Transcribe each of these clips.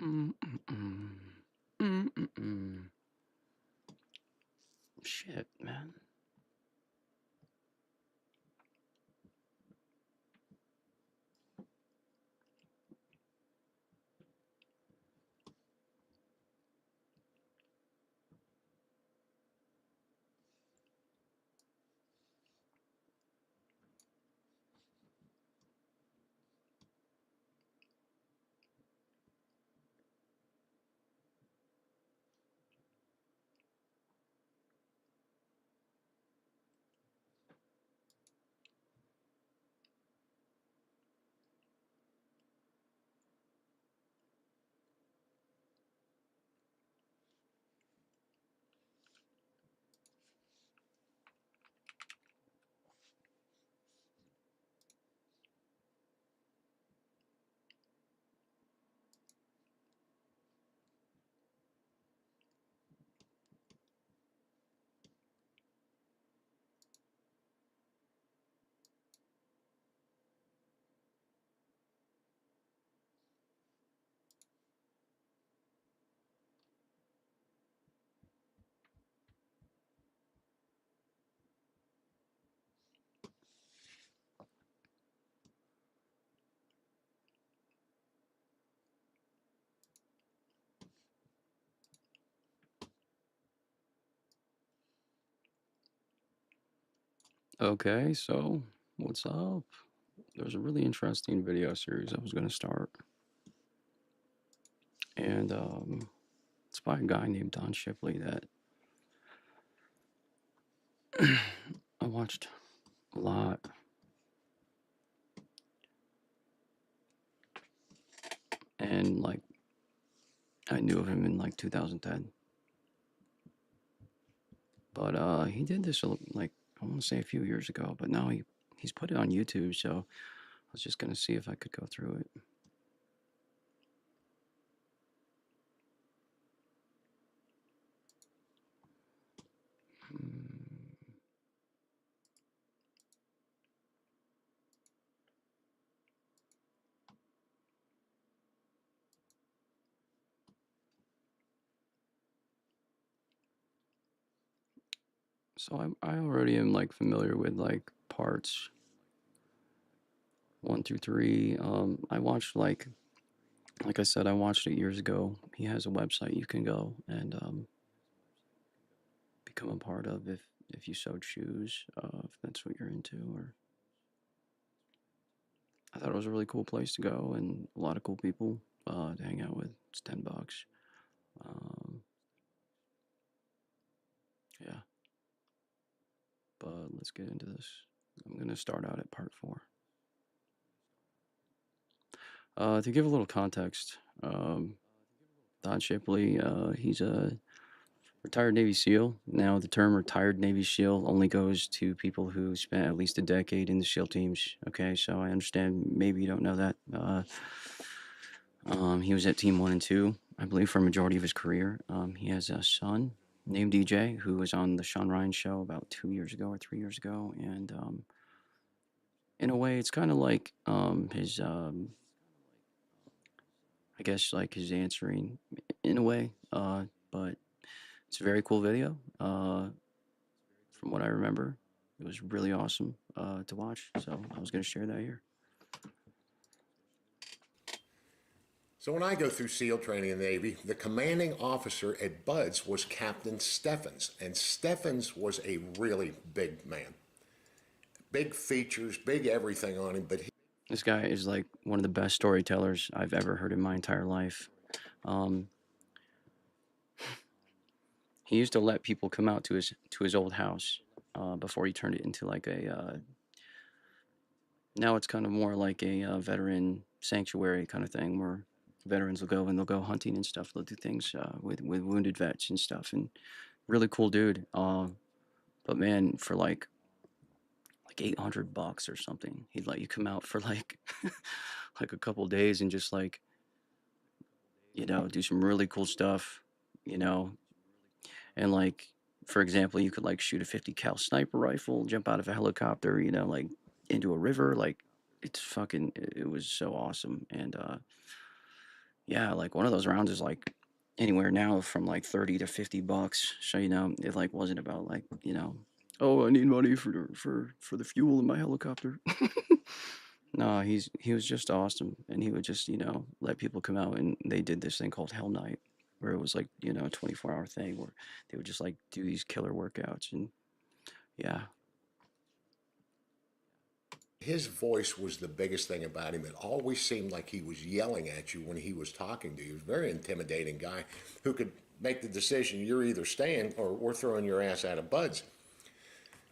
Mm-mm-mm. Mm-mm-mm. Shit, man. Okay, so what's up? There's a really interesting video series I was gonna start, and it's by a guy named Don Shipley that I watched a lot, and like I knew of him in like 2010, but he did this like I want to say a few years ago, but now he's put it on YouTube, so I was just gonna see if I could go through it. Hmm. So I already am like familiar with like parts 1 through 3. I watched like I said, I watched it years ago. He has a website you can go and become a part of if you so choose, if that's what you're into. Or I thought it was a really cool place to go and a lot of cool people to hang out with. It's $10. Um, yeah, but let's get into this. I'm gonna start out at part 4. To give a little context, Don Shipley, he's a retired Navy SEAL. Now, the term retired Navy SEAL only goes to people who spent at least a decade in the SEAL teams. Okay, so I understand maybe you don't know that. He was at Team 1 and 2, I believe, for a majority of his career. He has a son named DJ who was on the Sean Ryan show about 2 years ago or 3 years ago. And in a way, it's kind of like his, I guess, like his answering in a way. But it's a very cool video. From what I remember. It was really awesome to watch, so I was going to share that here. So when I go through SEAL training in the Navy, the commanding officer at BUDS was Captain Steffens, and Steffens was a really big man. Big features, big everything on him, but This guy is like one of the best storytellers I've ever heard in my entire life. Um, he used to let people come out to his old house before he turned it into like a. Now it's kind of more like a veteran sanctuary kind of thing where veterans will go and they'll go hunting and stuff. They'll do things with wounded vets and stuff. And really cool dude. But man, for like $800 or something. He'd let you come out for like like a couple days and just like do some really cool stuff, you know, and like for example, you could like shoot a 50 cal sniper rifle, jump out of a helicopter, like into a river, like it was so awesome. And yeah, like one of those rounds is like anywhere now from like 30 to $50. So, it like wasn't about like, oh, I need money for the fuel in my helicopter. No, he was just awesome, and he would just let people come out, and they did this thing called Hell Night, where it was like a 24-hour thing where they would just like do these killer workouts, and yeah. His voice was the biggest thing about him. It always seemed like he was yelling at you when he was talking to you. He was a very intimidating guy who could make the decision, you're either staying or we're throwing your ass out of buds.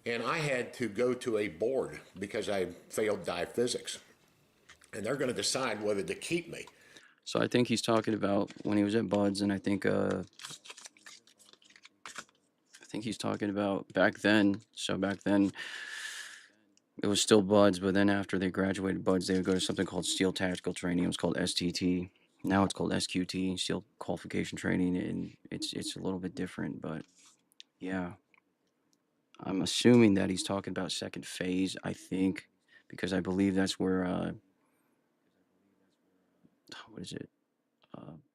And I had to go to a board because I failed dive physics. And they're going to decide whether to keep me. So I think he's talking about when he was at Buds, and I think he's talking about back then. So back then it was still Buds, but then after they graduated Buds, they would go to something called Steel Tactical Training. It was called STT. Now it's called SQT, Steel Qualification Training, and it's a little bit different, but yeah. I'm assuming that he's talking about second phase, I think, because I believe that's where what is it?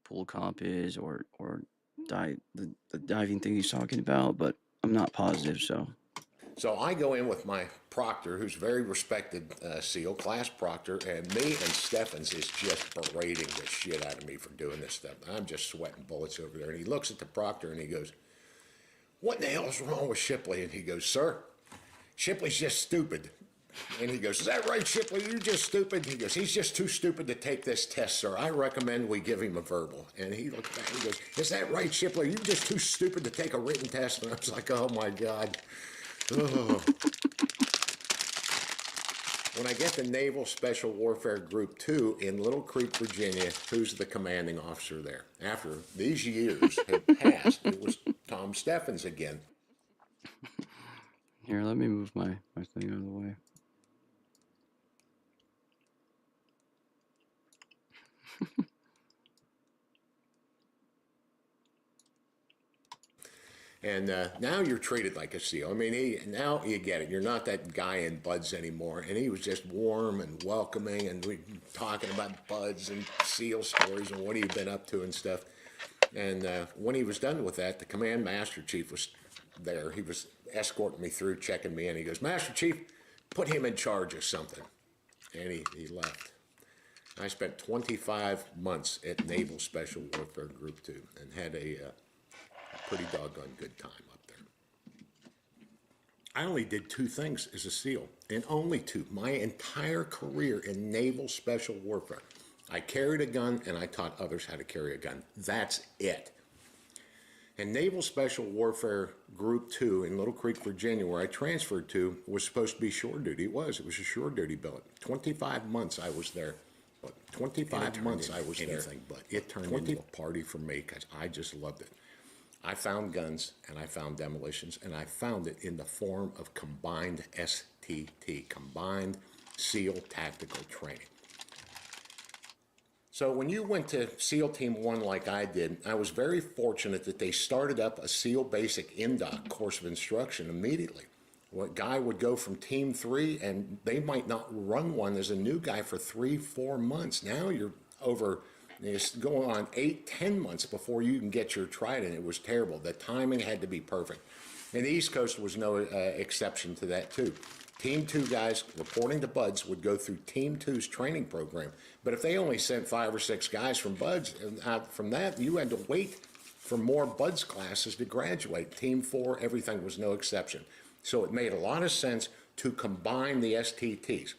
Pool comp is, or the diving thing he's talking about, but I'm not positive, so. So I go in with my proctor, who's a very respected SEAL, class proctor, and me and Steffens is just berating the shit out of me for doing this stuff. I'm just sweating bullets over there. And he looks at the proctor and he goes, what in the hell is wrong with Shipley? And he goes, sir, Shipley's just stupid. And he goes, is that right, Shipley? You're just stupid? He goes, he's just too stupid to take this test, sir. I recommend we give him a verbal. And he looks back and he goes, is that right, Shipley? You're just too stupid to take a written test. And I was like, oh my God. Oh. When I get to Naval Special Warfare Group 2 in Little Creek, Virginia, who's the commanding officer there? After these years had passed, it was Tom Steffens again. Here, let me move my thing out of the way. And now you're treated like a SEAL. I mean, now you get it. You're not that guy in Buds anymore. And he was just warm and welcoming, and we talking about Buds and SEAL stories and what he'd been up to and stuff. And when he was done with that, the command master chief was there. He was escorting me through, checking me in. He goes, Master Chief, put him in charge of something. And he left. I spent 25 months at Naval Special Warfare Group 2 and had a pretty doggone good time up there. I only did two things as a SEAL, and only two, my entire career in Naval Special Warfare. I carried a gun and I taught others how to carry a gun. That's it. And Naval Special Warfare Group 2 in Little Creek, Virginia, where I transferred to, was supposed to be shore duty. It was a shore duty billet. 25 months I was there. 25 months I was there. But it turned into a party for me because I just loved it. I found guns and I found demolitions, and I found it in the form of combined STT, combined SEAL tactical training. So when you went to SEAL Team 1 like I did, I was very fortunate that they started up a SEAL Basic INDOC course of instruction immediately. A guy would go from Team 3, and they might not run one as a new guy for 3-4 months. Now you're over, it's going on 8-10 months before you can get your trident. It was terrible. The timing had to be perfect. And the East Coast was no exception to that too. Team 2 guys reporting to Buds would go through Team 2's training program. But if they only sent 5 or 6 guys from Buds, from that, you had to wait for more Buds classes to graduate. Team 4, everything was no exception. So it made a lot of sense to combine the STTs.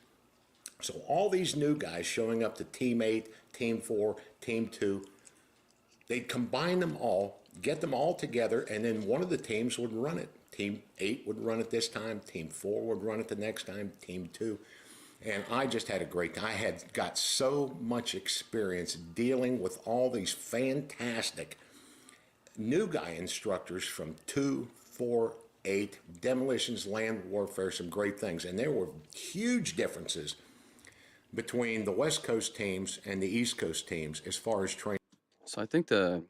So all these new guys showing up to Team 8, Team 4, Team 2, they'd combine them all, get them all together, and then one of the teams would run it. Team 8 would run it this time, Team 4 would run it the next time, Team 2. And I just had a great time. I had got so much experience dealing with all these fantastic new guy instructors from 2, 4, 8, demolitions, land warfare, some great things. And there were huge differences between the West Coast teams and the East Coast teams as far as training. So I think the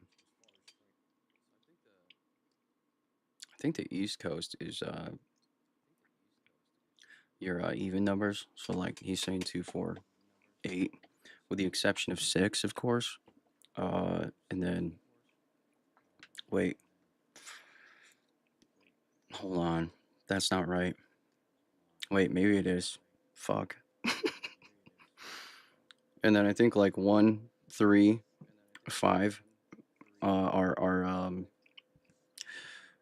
East Coast is your even numbers. So like he's saying 2, 4, 8, with the exception of 6, of course. And then wait, hold on, that's not right. Wait, maybe it is. Fuck. And then I think like 1, 3, 5 are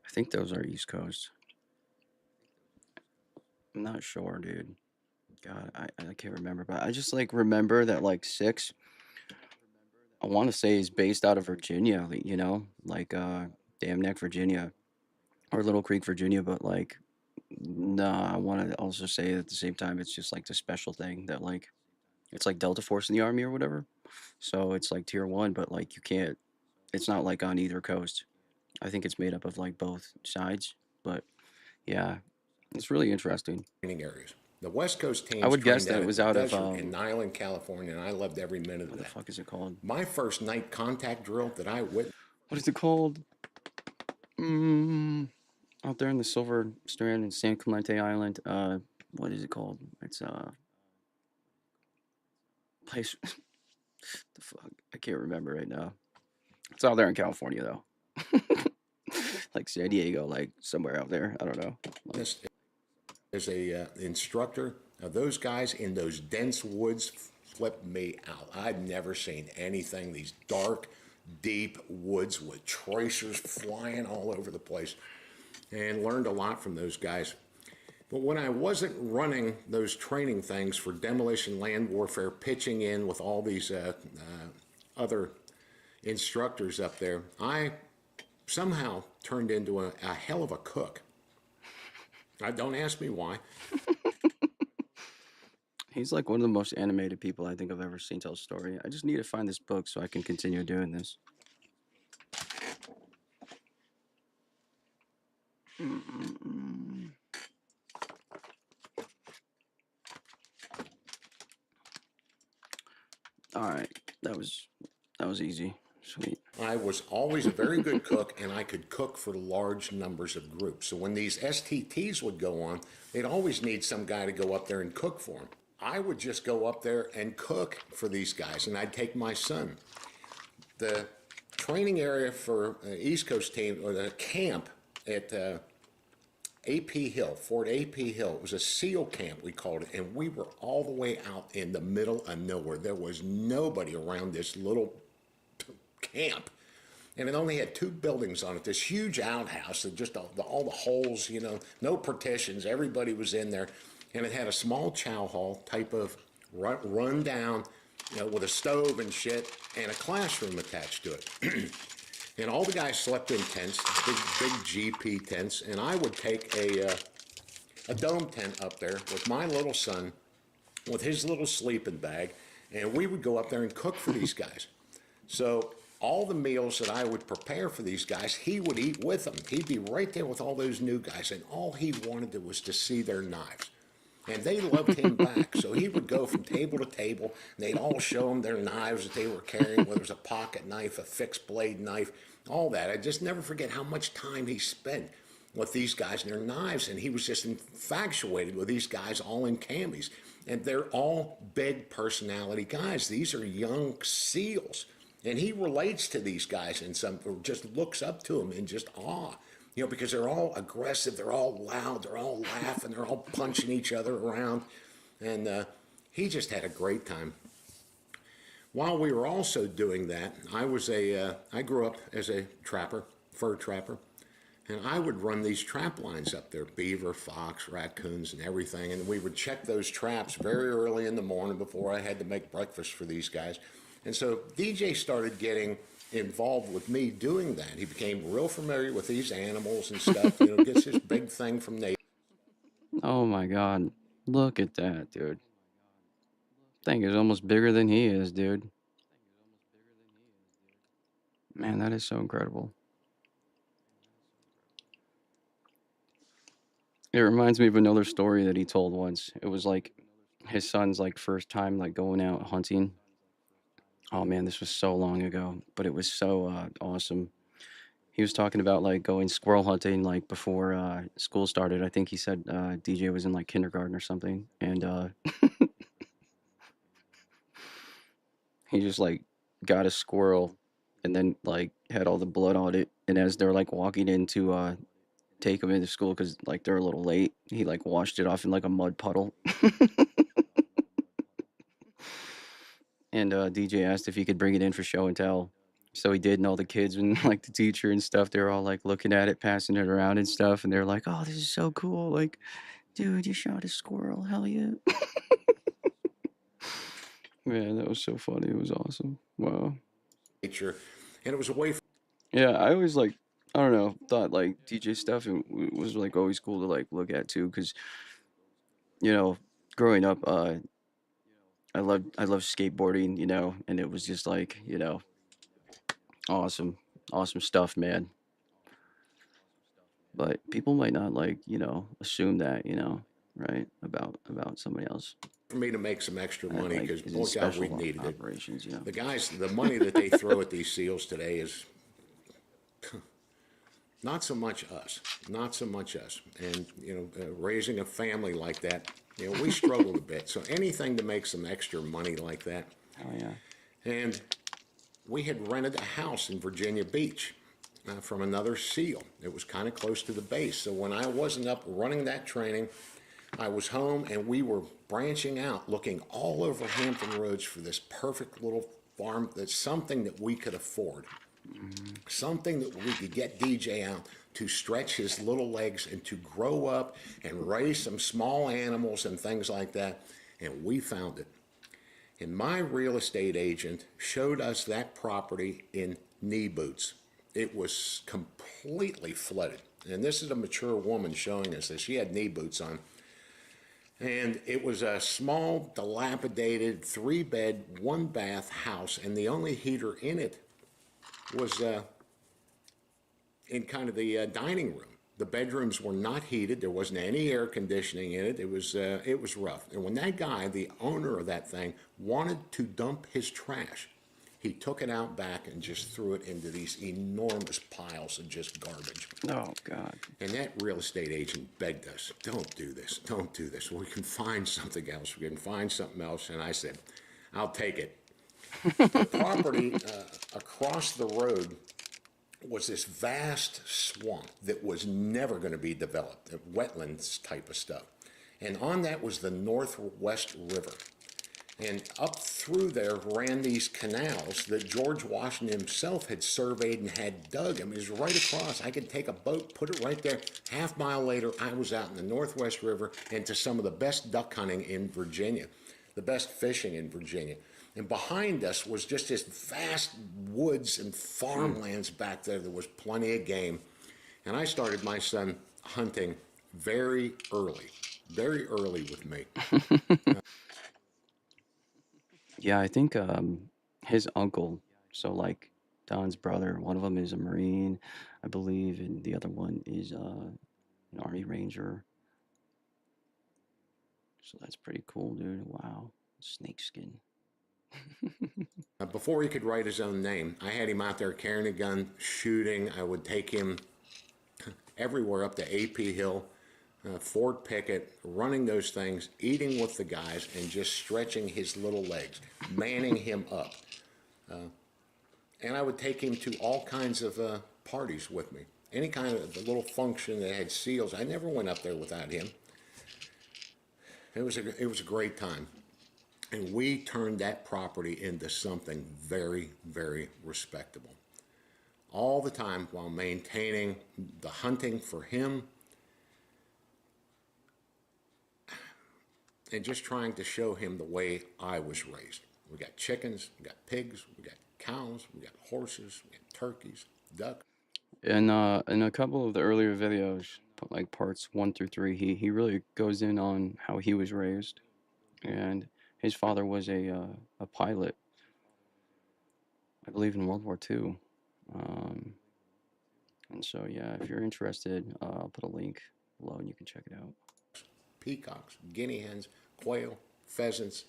I think those are East Coast. I'm not sure, dude. God, I can't remember, but I just like remember that like 6, I want to say is based out of Virginia, you know, like Dam Neck, Virginia, or Little Creek, Virginia. But like, nah, I want to also say at the same time it's just like the special thing that like it's like Delta Force in the Army or whatever. So it's like tier 1, but like you can't. It's not like on either coast. I think it's made up of like both sides. But yeah, it's really interesting. training areas. The West Coast I teams would guess trained that out it at was the out of desert in Niland, California, and I loved every minute of what the that. fuck is it called? My first night contact drill that I witnessed. What is it called? Mm, out there in the Silver Strand in San Clemente Island. What is it called? It's place. The fuck, I can't remember right now. It's out there in California though. Like San Diego, like somewhere out there. I don't know. Like, As a instructor, those guys in those dense woods flipped me out. I'd never seen anything. These dark, deep woods with tracers flying all over the place, and learned a lot from those guys. But when I wasn't running those training things for demolition land warfare, pitching in with all these other instructors up there, I somehow turned into a hell of a cook. Don't ask me why. he's like one of the most animated people I think I've ever seen tell a story. I just need to find this book so I can continue doing this. Mm-mm-mm. All right, that was easy. Sweet. I was always a very good cook, and I could cook for large numbers of groups. So when these STTs would go on, they'd always need some guy to go up there and cook for them. I would just go up there and cook for these guys, and I'd take my son. The training area for East Coast team, or the camp at AP Hill, Fort AP Hill. It was a SEAL camp, we called it, and we were all the way out in the middle of nowhere. There was nobody around this little camp, and it only had 2 buildings on it. This huge outhouse, that just all the holes, you know, no partitions. Everybody was in there, and it had a small chow hall type of run down, you know, with a stove and shit, and a classroom attached to it. And all the guys slept in tents, big GP tents, and I would take a dome tent up there with my little son, with his little sleeping bag, and we would go up there and cook for these guys. So all the meals that I would prepare for these guys, he would eat with them. He'd be right there with all those new guys, and all he wanted was to see their knives. And they loved him back. So he would go from table to table, and they'd all show him their knives that they were carrying, whether it was a pocket knife, a fixed blade knife, all that. I just never forget how much time he spent with these guys and their knives, and he was just infatuated with these guys all in camis. And they're all big personality guys. These are young SEALs. And he relates to these guys in some, or just looks up to them in just awe. You know, because they're all aggressive, they're all loud, they're all laughing, they're all punching each other around. And he just had a great time. While we were also doing that, I grew up as a trapper, fur trapper, and I would run these trap lines up there, beaver, fox, raccoons, and everything. And we would check those traps very early in the morning before I had to make breakfast for these guys. And so DJ started getting involved with me doing that. He became real familiar with these animals and stuff. You know, gets this big thing from nature. Oh my god. Look at that, dude. Thing is almost bigger than he is, dude. Man, that is so incredible. It reminds me of another story that he told once. It was like his son's like first time like going out hunting. Oh man, this was so long ago, but it was so awesome. He was talking about like going squirrel hunting like before school started. I think he said DJ was in like kindergarten or something, and he just like got a squirrel and then like had all the blood on it. And as they're like walking in to take him into school because like they're a little late, he like washed it off in like a mud puddle. And DJ asked if he could bring it in for show and tell. So he did, and all the kids and like the teacher and stuff, they're all like looking at it, passing it around and stuff, and they're like, "Oh, this is so cool! Like, dude, you shot a squirrel, hell yeah!" Man, that was so funny. It was awesome. Wow. nature, and it was away from Yeah, I always like, I don't know, thought like DJ stuff was like always cool to like look at too, because you know, growing up, I loved skateboarding, and it was just like, awesome, awesome stuff, man. But people might not like, assume that, right, about somebody else. me to make some extra money Like because, is in boy, God, we special needed it. operations. The guys, the money that they throw at these SEALs today is not so much us, not so much us. And, raising a family like that, we struggled a bit. So anything to make some extra money like that. Oh yeah. And we had rented a house in Virginia Beach from another SEAL. It was kind of close to the base. So when I wasn't up running that training, I was home and we were branching out, looking all over Hampton Roads for this perfect little farm that's something that we could afford. Something that we could get DJ out to stretch his little legs and to grow up and raise some small animals and things like that. And we found it. And my real estate agent showed us that property in knee boots. It was completely flooded. And this is a mature woman showing us this. She had knee boots on. And it was a small, dilapidated, 3-bed, 1-bath house. And the only heater in it was in kind of the dining room. The bedrooms were not heated. There wasn't any air conditioning in it. It was rough. And when that guy, the owner of that thing, wanted to dump his trash, he took it out back and just threw it into these enormous piles of just garbage. Oh God. And that real estate agent begged us, don't do this, don't do this. We can find something else. We can find something else. And I said, I'll take it. The property across the road was this vast swamp that was never going to be developed, wetlands type of stuff. And on that was the Northwest River. And up through there ran these canals that George Washington himself had surveyed and had dug. I mean, it was right across. I could take a boat, put it right there. Half-mile later, I was out in the Northwest River and to some of the best duck hunting in Virginia, the best fishing in Virginia. And behind us was just this vast woods and farmlands back there. There was plenty of game. And I started my son hunting very early with me. Yeah, I think his uncle, so like Don's brother, one of them is a Marine, I believe, and the other one is an Army Ranger. So that's pretty cool, dude. Wow. Snakeskin. Before he could write his own name, I had him out there carrying a gun, shooting. I would take him everywhere up to AP Hill, Fort Pickett, running those things, eating with the guys, and just stretching his little legs, manning him up. And I would take him to all kinds of parties with me. Any kind of little function that had SEALs, I never went up there without him. It was a great time. And we turned that property into something very, very respectable. All the time while maintaining the hunting for him and just trying to show him the way I was raised. We got chickens, we got pigs, we got cows, we got horses, we got turkeys, ducks. And in a couple of the earlier videos, like parts 1 through 3, he really goes in on how he was raised, and his father was a pilot, I believe, in World War II. And so yeah, if you're interested, I'll put a link below and you can check it out. Peacocks, guinea hens, quail, pheasants,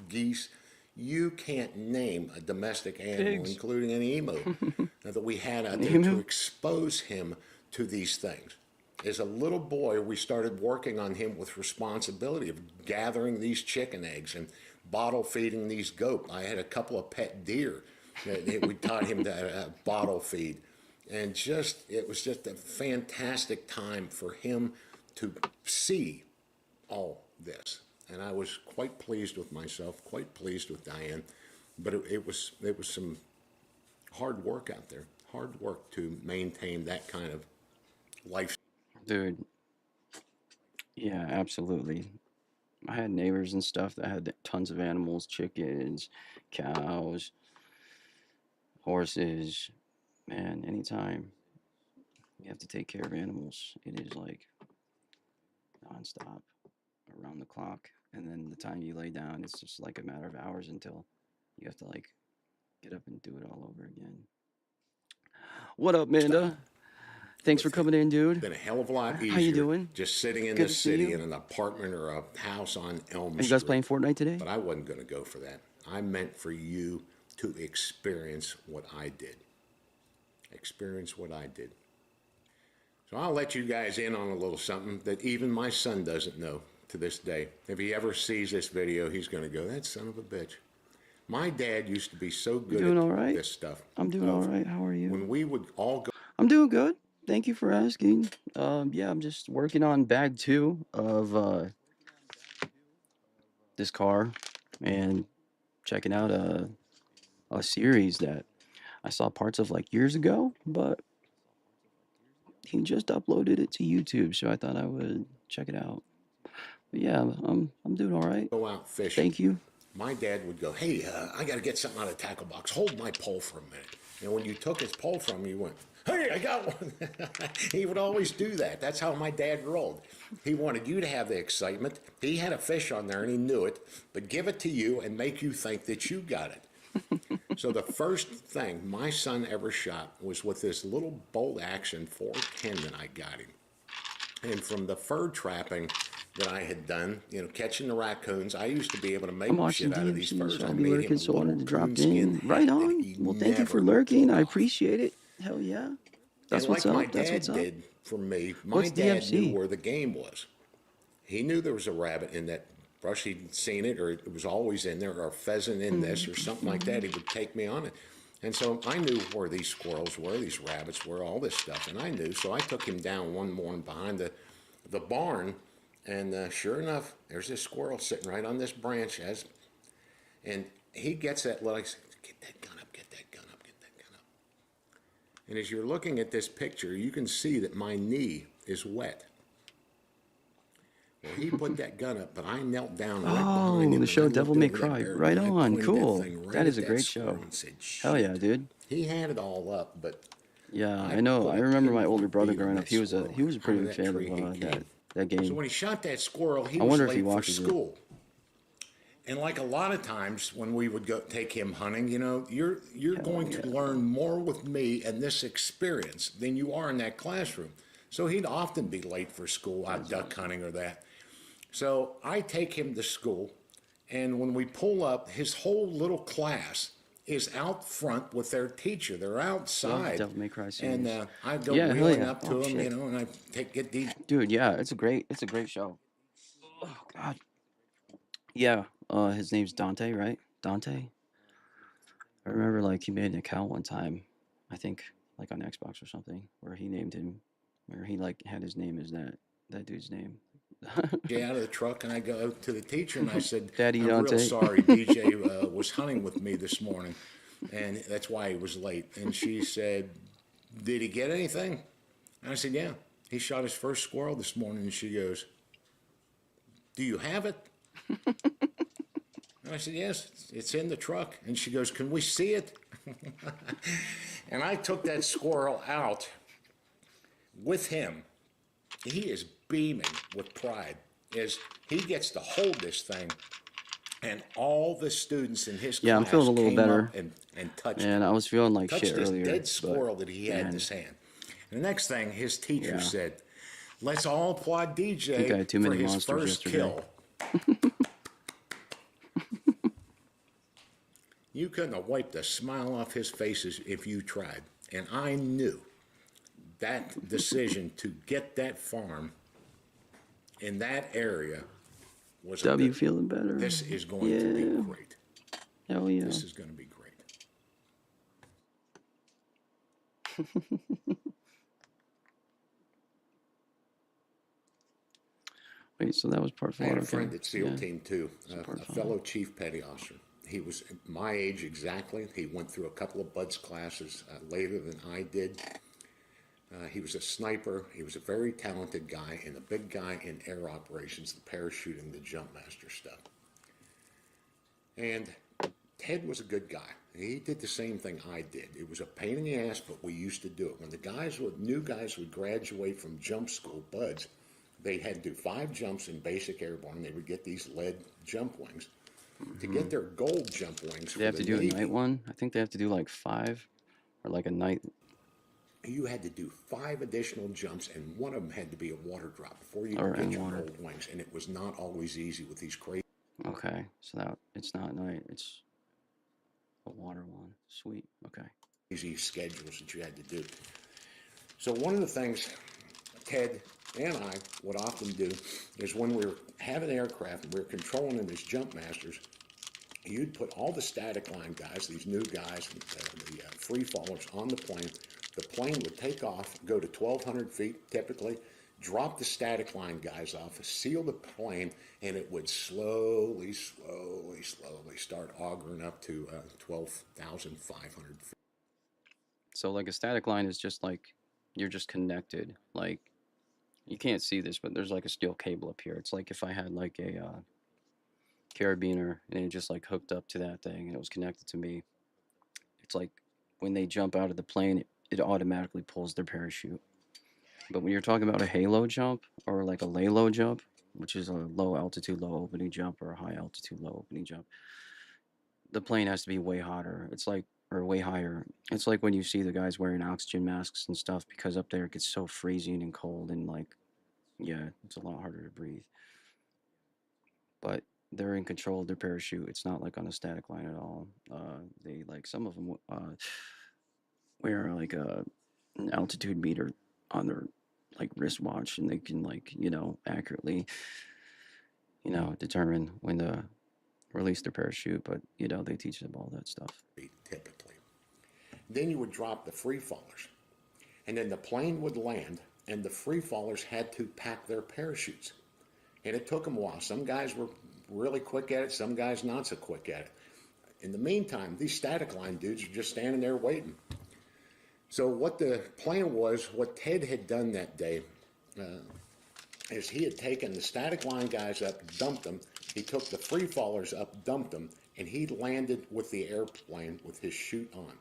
geese. You can't name a domestic animal, Pigs. including an emu, that we had out there to expose him to these things. As a little boy, we started working on him with responsibility of gathering these chicken eggs and bottle feeding these goat. I had a couple of pet deer We taught him to bottle feed. And it was just a fantastic time for him to see all this. And I was quite pleased with myself, quite pleased with Diane. But it was some hard work out there, hard work to maintain that kind of life. Dude, yeah, absolutely. I had neighbors and stuff that had tons of animals, chickens, cows, horses. Man, anytime you have to take care of animals, it is like nonstop, around the clock. And then the time you lay down, it's just like a matter of hours until you have to like get up and do it all over again. What up, Manda? Thanks for With it. coming in, dude. Been a hell of a lot How you easier doing? just sitting in Good this to see city you. in an apartment or a house on Elm Are you guys Street. playing Fortnite today? But I wasn't going to go for that. I meant for you to experience what I did. Experience what I did. So I'll let you guys in on a little something that even my son doesn't know to this day. If he ever sees this video, he's going to go, that son of a bitch. My dad used to be so good doing at all right? this stuff. I'm doing all right. How are you? When we would all go. I'm doing good. Thank you for asking. Yeah, I'm just working on bag 2 of this car and checking out a series that I saw parts of like years ago, but he just uploaded it to YouTube, so I thought I would check it out. But yeah, I'm doing all right. Go out fishing. Thank you. My dad would go, hey, I got to get something out of the tackle box. Hold my pole for a minute. And when you took his pole from him, you went, hey, I got one. He would always do that. That's how my dad rolled. He wanted you to have the excitement. He had a fish on there and he knew it, but give it to you and make you think that you got it. So the first thing my son ever shot was with this little bolt action 410 that I got him. And from the fur trapping that I had done, catching the raccoons, I used to be able to make I'm watching shit out of these DMC, furs. so I I'll be made him lurking, a so I little wanted to drop coonskin in. hat Right that on. he Well, thank you for never lurking. took I off. appreciate it. Hell yeah. That's And what's like my up. That's dad what's up. did for me, my What's dad DMC? knew where the game was. He knew there was a rabbit in that brush. He'd seen it, or it was always in there, or a pheasant in this, or something like that. He would take me on it. And so I knew where these squirrels were, these rabbits were, all this stuff. And I knew. So I took him down one morning behind the barn. And sure enough, there's this squirrel sitting right on this branch. And he gets that look. I said, get that gun up, get that gun up, get that gun up. And as you're looking at this picture, you can see that my knee is wet. Well, he put that gun up, but I knelt down right behind him. Oh, the and show I Devil looked May over that Cry. barrel, Right and I on. pointed Cool. thing right That is at a great squirrel show. and said, Hell yeah, "Shit." dude. He had it all up, but Yeah, I I know. put I a remember my pin older for brother beat on growing up. that He was a squirrel. pretty Out of big that fan tree of he that came. that So game. when he shot that squirrel, he I was wonder if he late for watches it. school. And like a lot of times when we would go take him hunting, you're going to learn more with me and this experience than you are in that classroom. So he'd often be late for school, out duck hunting or that. So I take him to school, and when we pull up, his whole little class is out front with their teacher. They're Love the outside. Devil May Cry And series. I go Yeah, hell wheeling yeah. up Oh to him, shit. and I get these. Dude, yeah, it's a great show. Oh god. Yeah, his name's Dante, right? Dante? I remember like he made an account one time, I think like on Xbox or something, where he named him, where he like had his name as that dude's name. DJ out of the truck, and I go to the teacher and I said, Daddy I'm real Dante. sorry, DJ was hunting with me this morning, and that's why he was late. And she said, did he get anything? And I said, yeah, he shot his first squirrel this morning. And she goes, do you have it? And I said, yes, it's in the truck. And she goes, can we see it? And I took that squirrel out with him. He is beaming with pride as he gets to hold this thing, and all the students in his Yeah, I'm class feeling a little came better. up and touched And I was feeling like touched shit this earlier, dead but squirrel that he had in man, his hand. And the next thing, his teacher yeah. said, let's all applaud I think I DJ had too for many his monsters first yesterday. kill. You couldn't have wiped a smile off his face if you tried. And I knew that decision to get that farm in that area was a W good. feeling better? This is going to be Yeah. great. Hell yeah. This is going to be great. Wait, so that was part I four. had a Okay. friend at SEAL Yeah. Team 2, So part a five. fellow Chief Petty Officer. He was my age exactly. He went through a couple of BUDS classes later than I did. He was a sniper. He was a very talented guy and a big guy in air operations, the parachuting, the jump master stuff. And Ted was a good guy. He did the same thing I did. It was a pain in the ass, but we used to do it. When new guys would graduate from jump school, BUDS, they had to do 5 jumps in basic airborne. They would get these lead jump wings. To Hmm. get their gold jump wings They for have the to do a night Navy, one. I think they have to do like 5 or like a night you had to do 5 additional jumps, and one of them had to be a water drop before you or could get in your water. gold wings. And it was not always easy with these Okay. So that it's not night. It's a water one. Sweet. Okay. crazy schedules that you had to do. So one of the things Ted and I would often do is when we were having aircraft and we were controlling them as jump masters, you'd put all the static line guys, these new guys, the free fallers on the plane. The plane would take off, go to 1,200 feet typically, drop the static line guys off, seal the plane, and it would slowly start augering up to 12,500 feet. So like a static line is just like you're just connected. Like you can't see this, but there's like a steel cable up here. It's like if I had like a carabiner and it just like hooked up to that thing and it was connected to me. It's like when they jump out of the plane, it automatically pulls their parachute. But when you're talking about a halo jump or like a lay low jump, which is a low altitude, low opening jump, or a high altitude, low opening jump, the plane has to be way hotter. It's like, or way higher. It's like when you see the guys wearing oxygen masks and stuff because up there it gets so freezing and cold and like, yeah, it's a lot harder to breathe. But they're in control of their parachute. It's not like on a static line at all. They like some of them wear like an altitude meter on their like wristwatch, and they can like accurately determine when to release their parachute. But they teach them all that stuff. Typically. Then you would drop the free fallers, and then the plane would land, and the free fallers had to pack their parachutes. And it took them a while. Some guys were really quick at it, some guys not so quick at it. In the meantime, these static line dudes are just standing there waiting. So what the plan was, what Ted had done that day, is he had taken the static line guys up, dumped them. He took the free fallers up, dumped them, and he landed with the airplane with his chute on.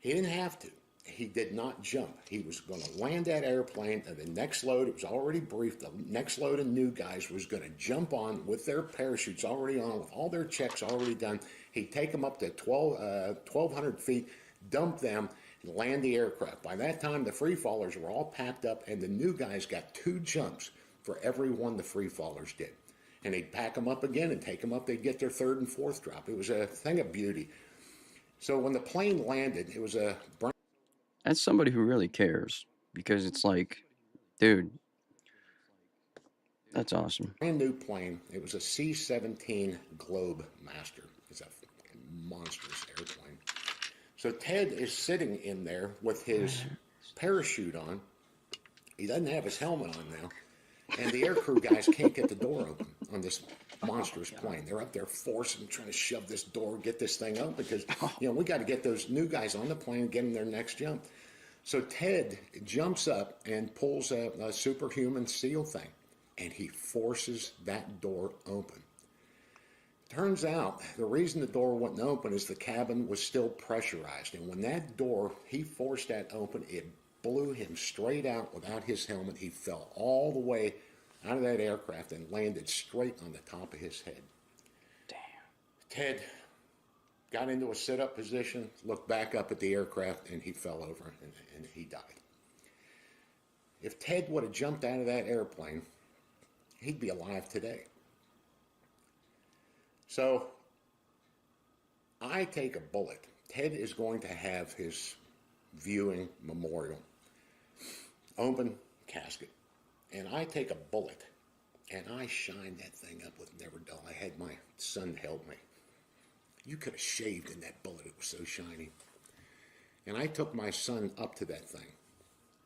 He didn't have to. He did not jump. He was going to land that airplane, and the next load, it was already briefed, the next load of new guys was going to jump on with their parachutes already on, with all their checks already done. He'd take them up to 1,200 feet, dump them, and land the aircraft. By that time, the free fallers were all packed up, and the new guys got 2 jumps for every one the free fallers did. And they'd pack them up again and take them up. They'd get their 3rd and 4th drop. It was a thing of beauty. So when the plane landed, it was a As somebody who really cares, because it's like, dude, that's awesome. brand new plane. It was a C-17 Globe Master. It's a monstrous airplane. So Ted is sitting in there with his parachute on. He doesn't have his helmet on now. And the aircrew guys can't get the door open on this monstrous plane. They're up there forcing, trying to shove this door, get this thing open because, we got to get those new guys on the plane and get them their next jump. So Ted jumps up and pulls a superhuman SEAL thing, and he forces that door open. Turns out the reason the door wouldn't open is the cabin was still pressurized, and when that door, he forced that open, it blew him straight out without his helmet. He fell all the way out of that aircraft and landed straight on the top of his head. Damn. Ted got into a sit-up position, looked back up at the aircraft, and he fell over and he died. If Ted would have jumped out of that airplane, he'd be alive today. So I take a bullet. Ted is going to have his viewing memorial, open casket, and I take a bullet and I shine that thing up with Never Dull. I had my son help me. You could have shaved in that bullet. It was so shiny. And I took my son up to that thing.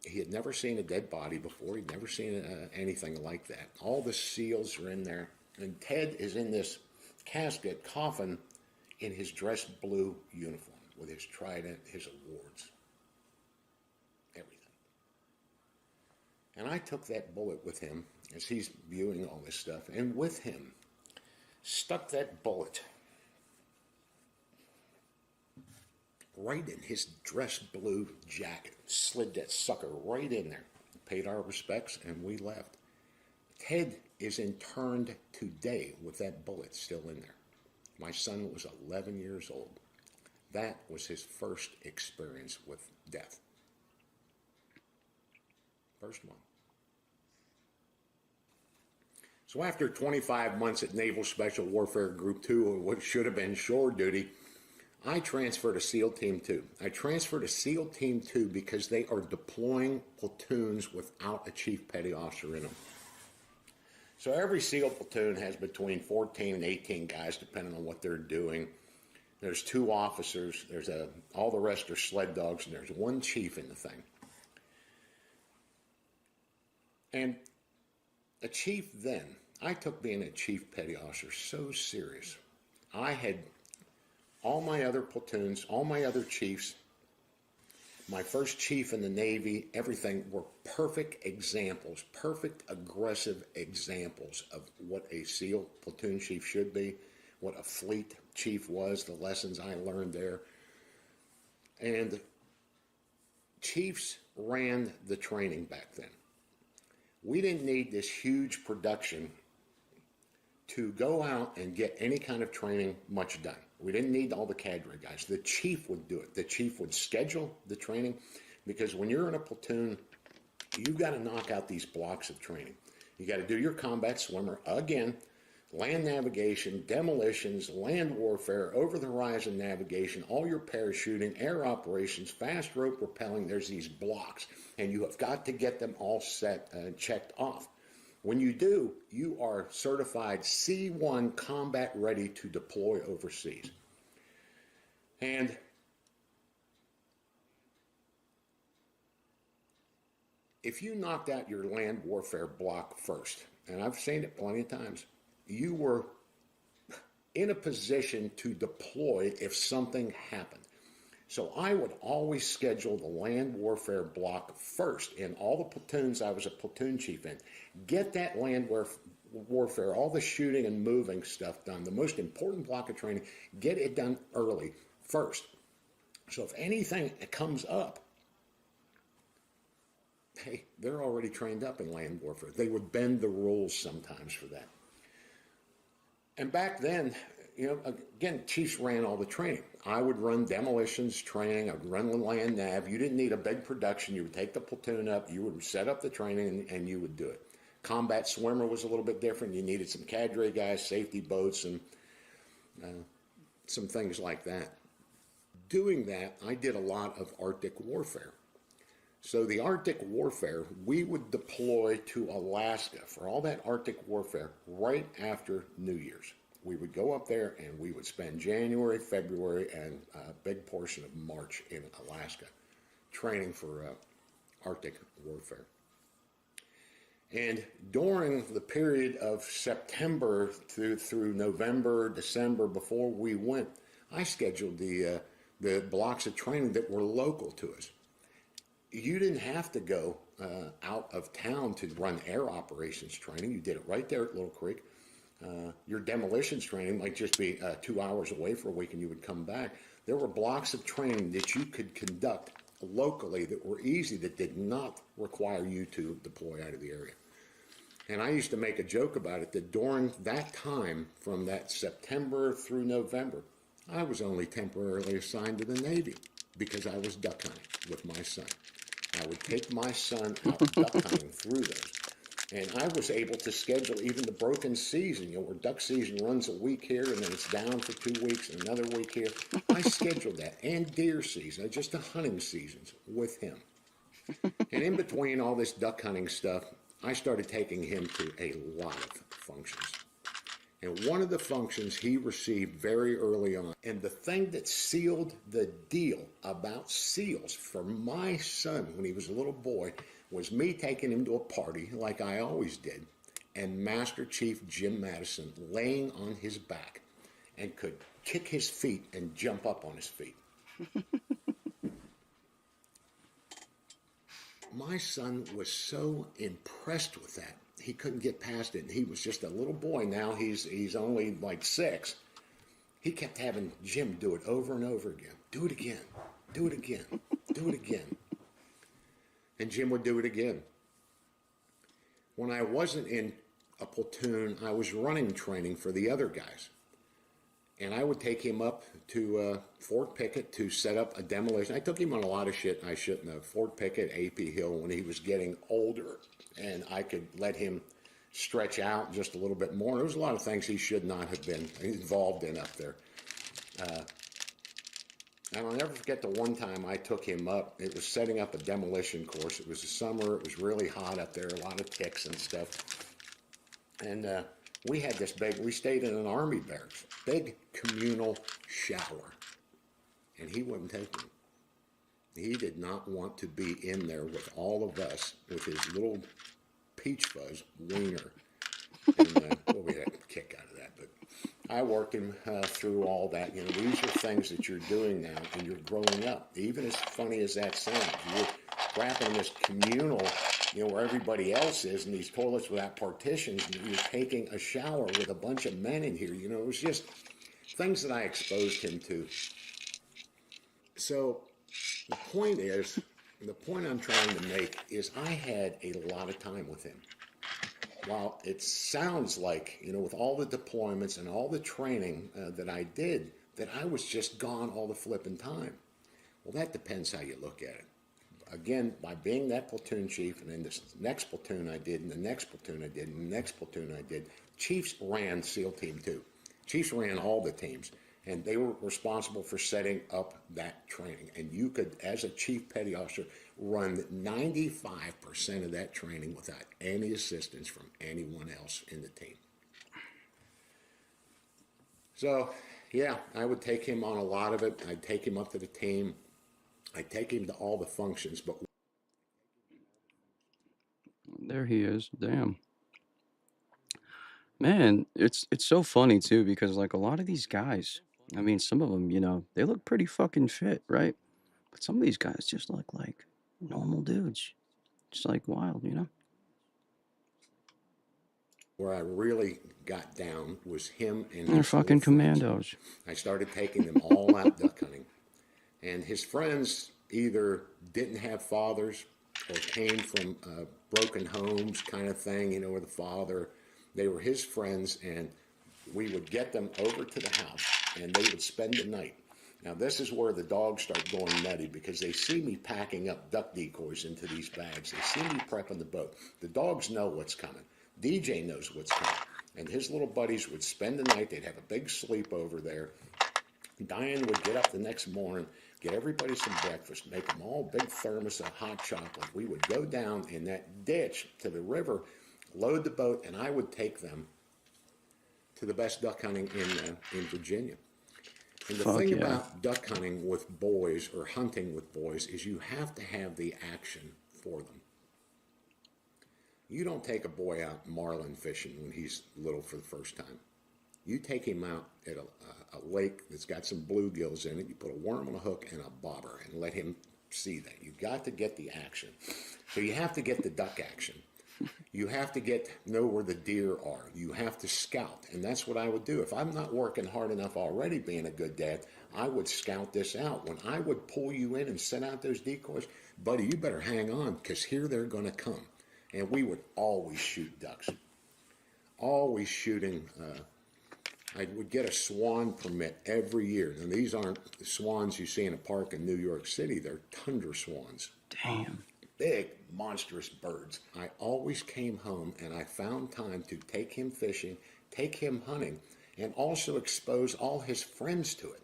He had never seen a dead body before. He'd never seen anything like that. All the SEALs are in there. And Ted is in this casket, coffin, in his dress blue uniform with his trident, his awards, everything. And I took that bullet with him as he's viewing all this stuff, and with him stuck that bullet right in his dress blue jacket, slid that sucker right in there, paid our respects, and we left. Ted is interned today with that bullet still in there. My son was 11 years old. That was his first experience with death. First one. So after 25 months at Naval Special Warfare Group 2, or what should have been shore duty, I transferred to SEAL Team 2. I transferred to SEAL Team 2 because they are deploying platoons without a chief petty officer in them. So every SEAL platoon has between 14 and 18 guys, depending on what they're doing. There's 2 officers. All the rest are sled dogs, and there's 1 chief in the thing. And a chief then, I took being a chief petty officer so serious. I had all my other platoons, all my other chiefs, my first chief in the Navy, everything were perfect examples, perfect aggressive examples of what a SEAL platoon chief should be, what a fleet chief was, the lessons I learned there. And chiefs ran the training back then. We didn't need this huge production to go out and get any kind of training much done. We didn't need all the cadre guys. The chief would do it. The chief would schedule the training, because when you're in a platoon, you've got to knock out these blocks of training. You got to do your combat swimmer again, land navigation, demolitions, land warfare, over the horizon navigation, all your parachuting, air operations, fast rope rappelling. There's these blocks, and you have got to get them all set and checked off. When you do, you are certified C1 combat ready to deploy overseas. And if you knocked out your land warfare block first, and I've seen it plenty of times, you were in a position to deploy if something happened. So I would always schedule the land warfare block first in all the platoons I was a platoon chief in. Get that land warfare, all the shooting and moving stuff done, the most important block of training, get it done early, first. So if anything comes up, hey, they're already trained up in land warfare. They would bend the rules sometimes for that. And back then, again, chiefs ran all the training. I would run demolitions training. I would run the land nav. You didn't need a big production. You would take the platoon up. You would set up the training, and you would do it. Combat swimmer was a little bit different. You needed some cadre guys, safety boats, and some things like that. Doing that, I did a lot of Arctic warfare. So the Arctic warfare, we would deploy to Alaska for all that Arctic warfare right after New Year's. We would go up there and we would spend January, February, and a big portion of March in Alaska training for Arctic warfare. And during the period of September through November, December, before we went, I scheduled the blocks of training that were local to us. You didn't have to go out of town to run air operations training. You did it right there at Little Creek. Your demolitions training might just be 2 hours away for a week and you would come back. There were blocks of training that you could conduct locally that were easy, that did not require you to deploy out of the area. And I used to make a joke about it, that during that time, from that September through November, I was only temporarily assigned to the Navy because I was duck hunting with my son. I would take my son out duck hunting through those. And I was able to schedule even the broken season, where duck season runs a week here and then it's down for 2 weeks and another week here. I scheduled that, and deer season, just the hunting seasons with him. And in between all this duck hunting stuff, I started taking him to a lot of functions. And one of the functions he received very early on, and the thing that sealed the deal about seals for my son when he was a little boy was me taking him to a party like I always did, and Master Chief Jim Madison laying on his back and could kick his feet and jump up on his feet. My son was so impressed with that. He couldn't get past it. And he was just a little boy. Now he's only like 6. He kept having Jim do it over and over again. Do it again. Do it again. Do it again. And Jim would do it again. When I wasn't in a platoon, I was running training for the other guys. And I would take him up to Fort Pickett to set up a demolition. I took him on a lot of shit I shouldn't have. Fort Pickett, AP Hill, when he was getting older, and I could let him stretch out just a little bit more. There was a lot of things he should not have been involved in up there. And I'll never forget the one time I took him up. It was setting up a demolition course. It was the summer. It was really hot up there, a lot of ticks and stuff. And we had this we stayed in an army barracks, big communal shower. And he wouldn't take me. He did not want to be in there with all of us with his little peach fuzz wiener. And well, we had a kick out of that, but I worked him through all that. You know, these are things that you're doing now, and you're growing up. Even as funny as that sounds, you're wrapping this communal, you know, where everybody else is, and these toilets without partitions, and you're taking a shower with a bunch of men in here. You know, it was just things that I exposed him to. So the point I'm trying to make is I had a lot of time with him. While it sounds like, you know, with all the deployments and all the training that I did, that I was just gone all the flipping time. Well, that depends how you look at it. Again, by being that platoon chief, and then this next platoon I did, and the next platoon I did, and the next platoon I did, Chiefs ran SEAL Team 2. Chiefs ran all the teams, and they were responsible for setting up that training. And you could, as a chief petty officer, run 95% of that training without any assistance from anyone else in the team. So, yeah, I would take him on a lot of it. I'd take him up to the team. I'd take him to all the functions, but There he is. Damn. Man, it's so funny too because like a lot of these guys, I mean, some of them, you know, they look pretty fucking fit, right? But some of these guys just look like normal dudes. Just like wild, you know? where I really got down was him and They're his little fucking friends. commandos. I started taking them all out duck hunting. And his friends either didn't have fathers or came from broken homes kind of thing, you know, where the father, they were his friends, and we would get them over to the house and they would spend the night. Now, this is where the dogs start going nutty because they see me packing up duck decoys into these bags. They see me prepping the boat. The dogs know what's coming. DJ knows what's coming. And his little buddies would spend the night. They'd have a big sleepover there. Diane would get up the next morning, get everybody some breakfast, make them all big thermos of hot chocolate. We would go down in that ditch to the river, load the boat, and I would take them to the best duck hunting in Virginia. And the Fuck thing yeah. about duck hunting with boys or hunting with boys is you have to have the action for them. You don't take a boy out marlin fishing when he's little for the first time. You take him out at a lake that's got some bluegills in it. You put a worm on a hook and a bobber and let him see that. You got to get the action. So you have to get the duck action. You have to know where the deer are. You have to scout. And that's what I would do. If I'm not working hard enough already being a good dad, I would scout this out. When I would pull you in and set out those decoys, buddy, you better hang on because here they're going to come. And we would always shoot ducks. Always shooting. I would get a swan permit every year. And these aren't the swans you see in a park in New York City. They're tundra swans. Damn. Big, monstrous birds. I always came home and I found time to take him fishing, take him hunting, and also expose all his friends to it.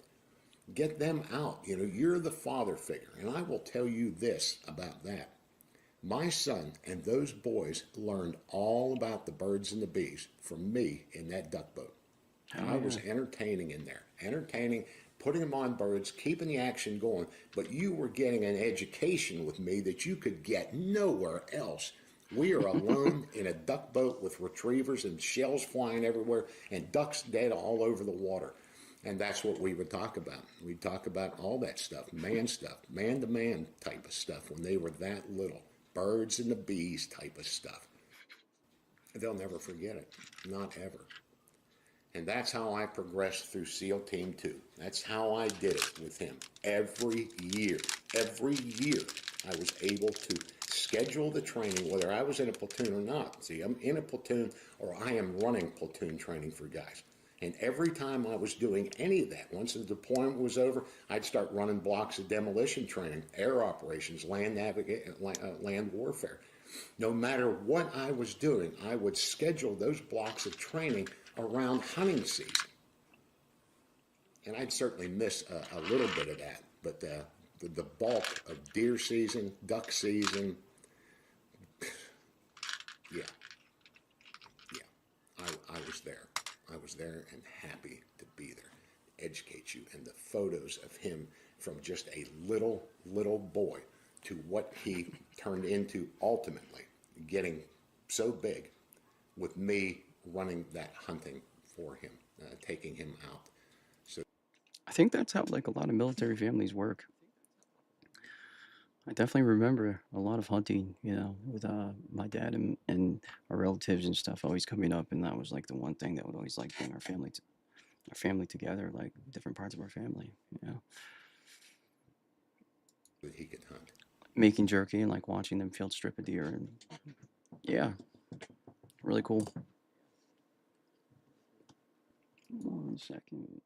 Get them out. You know, you're the father figure. And I will tell you this about that. My son and those boys learned all about the birds and the bees from me in that duck boat. I Hell was yeah. entertaining in there, entertaining, putting them on birds, keeping the action going. But you were getting an education with me that you could get nowhere else. We are alone in a duck boat with retrievers and shells flying everywhere and ducks dead all over the water. And that's what we would talk about. We'd talk about all that stuff, man to man type of stuff when they were that little, birds and the bees type of stuff. They'll never forget it, not ever. And that's how I progressed through SEAL Team 2. That's how I did it with him. Every year, I was able to schedule the training, whether I was in a platoon or not. See, I'm in a platoon or I am running platoon training for guys. And every time I was doing any of that, once the deployment was over, I'd start running blocks of demolition training, air operations, land warfare. No matter what I was doing, I would schedule those blocks of training around hunting season. And I'd certainly miss a little bit of that, but the bulk of deer season, duck season, yeah, yeah, I was there. I was there and happy to be there. Educate you, and the photos of him from just a little boy to what he turned into ultimately, getting so big with me running that hunting for him, taking him out. So I think that's how like a lot of military families work. I definitely remember a lot of hunting, you know, with my dad and our relatives and stuff always coming up, and that was like the one thing that would always like bring our family together, like different parts of our family, you know, that he could hunt. making jerky and like watching them field strip a deer, and yeah, really cool. 1 second.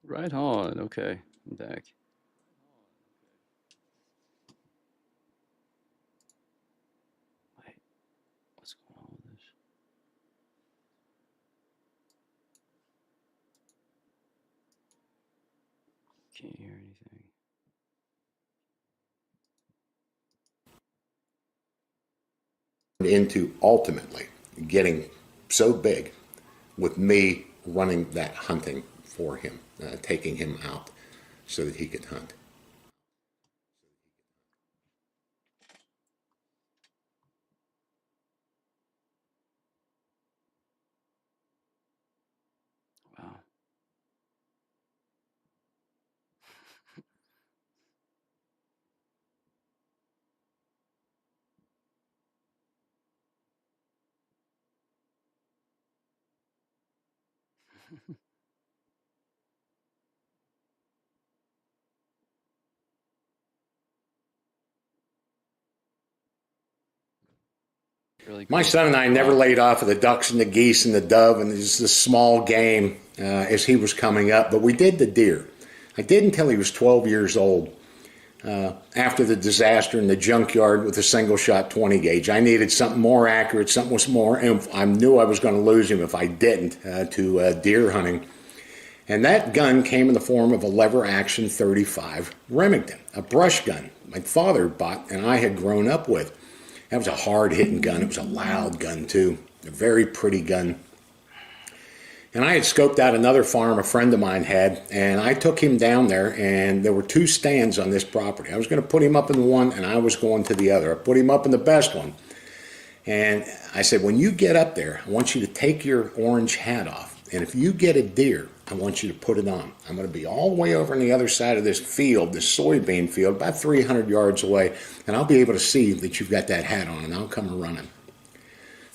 Right on. Okay, I'm back. Wait, what's going on with this? Can't hear anything. Into ultimately getting so big with me running that hunting for him, taking him out so that he could hunt. Wow. Really My cool. son and I never Wow. laid off of the ducks and the geese and the dove and just the small game as he was coming up, but we did the deer. I did until he was 12 years old. After the disaster in the junkyard with a single shot 20 gauge, I needed something more accurate, something was more, and I knew I was going to lose him if I didn't to deer hunting. And that gun came in the form of a lever action 35 Remington, a brush gun my father bought and I had grown up with. That was a hard hitting gun. It was a loud gun too, a very pretty gun. And I had scoped out another farm a friend of mine had, and I took him down there, and there were two stands on this property. I was going to put him up in the one, and I was going to the other. I put him up in the best one. And I said, when you get up there, I want you to take your orange hat off. And if you get a deer, I want you to put it on. I'm going to be all the way over on the other side of this field, this soybean field, about 300 yards away, and I'll be able to see that you've got that hat on, and I'll come running.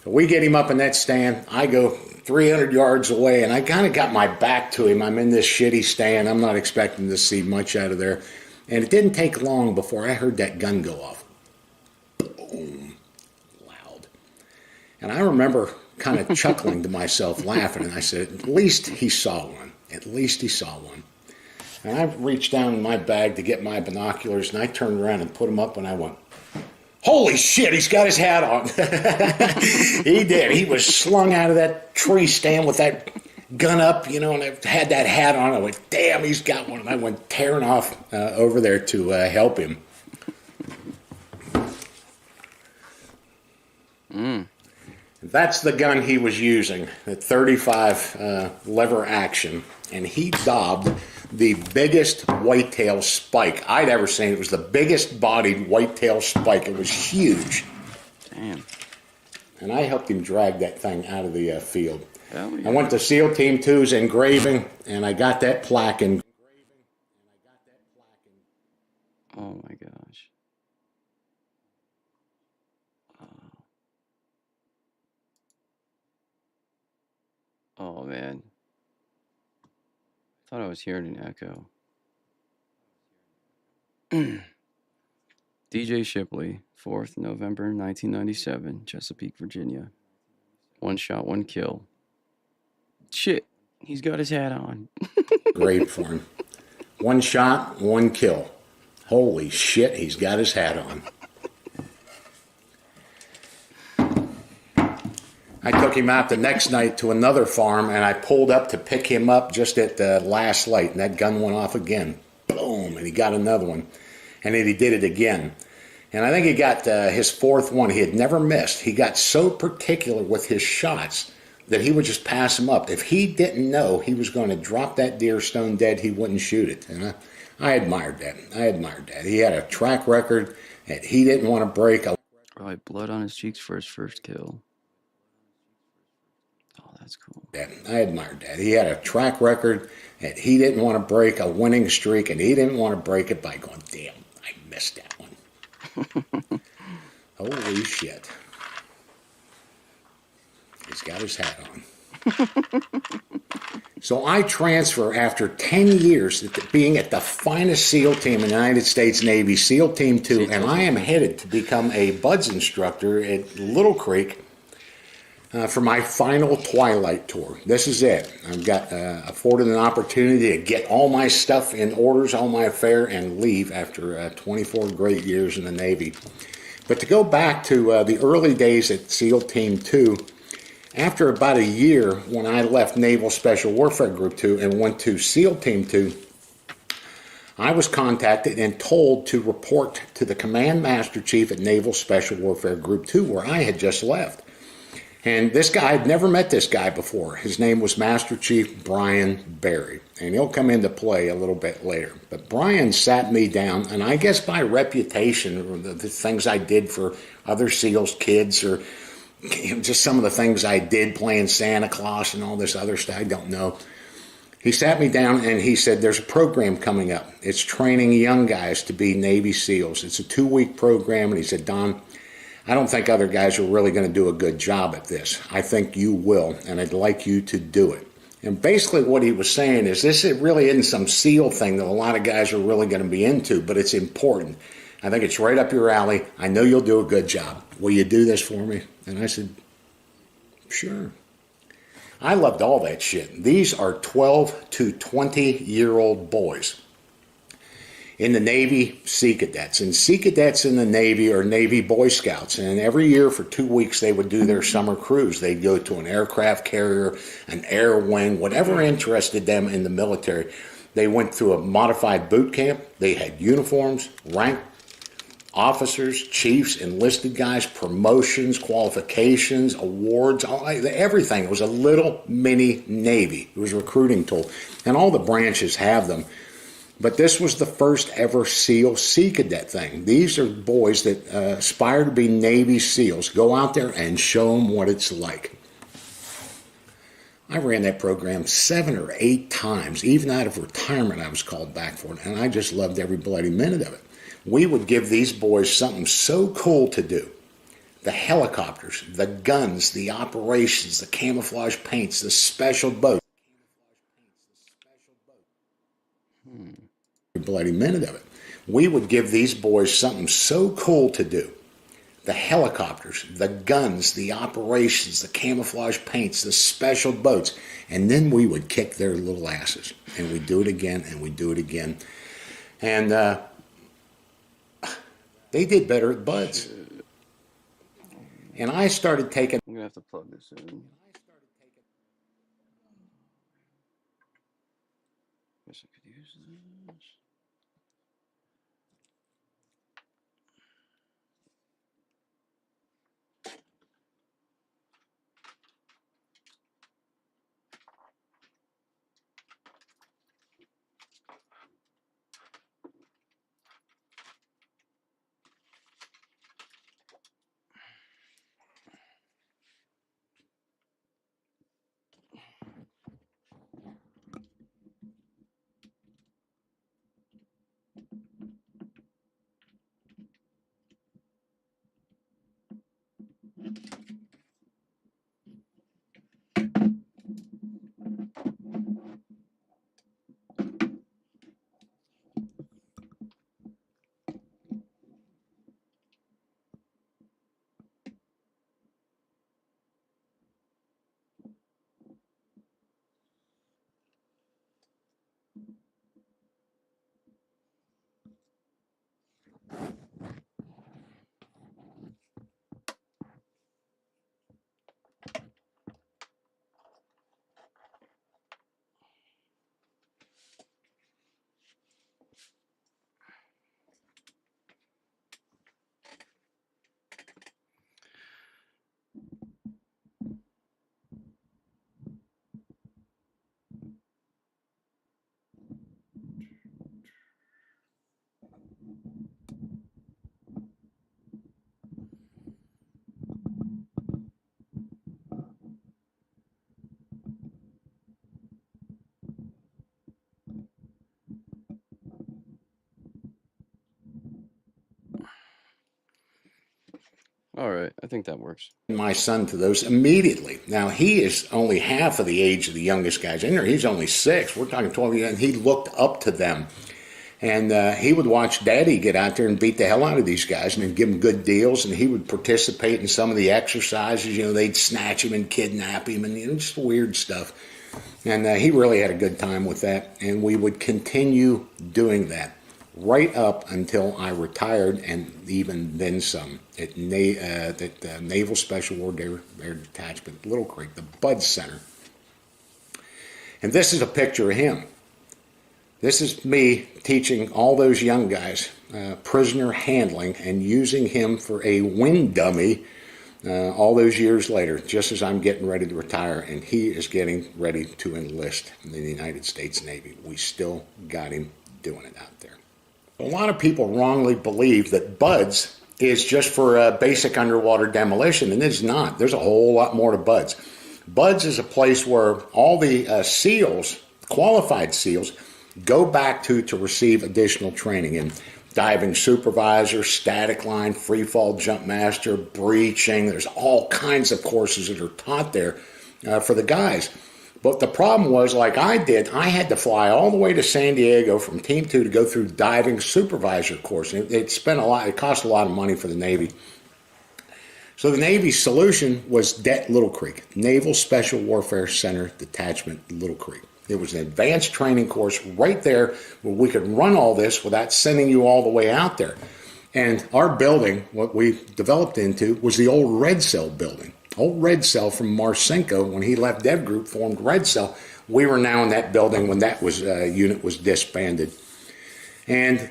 So we get him up in that stand. I go 300 yards away, and I kind of got my back to him. I'm in this shitty stand. I'm not expecting to see much out of there. And it didn't take long before I heard that gun go off. Boom. Loud. And I remember kind of chuckling to myself, laughing, and I said, at least he saw one. At least he saw one. And I reached down in my bag to get my binoculars, and I turned around and put them up, and I went, holy shit, he's got his hat on. He did. He was slung out of that tree stand with that gun up, you know, and I had that hat on. I went, damn, he's got one. And I went tearing off over there to help him. That's the gun he was using, the 35 lever action. And he dobbed the biggest whitetail spike I'd ever seen. It was the biggest bodied whitetail spike. It was huge. Damn. And I helped him drag that thing out of the field. Hell yeah. I went to SEAL Team 2's engraving, and I got that plaque in. Oh my gosh. Oh man. I thought I was hearing an echo. DJ Shipley, 4th November 1997, Chesapeake, Virginia. One shot, one kill. Shit, he's got his hat on. Engraved for him. One shot, one kill. Holy shit, he's got his hat on. I took him out the next night to another farm, and I pulled up to pick him up just at the last light, and that gun went off again. Boom, and he got another one. And then he did it again. And I think he got his fourth one. He had never missed. He got so particular with his shots that he would just pass them up. If he didn't know he was going to drop that deer stone dead, he wouldn't shoot it. And I admired that. I admired that. He had a track record that he didn't want to break. Right, blood on his cheeks for his first kill. Oh, that's cool. I admired that. He had a track record that he didn't want to break, a winning streak, and he didn't want to break it by going, damn, I missed that one. Holy shit. He's got his hat on. So I transfer after 10 years being at the finest SEAL team in the United States Navy, SEAL Team 2, and I am headed to become a BUDS instructor at Little Creek. for my final Twilight tour. This is it. I've got afforded an opportunity to get all my stuff in orders, all my affair, and leave after 24 great years in the Navy. But to go back to the early days at SEAL Team 2, after about a year when I left Naval Special Warfare Group 2 and went to SEAL Team 2, I was contacted and told to report to the Command Master Chief at Naval Special Warfare Group 2, where I had just left. And this guy, I'd never met this guy before. His name was Master Chief Brian Barry, and he'll come into play a little bit later. But Brian sat me down, and I guess by reputation, or the things I did for other SEALs kids, or just some of the things I did playing Santa Claus and all this other stuff, I don't know. He sat me down and he said, there's a program coming up. It's training young guys to be Navy SEALs. It's a 2-week program, and he said, Don, I don't think other guys are really going to do a good job at this. I think you will, and I'd like you to do it. And basically what he was saying is this really isn't some SEAL thing that a lot of guys are really going to be into, but it's important. I think it's right up your alley. I know you'll do a good job. Will you do this for me? And I said, sure. I loved all that shit. These are 12 to 20-year-old boys in the Navy Sea Cadets. And Sea Cadets in the Navy are Navy Boy Scouts. And every year for 2 weeks, they would do their summer cruise. They'd go to an aircraft carrier, an air wing, whatever interested them in the military. They went through a modified boot camp. They had uniforms, rank, officers, chiefs, enlisted guys, promotions, qualifications, awards, everything. It was a little mini Navy. It was a recruiting tool. And all the branches have them. But this was the first ever SEAL Sea Cadet thing. These are boys that aspire to be Navy SEALs. Go out there and show them what it's like. I ran that program 7 or 8 times. Even out of retirement, I was called back for it. And I just loved every bloody minute of it. We would give these boys something so cool to do. The helicopters, the guns, the operations, the camouflage paints, the special boats. Bloody minute of it. We would give these boys something so cool to do. The helicopters, the guns, the operations, the camouflage paints, the special boats, and then we would kick their little asses. And we'd do it again, and we'd do it again. And they did better at BUD/S. And I started taking... I'm going to have to plug this in. Guess I could use this. All right, I think that works. My son to those immediately. Now, he is only half of the age of the youngest guys in there. He's only 6. We're talking 12 years, and he looked up to them. And he would watch Daddy get out there and beat the hell out of these guys and then give them good deals. And he would participate in some of the exercises. You know, they'd snatch him and kidnap him and, you know, just weird stuff. And he really had a good time with that. And we would continue doing that right up until I retired, and even then some, at Naval Special Warfare Detachment, Little Creek, the BUD/S Center. And this is a picture of him. This is me teaching all those young guys prisoner handling and using him for a wind dummy all those years later, just as I'm getting ready to retire, and he is getting ready to enlist in the United States Navy. We still got him doing it out there. A lot of people wrongly believe that BUD/S is just for basic underwater demolition, and it's not. There's a whole lot more to BUD/S. BUD/S is a place where all the SEALs, qualified SEALs, go back to receive additional training in diving supervisor, static line, free fall jump master, breaching. There's all kinds of courses that are taught there for the guys. But the problem was, like I did, I had to fly all the way to San Diego from Team 2 to go through diving supervisor course. It cost a lot of money for the Navy. So the Navy's solution was DET Little Creek, Naval Special Warfare Center Detachment Little Creek. It was an advanced training course right there where we could run all this without sending you all the way out there. And our building, what we developed into, was the old Red Cell building. Old Red Cell from Marcinko, when he left Dev Group, formed Red Cell. We were now in that building when that unit was disbanded. And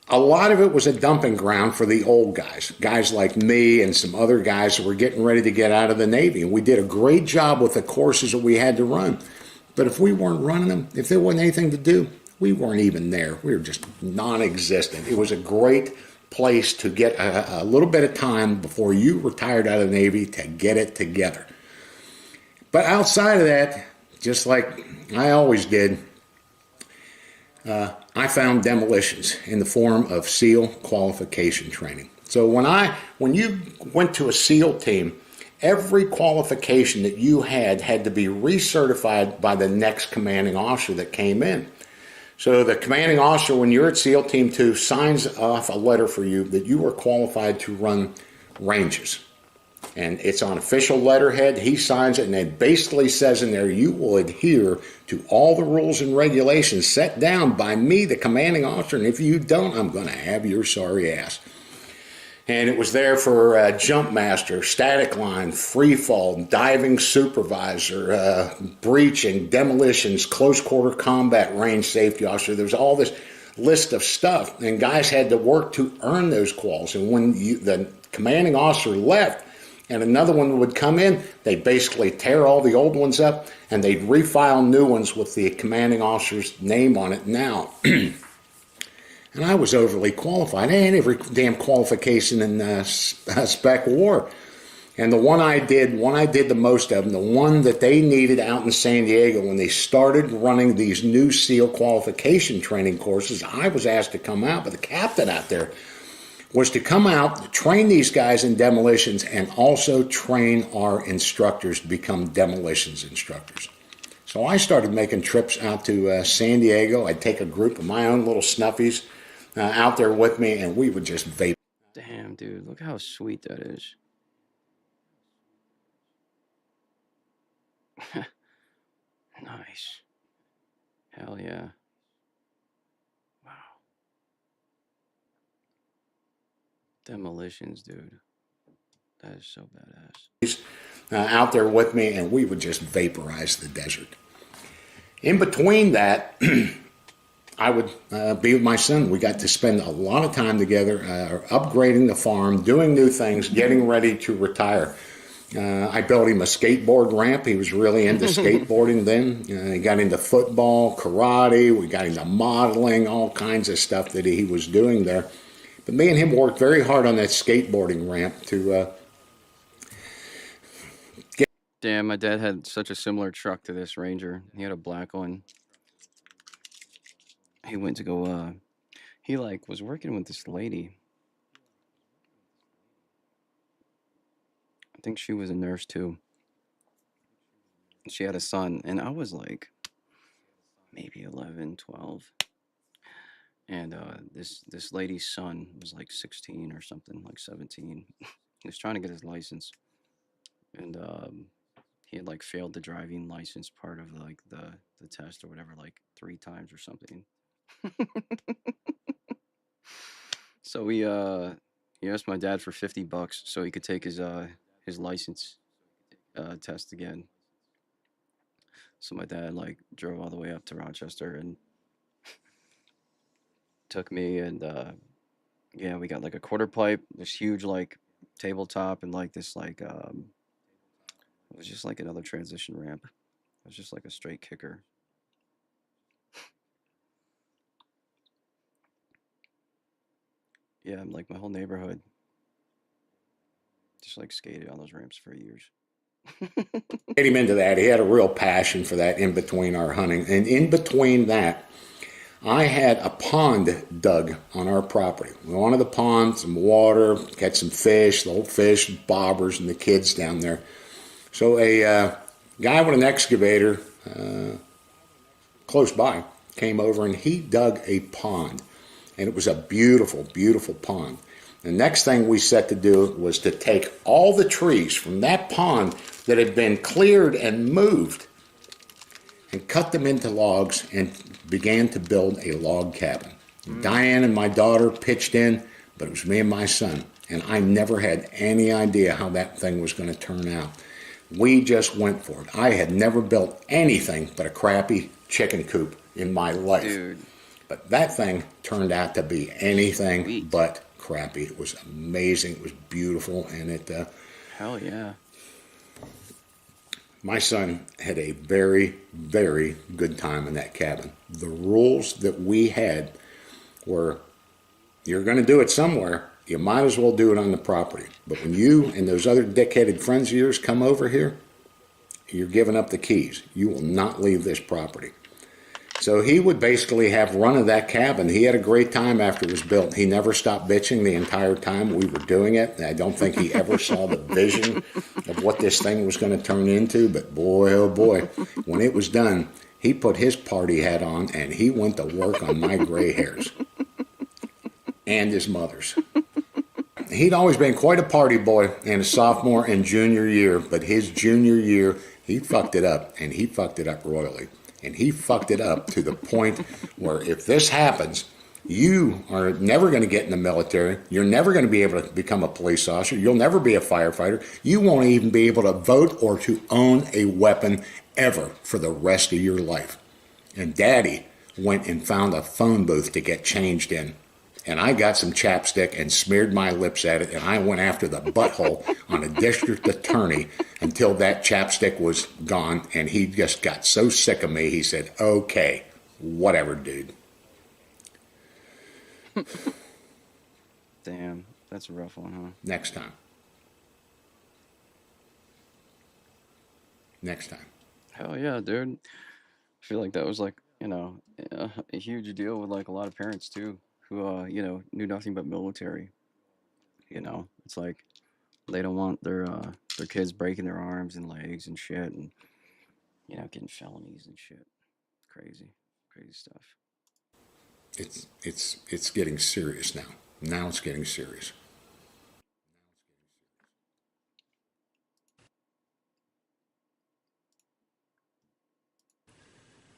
a lot of it was a dumping ground for the old guys like me and some other guys that were getting ready to get out of the Navy. And we did a great job with the courses that we had to run. But if we weren't running them, if there wasn't anything to do, we weren't even there. We were just non-existent. It was a great place to get a little bit of time before you retired out of the Navy to get it together. But outside of that, just like I always did, I found demolitions in the form of SEAL qualification training. So when you went to a SEAL team, every qualification that you had to be recertified by the next commanding officer that came in. So the commanding officer, when you're at SEAL Team 2, signs off a letter for you that you are qualified to run ranges. And it's on official letterhead. He signs it, and it basically says in there, you will adhere to all the rules and regulations set down by me, the commanding officer, and if you don't, I'm going to have your sorry ass. And it was there for jump master, static line, free fall, diving supervisor, breaching, demolitions, close quarter combat, range safety officer. There's all this list of stuff, and guys had to work to earn those quals. And when the commanding officer left and another one would come in, they basically tear all the old ones up and they'd refile new ones with the commanding officer's name on it now. And I was overly qualified. I had every damn qualification in spec war. And the one I did the most of them, the one that they needed out in San Diego when they started running these new SEAL qualification training courses, I was asked to come out, but the captain out there was to come out, train these guys in demolitions, and also train our instructors to become demolitions instructors. So I started making trips out to San Diego. I'd take a group of my own little snuffies out there with me, and we would just vape. Damn, dude, look how sweet that is. Nice. Hell yeah. Wow. Demolitions, dude. That is so badass. Out there with me, and we would just vaporize the desert. In between that, I would be with my son. We got to spend a lot of time together, upgrading the farm, doing new things, getting ready to retire. I built him a skateboard ramp. He was really into skateboarding then. He got into football, karate. We got into modeling, all kinds of stuff that he was doing there. But me and him worked very hard on that skateboarding ramp to Damn, my dad had such a similar truck to this Ranger. He had a black one. He went to go, he was working with this lady. I think she was a nurse too. She had a son, and I was like maybe 11, 12. and this lady's son was like 16 or something, like 17. He was trying to get his license, and he had like failed the driving license part of like the test or whatever like 3 times or something. So he asked my dad for $50 so he could take his license test again. So my dad like drove all the way up to Rochester and took me, and yeah, we got like a quarter pipe, this huge like tabletop, and like this like it was just like another transition ramp. It was just like a straight kicker. Yeah, like my whole neighborhood just like skated on those ramps for years. Get him into that. He had a real passion for that in between our hunting. And in between that, I had a pond dug on our property. We wanted the pond, some water, catch some fish, the old fish, bobbers, and the kids down there. So a guy with an excavator close by came over and he dug a pond. And it was a beautiful, beautiful pond. The next thing we set to do was to take all the trees from that pond that had been cleared and moved and cut them into logs and began to build a log cabin. Diane and my daughter pitched in, but it was me and my son. And I never had any idea how that thing was going to turn out. We just went for it. I had never built anything but a crappy chicken coop in my life. Dude, But that thing turned out to be anything sweet. but crappy. It was amazing. It was beautiful. And Hell yeah. my son had a very, very good time in that cabin. The rules that we had were, you're going to do it somewhere, you might as well do it on the property. But when you and those other dick-headed friends of yours come over here, you're giving up the keys. You will not leave this property. So he would basically have run of that cabin. He had a great time after it was built. He never stopped bitching the entire time we were doing it. I don't think he ever saw the vision of what this thing was going to turn into. But boy, oh boy, when it was done, he put his party hat on and he went to work on my gray hairs and his mother's. He'd always been quite a party boy in his sophomore and junior year, but his junior year, he fucked it up, and he fucked it up royally. And he fucked it up to the point where if this happens, you are never going to get in the military. You're never going to be able to become a police officer. You'll never be a firefighter. You won't even be able to vote or to own a weapon ever for the rest of your life. And Daddy went and found a phone booth to get changed in. And I got some chapstick and smeared my lips at it, and I went after the butthole on a district attorney until that chapstick was gone, and he just got so sick of me, he said, okay, whatever, dude. Damn, that's a rough one, huh? Next time. Next time. Hell yeah, dude. I feel like that was like, a huge deal with like a lot of parents too, who knew nothing but military. It's like they don't want their kids breaking their arms and legs and shit, and getting felonies and shit. Crazy, crazy stuff. It's getting serious now. Now it's getting serious.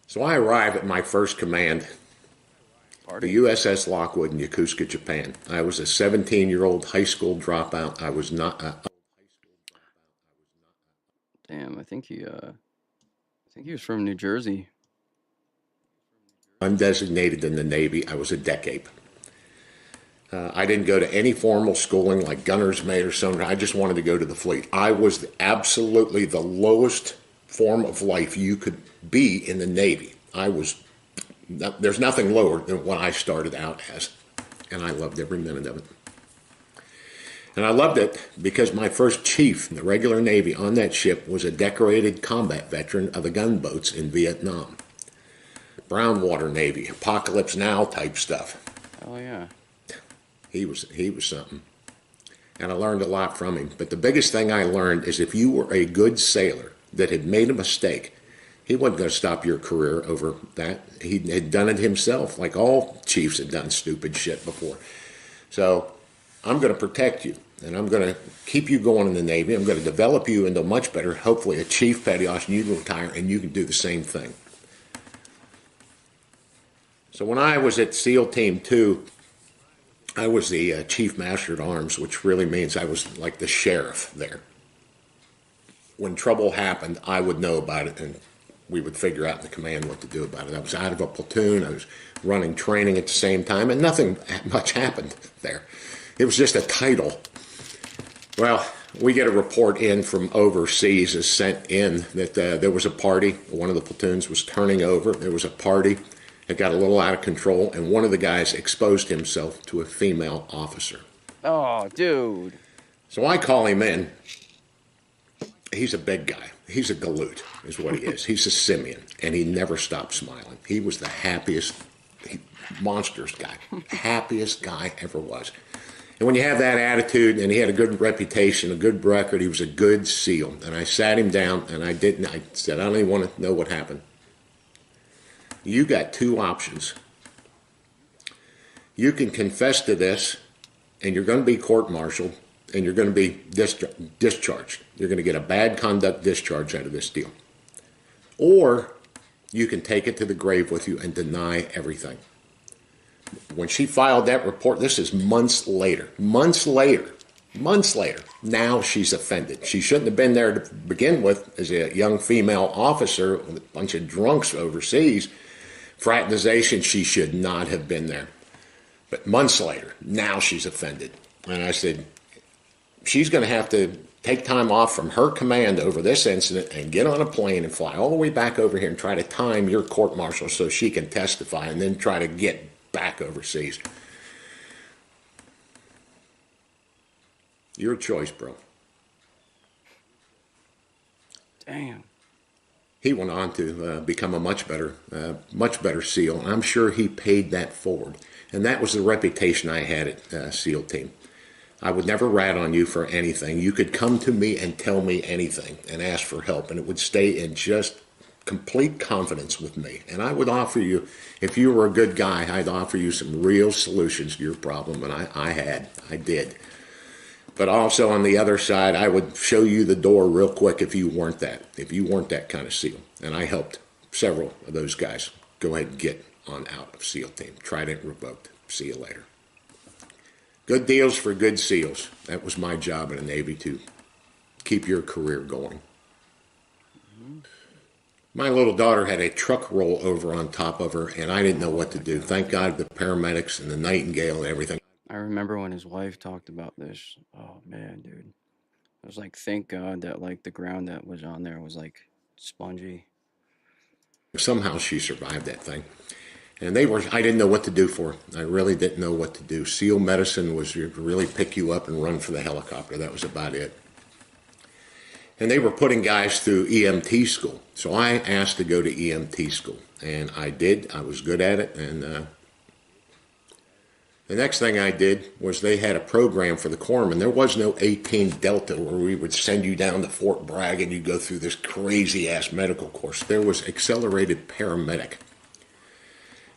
So I arrive at my first command, the Party. USS Lockwood in Yokosuka, Japan. I was a 17-year-old high school dropout. I was not Damn, I think he was from New Jersey. undesignated in the Navy. I was a deck ape. I didn't go to any formal schooling like gunner's mate or something. I just wanted to go to the fleet. I was absolutely the lowest form of life you could be in the Navy. There's nothing lower than what I started out as. And I loved every minute of it. And I loved it because my first chief in the regular Navy on that ship was a decorated combat veteran of the gunboats in Vietnam. Brown water Navy, Apocalypse Now type stuff. Oh yeah. He was something. And I learned a lot from him. But the biggest thing I learned is if you were a good sailor that had made a mistake, He wasn't going to stop your career over that. He had done it himself, like all chiefs had done stupid shit before. So I'm going to protect you, and I'm going to keep you going in the Navy. I'm going to develop you into much better, hopefully a chief petty officer, and you can retire, and you can do the same thing. So when I was at SEAL Team 2, I was the Chief Master at Arms, which really means I was like the sheriff there. When trouble happened, I would know about it, and we would figure out in the command what to do about it. I was out of a platoon. I was running training at the same time, and nothing much happened there. It was just a title. Well, we get a report in from overseas is sent in that there was a party. One of the platoons was turning over. There was a party. It got a little out of control, and one of the guys exposed himself to a female officer. Oh, dude. So I call him in. He's a big guy. He's a galoot, is what he is. He's a simian, and he never stopped smiling. He was the happiest, monstrous guy, happiest guy ever was. And when you have that attitude, and he had a good reputation, a good record, he was a good SEAL. And I sat him down, and I said, I don't even want to know what happened. You got two options. You can confess to this, and you're going to be court-martialed, and you're going to be discharged. You're going to get a bad conduct discharge out of this deal. Or you can take it to the grave with you and deny everything. When she filed that report, this is months later, now she's offended. She shouldn't have been there to begin with as a young female officer with a bunch of drunks overseas. Fraternization, she should not have been there. But months later, now she's offended. And I said, she's going to have to take time off from her command over this incident and get on a plane and fly all the way back over here and try to time your court-martial so she can testify and then try to get back overseas. Your choice, bro. Damn. He went on to become a much better SEAL. I'm sure he paid that forward. And that was the reputation I had at SEAL Team. I would never rat on you for anything. You could come to me and tell me anything and ask for help, and it would stay in just complete confidence with me. And I would offer you, if you were a good guy, I'd offer you some real solutions to your problem, and I did. But also on the other side, I would show you the door real quick if you weren't that kind of SEAL. And I helped several of those guys go ahead and get on out of SEAL Team. Trident revoked. See you later. Good deals for good SEALs. That was my job in the Navy, to keep your career going. My little daughter had a truck roll over on top of her, and I didn't know what to do. Thank God the paramedics and the Nightingale and everything. I remember when his wife talked about this. Oh, man, dude. I was like, thank God that, like, the ground that was on there was, like, spongy. Somehow she survived that thing. And I didn't know what to do for her. I really didn't know what to do. SEAL medicine was to really pick you up and run for the helicopter. That was about it. And they were putting guys through EMT school. So I asked to go to EMT school. And I did. I was good at it. And the next thing I did was they had a program for the corpsmen. There was no 18 Delta where we would send you down to Fort Bragg and you go through this crazy-ass medical course. There was accelerated paramedic.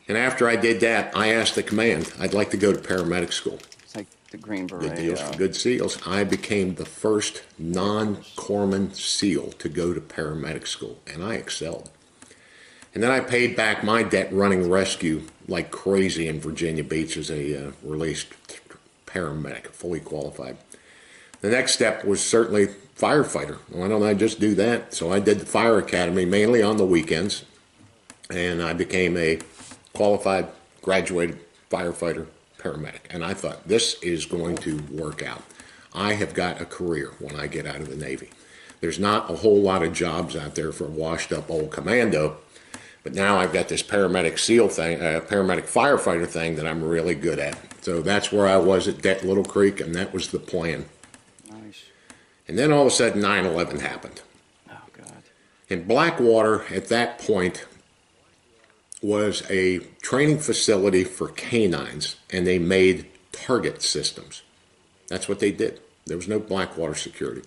And after I did that, I asked the command, I'd like to go to paramedic school. It's like the Green Beret. Good deals for good SEALs. I became the first non-corpsman SEAL to go to paramedic school, and I excelled. And then I paid back my debt running rescue like crazy in Virginia Beach as a released paramedic, fully qualified. The next step was certainly firefighter. Why don't I just do that? So I did the fire academy mainly on the weekends, and I became a qualified, graduated firefighter paramedic. And I thought, this is going to work out. I have got a career when I get out of the Navy. There's not a whole lot of jobs out there for a washed up old commando, but now I've got this paramedic SEAL thing, paramedic firefighter thing that I'm really good at. So that's where I was at Little Creek, and that was the plan. Nice. And then all of a sudden 9/11 happened. Oh, God. In Blackwater at that point was a training facility for canines, and they made target systems. That's what they did. There was no Blackwater security.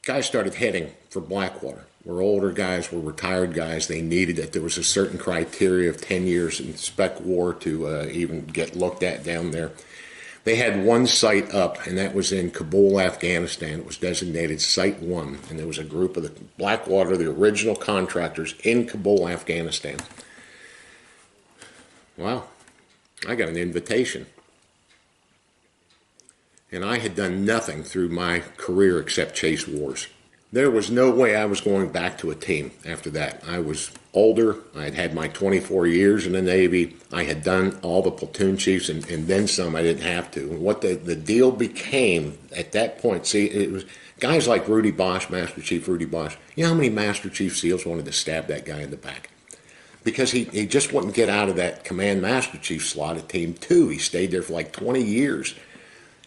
guys started heading for Blackwater. We're older guys, we're retired guys. They needed it. There was a certain criteria of 10 years in spec war to even get looked at down there. They had one site up, and that was in Kabul, Afghanistan. It was designated Site 1, and there was a group of the Blackwater, the original contractors, in Kabul, Afghanistan. Wow, I got an invitation. And I had done nothing through my career except chase wars. There was no way I was going back to a team after that. I was older. I had had my 24 years in the Navy. I had done all the platoon chiefs and then some. I didn't have to. And what the deal became at that point, see, it was guys like Rudy Bosch, Master Chief Rudy Bosch. You know how many Master Chief SEALs wanted to stab that guy in the back? Because he just wouldn't get out of that Command Master Chief slot at Team 2. He stayed there for like 20 years.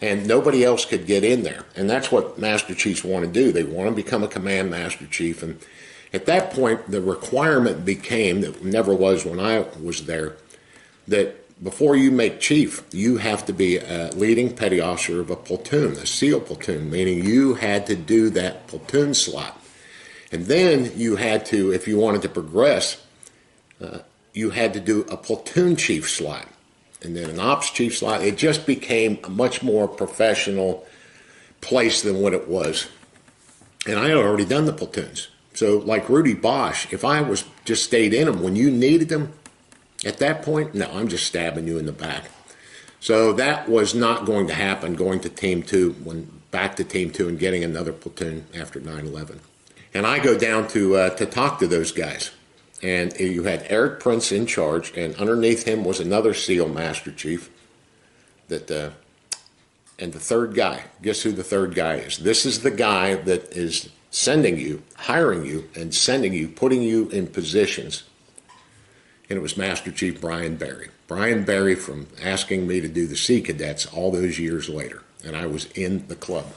And nobody else could get in there. And that's what Master Chiefs want to do. They want to become a Command Master Chief. And at that point, the requirement became, that never was when I was there, that before you make Chief, you have to be a leading petty officer of a platoon, a SEAL platoon, meaning you had to do that platoon slot. And then you had to, if you wanted to progress, you had to do a platoon chief slot. And then an ops chief slot. It just became a much more professional place than what it was. And I had already done the platoons. So like Rudy Bosch, if I was just stayed in them when you needed them, at that point, no, I'm just stabbing you in the back. So that was not going to happen, going to Team 2, back to Team 2 and getting another platoon after 9/11. And I go down to talk to those guys. And you had Eric Prince in charge, and underneath him was another SEAL Master Chief. And the third guy, guess who the third guy is? This is the guy that is sending you, hiring you, and sending you, putting you in positions. And it was Master Chief Brian Barry. Brian Barry from asking me to do the Sea Cadets all those years later. And I was in the club.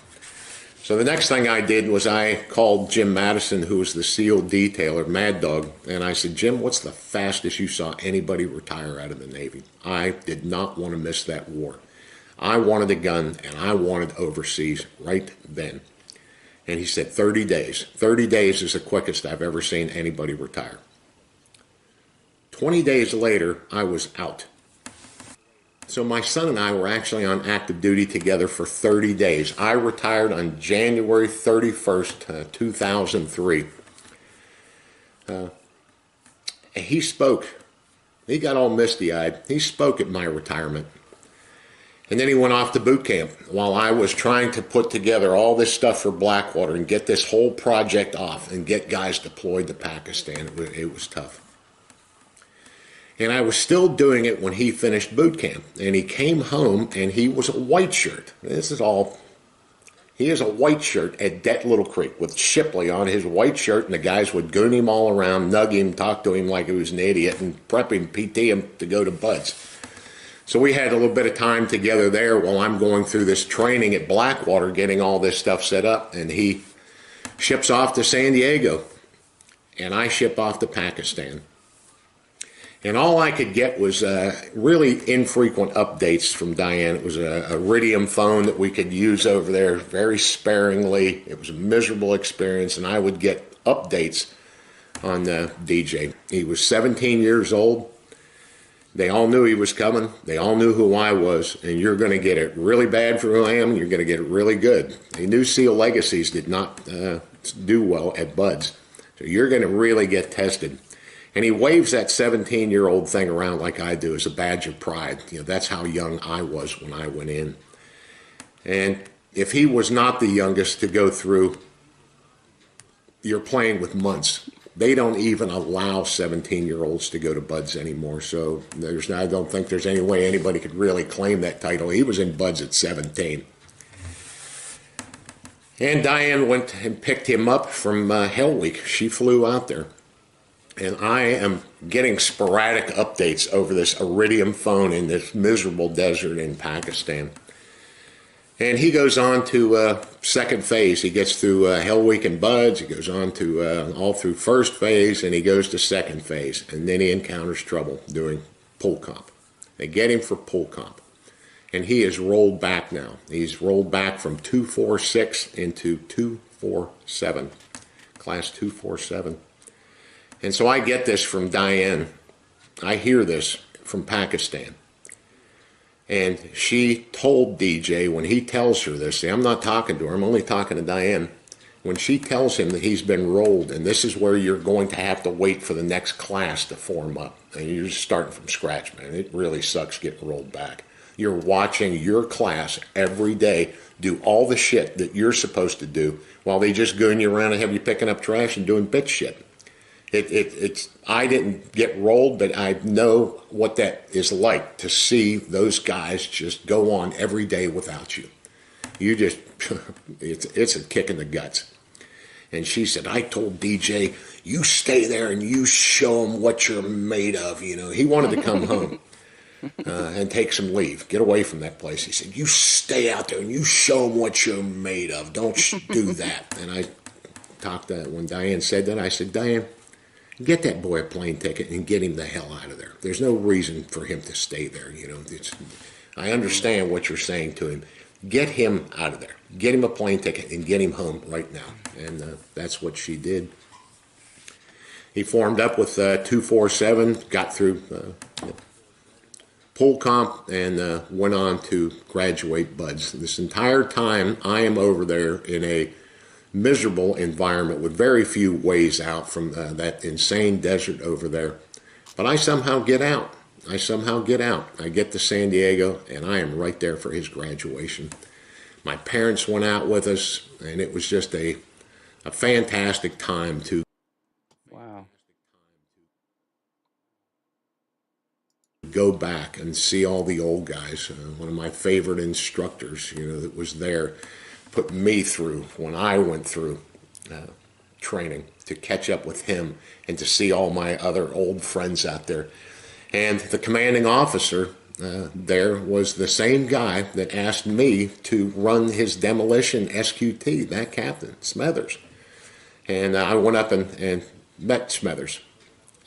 So the next thing I did was I called Jim Madison, who was the SEAL detailer, Mad Dog, and I said, Jim, what's the fastest you saw anybody retire out of the Navy? I did not want to miss that war. I wanted a gun, and I wanted overseas right then. And he said 30 days. 30 days is the quickest I've ever seen anybody retire. 20 days later, I was out. So my son and I were actually on active duty together for 30 days. I retired on January 31st, 2003. He spoke. He got all misty-eyed. He spoke at my retirement. And then he went off to boot camp while I was trying to put together all this stuff for Blackwater and get this whole project off and get guys deployed to Pakistan. It was tough. And I was still doing it when he finished boot camp. And he came home and he was a white shirt. This is all. He is a white shirt at Det Little Creek with Shipley on his white shirt, and the guys would goon him all around, nug him, talk to him like he was an idiot, and prep him, PT him to go to BUD/S. So we had a little bit of time together there while I'm going through this training at Blackwater, getting all this stuff set up. And he ships off to San Diego, and I ship off to Pakistan. And all I could get was really infrequent updates from Diane. It was a Iridium phone that we could use over there very sparingly. It was a miserable experience, and I would get updates on DJ. He was 17 years old. They all knew he was coming. They all knew who I was, and you're going to get it really bad for who I am, and you're going to get it really good. They knew SEAL Legacies did not do well at BUD/S, so you're going to really get tested. And he waves that 17-year-old thing around like I do as a badge of pride. You know, that's how young I was when I went in. And if he was not the youngest to go through, you're playing with months. They don't even allow 17-year-olds to go to BUD/S anymore. So I don't think there's any way anybody could really claim that title. He was in BUD/S at 17. And Diane went and picked him up from Hell Week. She flew out there. And I am getting sporadic updates over this Iridium phone in this miserable desert in Pakistan. And he goes on to second phase. He gets through Hell Week and BUD/S. He goes on to all through first phase, and he goes to second phase. And then he encounters trouble doing pull comp. They get him for pull comp. And he is rolled back now. He's rolled back from 246 into 247, class 247. And so I get this from Diane. I hear this from Pakistan. And she told DJ when he tells her this, see, I'm not talking to her, I'm only talking to Diane. When she tells him that he's been rolled, and this is where you're going to have to wait for the next class to form up, and you're just starting from scratch, man. It really sucks getting rolled back. You're watching your class every day do all the shit that you're supposed to do while they just goon you around and have you picking up trash and doing bitch shit. It's I didn't get rolled, but I know what that is like to see those guys just go on every day without you. You just, it's a kick in the guts. And she said, I told DJ, you stay there and you show him what you're made of. You know, he wanted to come home and take some leave, get away from that place. He said, you stay out there and you show him what you're made of. Don't do that. And I talked to, when Diane said that, I said, Diane, get that boy a plane ticket and get him the hell out of there. There's no reason for him to stay there. You know, I understand what you're saying to him. Get him out of there. Get him a plane ticket and get him home right now. And that's what she did. He formed up with 247, got through pool comp, and went on to graduate BUD/S. This entire time, I am over there in a miserable environment with very few ways out from that insane desert over there. But I somehow get out. I get to San Diego, and I am right there for his graduation. My parents went out with us, and it was just a fantastic time to Wow. go back and see all the old guys. One of my favorite instructors, you know, that was there, put me through when I went through training, to catch up with him and to see all my other old friends out there. And the commanding officer there was the same guy that asked me to run his demolition SQT, that captain, Smethers. And I went up and met Smethers.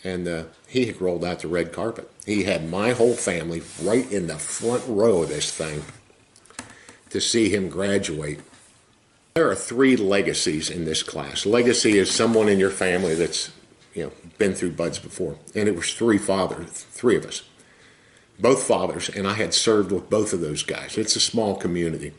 And he had rolled out the red carpet. He had my whole family right in the front row of this thing to see him graduate. There are 3 legacies in this class. Legacy is someone in your family that's, you know, been through BUD/S before. And it was 3 of us. Both fathers, and I had served with both of those guys. It's a small community.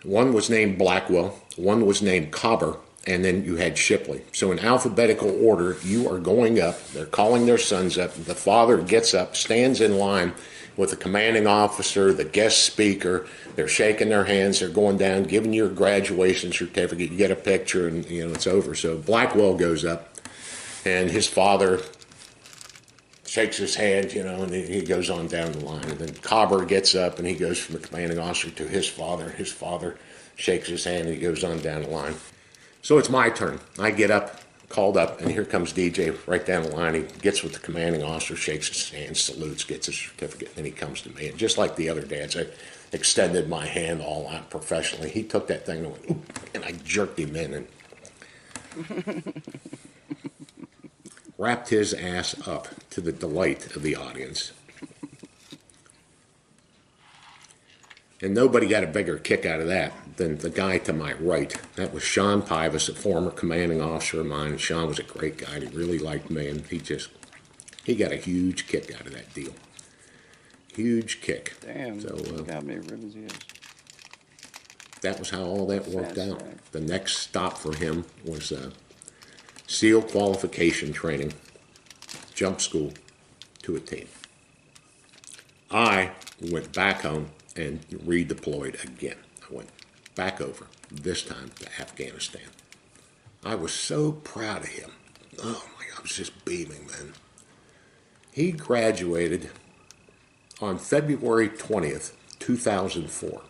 One was named Blackwell, one was named Cobber, and then you had Shipley. So in alphabetical order, you are going up, they're calling their sons up, the father gets up, stands in line with the commanding officer, the guest speaker, they're shaking their hands, they're going down, giving you a graduation certificate, you get a picture, and you know, it's over. So Blackwell goes up, and his father shakes his hand, you know, and he goes on down the line. And then Cobber gets up and he goes from the commanding officer to his father. His father shakes his hand and he goes on down the line. So it's my turn. I get up, called up, and here comes DJ right down the line. He gets with the commanding officer, shakes his hand, salutes, gets his certificate, and he comes to me. And just like the other dads, I extended my hand all out professionally. He took that thing and went, oop, and I jerked him in and wrapped his ass up to the delight of the audience. And nobody got a bigger kick out of that than the guy to my right. That was Sean Pivus, a former commanding officer of mine. And Sean was a great guy. He really liked me, and he got a huge kick out of that deal. Huge kick. Damn. So Look how many ribbons he has. that was how all that worked That's out. right. The next stop for him was SEAL qualification training, jump school to a team. I went back home and redeployed again. I went back over, this time to Afghanistan. I was so proud of him. Oh my God, I was just beaming, man. He graduated on February 20th, 2004.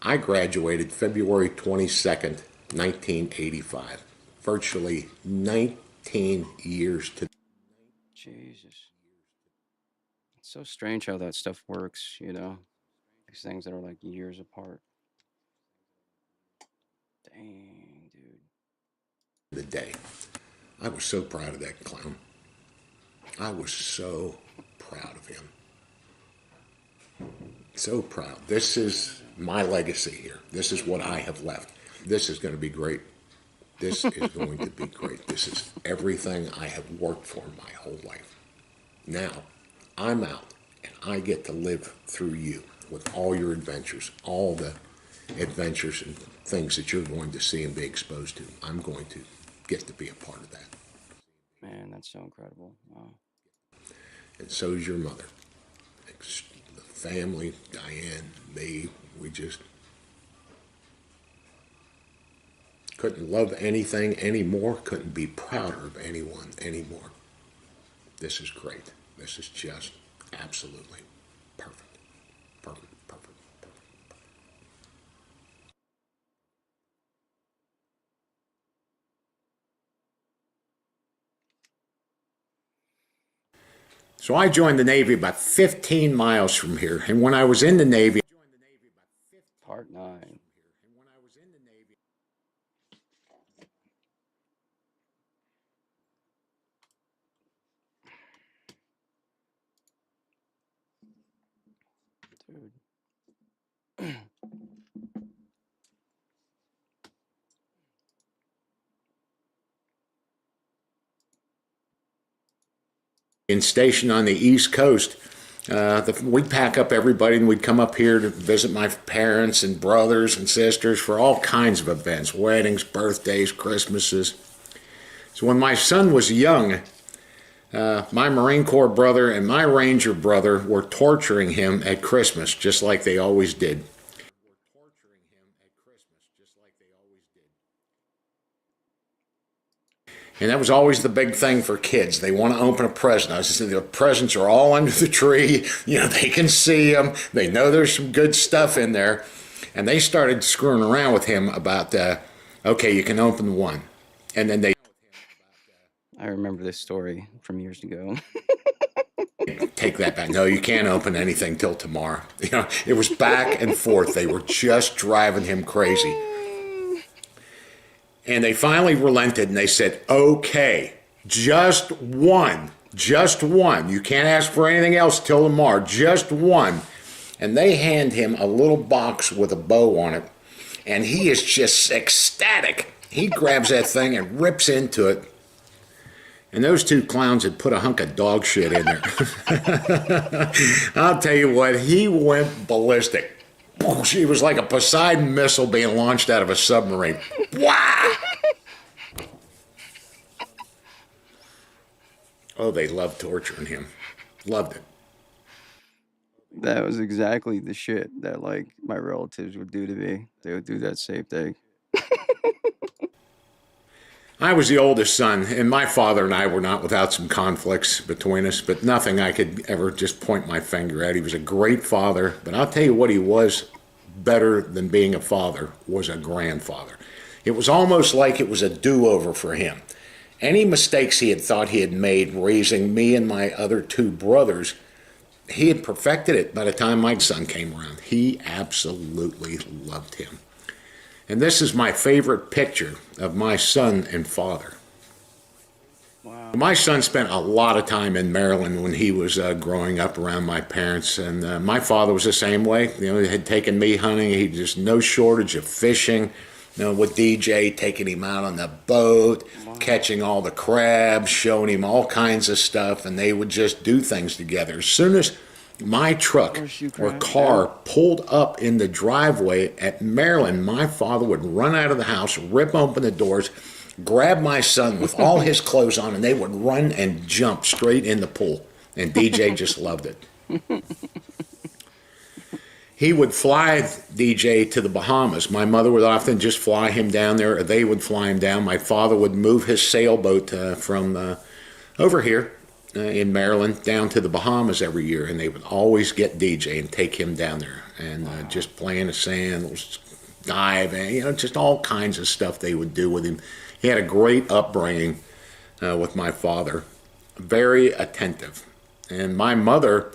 I graduated February 22nd, 1985. Virtually 19 years to. Jesus. It's so strange how that stuff works, you know? These things that are like years apart. Dang, dude. The day. I was so proud of that clown. I was so proud of him. So proud. This is my legacy here. This is what I have left. This is going to be great. This is going to be great. This is everything I have worked for my whole life. Now, I'm out, and I get to live through you with all your adventures, all the adventures and things that you're going to see and be exposed to. I'm going to get to be a part of that. Man, that's so incredible. Wow. And so is your mother. The family, Diane, me, we just couldn't love anything anymore, couldn't be prouder of anyone anymore. This is great. This is just absolutely perfect. Perfect, perfect, perfect. So I joined the Navy about 15 miles from here. And when I was in the Navy, Part 9. Dude. and stationed on the East Coast, we'd pack up everybody and we'd come up here to visit my parents and brothers and sisters for all kinds of events, weddings, birthdays, Christmases. So when my son was young, my Marine Corps brother and my Ranger brother were torturing him at Christmas, just like they always did. And that was always the big thing for kids. They want to open a present. I said, the presents are all under the tree. You know, they can see them. They know there's some good stuff in there. And they started screwing around with him about, okay, you can open one. And then they... I remember this story from years ago. Take that back. No, you can't open anything till tomorrow. You know, it was back and forth. They were just driving him crazy. And they finally relented and they said, okay, just one. You can't ask for anything else till tomorrow, just one. And they hand him a little box with a bow on it. And he is just ecstatic. He grabs that thing and rips into it. And those two clowns had put a hunk of dog shit in there. I'll tell you what, he went ballistic. It was like a Poseidon missile being launched out of a submarine. Wow! Oh, they loved torturing him. Loved it. That was exactly the shit that, like, my relatives would do to me. They would do that same thing. I was the oldest son, and my father and I were not without some conflicts between us, but nothing I could ever just point my finger at. He was a great father, but I'll tell you what he was better than being a father was a grandfather. It was almost like it was a do-over for him. Any mistakes he had thought he had made raising me and my other two brothers, he had perfected it by the time my son came around. He absolutely loved him. And this is my favorite picture of my son and father. Wow. My son spent a lot of time in Maryland when he was growing up around my parents, and my father was the same way. You know, he had taken me hunting. He just no shortage of fishing. You know, with DJ, taking him out on the boat, catching all the crabs, showing him all kinds of stuff, and they would just do things together. As soon as my truck or car pulled up in the driveway at Maryland, my father would run out of the house, rip open the doors, grab my son with all his clothes on, and they would run and jump straight in the pool. And DJ just loved it. He would fly DJ to the Bahamas. My mother would often just fly him down there, or they would fly him down. My father would move his sailboat from over here in Maryland down to the Bahamas every year, and they would always get DJ and take him down there and just play in the sand, dive, and you know, just all kinds of stuff they would do with him. He had a great upbringing with my father, very attentive. And my mother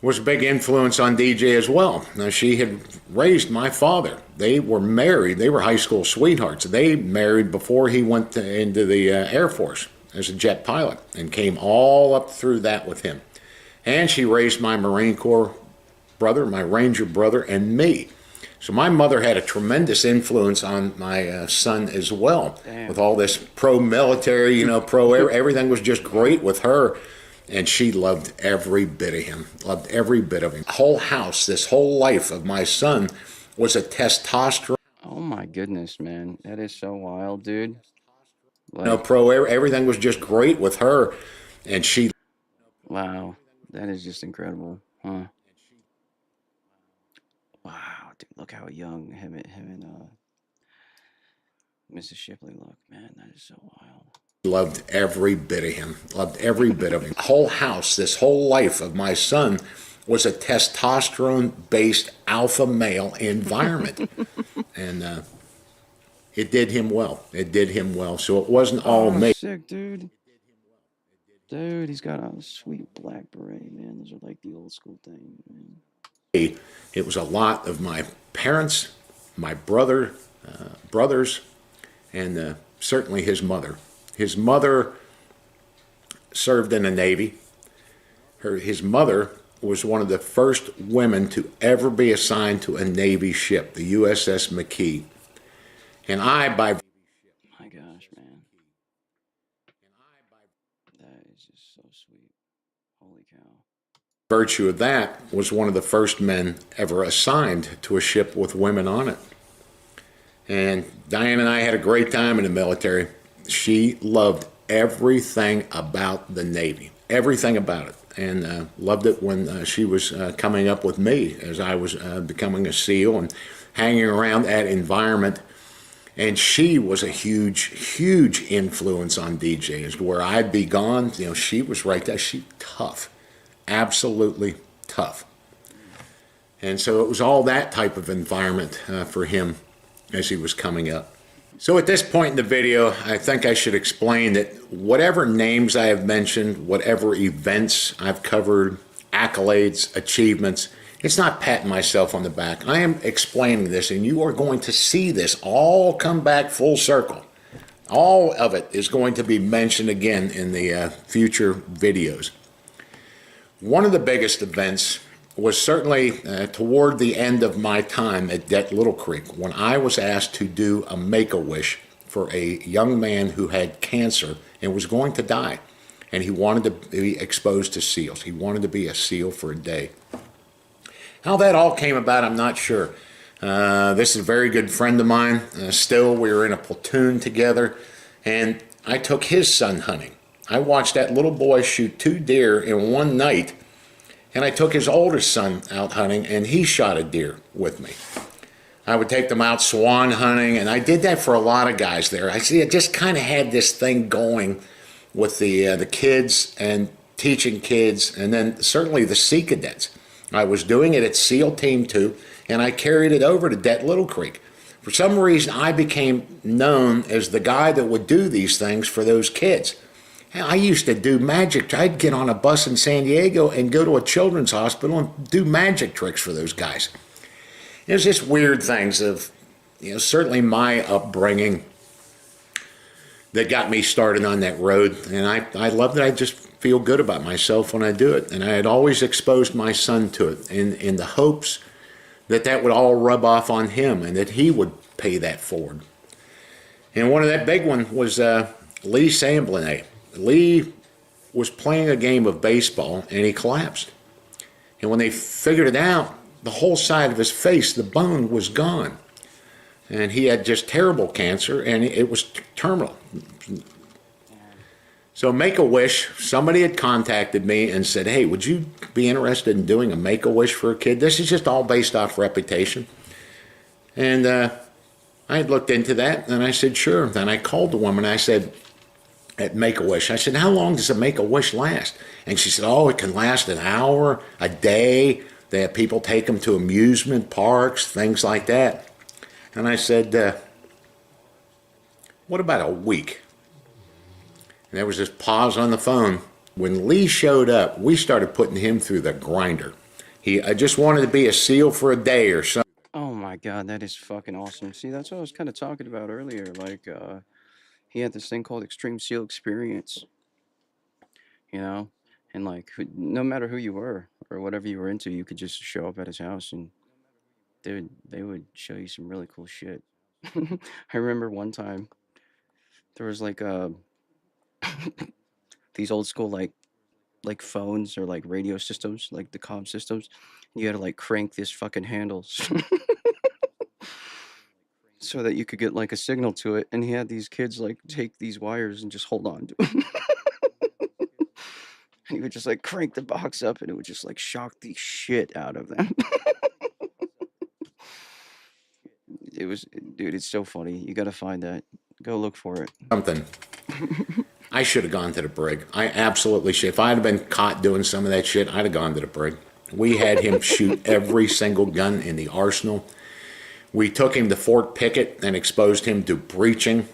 was a big influence on DJ as well. Now, she had raised my father. They were married. They were high school sweethearts. They married before he went into the Air Force as a jet pilot and came all up through that with him. And she raised my Marine Corps brother, my Ranger brother, and me. So my mother had a tremendous influence on my son as well. With Damn. all this pro-military, everything was just great with her. And she loved every bit of him, loved every bit of him. The whole house, this whole life of my son was a testosterone, Oh my goodness, man. That is so wild, dude. Like, everything was just great with her. And she wow. That is just incredible. Huh. Wow, dude, look how young him and Mrs. Shipley look, man. That is so wild. loved every bit of him, loved every bit of him. The whole house, this whole life of my son was a testosterone based alpha male environment. And it did him well. It did him well. So it wasn't all Oh, me. sick, dude. Dude, he's got a sweet black beret, man. Those are like the old school thing, man. It was a lot of my parents, my brothers, and certainly his mother. His mother served in the Navy. His mother was one of the first women to ever be assigned to a Navy ship, the USS McKee. And I, by My gosh, man. That is just so sweet. Holy cow. virtue of that, was one of the first men ever assigned to a ship with women on it. And Diane and I had a great time in the military. She loved everything about the Navy, everything about it, and loved it when she was coming up with me as I was becoming a SEAL and hanging around that environment. And she was a huge, huge influence on DJ. As to where I'd be gone, she was right there. She tough, absolutely tough. And so it was all that type of environment for him as he was coming up. So at this point in the video, I think I should explain that whatever names I have mentioned, whatever events I've covered, accolades, achievements, it's not patting myself on the back. I am explaining this, and you are going to see this all come back full circle. All of it is going to be mentioned again in the future videos. One of the biggest events was certainly toward the end of my time at Det Little Creek, when I was asked to do a Make-A-Wish for a young man who had cancer and was going to die. And he wanted to be exposed to SEALs. He wanted to be a SEAL for a day. How that all came about, I'm not sure. This is a very good friend of mine. Still, we were in a platoon together, and I took his son hunting. I watched that little boy shoot 2 deer in one night, and I took his oldest son out hunting, and he shot a deer with me. I would take them out swan hunting, and I did that for a lot of guys there. I just kind of had this thing going with the kids and teaching kids, and then certainly the Sea Cadets. I was doing it at SEAL Team 2, and I carried it over to Det Little Creek. For some reason, I became known as the guy that would do these things for those kids. I used to do magic. I'd get on a bus in San Diego and go to a children's hospital and do magic tricks for those guys. It was just weird things of, certainly my upbringing that got me started on that road. And I love that. I just feel good about myself when I do it. And I had always exposed my son to it in the hopes that that would all rub off on him and that he would pay that forward. And one of that big one was Lee Samblin. Lee was playing a game of baseball and he collapsed. And when they figured it out, the whole side of his face, the bone was gone. And he had just terrible cancer, and it was terminal. So Make-A-Wish, somebody had contacted me and said, hey, would you be interested in doing a Make-A-Wish for a kid? This is just all based off reputation. And I had looked into that, and I said, sure. Then I called the woman, and I said, at Make-A-Wish, I said, how long does a Make-A-Wish last? And she said, oh, it can last an hour, a day. They have people take them to amusement parks, things like that. And I said, what about a week? And there was this pause on the phone. When Lee showed up, we started putting him through the grinder. I just wanted to be a SEAL for a day or something. Oh my God, that is fucking awesome. See, that's what I was kind of talking about earlier. Like, he had this thing called Extreme SEAL Experience, you know? And like, no matter who you were or whatever you were into, you could just show up at his house and dude, they would show you some really cool shit. I remember one time there was like these old school like phones or like radio systems, like the comm systems. You had to like crank this fucking handles so that you could get like a signal to it. And he had these kids like take these wires and just hold on to it. And he would just like crank the box up and it would just like shock the shit out of them. It was, dude, it's so funny. You gotta find that. Go look for it. Something. I should have gone to the brig. I absolutely should. If I'd have been caught doing some of that shit, I'd have gone to the brig. We had him shoot every single gun in the arsenal. We took him to Fort Pickett and exposed him to breaching,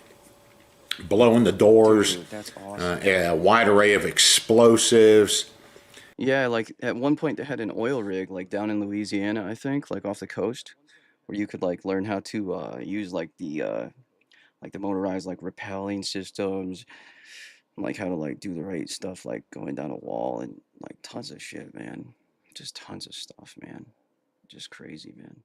blowing the doors, Dude, that's awesome. a wide array of explosives. Yeah, like at one point they had an oil rig like down in Louisiana, I think, like off the coast, where you could like learn how to use like the motorized like rappelling systems, and, like how to like do the right stuff, like going down a wall and like tons of shit, man. Just tons of stuff, man. Just crazy, man.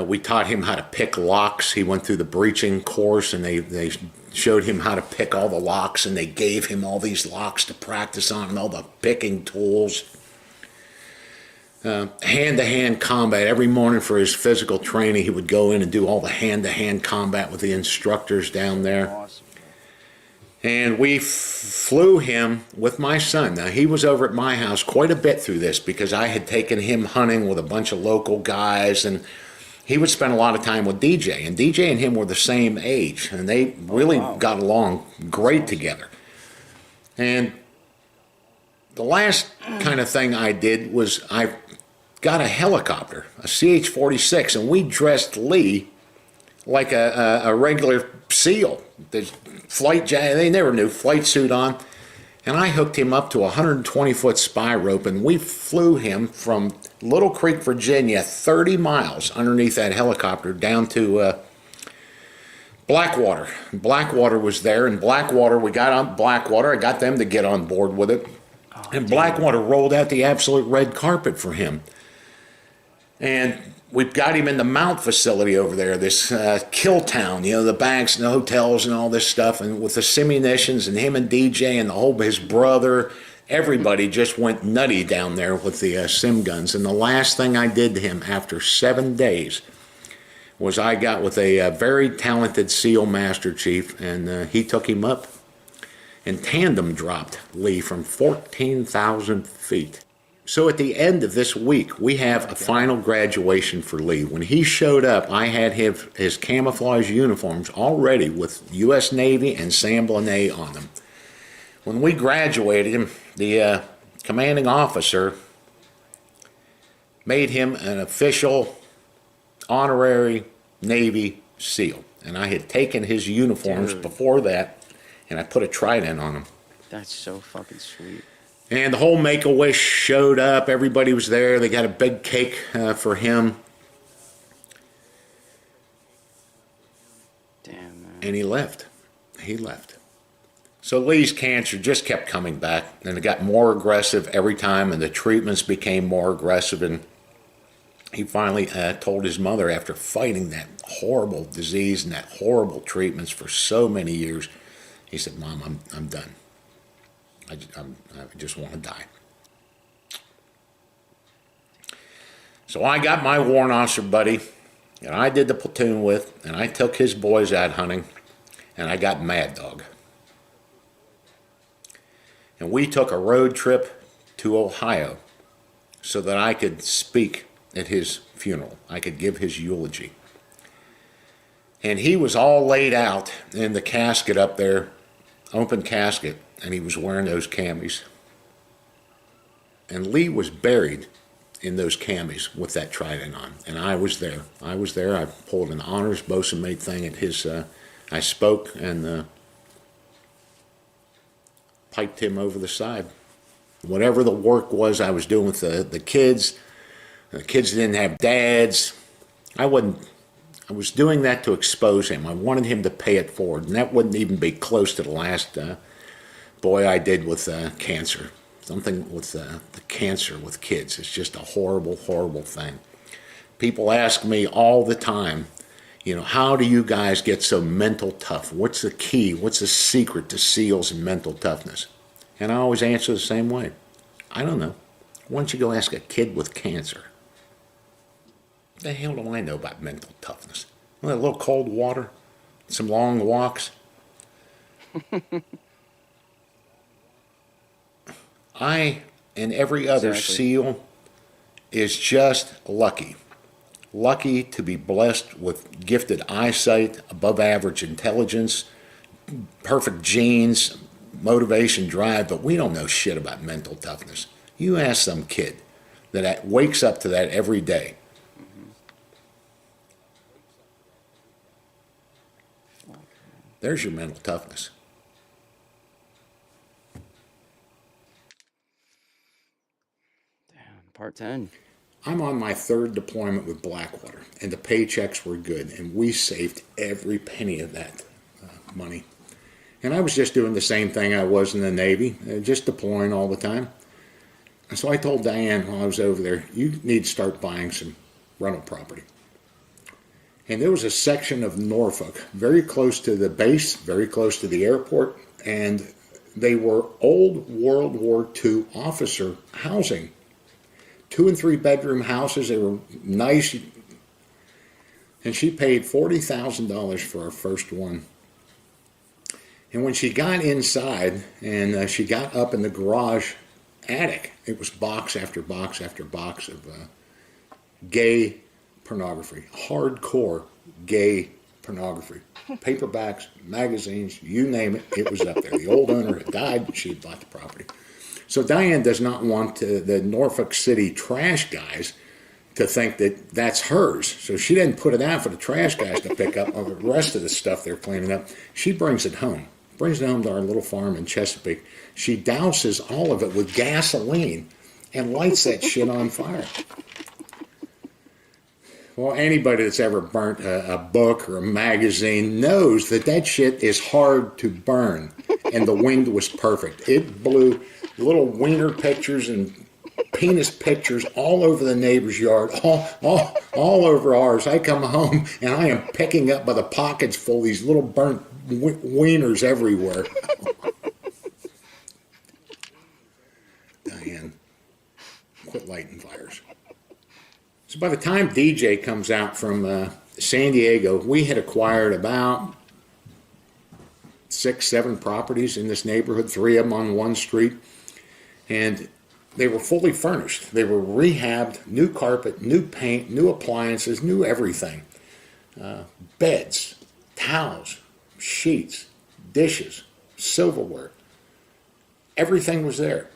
We taught him how to pick locks. He went through the breaching course, and they showed him how to pick all the locks, and they gave him all these locks to practice on and all the picking tools. Hand-to-hand combat. Every morning for his physical training, he would go in and do all the hand-to-hand combat with the instructors down there. Awesome. And we flew him with my son. Now, he was over at my house quite a bit through this because I had taken him hunting with a bunch of local guys, and he would spend a lot of time with DJ. And DJ and him were the same age, and they really got along great together. And the last kind of thing I did was I got a helicopter, a CH-46, and we dressed Lee like a regular SEAL. The they never knew, flight suit on. And I hooked him up to a 120-foot spy rope, and we flew him from Little Creek, Virginia, 30 miles underneath that helicopter down to Blackwater. Blackwater was there, and Blackwater, we got on Blackwater. I got them to get on board with it. Oh, And dude. Blackwater rolled out the absolute red carpet for him. And we've got him in the Mount facility over there, this kill town, you know, the banks and the hotels and all this stuff, and with the simunitions and him and DJ and his brother, everybody just went nutty down there with the sim guns. And the last thing I did to him after 7 days was I got with a very talented SEAL Master Chief, and he took him up and tandem dropped Lee from 14,000 feet. So at the end of this week, we have a final graduation for Lee. When he showed up, I had his camouflage uniforms all ready with U.S. Navy and Sam Blaney on them. When we graduated him, the commanding officer made him an official honorary Navy SEAL. And I had taken his uniforms before that, and I put a trident on him. That's so fucking sweet. And the whole Make-A-Wish showed up. Everybody was there. They got a big cake for him. Damn, man. And he left. He left. So Lee's cancer just kept coming back, and it got more aggressive every time, and the treatments became more aggressive. And he finally told his mother, after fighting that horrible disease and that horrible treatments for so many years, he said, "Mom, I'm done. I just want to die." So I got my warrant officer buddy, and I did the platoon with, and I took his boys out hunting, and I got Mad Dog. And we took a road trip to Ohio so that I could speak at his funeral. I could give his eulogy. And he was all laid out in the casket up there, open casket, and he was wearing those camis. And Lee was buried in those camis with that trident on. And I was there. I pulled an honors bosun mate thing at his, I spoke and piped him over the side. Whatever the work was I was doing with the kids didn't have dads. I was doing that to expose him. I wanted him to pay it forward. And that wouldn't even be close to the last boy I did with cancer. Something with the cancer with kids. It's just a horrible, horrible thing. People ask me all the time, how do you guys get so mental tough? What's the key? What's the secret to SEALs and mental toughness? And I always answer the same way. I don't know. Why don't you go ask a kid with cancer? What the hell do I know about mental toughness? Well, a little cold water, some long walks. I and every other Exactly. SEAL is just lucky. Lucky to be blessed with gifted eyesight, above average intelligence, perfect genes, motivation, drive, but we don't know shit about mental toughness. You ask some kid that wakes up to that every day. There's your mental toughness. Damn, part 10. I'm on my third deployment with Blackwater, and the paychecks were good, and we saved every penny of that money. And I was just doing the same thing I was in the Navy, just deploying all the time. And so I told Diane while I was over there, you need to start buying some rental property. And there was a section of Norfolk very close to the base, very close to the airport, and they were old World War II officer housing. 2 and 3 bedroom houses. They were nice. And she paid $40,000 for our first one. And when she got inside and she got up in the garage attic, it was box after box after box of gay pornography, hardcore gay pornography. Paperbacks, magazines, you name it, it was up there. The old owner had died, she had bought the property. So Diane does not want the Norfolk City trash guys to think that that's hers. So she didn't put it out for the trash guys to pick up all the rest of the stuff they're cleaning up. She brings it home to our little farm in Chesapeake. She douses all of it with gasoline and lights that shit on fire. Well, anybody that's ever burnt a book or a magazine knows that that shit is hard to burn, and the wind was perfect. It blew little wiener pictures and penis pictures all over the neighbor's yard, all over ours. I come home and I am picking up by the pockets full these little burnt wieners everywhere. Diane, quit lighting fires. So by the time DJ comes out from San Diego, we had acquired about 6, 7 properties in this neighborhood, 3 of them on one street. And they were fully furnished. They were rehabbed, new carpet, new paint, new appliances, new everything. Beds, towels, sheets, dishes, silverware. Everything was there.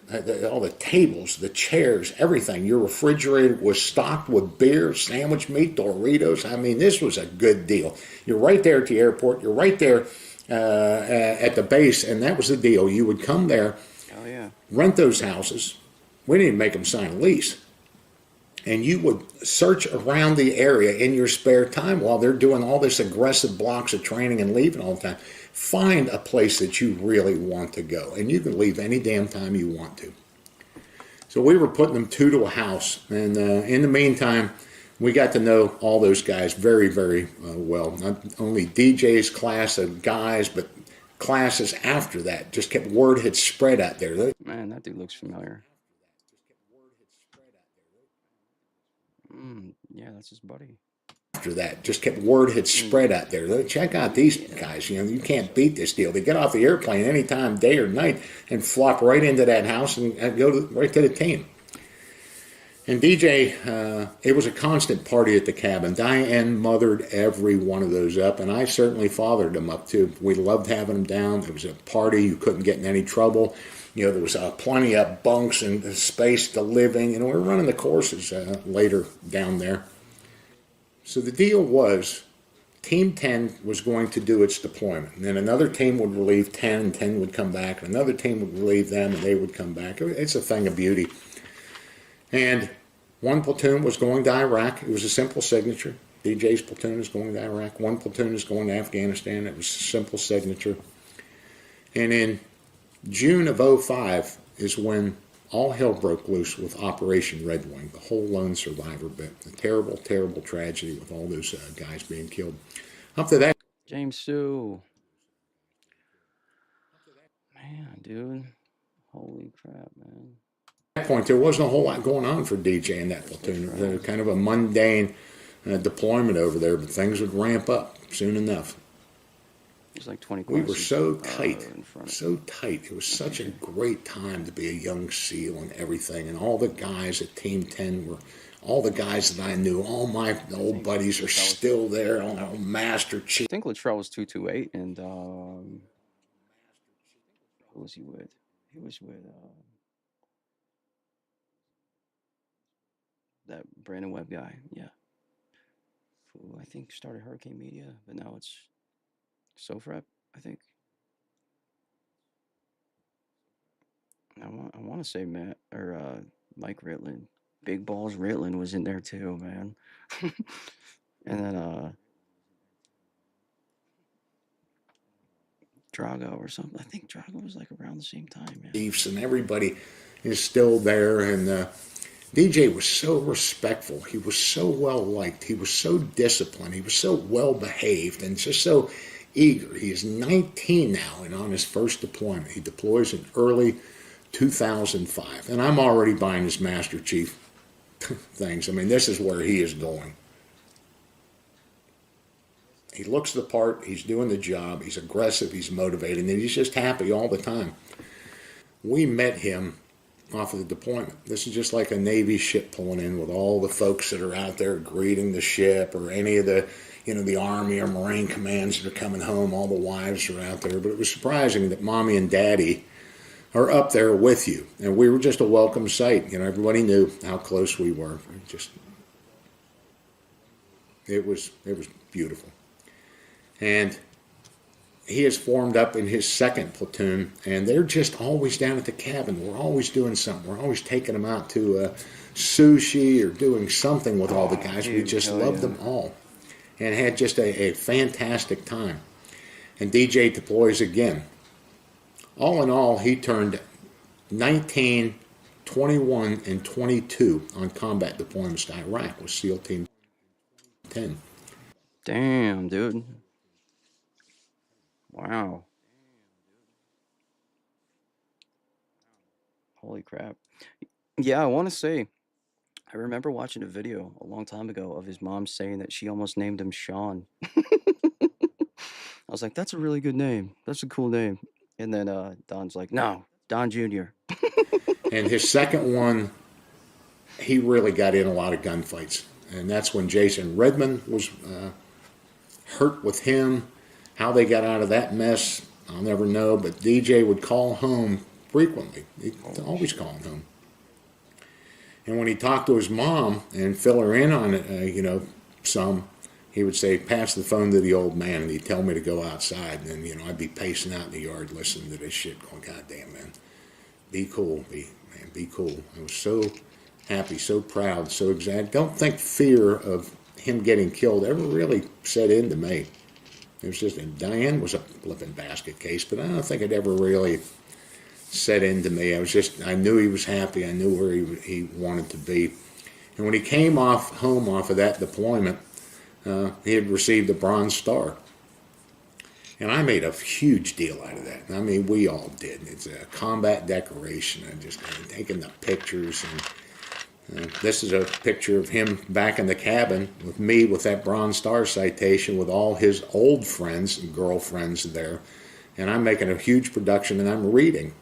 All the tables, the chairs, everything. Your refrigerator was stocked with beer, sandwich meat, Doritos. I mean, this was a good deal. You're right there at the airport. You're right there at the base, and that was the deal. You would come there, Oh, yeah. rent those houses. We didn't even make them sign a lease. And you would search around the area in your spare time while they're doing all this aggressive blocks of training and leaving all the time. Find a place that you really want to go, and you can leave any damn time you want to. So we were putting them 2 to a house, and in the meantime, we got to know all those guys very, very well. Not only DJ's class of guys, but classes after that. Just kept word had spread out there. Man, that dude looks familiar. Yeah, that's his buddy. After that, just kept word had spread out there. Check out these guys. You can't beat this deal. They get off the airplane anytime, day or night, and flop right into that house and go right to the team. And DJ, it was a constant party at the cabin. Diane mothered every one of those up, and I certainly fathered them up too. We loved having them down. It was a party. You couldn't get in any trouble. There was plenty of bunks and space to live in. We were running the courses later down there. So the deal was Team 10 was going to do its deployment. And then another team would relieve 10, and 10 would come back. And another team would relieve them, and they would come back. It's a thing of beauty. And one platoon was going to Iraq. It was a simple signature. DJ's platoon is going to Iraq. One platoon is going to Afghanistan. It was a simple signature. And in June of '05 is when all hell broke loose with Operation Red Wing, the whole lone survivor bit. A terrible, terrible tragedy with all those guys being killed. Up to that James Sue. Man, dude. Holy crap, man. point, there wasn't a whole lot going on for DJ in that platoon. It was kind of a mundane deployment over there, but things would ramp up soon enough. It was like 20 We cars were so tight, in front of so tight. It was such a great time to be a young SEAL and everything. And all the guys at Team 10 were, all the guys that I knew, all my old buddies are still there. All Master Chief. I think Latrell was 228, and who was he with? He was with that Brandon Webb guy, yeah. Who I think started Hurricane Media, but now it's SOFREP, I think. I want to say Matt or Mike Ritland. Big Balls Ritland was in there too, man. And then Drago or something. I think Drago was like around the same time, man. Chiefs and everybody is still there, and DJ was so respectful. He was so well liked. He was so disciplined. He was so well behaved and just so eager. He is 19 now and on his first deployment. He deploys in early 2005, and I'm already buying his Master Chief things. I mean, this is where he is going. He looks the part. He's doing the job. He's aggressive. He's motivated, and he's just happy all the time. We met him off of the deployment. This is just like a Navy ship pulling in with all the folks that are out there greeting the ship, or any of the, the Army or Marine commands that are coming home. All the wives are out there. But it was surprising that Mommy and Daddy are up there with you, and we were just a welcome sight. Everybody knew how close we were. It was beautiful. And he is formed up in his second platoon, and they're just always down at the cabin. We're always doing something. We're always taking them out to sushi or doing something with all the guys. We just loved them all and had just a fantastic time. And DJ deploys again. All in all, he turned 19, 21, and 22 on combat deployments to Iraq with SEAL Team 10. Damn, dude. Wow. Holy crap. Yeah, I want to say, I remember watching a video a long time ago of his mom saying that she almost named him Sean. I was like, that's a really good name. That's a cool name. And then Don's like, no, Don Jr. And his second one, he really got in a lot of gunfights. And that's when Jason Redmond was hurt with him. How they got out of that mess, I'll never know. But DJ would call home frequently. He'd always call home. And when he talked to his mom and fill her in on it, some, he would say, pass the phone to the old man, and he'd tell me to go outside. And then, I'd be pacing out in the yard listening to this shit going, God damn, man, be cool, be cool. I was so happy, so proud, so excited. Don't think fear of him getting killed ever really set into me. It was just, and Diane was a flipping basket case, but I don't think it ever really set into me. I knew he was happy. I knew where he wanted to be. And when he came home off of that deployment, he had received a Bronze Star. And I made a huge deal out of that. I mean, we all did. It's a combat decoration. I just taking the pictures. And this is a picture of him back in the cabin with me with that Bronze Star citation with all his old friends and girlfriends there. And I'm making a huge production, and I'm reading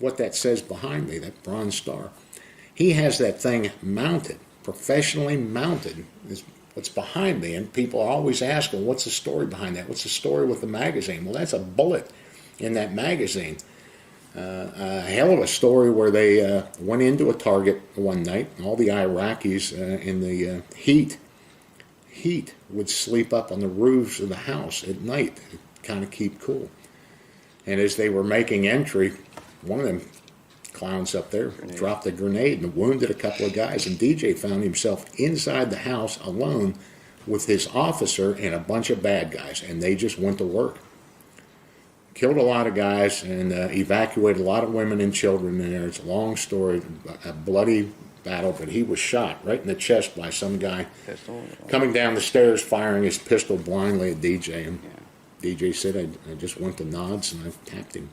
what that says behind me, that Bronze Star. He has that thing mounted, professionally mounted, is what's behind me. And people are always asking, what's the story behind that? What's the story with the magazine? Well, that's a bullet in that magazine. A hell of a story where they went into a target one night, and all the Iraqis in the heat would sleep up on the roofs of the house at night to kind of keep cool. And as they were making entry, one of them clowns up there dropped a grenade and wounded a couple of guys, and DJ found himself inside the house alone with his officer and a bunch of bad guys, and they just went to work. killed a lot of guys, and evacuated a lot of women and children in there. It's a long story, a bloody battle, but he was shot right in the chest by some guy Pistol. coming down the stairs firing his pistol blindly at DJ. And DJ said, I just went to nods and I tapped him.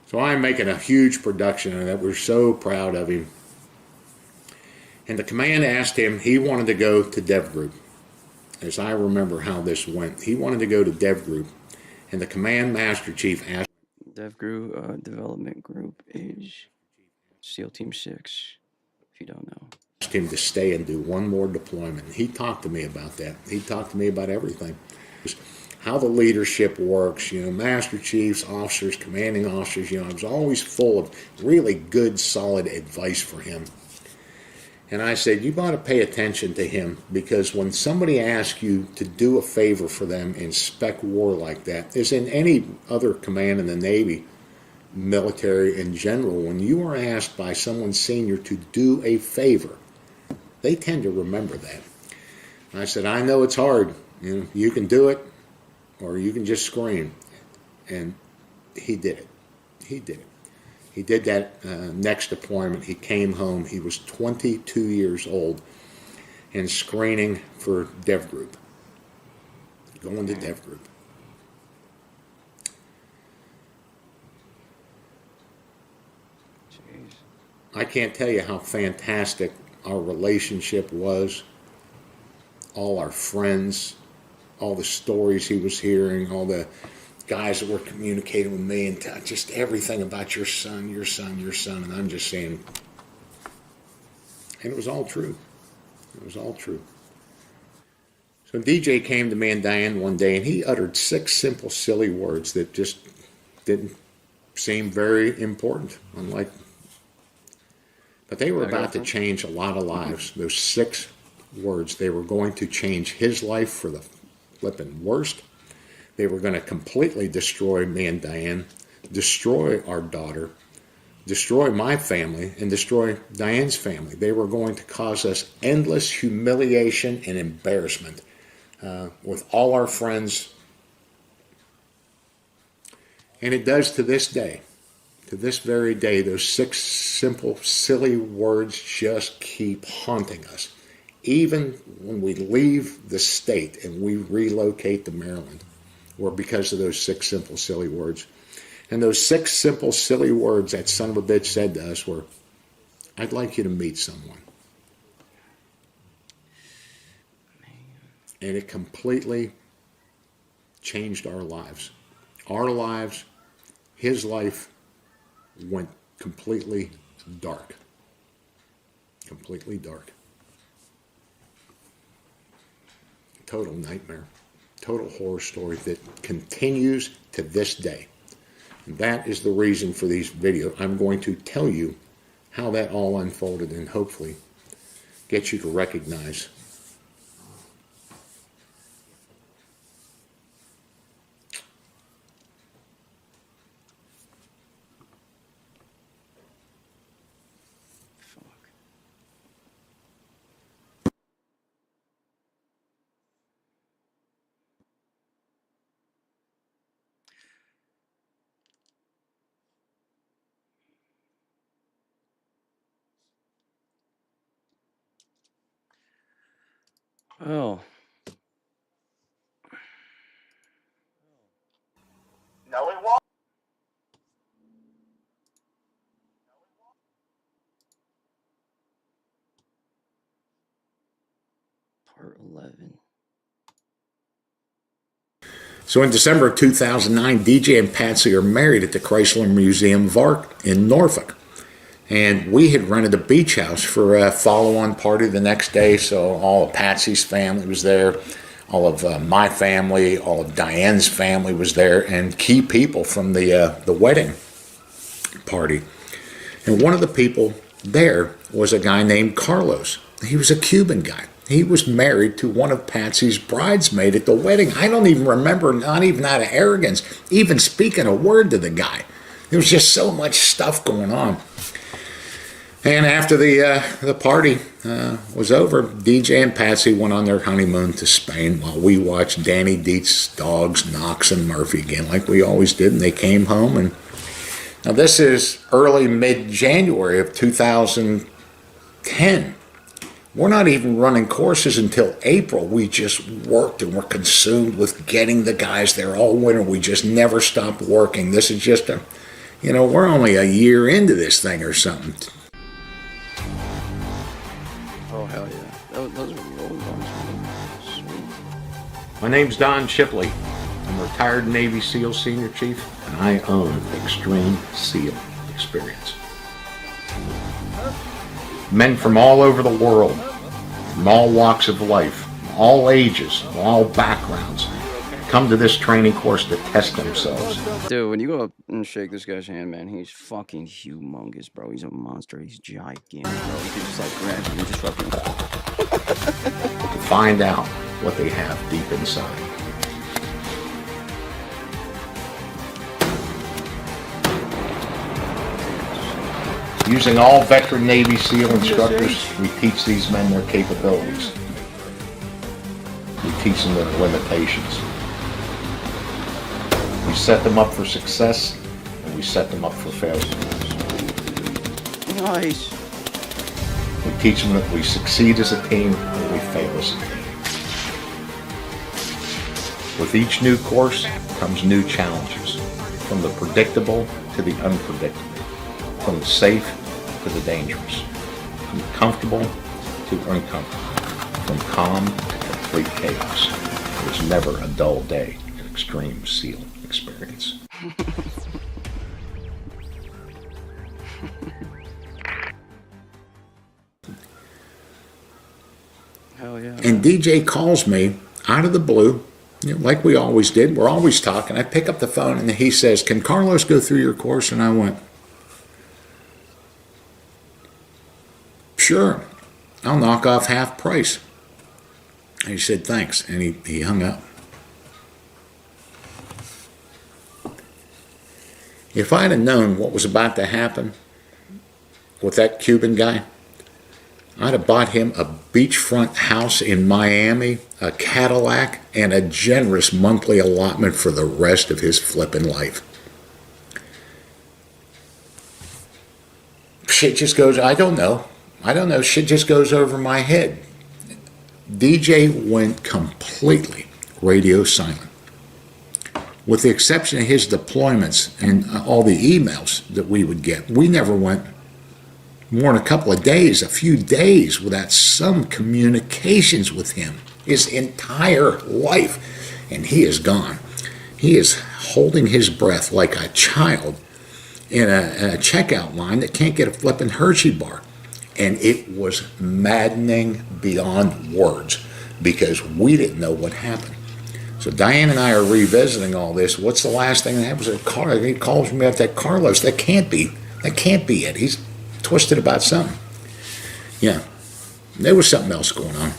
So I'm making a huge production of that. We're so proud of him. And the command asked him, he wanted to go to Dev Group. As I remember how this went, he wanted to go to Dev Group. And the command master chief asked DevGru development group is SEAL Team 6, if you don't know. him to stay and do one more deployment. He talked to me about that. He talked to me about everything. How the leadership works, master chiefs, officers, commanding officers, I was always full of really good, solid advice for him. And I said, you ought to pay attention to him, because when somebody asks you to do a favor for them in spec war like that, as in any other command in the Navy, military in general, when you are asked by someone senior to do a favor, they tend to remember that. And I said, I know it's hard. You can do it, or you can just scream. And he did it. He did it. He did that next deployment. He came home. He was 22 years old and screening for Dev Group. Going to Dev Group. Jeez. I can't tell you how fantastic our relationship was. All our friends, all the stories he was hearing, all the guys that were communicating with me, and just everything about your son, your son, your son. And I'm just saying, and it was all true. It was all true. So DJ came to me and Diane one day, and he uttered 6 simple, silly words that just didn't seem very important, but they were about to change a lot of lives. Those 6 words, they were going to change his life for the flipping worst. They were going to completely destroy me and Diane, destroy our daughter, destroy my family, and destroy Diane's family. They were going to cause us endless humiliation and embarrassment with all our friends. And it does to this day. To this very day, those 6 simple, silly words just keep haunting us. Even when we leave the state and we relocate to Maryland, or because of those 6 simple, silly words. And those 6 simple, silly words that son of a bitch said to us were, I'd like you to meet someone. And it completely changed our lives. Our lives, his life, went completely dark. Completely dark. Total nightmare. Total horror story that continues to this day. And that is the reason for these videos. I'm going to tell you how that all unfolded and hopefully get you to recognize Well, No, it won't. part 11. So in December of 2009, DJ and Patsy are married at the Chrysler Museum of Art in Norfolk. And we had rented a beach house for a follow-on party the next day, so all of Patsy's family was there, all of my family, all of Diane's family was there, and key people from the wedding party. And one of the people there was a guy named Carlos. He was a Cuban guy. He was married to one of Patsy's bridesmaids at the wedding. I don't even remember, not even out of arrogance, even speaking a word to the guy. There was just so much stuff going on. And after the party was over, DJ and Patsy went on their honeymoon to Spain while we watched Danny Dietz's dogs, Knox and Murphy, again, like we always did. And they came home. And now this is early, mid-January of 2010. We're not even running courses until April. We just worked and were consumed with getting the guys there all winter. We just never stopped working. This is just a, we're only a year into this thing or something. Oh, hell yeah. Those are the old ones, man. Sweet. My name's Don Shipley. I'm a retired Navy SEAL Senior Chief, and I own Extreme SEAL Experience. Men from all over the world, from all walks of life, from all ages, from all backgrounds, come to this training course to test themselves. Dude, when you go up and shake this guy's hand, man, he's fucking humongous, bro. He's a monster. He's gigantic, bro. You can just, like, grab him and just fucking... To find out what they have deep inside. Using all veteran Navy SEAL instructors, we teach these men their capabilities. We teach them their limitations. We set them up for success, and we set them up for failure. Nice. We teach them that we succeed as a team, and we fail as a team. With each new course comes new challenges, from the predictable to the unpredictable. From the safe to the dangerous, from comfortable to uncomfortable, from calm to complete chaos. There's never a dull day in Extreme SEAL Experience. Hell yeah. And DJ calls me out of the blue, like we always did. We're always talking. I pick up the phone and he says, "Can Carlos go through your course?" And I went, "Sure, I'll knock off half price." And he said, "Thanks," and he hung up. If I'd have known what was about to happen with that Cuban guy, I'd have bought him a beachfront house in Miami, a Cadillac, and a generous monthly allotment for the rest of his flippin' life. Shit just goes, I don't know, shit just goes over my head. DJ went completely radio silent. With the exception of his deployments and all the emails that we would get, we never went more than a few days without some communications with him. His entire life. And he is gone. He is holding his breath like a child in a checkout line that can't get a flippin' Hershey bar. And it was maddening beyond words because we didn't know what happened. So Diane and I are revisiting all this. What's the last thing that happens? He calls me up, that Carlos. That can't be it. He's twisted about something. Yeah, there was something else going on.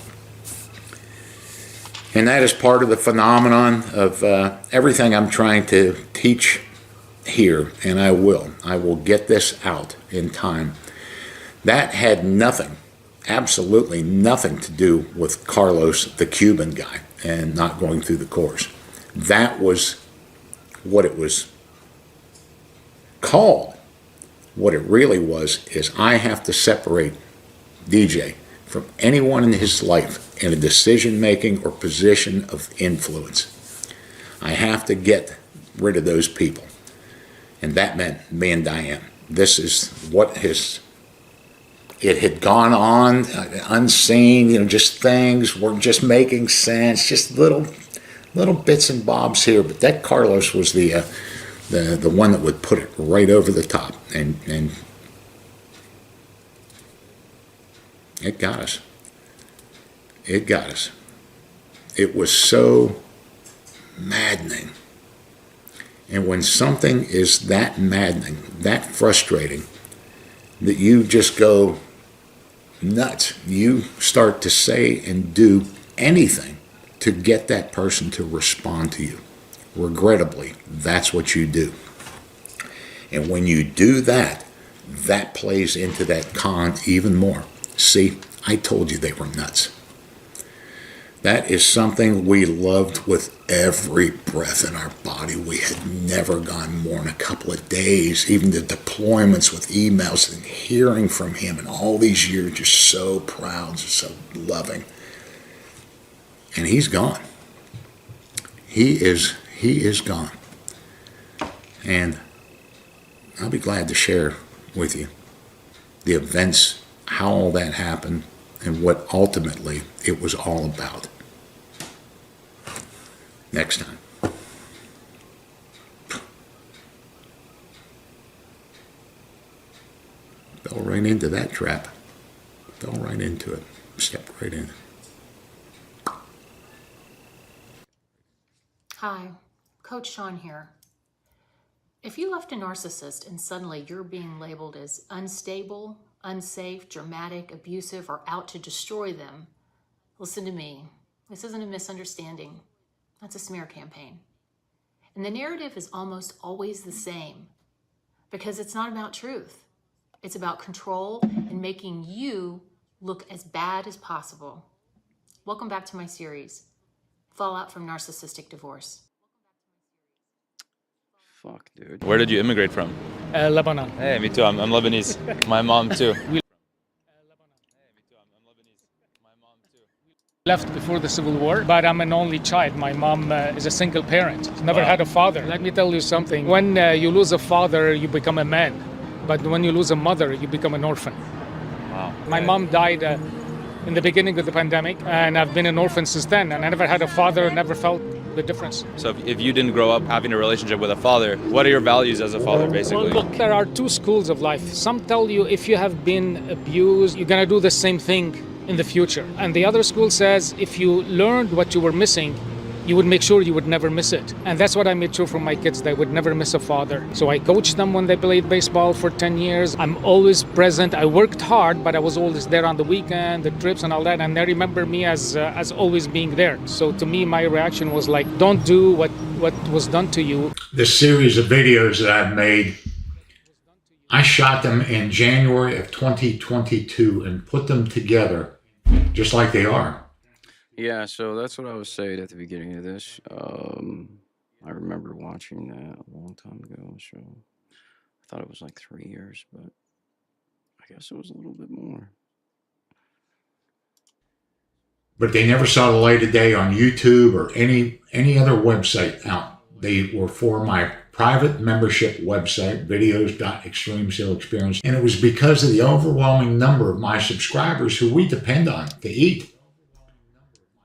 And that is part of the phenomenon of everything I'm trying to teach here, and I will get this out in time. That had nothing, absolutely nothing to do with Carlos, the Cuban guy, and not going through the course. That was what it was called. What it really was is I have to separate DJ from anyone in his life in a decision-making or position of influence. I have to get rid of those people. And that meant me and Diane. This is what it had gone on unseen, just things were just making sense, just little bits and bobs here. But that Carlos was the one that would put it right over the top, and it got us. It got us. It was so maddening. And when something is that maddening, that frustrating, that you just go nuts, you start to say and do anything to get that person to respond to you. Regrettably, that's what you do. And when you do that, that plays into that con even more. See, I told you they were nuts. That is something we loved with every breath in our body. We had never gone more than a couple of days. Even the deployments with emails and hearing from him and all these years, just so proud, just so loving. And he's gone. He is gone. And I'll be glad to share with you the events, how all that happened, and what ultimately it was all about. Next time. Fell right into that trap. Fell right into it. Stepped right in. Hi, Coach Sean here. If you left a narcissist and suddenly you're being labeled as unstable, unsafe, dramatic, abusive, or out to destroy them, listen to me. This isn't a misunderstanding. That's a smear campaign. And the narrative is almost always the same because it's not about truth. It's about control and making you look as bad as possible. Welcome back to my series, Fallout from Narcissistic Divorce. Fuck, dude. Where did you immigrate from? Lebanon. Hey, me too. I'm Lebanese. My mom too. Left before the Civil War, but I'm an only child. My mom is a single parent. Never had a father. Let me tell you something. When you lose a father, you become a man. But when you lose a mother, you become an orphan. Wow. My mom died in the beginning of the pandemic, and I've been an orphan since then. And I never had a father, never felt the difference. So if you didn't grow up having a relationship with a father, what are your values as a father, basically? Well, look, there are two schools of life. Some tell you if you have been abused, you're gonna do the same thing in the future. And the other school says if you learned what you were missing, you would make sure you would never miss it. And that's what I made sure for my kids. They would never miss a father. So I coached them when they played baseball for 10 years. I'm always present. I worked hard, but I was always there on the weekend, the trips and all that. And they remember me as always being there. So to me, my reaction was like, don't do what was done to you. This series of videos that I've made, I shot them in January of 2022 and put them together just like they are. Yeah, so that's what I was saying at the beginning of this. I remember watching that a long time ago, so I thought it was like 3 years, but I guess it was a little bit more. But they never saw the light of day on YouTube or any other website out. They were for my private membership website, videos.extremesaleexperience. And it was because of the overwhelming number of my subscribers who we depend on to eat,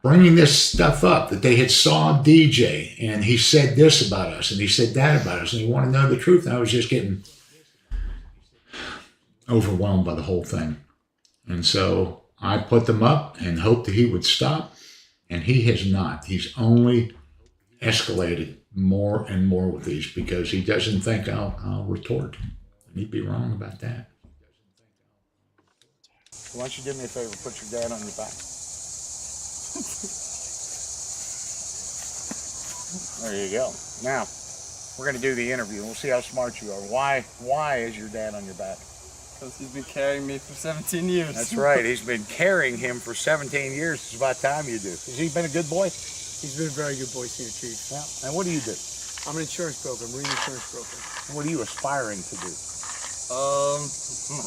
bringing this stuff up, that they had saw DJ and he said this about us and he said that about us and he wanted to know the truth. And I was just getting overwhelmed by the whole thing. And so I put them up and hoped that he would stop, and he has not. He's only escalated more and more with these because he doesn't think I'll retort. And he'd be wrong about that. Why don't you do me a favor, put your dad on your back. There you go. Now, we're going to do the interview. We'll see how smart you are. Why is your dad on your back? Because he's been carrying me for 17 years. That's right. He's been carrying him for 17 years. It's about time you do. Has he been a good boy? He's been a very good boy, Senior Chief. Yeah. And what do you do? I'm an insurance broker, marine insurance broker. And what are you aspiring to do? I'm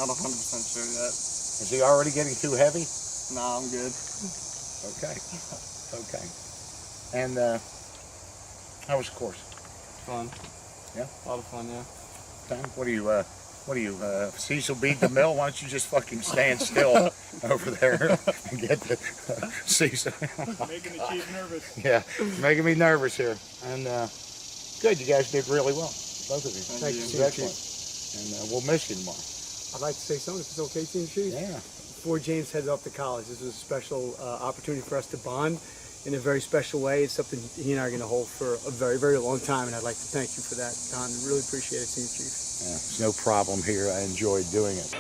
not 100% sure yet. Is he already getting too heavy? Nah, I'm good. Okay. Okay. And how was the course? Fun. Yeah? A lot of fun, yeah. Time? What are you, Cecil B. DeMille? Why don't you just fucking stand still over there and get the Cecil? Making the chief nervous. Yeah, making me nervous here. And good, you guys did really well, both of you. Thank you, It was Senior excellent. Chief. And we'll miss you tomorrow. I'd like to say something, if it's okay, Senior Chief. Yeah. Before James headed off to college, this was a special opportunity for us to bond in a very special way. It's something he and I are going to hold for a very, very long time, and I'd like to thank you for that, Don. Really appreciate it, Senior Chief. Yeah, it's no problem here. I enjoyed doing it.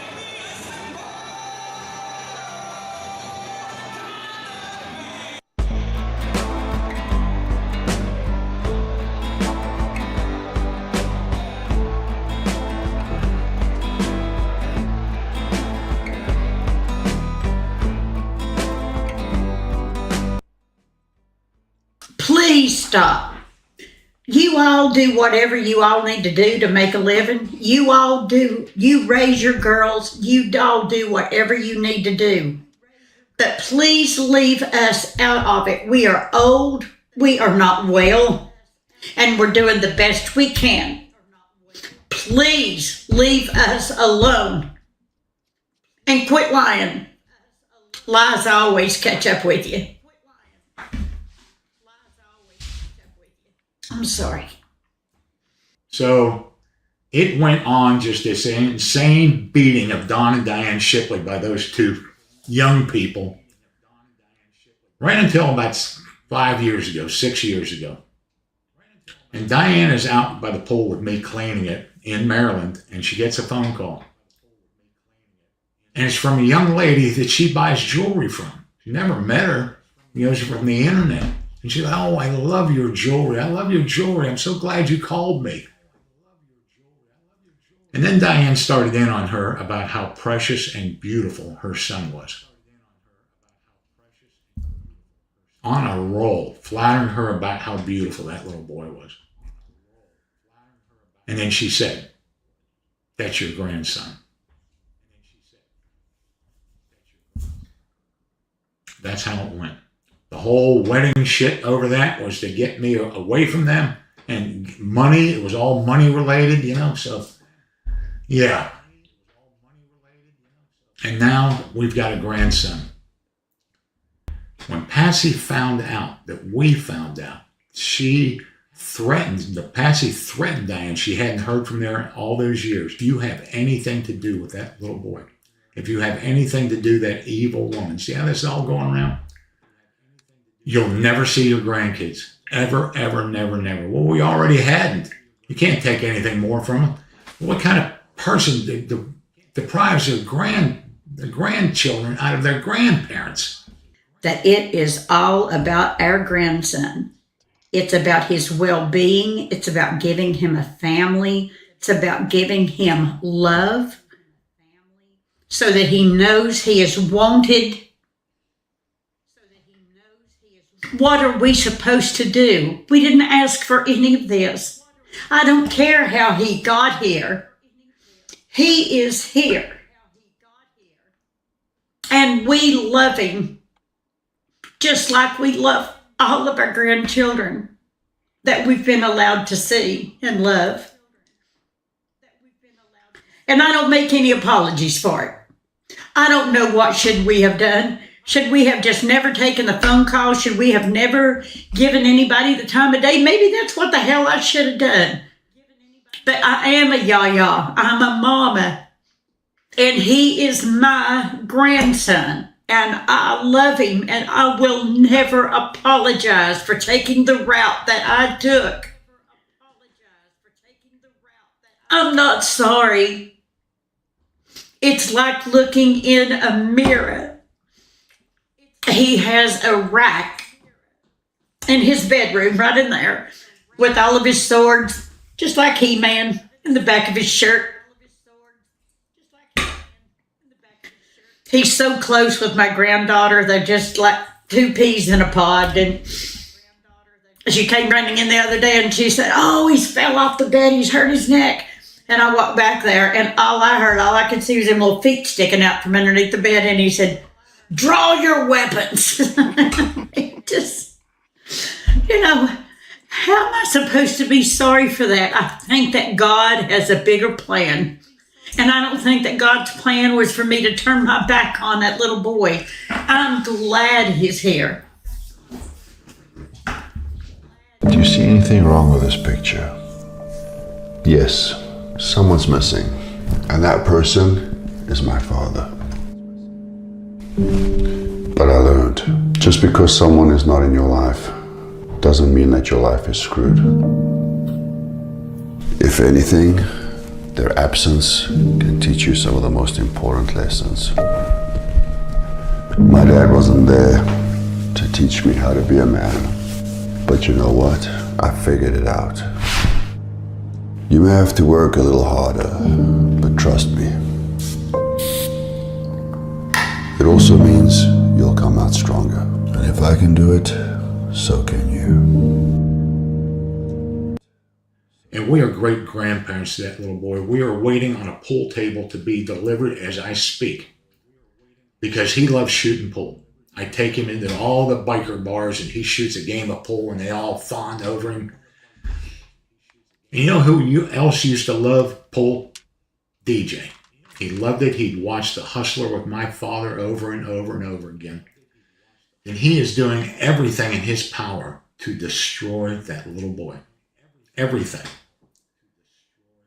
stop. You all do whatever you all need to do to make a living. You all do, you raise your girls, you all do whatever you need to do. But please leave us out of it. We are old, we are not well, and we're doing the best we can. Please leave us alone and quit lying. Lies always catch up with you. I'm sorry. So it went on, just this insane beating of Don and Diane Shipley by those two young people, right until about 5 years ago, 6 years ago. And Diane is out by the pool with me cleaning it in Maryland, and she gets a phone call. And it's from a young lady that she buys jewelry from. She never met her. You know, she's from the internet. And she's like, oh, I love your jewelry. I love your jewelry. I'm so glad you called me. And then Diane started in on her about how precious and beautiful her son was. On a roll, flattering her about how beautiful that little boy was. And then she said, that's your grandson. That's how it went. The whole wedding shit over that was to get me away from them, and money, it was all money related, you know, so yeah. And now we've got a grandson. When Patsy found out that we found out, Patsy threatened Diane. She hadn't heard from her all those years. Do you have anything to do with that little boy? If you have anything to do with that evil woman, see how this is all going around? You'll never see your grandkids. Ever, ever, never, never. Well, we already hadn't. You can't take anything more from them. What kind of person deprives the grandchildren out of their grandparents? That it is all about our grandson. It's about his well-being. It's about giving him a family. It's about giving him love so that he knows he is wanted. What are we supposed to do? We didn't ask for any of this. I don't care how he got here. He is here. And we love him just like we love all of our grandchildren that we've been allowed to see and love. And I don't make any apologies for it. I don't know what should we have done. Should we have just never taken the phone call? Should we have never given anybody the time of day? Maybe that's what the hell I should have done. But I am a yaya. I'm a mama. And he is my grandson. And I love him. And I will never apologize for taking the route that I took. I'm not sorry. It's like looking in a mirror. He has a rack in his bedroom right in there with all of his swords, just like He-Man, in the back of his shirt. He's so close with my granddaughter. They're just like two peas in a pod. And she came running in the other day and she said, oh, he's fell off the bed. He's hurt his neck. And I walked back there and all I could see was him little feet sticking out from underneath the bed. And he said, draw your weapons. Just, you know, how am I supposed to be sorry for that? I think that God has a bigger plan. And I don't think that God's plan was for me to turn my back on that little boy. I'm glad he's here. Do you see anything wrong with this picture? Yes, someone's missing. And that person is my father. But I learned, just because someone is not in your life doesn't mean that your life is screwed. If anything, their absence can teach you some of the most important lessons. My dad wasn't there to teach me how to be a man, but you know what? I figured it out. You may have to work a little harder, but trust me, it also means you'll come out stronger. And if I can do it, so can you. And we are great grandparents to that little boy. We are waiting on a pool table to be delivered as I speak because he loves shooting pool. I take him into all the biker bars and he shoots a game of pool and they all fawn over him. And you know who else used to love pool? DJ. He loved it. He'd watch The Hustler with my father over and over and over again. And he is doing everything in his power to destroy that little boy. Everything.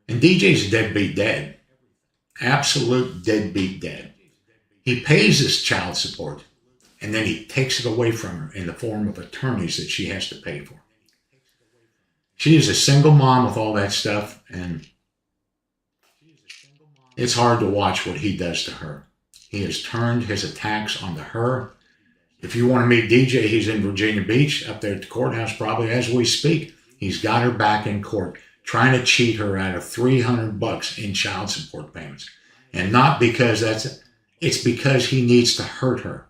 And DJ's deadbeat dead. Absolute deadbeat dead. He pays his child support and then he takes it away from her in the form of attorneys that she has to pay for. She is a single mom with all that stuff, and it's hard to watch what he does to her. He has turned his attacks onto her. If you want to meet DJ, he's in Virginia Beach, up there at the courthouse probably as we speak. He's got her back in court, trying to cheat her out of $300 in child support payments. And not because it's because he needs to hurt her.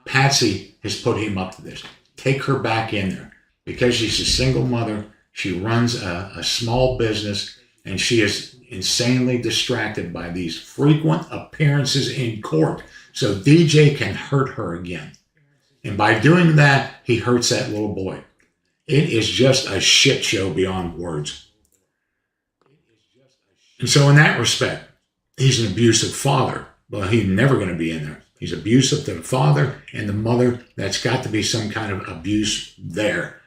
Patsy has put him up to this. Take her back in there. Because she's a single mother, she runs a small business, and she is insanely distracted by these frequent appearances in court. So DJ can hurt her again. And by doing that, he hurts that little boy. It is just a shit show beyond words. And so in that respect, he's an abusive father. Well, he's never going to be in there. He's abusive to the father and the mother. That's got to be some kind of abuse there.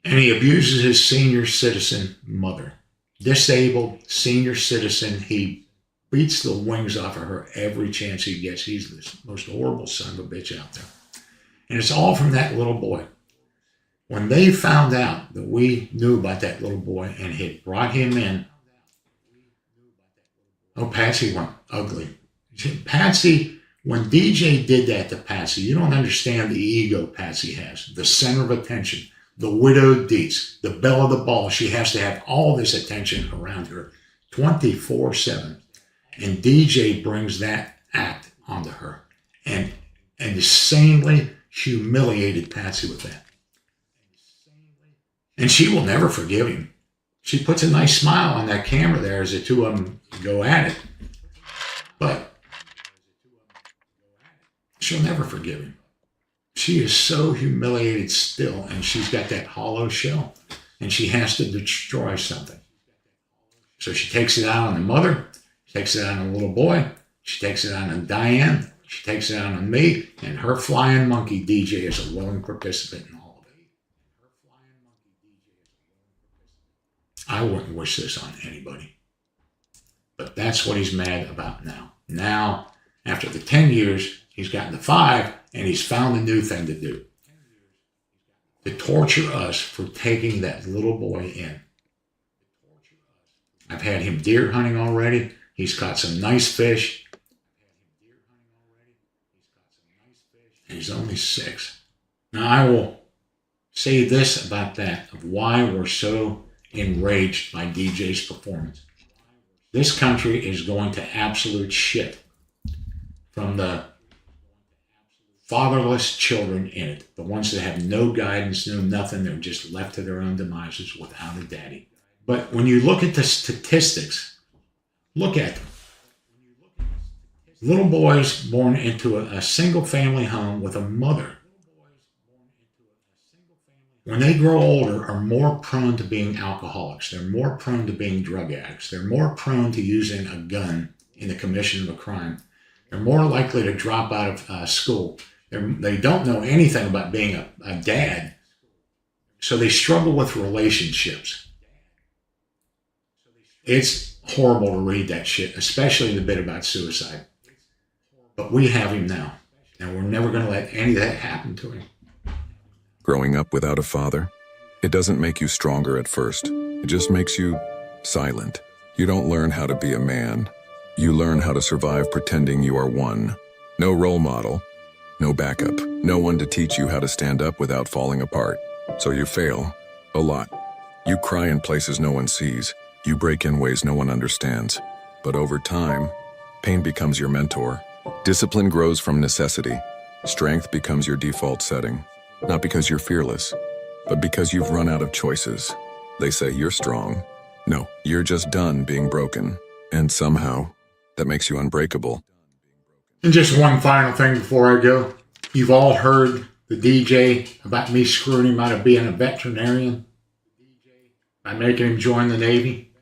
And he abuses his senior citizen mother. Disabled, senior citizen. He beats the wings off of her every chance he gets. He's the most horrible son of a bitch out there. And it's all from that little boy. When they found out that we knew about that little boy and had brought him in, oh, Patsy went ugly. Patsy, when DJ did that to Patsy, you don't understand the ego Patsy has, the center of attention, the widowed deets, the belle of the ball. She has to have all this attention around her 24/7. And DJ brings that act onto her and insanely humiliated Patsy with that. And she will never forgive him. She puts a nice smile on that camera there as the two of them go at it. But she'll never forgive him. She is so humiliated still, and she's got that hollow shell, and she has to destroy something. So she takes it out on the mother, she takes it out on the little boy, she takes it out on Diane, she takes it out on me, and her flying monkey DJ is a willing participant in all of it. I wouldn't wish this on anybody. But that's what he's mad about now. Now, after the 10 years, he's gotten to 5, and he's found a new thing to do. To torture us for taking that little boy in. I've had him deer hunting already. He's caught some nice fish. And he's only 6. Now, I will say this about that, of why we're so enraged by DJ's performance. This country is going to absolute shit from the fatherless children in it, the ones that have no guidance, no nothing. They're just left to their own demises without a daddy. But when you look at the statistics, look at them. Little boys born into a single family home with a mother, when they grow older, are more prone to being alcoholics. They're more prone to being drug addicts. They're more prone to using a gun in the commission of a crime. They're more likely to drop out of school. They don't know anything about being a dad, so they struggle with relationships. It's horrible to read that shit, especially the bit about suicide. But we have him now, and we're never going to let any of that happen to him. Growing up without a father, it doesn't make you stronger at first. It just makes you silent. You don't learn how to be a man. You learn how to survive pretending you are one. No role model, no backup, no one to teach you how to stand up without falling apart. So you fail a lot. You cry in places no one sees. You break in ways no one understands. But over time, pain becomes your mentor. Discipline grows from necessity. Strength becomes your default setting. Not because you're fearless, But because you've run out of choices, they say you're strong. No, you're just done being broken. And somehow, that makes you unbreakable. And just one final thing before I go. You've all heard the DJ about me screwing him out of being a veterinarian by making him join the Navy.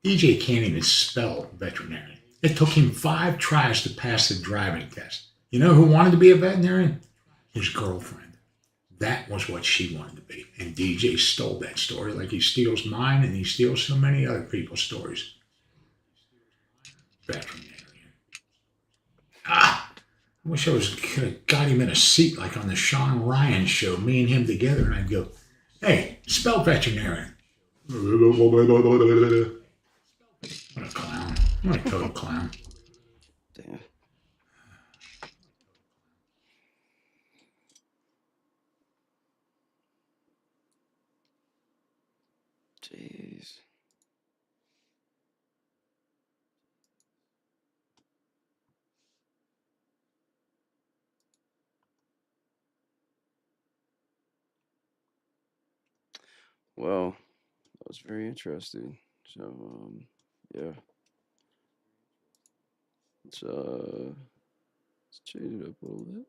DJ can't even spell veterinarian. It took him 5 tries to pass the driving test. You know who wanted to be a veterinarian? His girlfriend. That was what she wanted to be. And DJ stole that story like he steals mine and he steals so many other people's stories. Veterinarian. I wish I could have got him in a seat like on the Sean Ryan show, me and him together, and I'd go, hey, spell veterinarian. What a clown. What a total clown. Damn. Jeez. Well, that was very interesting. So, yeah. Let's change it up a little bit.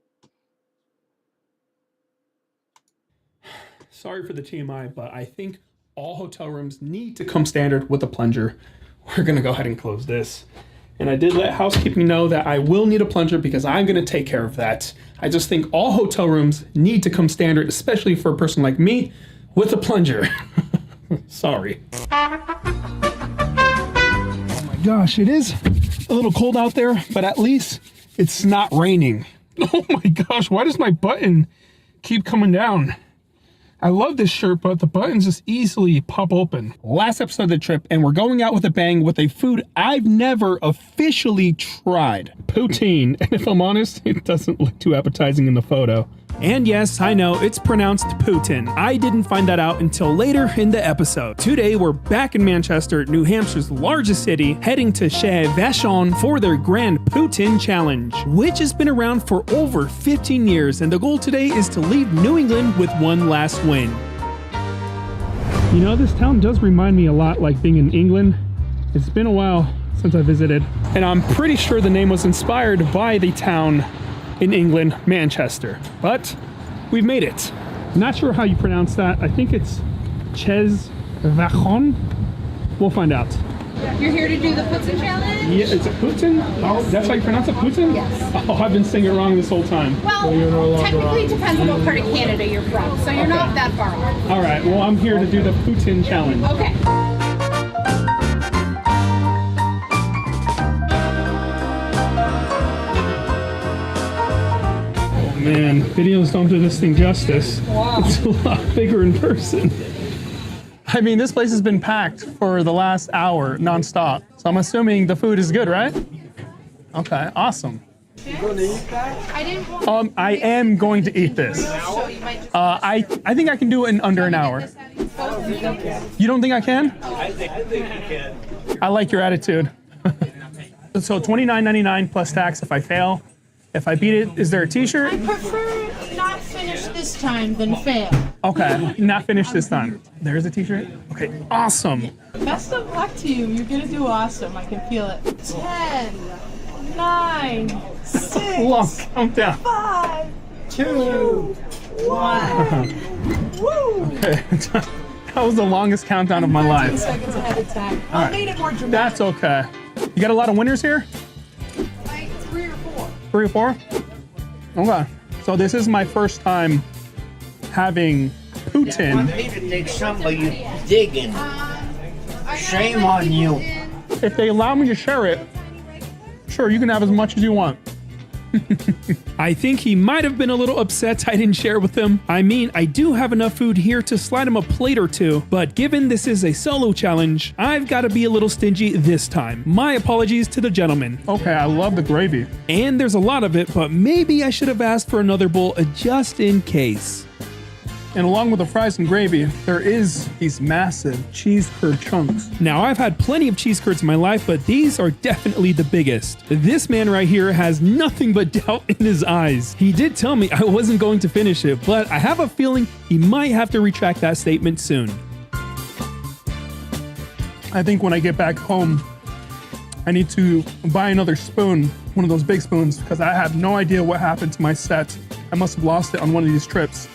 Sorry for the TMI, but I think all hotel rooms need to come standard with a plunger. We're gonna go ahead and close this. And I did let housekeeping know that I will need a plunger because I'm gonna take care of that. I just think all hotel rooms need to come standard, especially for a person like me with a plunger. Sorry. Oh my gosh, it is a little cold out there, but at least it's not raining. Oh my gosh, why does my button keep coming down? I love this shirt, but the buttons just easily pop open. Last episode of the trip, and we're going out with a bang with a food I've never officially tried. Poutine, and if I'm honest, it doesn't look too appetizing in the photo. And yes, I know, it's pronounced Putin. I didn't find that out until later in the episode. Today, we're back in Manchester, New Hampshire's largest city, heading to Chez Vachon for their Grand Putin Challenge, which has been around for over 15 years, and the goal today is to leave New England with one last win. You know, this town does remind me a lot like being in England. It's been a while since I visited, and I'm pretty sure the name was inspired by the town in England, Manchester, but we've made it. Not sure how you pronounce that. I think it's Chez Vachon. We'll find out. You're here to do the Putin challenge? Yeah, is it Putin? Oh, that's how you pronounce it, Putin? Yes. Oh, I've been saying it wrong this whole time. Well, technically it depends on what part of Canada you're from, so you're not that far off. All right, well, I'm here to do the Putin challenge. Okay. Man, videos don't do this thing justice. Wow. It's a lot bigger in person. I mean, this place has been packed for the last hour nonstop. So I'm assuming the food is good, right? Okay, awesome. You gonna eat that? I am going to eat this. I think I can do it in under an hour. You don't think I can? I think you can. I like your attitude. So $29.99 plus tax if I fail. If I beat it, is there a t-shirt? I prefer not finish this time than fail. Okay, not finish this time. There's a t-shirt? Okay, awesome. Best of luck to you. You're gonna do awesome. I can feel it. 10, 9, 6, Long countdown. 5, 2, 1. Woo! Okay, that was the longest countdown of my 13 life. seconds ahead of time. All I right. made it more dramatic. That's okay. You got a lot of winners here? Like 3 or 4. 3 or 4? Okay. So this is my first time having Putin. Want me to dig some, but you digging. Shame on you. If they allow me to share it, sure, you can have as much as you want. I think he might have been a little upset I didn't share with him. I mean, I do have enough food here to slide him a plate or two, but given this is a solo challenge, I've got to be a little stingy this time. My apologies to the gentleman. Okay, I love the gravy. And there's a lot of it, but maybe I should have asked for another bowl just in case. And along with the fries and gravy, there is these massive cheese curd chunks. Now, I've had plenty of cheese curds in my life, but these are definitely the biggest. This man right here has nothing but doubt in his eyes. He did tell me I wasn't going to finish it, but I have a feeling he might have to retract that statement soon. I think when I get back home, I need to buy another spoon, one of those big spoons, because I have no idea what happened to my set. I must have lost it on one of these trips.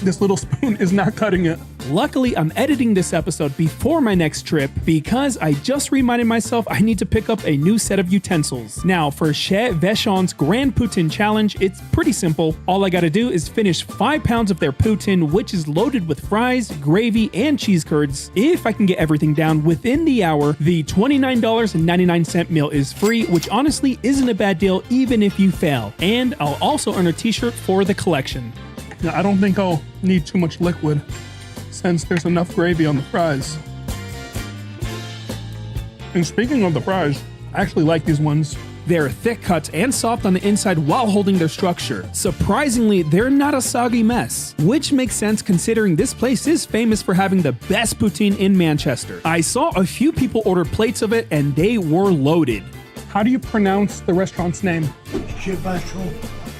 This little spoon is not cutting it. Luckily, I'm editing this episode before my next trip because I just reminded myself I need to pick up a new set of utensils. Now, for Chez Vachon's Grand Poutine Challenge, it's pretty simple. All I gotta do is finish 5 pounds of their poutine, which is loaded with fries, gravy, and cheese curds. If I can get everything down within the hour, the $29.99 meal is free, which honestly isn't a bad deal even if you fail. And I'll also earn a t-shirt for the collection. Now, I don't think I'll need too much liquid, since there's enough gravy on the fries. And speaking of the fries, I actually like these ones. They're thick cut and soft on the inside while holding their structure. Surprisingly, they're not a soggy mess, which makes sense considering this place is famous for having the best poutine in Manchester. I saw a few people order plates of it and they were loaded. How do you pronounce the restaurant's name? Chez Vachon.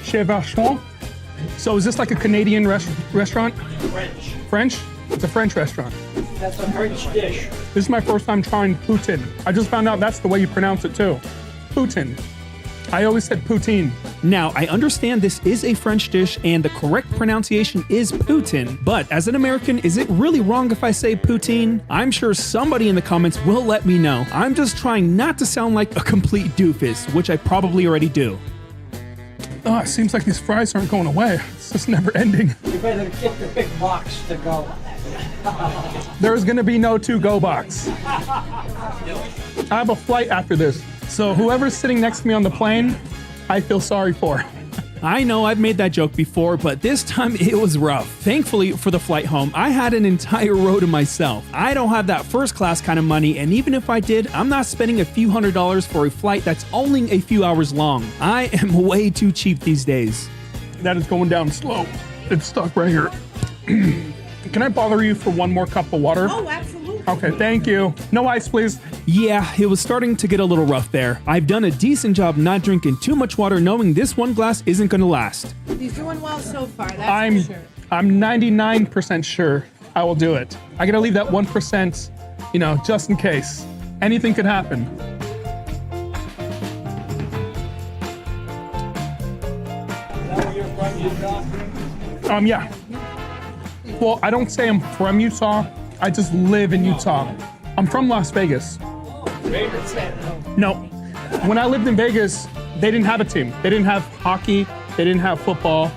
Chez Vachon? So is this like a Canadian restaurant? French. French? It's a French restaurant. That's a French dish. This is my first time trying poutine. I just found out that's the way you pronounce it too. Poutine. I always said poutine. Now, I understand this is a French dish and the correct pronunciation is poutine, but as an American, is it really wrong if I say poutine? I'm sure somebody in the comments will let me know. I'm just trying not to sound like a complete doofus, which I probably already do. Oh, it seems like these fries aren't going away. It's just never ending. You better get the big box to go. There's gonna be no to-go box. I have a flight after this, so whoever's sitting next to me on the plane, I feel sorry for. I know I've made that joke before, but this time it was rough. Thankfully, for the flight home, I had an entire row to myself. I don't have that first class kind of money, and even if I did, I'm not spending a few $100s for a flight that's only a few hours long. I am way too cheap these days. That is going down slow. It's stuck right here. Can I bother you for one more cup of water? Oh, absolutely. Okay, thank you. No ice, please. Yeah, it was starting to get a little rough there. I've done a decent job not drinking too much water, knowing this one glass isn't gonna last. He's doing well so far, that's for sure. I'm 99% sure I will do it. I gotta leave that 1%, just in case. Anything could happen. Yeah. Well, I don't say I'm from Utah. I just live in Utah. I'm from Las Vegas. No. When I lived in Vegas, they didn't have a team. They didn't have hockey. They didn't have football.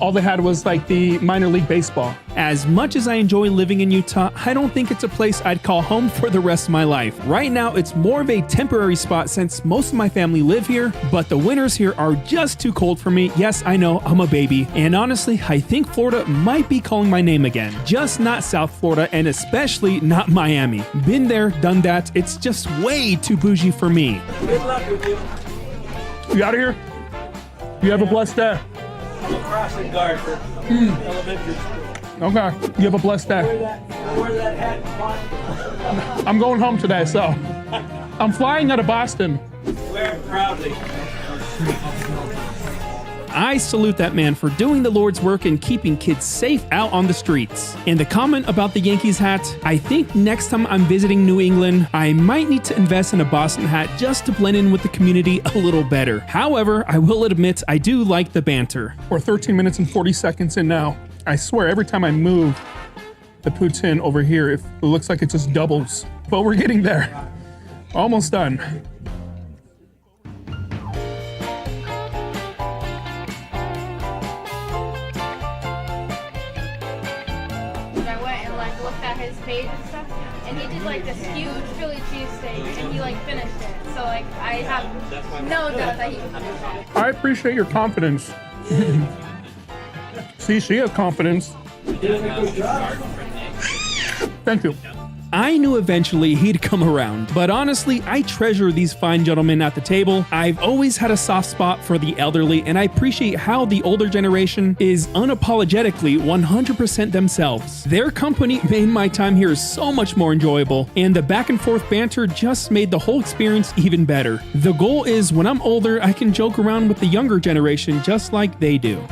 All they had was like the minor league baseball. As much as I enjoy living in Utah, I don't think it's a place I'd call home for the rest of my life. Right now, it's more of a temporary spot since most of my family live here, but the winters here are just too cold for me. Yes, I know, I'm a baby. And honestly, I think Florida might be calling my name again. Just not South Florida, and especially not Miami. Been there, done that. It's just way too bougie for me. Good luck with you. You out of here? You have a blessed day. I'm a crossing guard for elementary school. Okay, you have a blessed day. Wear that hat. I'm going home today, so I'm flying out of Boston. Wear it proudly. I salute that man for doing the Lord's work and keeping kids safe out on the streets. And the comment about the Yankees hat, I think next time I'm visiting New England, I might need to invest in a Boston hat just to blend in with the community a little better. However, I will admit I do like the banter. We're 13 minutes and 40 seconds in now. I swear every time I move the poutine over here, it looks like it just doubles. But we're getting there. Almost done. His page and stuff, and he did like this huge Philly cheesesteak, and he like finished it. So like I have no doubt that he can finish it. I appreciate your confidence. See, she has confidence. You did a good job. Thank you. I knew eventually he'd come around, but honestly, I treasure these fine gentlemen at the table. I've always had a soft spot for the elderly, and I appreciate how the older generation is unapologetically 100% themselves. Their company made my time here so much more enjoyable, and the back and forth banter just made the whole experience even better. The goal is when I'm older, I can joke around with the younger generation just like they do.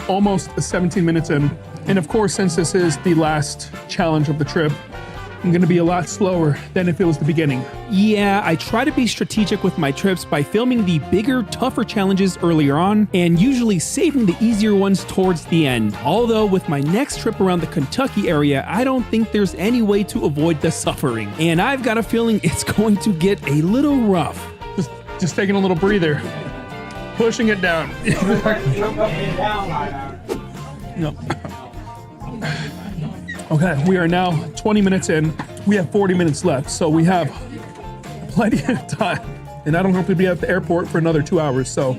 Almost 17 minutes in. And of course, since this is the last challenge of the trip, I'm gonna be a lot slower than if it was the beginning. Yeah, I try to be strategic with my trips by filming the bigger, tougher challenges earlier on, and usually saving the easier ones towards the end. Although with my next trip around the Kentucky area, I don't think there's any way to avoid the suffering. And I've got a feeling it's going to get a little rough. Just taking a little breather. Pushing it down. No. Okay, we are now 20 minutes in. We have 40 minutes left, so we have plenty of time. And I don't have to be at the airport for another 2 hours, so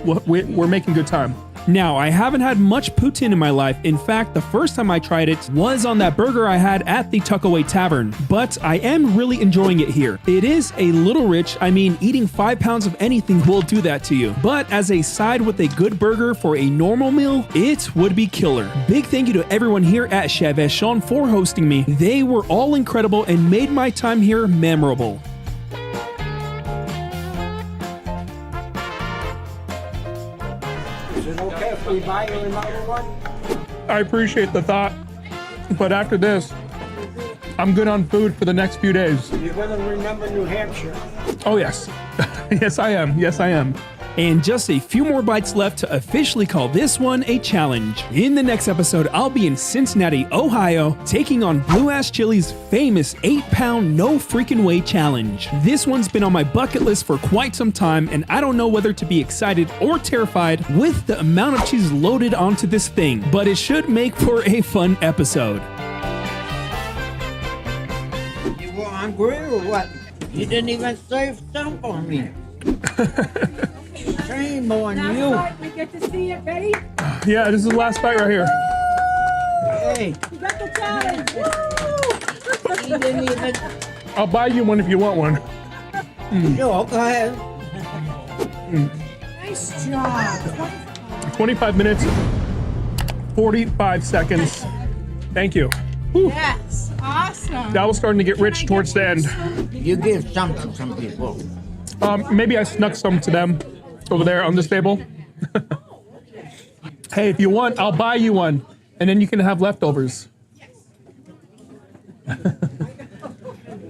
we're making good time. Now, I haven't had much poutine in my life. In fact, the first time I tried it was on that burger I had at the Tuckaway Tavern, but I am really enjoying it here. It is a little rich. I mean, eating 5 pounds of anything will do that to you. But as a side with a good burger for a normal meal, it would be killer. Big thank you to everyone here at Chef Echon for hosting me. They were all incredible and made my time here memorable. Buy you another one? I appreciate the thought, but after this, I'm good on food for the next few days. You're gonna remember New Hampshire. Oh yes. Yes I am. Yes I am. And just a few more bites left to officially call this one a challenge. In the next episode, I'll be in Cincinnati, Ohio, taking on Blue Ash Chili's famous 8-pound no freaking way challenge. This one's been on my bucket list for quite some time, and I don't know whether to be excited or terrified with the amount of cheese loaded onto this thing, but it should make for a fun episode. You were hungry or what? You didn't even save some for me. Shame on you. We get to see it, Betty. Yeah, this is the last bite right here. Hey. You got the challenge. You didn't even... I'll buy you one if you want one. Sure, go ahead. Nice job. 25 minutes, 45 seconds. Thank you. Whew. Yes, awesome. That was starting to get rich towards the end. You give some to some people. Maybe I snuck some to them over there on this table. Hey, if you want, I'll buy you one, and then you can have leftovers.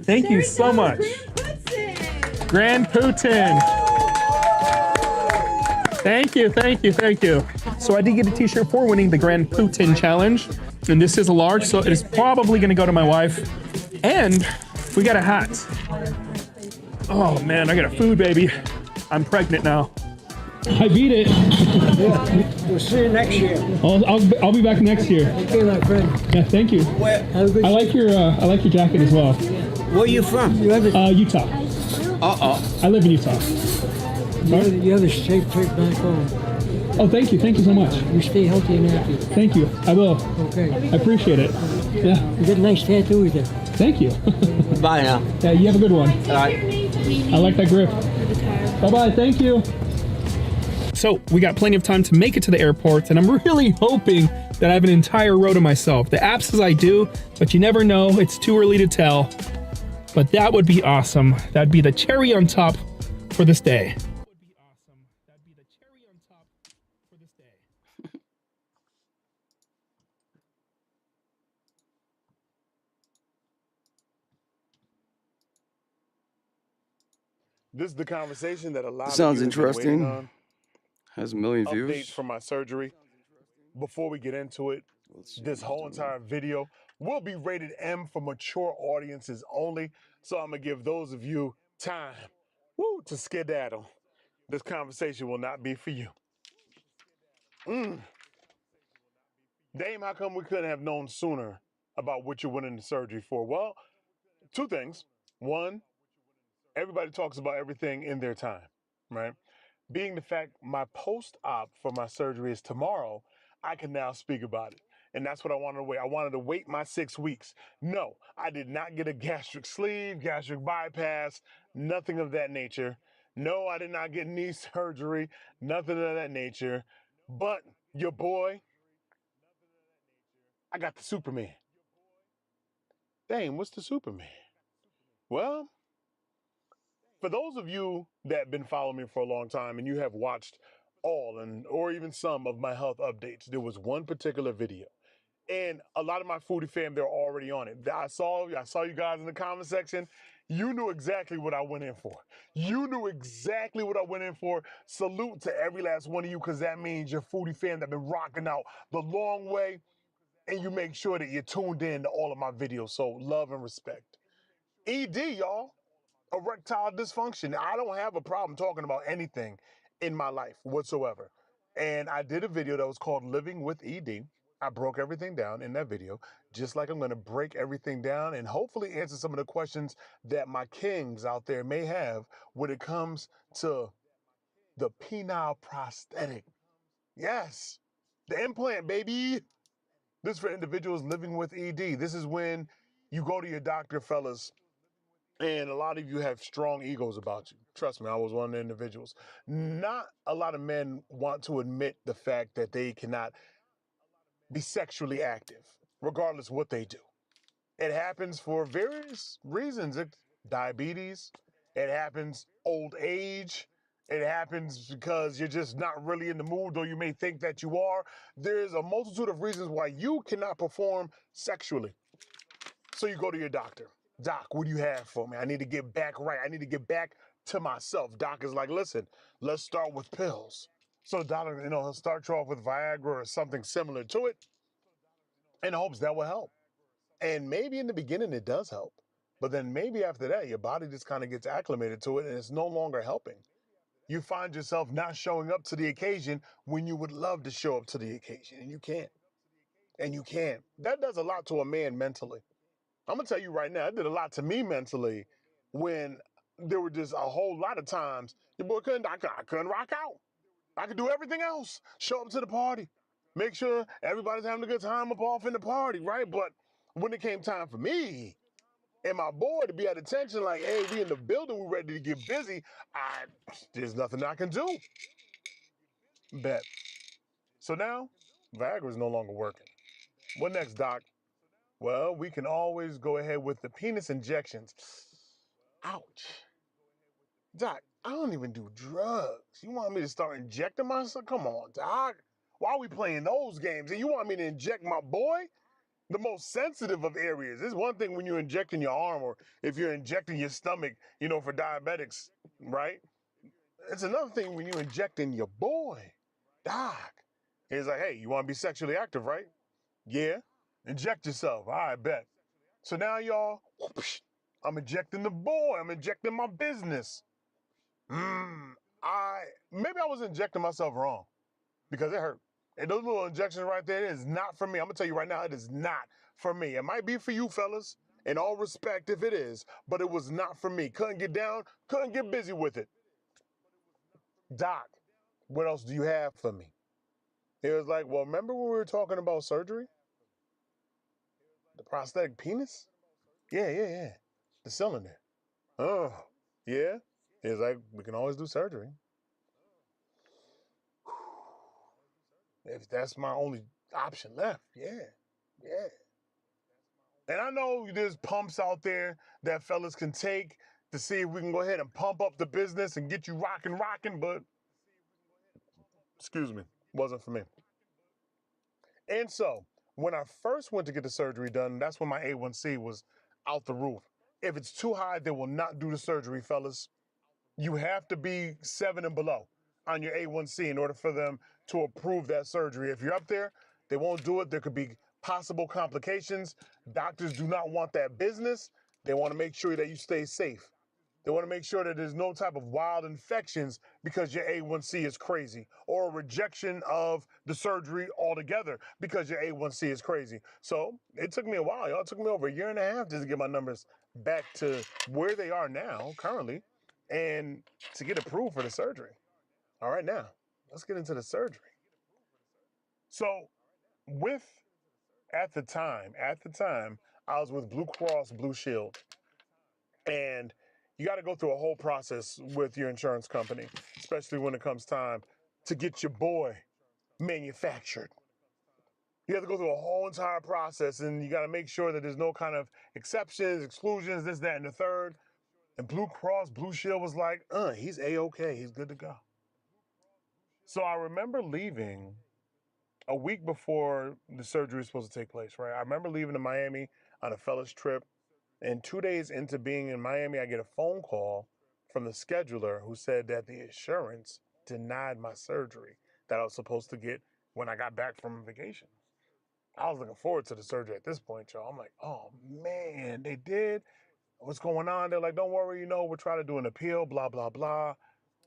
Thank you so much. Grand Poutine. Thank you, thank you, thank you. So I did get a t-shirt for winning the Grand Poutine Challenge, and this is a large, so it is probably gonna go to my wife. And we got a hat. Oh man, I got a food baby. I'm pregnant now. I beat it. Yeah, we'll see you next year. I'll be back next year. Okay, my friend. Yeah, thank you. I like your jacket as well. Where are you from? Utah. I live in Utah. You have a safe trip back home. Oh, thank you so much. You stay healthy and happy. Thank you. I will. Okay. I appreciate it. Yeah. You got nice tattoos there. Thank you. Bye now. Yeah, you have a good one. All right. I like that grip. Bye-bye, thank you. So we got plenty of time to make it to the airport, and I'm really hoping that I have an entire row to myself. The app says I do, but you never know. It's too early to tell. But that would be awesome. That'd be the cherry on top for this day. This is the conversation that a lot Sounds of you have been waiting interesting. on. Has a million Updates views. from my surgery. Before we get into it, this whole entire video will be rated M for mature audiences only. So I'm gonna give those of you time, to skedaddle. This conversation will not be for you. Dame, how come we couldn't have known sooner about what you're winning the surgery for? Well, two things. One, everybody talks about everything in their time, right? Being the fact my post-op for my surgery is tomorrow, I can now speak about it. And that's what I wanted to wait. I wanted to wait my 6 weeks. No, I did not get a gastric sleeve, gastric bypass, nothing of that nature. No, I did not get knee surgery, nothing of that nature. But your boy, I got the Superman. Dang, what's the Superman? Well, for those of you that have been following me for a long time and you have watched all or even some of my health updates, there was one particular video. And a lot of my foodie fam, they're already on it. I saw you guys in the comment section. You knew exactly what I went in for. You knew exactly what I went in for. Salute to every last one of you, because that means your foodie fam that been rocking out the long way, and you make sure that you're tuned in to all of my videos. So love and respect. ED, y'all. Erectile dysfunction. I don't have a problem talking about anything in my life whatsoever. And I did a video that was called Living with ED. I broke everything down in that video, just like I'm going to break everything down and hopefully answer some of the questions that my kings out there may have when it comes to the penile prosthetic. Yes, the implant, baby. This is for individuals living with ED. This is when you go to your doctor, fellas, and a lot of you have strong egos about you. Trust me, I was one of the individuals. Not a lot of men want to admit the fact that they cannot be sexually active, regardless of what they do. It happens for various reasons. Diabetes, it happens old age, it happens because you're just not really in the mood, or you may think that you are. There's a multitude of reasons why you cannot perform sexually. So you go to your doctor. Doc, what do you have for me? I need to get back right. I need to get back to myself. Doc is like, listen, let's start with pills. So the doctor, he'll start you off with Viagra or something similar to it in hopes that will help. And maybe in the beginning it does help. But then maybe after that, your body just kind of gets acclimated to it and it's no longer helping. You find yourself not showing up to the occasion when you would love to show up to the occasion, and you can't. And you can't. That does a lot to a man mentally. I'm going to tell you right now, it did a lot to me mentally when there were just a whole lot of times your boy I couldn't rock out. I could do everything else. Show up to the party. Make sure everybody's having a good time up off in the party, right? But when it came time for me and my boy to be at attention, like, hey, we in the building, we ready to get busy, there's nothing I can do. Bet. So now, Viagra's no longer working. What next, Doc? Well, we can always go ahead with the penis injections. Ouch. Doc, I don't even do drugs. You want me to start injecting myself? Come on, Doc. Why are we playing those games? And you want me to inject my boy? The most sensitive of areas. It's one thing when you're injecting your arm, or if you're injecting your stomach, for diabetics, right? It's another thing when you're injecting your boy. Doc. He's like, hey, you want to be sexually active, right? Yeah. Inject yourself. All right, bet. So now, y'all, I'm injecting the boy. I'm injecting my business. Maybe I was injecting myself wrong because it hurt. And those little injections right there, it is not for me. I'm going to tell you right now, it is not for me. It might be for you fellas, in all respect if it is, but it was not for me. Couldn't get down, couldn't get busy with it. Doc, what else do you have for me? He was like, well, remember when we were talking about surgery? The prosthetic penis? Yeah. The cylinder. Oh, yeah? He's like, we can always do surgery. If that's my only option left, yeah. And I know there's pumps out there that fellas can take to see if we can go ahead and pump up the business and get you rocking, but excuse me, wasn't for me. And so, when I first went to get the surgery done, that's when my A1C was out the roof. If it's too high, they will not do the surgery, fellas. You have to be 7 and below on your A1C in order for them to approve that surgery. If you're up there, they won't do it. There could be possible complications. Doctors do not want that business. They want to make sure that you stay safe. They want to make sure that there's no type of wild infections because your A1C is crazy, or a rejection of the surgery altogether because your A1C is crazy. So it took me a while, y'all. It took me over 1.5 years just to get my numbers back to where they are now, currently, and to get approved for the surgery. All right, now, let's get into the surgery. So with at the time, I was with Blue Cross Blue Shield. And you got to go through a whole process with your insurance company, especially when it comes time to get your boy manufactured. You have to go through a whole entire process, and you got to make sure that there's no kind of exceptions, exclusions, this, that, and the third. And Blue Cross Blue Shield was like, he's A-okay. He's good to go. So I remember leaving a week before the surgery was supposed to take place, right? I remember leaving to Miami on a fella's trip. And 2 days into being in Miami, I get a phone call from the scheduler who said that the insurance denied my surgery that I was supposed to get when I got back from vacation. I was looking forward to the surgery at this point, y'all. I'm like, oh, man, they did? What's going on? They're like, don't worry, we're trying to do an appeal, blah, blah, blah.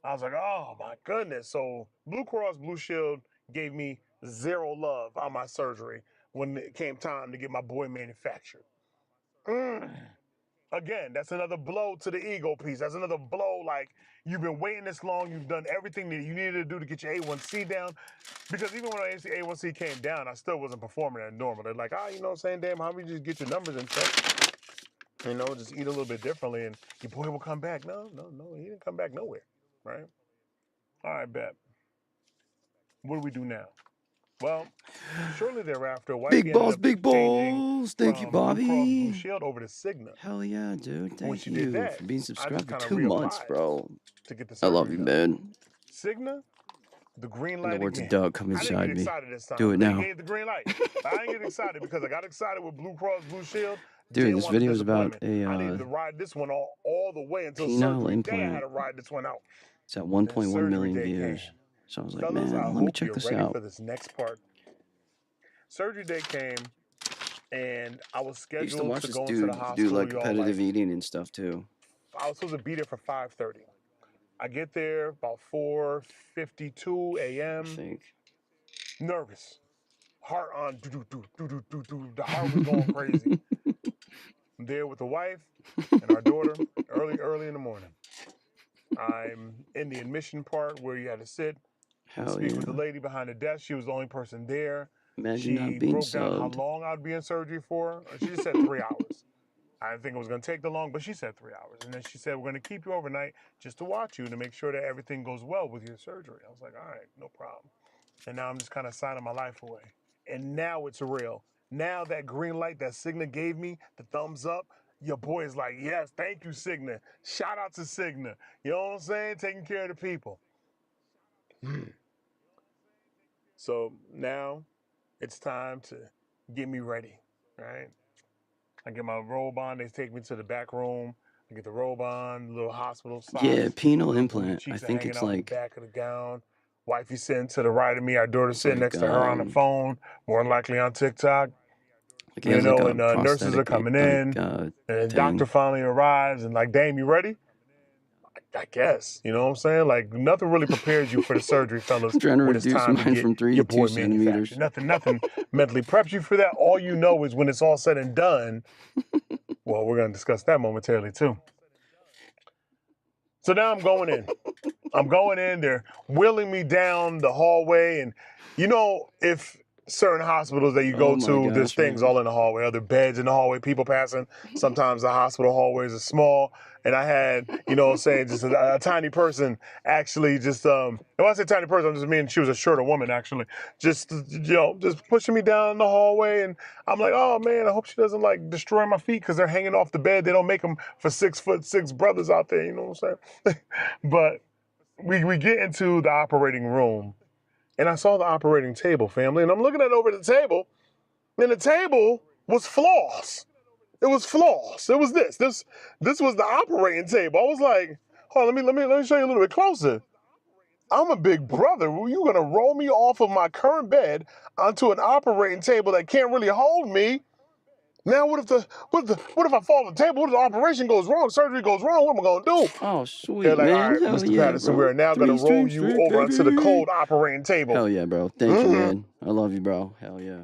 I was like, oh, my goodness. So Blue Cross Blue Shield gave me zero love on my surgery when it came time to get my boy manufactured. Again, that's another blow to the ego piece. That's another blow, like, you've been waiting this long. You've done everything that you needed to do to get your A1C down. Because even when A1C came down, I still wasn't performing at normal. They're like, you know what I'm saying? Damn, how about you just get your numbers in check? Just eat a little bit differently, and your boy will come back. No, he didn't come back nowhere, right? All right, bet. What do we do now? Well, shortly thereafter, Big balls. Thank you, Bobby. Blue Shield over to Cigna. Hell yeah, dude. When Thank she did you that, for being I subscribed for just 2 kinda months, reapplied bro. to get the I love surgery you, done. man. Cigna, the green In the light words of again. Doug, come I didn't inside get me. excited this time. Do it They now. gave the green light. I didn't get excited because I got excited with Blue Cross Blue Shield. Dude, Didn't this want the video is about disappointment. I needed a to ride this one all the way until penile surgery day. I had implant. to ride this one out. It's at Then 1.1 surgery million day views. came. So I was like, Fellas, I man, let me hope check you're this ready out. for this next part. Surgery day came, and I was I used to scheduled watch to this go into the dude do hospital, like y'all. competitive eating and stuff too. I was supposed to be there for 5:30. I get there about 4:52 I a.m. think. Nervous. Heart on. Do. The heart was going crazy. I'm there with the wife and our daughter early in the morning. I'm in the admission part where you had to sit and Hell speak with the yeah. lady behind the desk. She was the only person there. Imagine She not being broke down how subbed. long I'd be in surgery for. She just said 3 hours. I didn't think it was going to take that long, but she said 3 hours. And then she said, we're going to keep you overnight just to watch you to make sure that everything goes well with your surgery. I was like, all right, no problem. And now I'm just kind of signing my life away. And now it's real. Now that green light that Cigna gave me, the thumbs up, your boy is like, yes, thank you, Cigna. Shout out to Cigna. You know what I'm saying? Taking care of the people. So now it's time to get me ready, right? I get my robe on. They take me to the back room. I get the robe on, little hospital socks. Yeah, penile Booty implant. I cheeks are think hanging it's out the like back of the gown. Wifey sitting to the right of me. Our daughter it's sitting like next to her on the phone, more than likely on TikTok. he has like a And nurses are prosthetic coming in, and the doctor thing. finally arrives and like, damn, you ready? I guess. You know what I'm saying? Like, nothing really prepares you for the surgery, fellas, I'm trying to when it's reduce time to mine get from 3 your to 2 boy centimeters. manufactured. Nothing mentally preps you for that. All you know is when it's all said and done, well, we're going to discuss that momentarily too. So now I'm going in. They're wheeling me down the hallway. And, if certain hospitals that you go Oh my to, there's gosh, things man. all in the hallway, other beds in the hallway, people passing. Sometimes the hospital hallways are small. And I had, just a tiny person actually just, when I say tiny person, I just mean she was a shorter woman actually, just pushing me down the hallway. And I'm like, oh man, I hope she doesn't like destroy my feet because they're hanging off the bed. They don't make them for 6'6" brothers out there, you know what I'm saying? But we get into the operating room and I saw the operating table, family, and I'm looking at over the table and the table was floss. It was floss. It was this. This was the operating table. I was like, hold on, let me show you a little bit closer. I'm a big brother. Were you gonna roll me off of my current bed onto an operating table that can't really hold me? Now what if I fall on the table? What if the operation goes wrong? Surgery goes wrong? What am I gonna do? Oh, They're sweet, like, all man. right, Hell Mr. yeah, Patterson, we bro. are now gonna 3 roll streams you straight, over onto the baby. cold operating table. Hell yeah, bro. Thank you, man. I love you, bro. Hell yeah.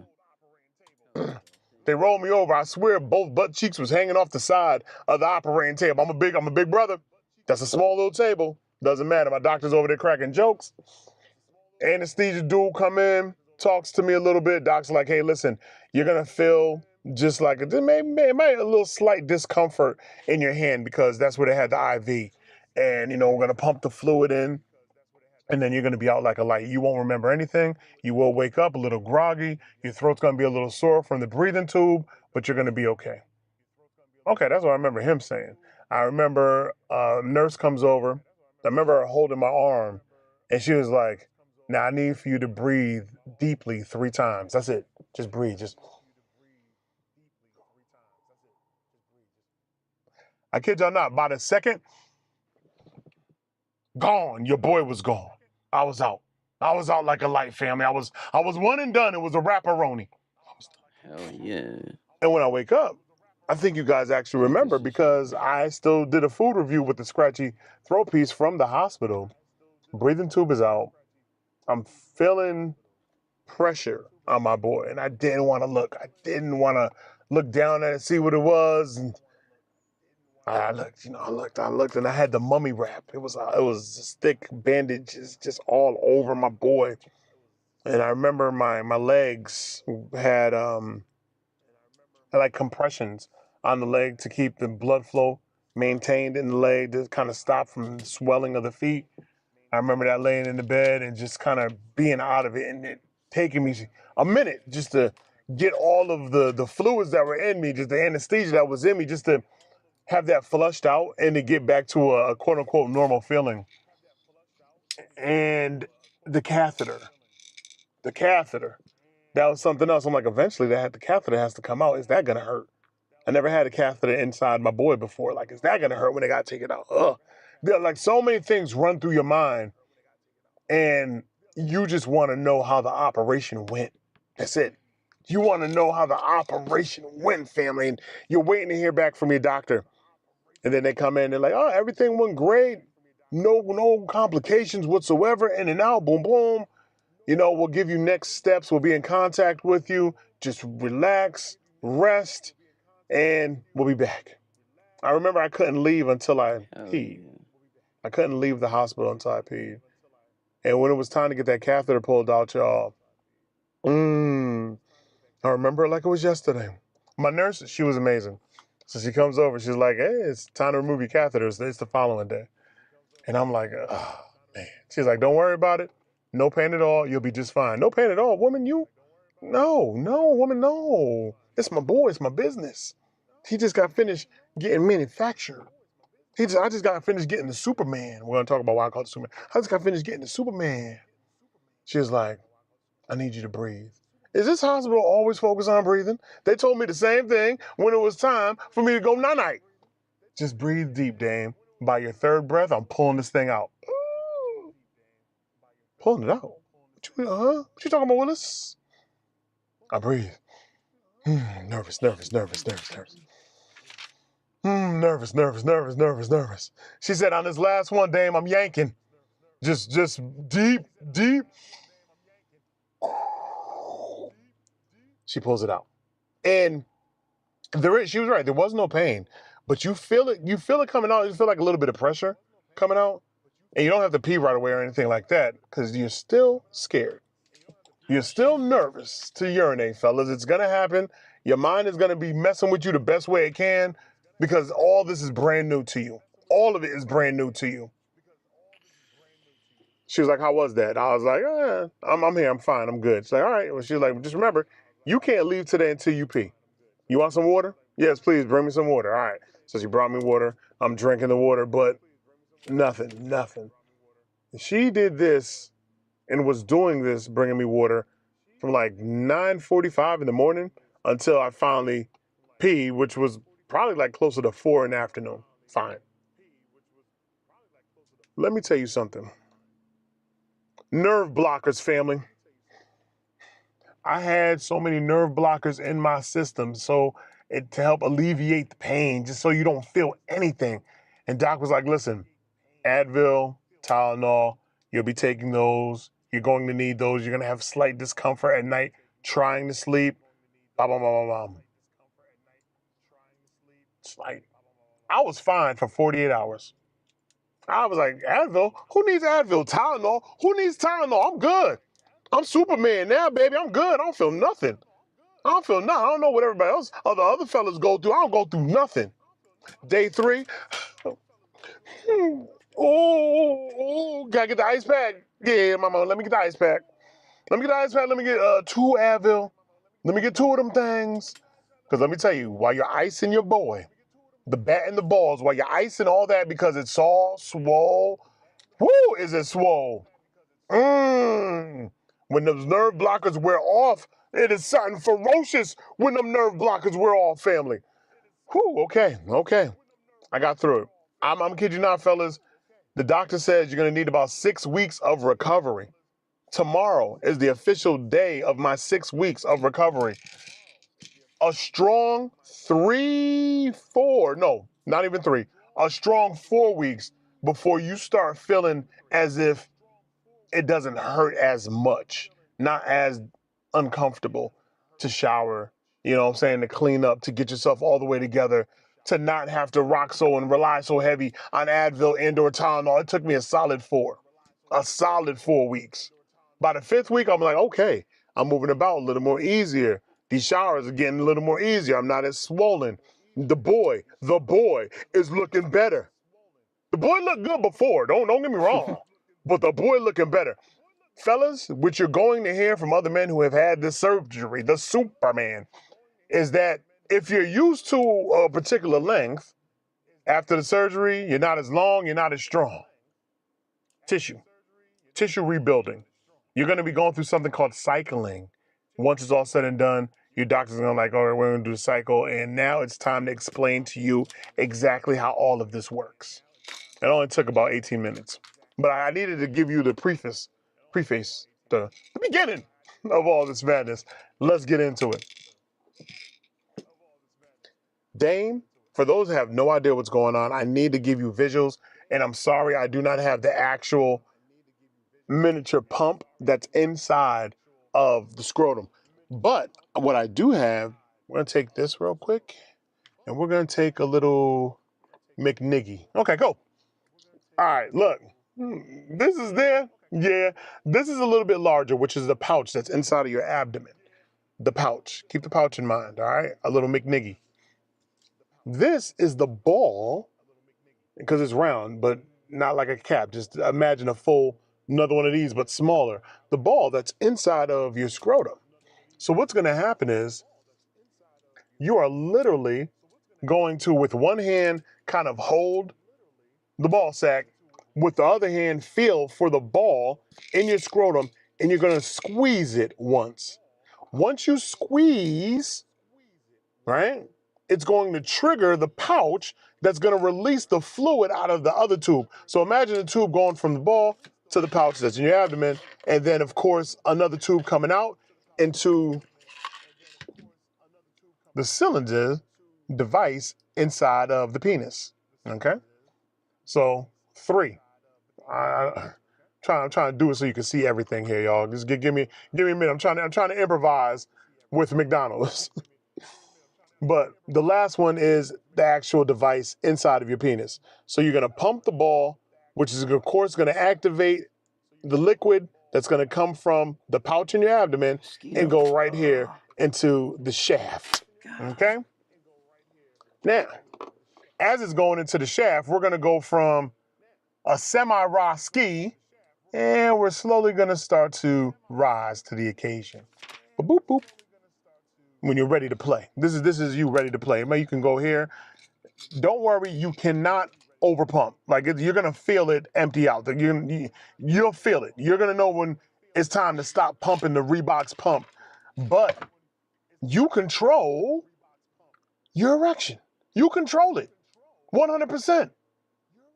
They rolled me over. I swear both butt cheeks was hanging off the side of the operating table. I'm a big brother. That's a small little table. Doesn't matter. My doctor's over there cracking jokes. Anesthesia dude come in. talks to me a little bit. Doc's like, hey, listen, you're going to feel just like maybe a little slight discomfort in your hand because that's where they had the IV. And, we're going to pump the fluid in. And then you're going to be out like a light. You won't remember anything. You will wake up a little groggy. Your throat's going to be a little sore from the breathing tube, but you're going to be okay. Okay, that's what I remember him saying. I remember a nurse comes over. I remember her holding my arm, and she was like, now I need for you to breathe deeply 3 times. That's it. Just breathe. I kid y'all not. About a second, gone. Your boy was gone. I was out. I was out like a light, family. I was one and done. It was a wrapperoni. Hell yeah. And when I wake up, I think you guys actually remember because I still did a food review with the scratchy throat piece from the hospital. Breathing tube is out. I'm feeling pressure on my boy, and I didn't want to look. I didn't want to look down at it, see what it was. And I looked, I looked, and I had the mummy wrap. It was just thick bandages just all over my boy. And I remember my legs had like compressions on the leg to keep the blood flow maintained in the leg to kind of stop from the swelling of the feet. I remember that laying in the bed and just kind of being out of it and it taking me a minute just to get all of the fluids that were in me, just the anesthesia that was in me, just to have that flushed out and to get back to a quote unquote normal feeling. And the catheter, that was something else. I'm like, eventually the catheter has to come out. Is that going to hurt? I never had a catheter inside my boy before. Like, is that going to hurt when they got to take it out? There are like so many things run through your mind and you just want to know how the operation went. That's it. You want to know how the operation went, family. And you're waiting to hear back from your doctor. And then they come in and they're like, oh, everything went great. No complications whatsoever. In and out, boom, boom. We'll give you next steps. We'll be in contact with you. Just relax, rest, and we'll be back. I remember I couldn't leave until I peed. I couldn't leave the hospital until I peed. And when it was time to get that catheter pulled out, y'all, I remember it like it was yesterday. My nurse, she was amazing. So she comes over, she's like, hey, it's time to remove your catheters. It's the following day. And I'm like, oh, man. She's like, don't worry about it. No pain at all. You'll be just fine. No pain at all. Woman, woman, no. It's my boy. It's my business. He just got finished getting manufactured. I just got finished getting the Superman. We're going to talk about why I call it Superman. I just got finished getting the Superman. She was like, I need you to breathe. Is this hospital always focused on breathing? They told me the same thing when it was time for me to go night-night. Just breathe deep, dame. By your third breath, I'm pulling this thing out. Ooh. Pulling it out? What you talking about, Willis? I breathe. Nervous. Nervous. She said, on this last one, dame, I'm yanking. Just deep. She pulls it out. And she was right. There was no pain, but you feel it. You feel it coming out. You feel like a little bit of pressure coming out. And you don't have to pee right away or anything like that because you're still scared. You're still nervous to urinate, fellas. It's going to happen. Your mind is going to be messing with you the best way it can because all this is brand new to you. All of it is brand new to you. She was like, how was that? I was like, I'm here. I'm fine. I'm good. She's like, all right. Well, she was like, just remember, you can't leave today until you pee. You want some water? Yes, please bring me some water. All right. So she brought me water. I'm drinking the water, but nothing. She did this and was doing this, bringing me water from like 9:45 in the morning until I finally peed, which was probably like closer to 4 in the afternoon. Fine. Let me tell you something. Nerve blockers, family. I had so many nerve blockers in my system to help alleviate the pain, just so you don't feel anything. And Doc was like, listen, Advil, Tylenol, you'll be taking those. You're going to need those. You're going to have slight discomfort at night trying to sleep. Blah, blah, blah, blah, blah. Slight. I was fine for 48 hours. I was like, Advil? Who needs Advil? Tylenol? Who needs Tylenol? I'm good. I'm Superman now, baby. I'm good. I don't feel nothing. I don't feel nothing. I don't know what everybody else, other fellas go through. I don't go through nothing. Day 3. Oh, gotta get the ice pack. Yeah, mama, let me get the ice pack. Let me get the ice pack. Let me get 2 Advil. Let me get 2 of them things. Because let me tell you, while you're icing your boy, the bat and the balls, while you're icing all that because it's all swole, woo, is it swole? When those nerve blockers wear off, it is something ferocious when them nerve blockers wear off, family. Whew, okay. I got through it. I'm kidding you not, fellas. The doctor says you're going to need about 6 weeks of recovery. Tomorrow is the official day of my 6 weeks of recovery. A strong 3, 4, no, not even 3, a strong 4 weeks before you start feeling as if it doesn't hurt as much, not as uncomfortable to shower, you know what I'm saying, to clean up, to get yourself all the way together, to not have to rock so and rely so heavy on Advil and or Tylenol. It took me a solid 4 weeks. By the 5th week, I'm like, okay, I'm moving about a little more easier. These showers are getting a little more easier. I'm not as swollen. The boy is looking better. The boy looked good before, don't get me wrong, but the boy looking better. Fellas, what you're going to hear from other men who have had this surgery, the Superman, is that if you're used to a particular length, after the surgery, you're not as long, you're not as strong. Tissue rebuilding. You're going to be going through something called cycling. Once it's all said and done, your doctor's going to like, all right, we're going to do the cycle, and now it's time to explain to you exactly how all of this works. It only took about 18 minutes. But I needed to give you the preface, the beginning of all this madness. Let's get into it. Dame, for those who have no idea what's going on, I need to give you visuals, and I'm sorry I do not have the actual miniature pump that's inside of the scrotum. But what I do have, we're going to take this real quick, and we're going to take a little McNiggy. Okay, go. All right, look. This is there. Yeah, this is a little bit larger, which is the pouch that's inside of your abdomen. The pouch. Keep the pouch in mind, all right? A little McNiggy. This is the ball, because it's round, but not like a cap. Just imagine another one of these, but smaller. The ball that's inside of your scrotum. So what's going to happen is you are literally going to, with one hand, kind of hold the ball sack, with the other hand, feel for the ball in your scrotum, and you're going to squeeze it once. Once you squeeze, right, it's going to trigger the pouch that's going to release the fluid out of the other tube. So imagine the tube going from the ball to the pouch that's in your abdomen, and then, of course, another tube coming out into the cylinder device inside of the penis, okay? So, 3. I'm trying to do it so you can see everything here, y'all. Just give me a minute. I'm trying to improvise with McDonald's. But the last one is the actual device inside of your penis. So you're gonna pump the ball, which is of course gonna activate the liquid that's gonna come from the pouch in your abdomen and go right here into the shaft. Okay? Now, as it's going into the shaft, we're gonna go from a semi-raw ski, and we're slowly gonna start to rise to the occasion. Boop, boop. When you're ready to play. This is you ready to play. You can go here. Don't worry, you cannot overpump. Like, you're gonna feel it empty out. You'll feel it. You're gonna know when it's time to stop pumping the Reebok's pump. But you control your erection. You control it 100%.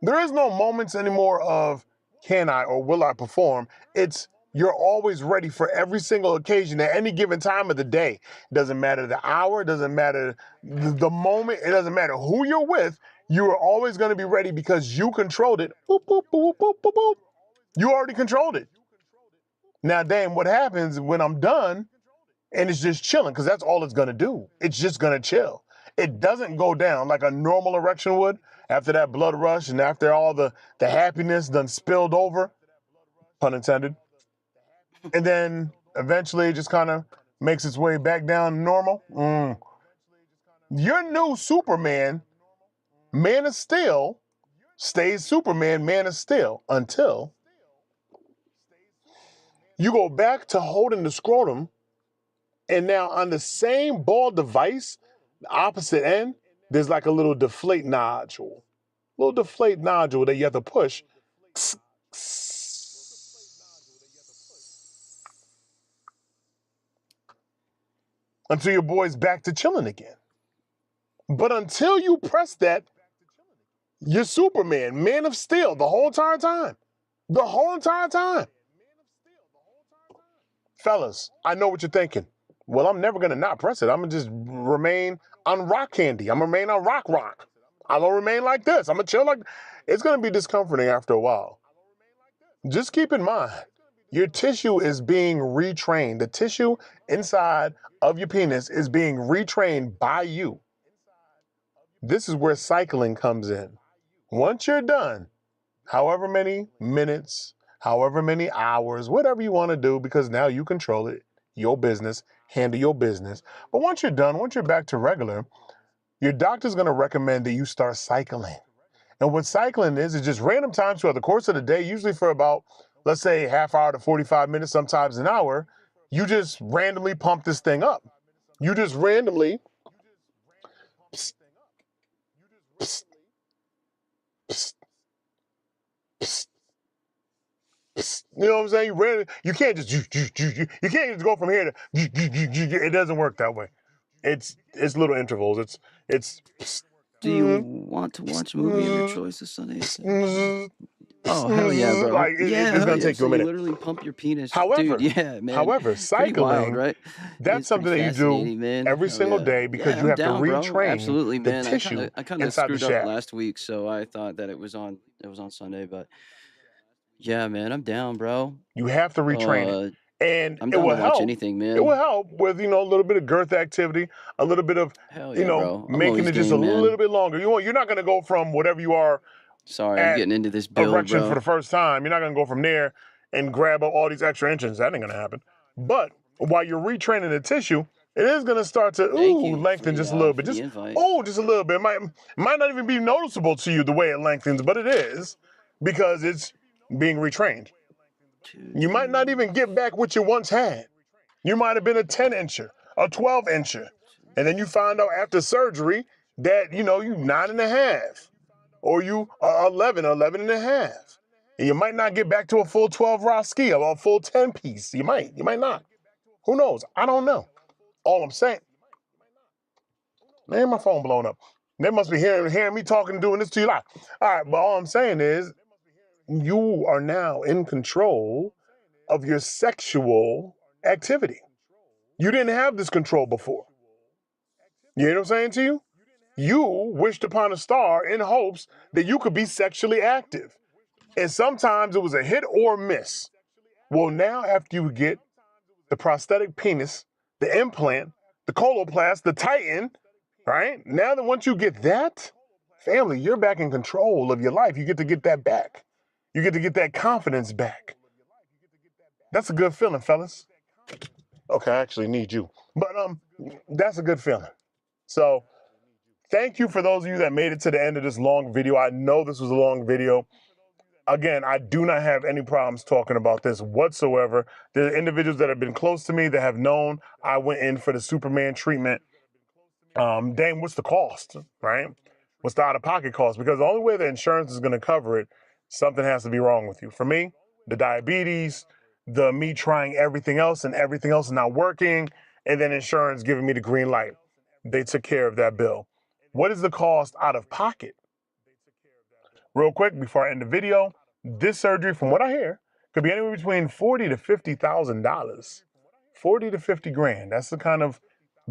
There is no moments anymore of can I or will I perform. It's you're always ready for every single occasion at any given time of the day. It doesn't matter the hour, it doesn't matter the moment, it doesn't matter who you're with. You are always going to be ready because you controlled it. Boop, boop, boop, boop, boop, boop. You already controlled it. Now, Dame, what happens when I'm done and it's just chilling? Because that's all it's going to do. It's just going to chill. It doesn't go down like a normal erection would after that blood rush and after all the happiness done spilled over, pun intended. and then eventually it just kind of makes its way back down to normal. Your new Superman, Man of Steel, stays Superman, Man of Steel, until you go back to holding the scrotum, and now on the same ball device, the opposite end, there's like a little deflate nodule. That you have to push. Until your boy's back to chilling again. But until you press that, you're Superman, Man of Steel, the whole entire time. The whole entire time. Fellas, I know what you're thinking. Well, I'm never going to not press it. I'm going to just remain on rock candy. I'm going to remain on rock. I'm going to remain like this. I'm going to chill like... It's going to be discomforting after a while. Just keep in mind, your tissue is being retrained. The tissue inside of your penis is being retrained by you. This is where cycling comes in. Once you're done, however many minutes, however many hours, whatever you want to do, because now you control it, your business, handle your business. But once you're done, once you're back to regular, your doctor's going to recommend that you start cycling. And what cycling is just random times throughout the course of the day, usually for about, let's say, half hour to 45 minutes, sometimes an hour, you just randomly pump this thing up. You just randomly... Psst, psst, psst, psst, psst. You know what I'm saying? You can't just... You can't just go from here to... It doesn't work that way. It's little intervals. It's psst. Do you want to watch a movie of your choice this Sunday? Oh, hell yeah, bro. Like, it's going to take you a minute. You literally pump your penis. However, Dude, yeah, man. However, cycling, wild, right? that's something that you do man. every single day because you have to retrain Absolutely, man. the tissue I kind of inside screwed the up shaft. last week, so I thought that it was on Sunday, but yeah, man, I'm down, bro. You have to retrain it. And I'm it down will to watch help. anything, man. It will help with, a little bit of girth activity, a little bit of, Hell yeah, bro. I'm making always it just game, a man. little bit longer. You're not going to go from whatever you are Sorry, I'm at getting into this build, erection bro. for the first time. You're not going to go from there and grab up all these extra inches. That ain't going to happen. But while you're retraining the tissue, it is going to start to lengthen just a little bit. Just a little bit. It might not even be noticeable to you the way it lengthens, but it is because it's being retrained. You might not even get back what you once had. You might have been a 10-incher, a 12-incher, and then you find out after surgery that, you 9.5, or you 11 and a half. And you might not get back to a full 12 raw ski or a full 10-piece. You might not. Who knows? I don't know. All I'm saying, man, my phone blowing up. They must be hearing me talking and doing this to you live. All right, but all I'm saying is you are now in control of your sexual activity. You didn't have this control before. You know what I'm saying to you? You wished upon a star in hopes that you could be sexually active. And sometimes it was a hit or miss. Well, now after you get the prosthetic penis, the implant, the Coloplast, the Titan, right? Now that once you get that, family, you're back in control of your life. You get to get that back. You get to get that confidence back. That's a good feeling, fellas. Okay, I actually need you. But that's a good feeling. So thank you for those of you that made it to the end of this long video. I know this was a long video. Again, I do not have any problems talking about this whatsoever. There are individuals that have been close to me that have known I went in for the Superman treatment. Dang, what's the cost, right? What's the out-of-pocket cost? Because the only way the insurance is going to cover it, something has to be wrong with you. For me, the diabetes, me trying everything else and everything else not working, and then insurance giving me the green light. They took care of that bill. What is the cost out of pocket? Real quick, before I end the video, this surgery, from what I hear, could be anywhere between $40,000 to $50,000. 40 to 50 grand. That's the kind of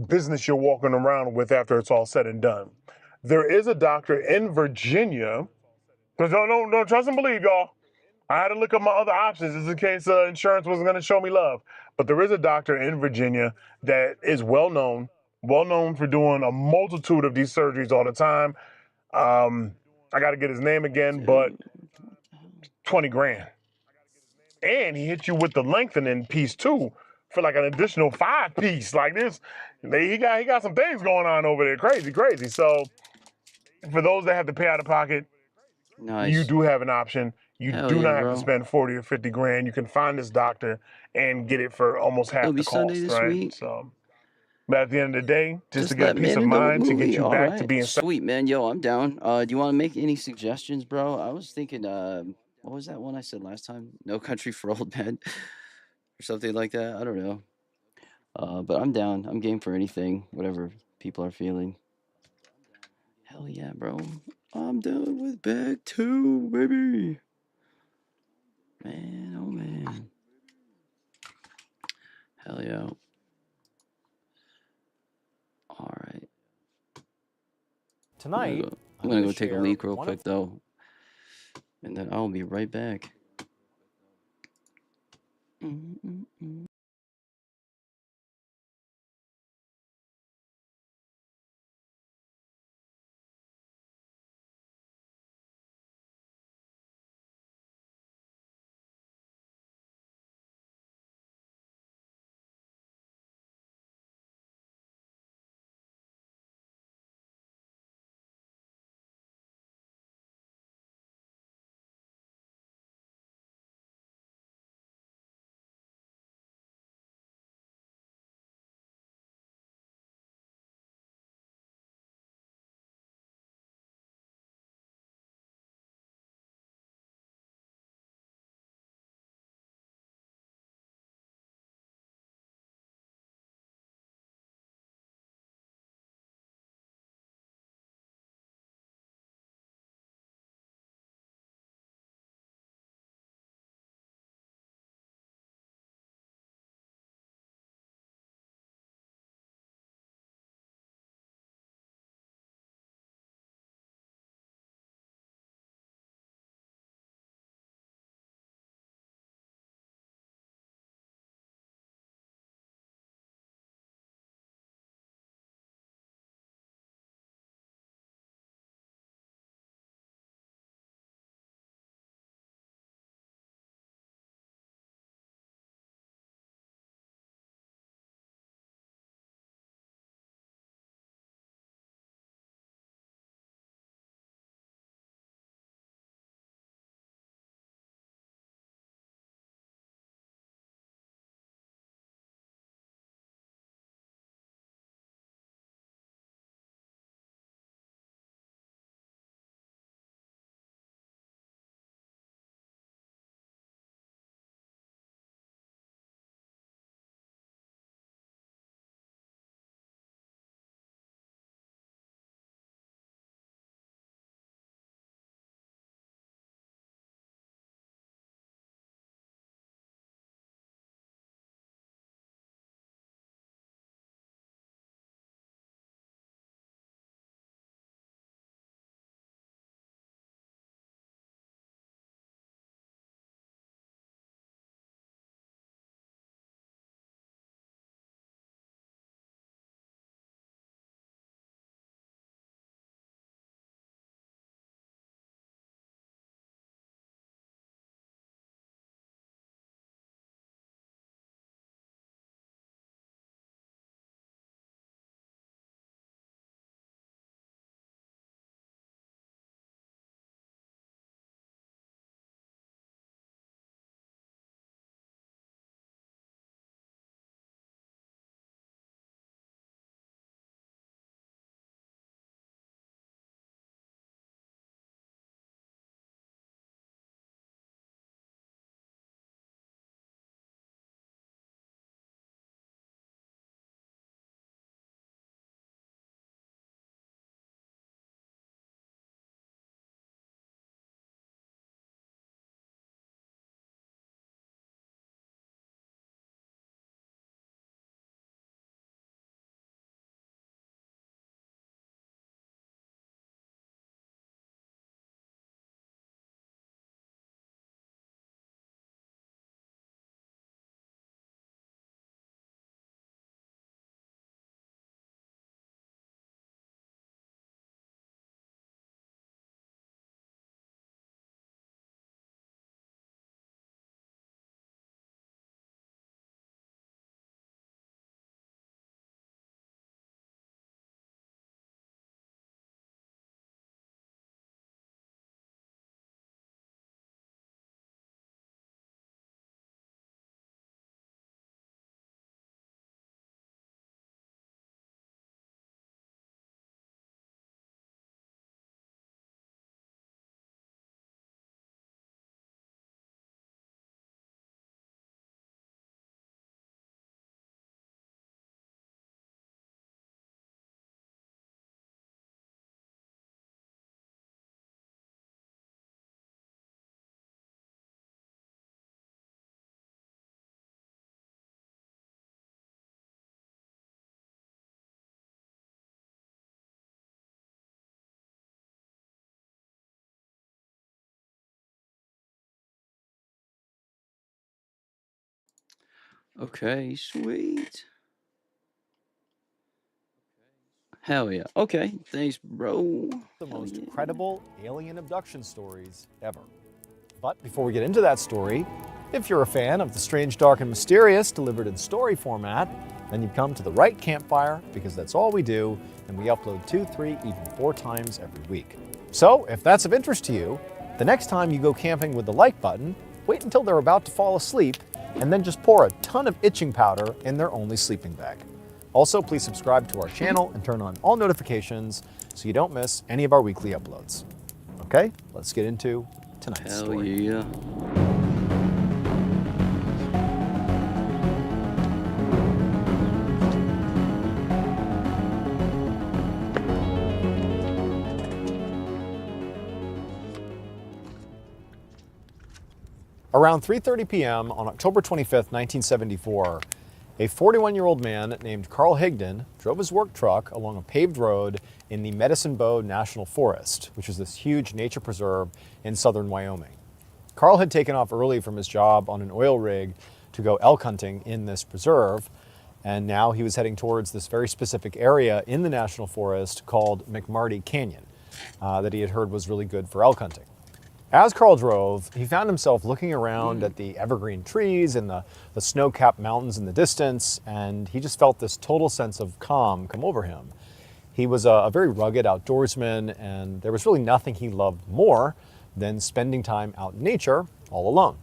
business you're walking around with after it's all said and done. There is a doctor in Virginia, because don't trust and believe, y'all. I had to look up my other options just in case insurance wasn't going to show me love. But there is a doctor in Virginia that is well known for doing a multitude of these surgeries all the time. I got to get his name again, but 20 grand. And he hit you with the lengthening piece too for like an additional 5-piece. Like this, he got some things going on over there. Crazy, crazy. So for those that have to pay out of pocket, you Nice. do have an option. You Hell do yeah, not have to bro. spend 40 or 50 grand. You can find this doctor and get it for almost half It'll the be Sunday cost, this right? week. So, but at the end of the day, just to Just get a let peace man of into a mind to get movie. you All back to right. being Sweet, man. Yo, I'm down. Do you want to make any suggestions, bro? I was thinking, what was that one I said last time? No Country for Old Men or something like that. I don't know. But I'm down. I'm game for anything, whatever people are feeling. Hell yeah, bro. I'm done with bag 2, baby. Man, oh man. Hell yeah. All right. Tonight, I'm gonna go take a leak real quick though, and then I'll be right back. Okay, sweet. Hell yeah. Okay, thanks, bro. The Hell most yeah. credible alien abduction stories ever. But before we get into that story, if you're a fan of the strange, dark, and mysterious delivered in story format, then you've come to the right campfire, because that's all we do, and we upload 2, 3, even 4 times every week. So if that's of interest to you, the next time you go camping with the like button, wait until they're about to fall asleep, and then just pour a ton of itching powder in their only sleeping bag. Also, please subscribe to our channel and turn on all notifications so you don't miss any of our weekly uploads. Okay, let's get into tonight's Hell story. yeah. Around 3:30 p.m. on October 25th, 1974, a 41-year-old man named Carl Higdon drove his work truck along a paved road in the Medicine Bow National Forest, which is this huge nature preserve in southern Wyoming. Carl had taken off early from his job on an oil rig to go elk hunting in this preserve, and now he was heading towards this very specific area in the national forest called McMarty Canyon that he had heard was really good for elk hunting. As Carl drove, he found himself looking around at the evergreen trees and the snow-capped mountains in the distance, and he just felt this total sense of calm come over him. He was a very rugged outdoorsman, and there was really nothing he loved more than spending time out in nature all alone.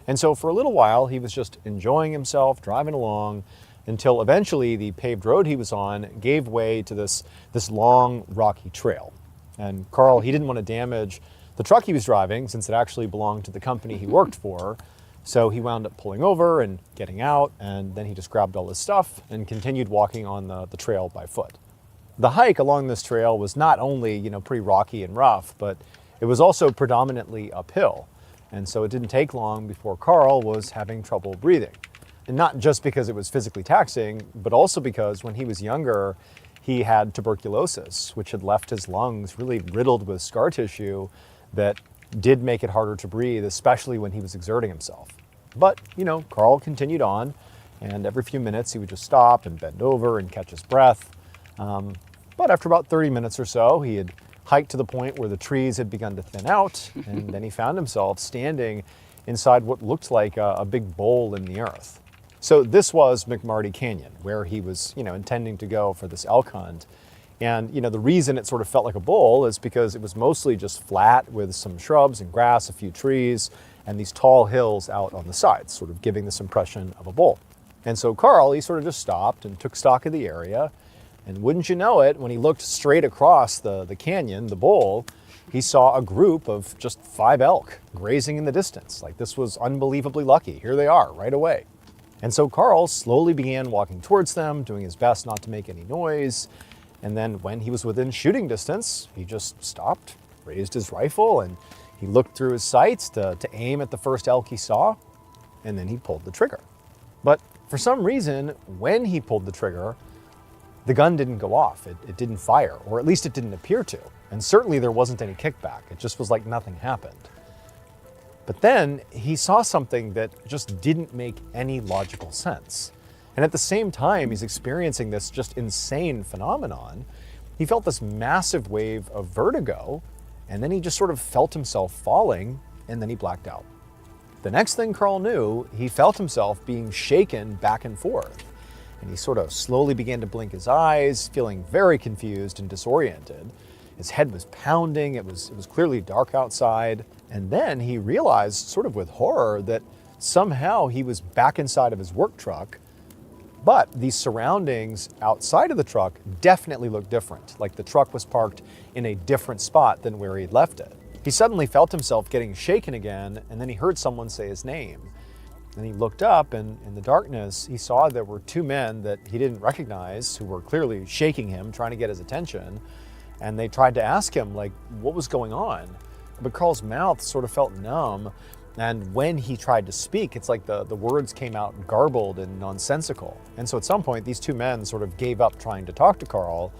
And so for a little while, he was just enjoying himself, driving along, until eventually the paved road he was on gave way to this long, rocky trail. And Carl, he didn't want to damage the truck he was driving, since it actually belonged to the company he worked for. So he wound up pulling over and getting out, and then he just grabbed all his stuff and continued walking on the trail by foot. The hike along this trail was not only, pretty rocky and rough, but it was also predominantly uphill. And so it didn't take long before Carl was having trouble breathing. And not just because it was physically taxing, but also because when he was younger, he had tuberculosis, which had left his lungs really riddled with scar tissue that did make it harder to breathe, especially when he was exerting himself. But, Carl continued on, and every few minutes he would just stop and bend over and catch his breath. But after about 30 minutes or so, he had hiked to the point where the trees had begun to thin out, and then he found himself standing inside what looked like a big bowl in the earth. So this was McMarty Canyon, where he was, intending to go for this elk hunt. And, the reason it sort of felt like a bowl is because it was mostly just flat with some shrubs and grass, a few trees, and these tall hills out on the sides, sort of giving this impression of a bowl. And so Carl, he sort of just stopped and took stock of the area. And wouldn't you know it, when he looked straight across the canyon, the bowl, he saw a group of just 5 elk grazing in the distance. Like, this was unbelievably lucky. Here they are, right away. And so Carl slowly began walking towards them, doing his best not to make any noise. And then when he was within shooting distance, he just stopped, raised his rifle, and he looked through his sights to aim at the first elk he saw, and then he pulled the trigger. But for some reason, when he pulled the trigger, the gun didn't go off. It didn't fire, or at least it didn't appear to. And certainly there wasn't any kickback. It just was like nothing happened. But then he saw something that just didn't make any logical sense. And at the same time he's experiencing this just insane phenomenon, he felt this massive wave of vertigo, and then he just sort of felt himself falling, and then he blacked out. The next thing Carl knew, he felt himself being shaken back and forth. And he sort of slowly began to blink his eyes, feeling very confused and disoriented. His head was pounding, it was clearly dark outside. And then he realized, sort of with horror, that somehow he was back inside of his work truck, but the surroundings outside of the truck definitely looked different, like the truck was parked in a different spot than where he'd left it. He suddenly felt himself getting shaken again, and then he heard someone say his name. And he looked up, and in the darkness, he saw there were 2 men that he didn't recognize who were clearly shaking him, trying to get his attention. And they tried to ask him, like, what was going on? But Carl's mouth sort of felt numb. And when he tried to speak, it's like the words came out garbled and nonsensical. And so at some point, these 2 men sort of gave up trying to talk to Carl,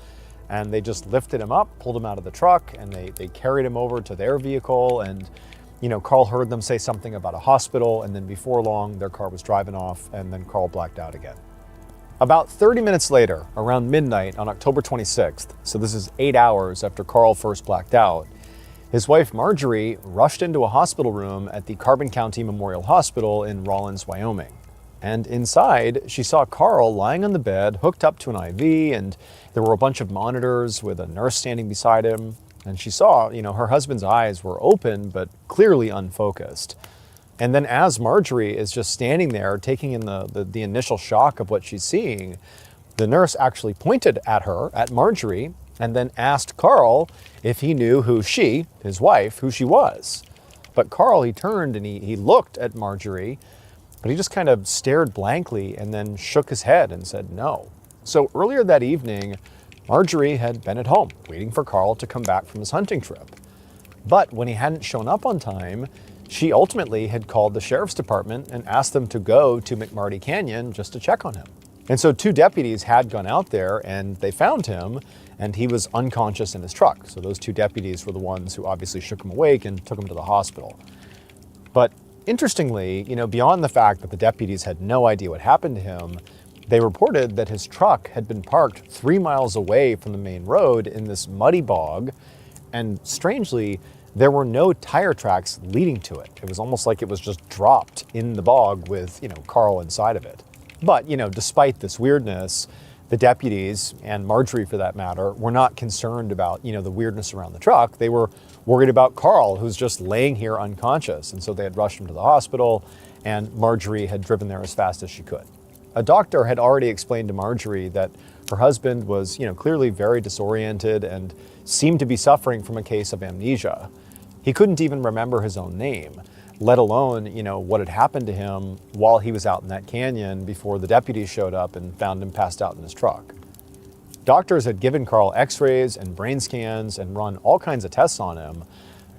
and they just lifted him up, pulled him out of the truck, and they carried him over to their vehicle. And Carl heard them say something about a hospital, and then before long, their car was driving off, and then Carl blacked out again. About 30 minutes later, around midnight on October 26th, so this is 8 hours after Carl first blacked out, his wife Marjorie rushed into a hospital room at the Carbon County Memorial Hospital in Rawlins, Wyoming. And inside, she saw Carl lying on the bed, hooked up to an IV, and there were a bunch of monitors with a nurse standing beside him. And she saw, her husband's eyes were open, but clearly unfocused. And then as Marjorie is just standing there, taking in the initial shock of what she's seeing, the nurse actually pointed at her, at Marjorie, and then asked Carl if he knew who she, his wife, who she was. But Carl, he turned and he looked at Marjorie, but he just kind of stared blankly and then shook his head and said no. So earlier that evening, Marjorie had been at home waiting for Carl to come back from his hunting trip. But when he hadn't shown up on time, she ultimately had called the sheriff's department and asked them to go to McMarty Canyon just to check on him. And so 2 deputies had gone out there and they found him, and he was unconscious in his truck. So those 2 deputies were the ones who obviously shook him awake and took him to the hospital. But interestingly, beyond the fact that the deputies had no idea what happened to him, they reported that his truck had been parked 3 miles away from the main road in this muddy bog, and strangely, there were no tire tracks leading to it. It was almost like it was just dropped in the bog with, Carl inside of it. But, despite this weirdness, the deputies, and Marjorie for that matter, were not concerned about, the weirdness around the truck. They were worried about Carl, who's just laying here unconscious. And so they had rushed him to the hospital, and Marjorie had driven there as fast as she could. A doctor had already explained to Marjorie that her husband was, clearly very disoriented and seemed to be suffering from a case of amnesia. He couldn't even remember his own name, let alone, what had happened to him while he was out in that canyon before the deputies showed up and found him passed out in his truck. Doctors had given Carl x-rays and brain scans and run all kinds of tests on him,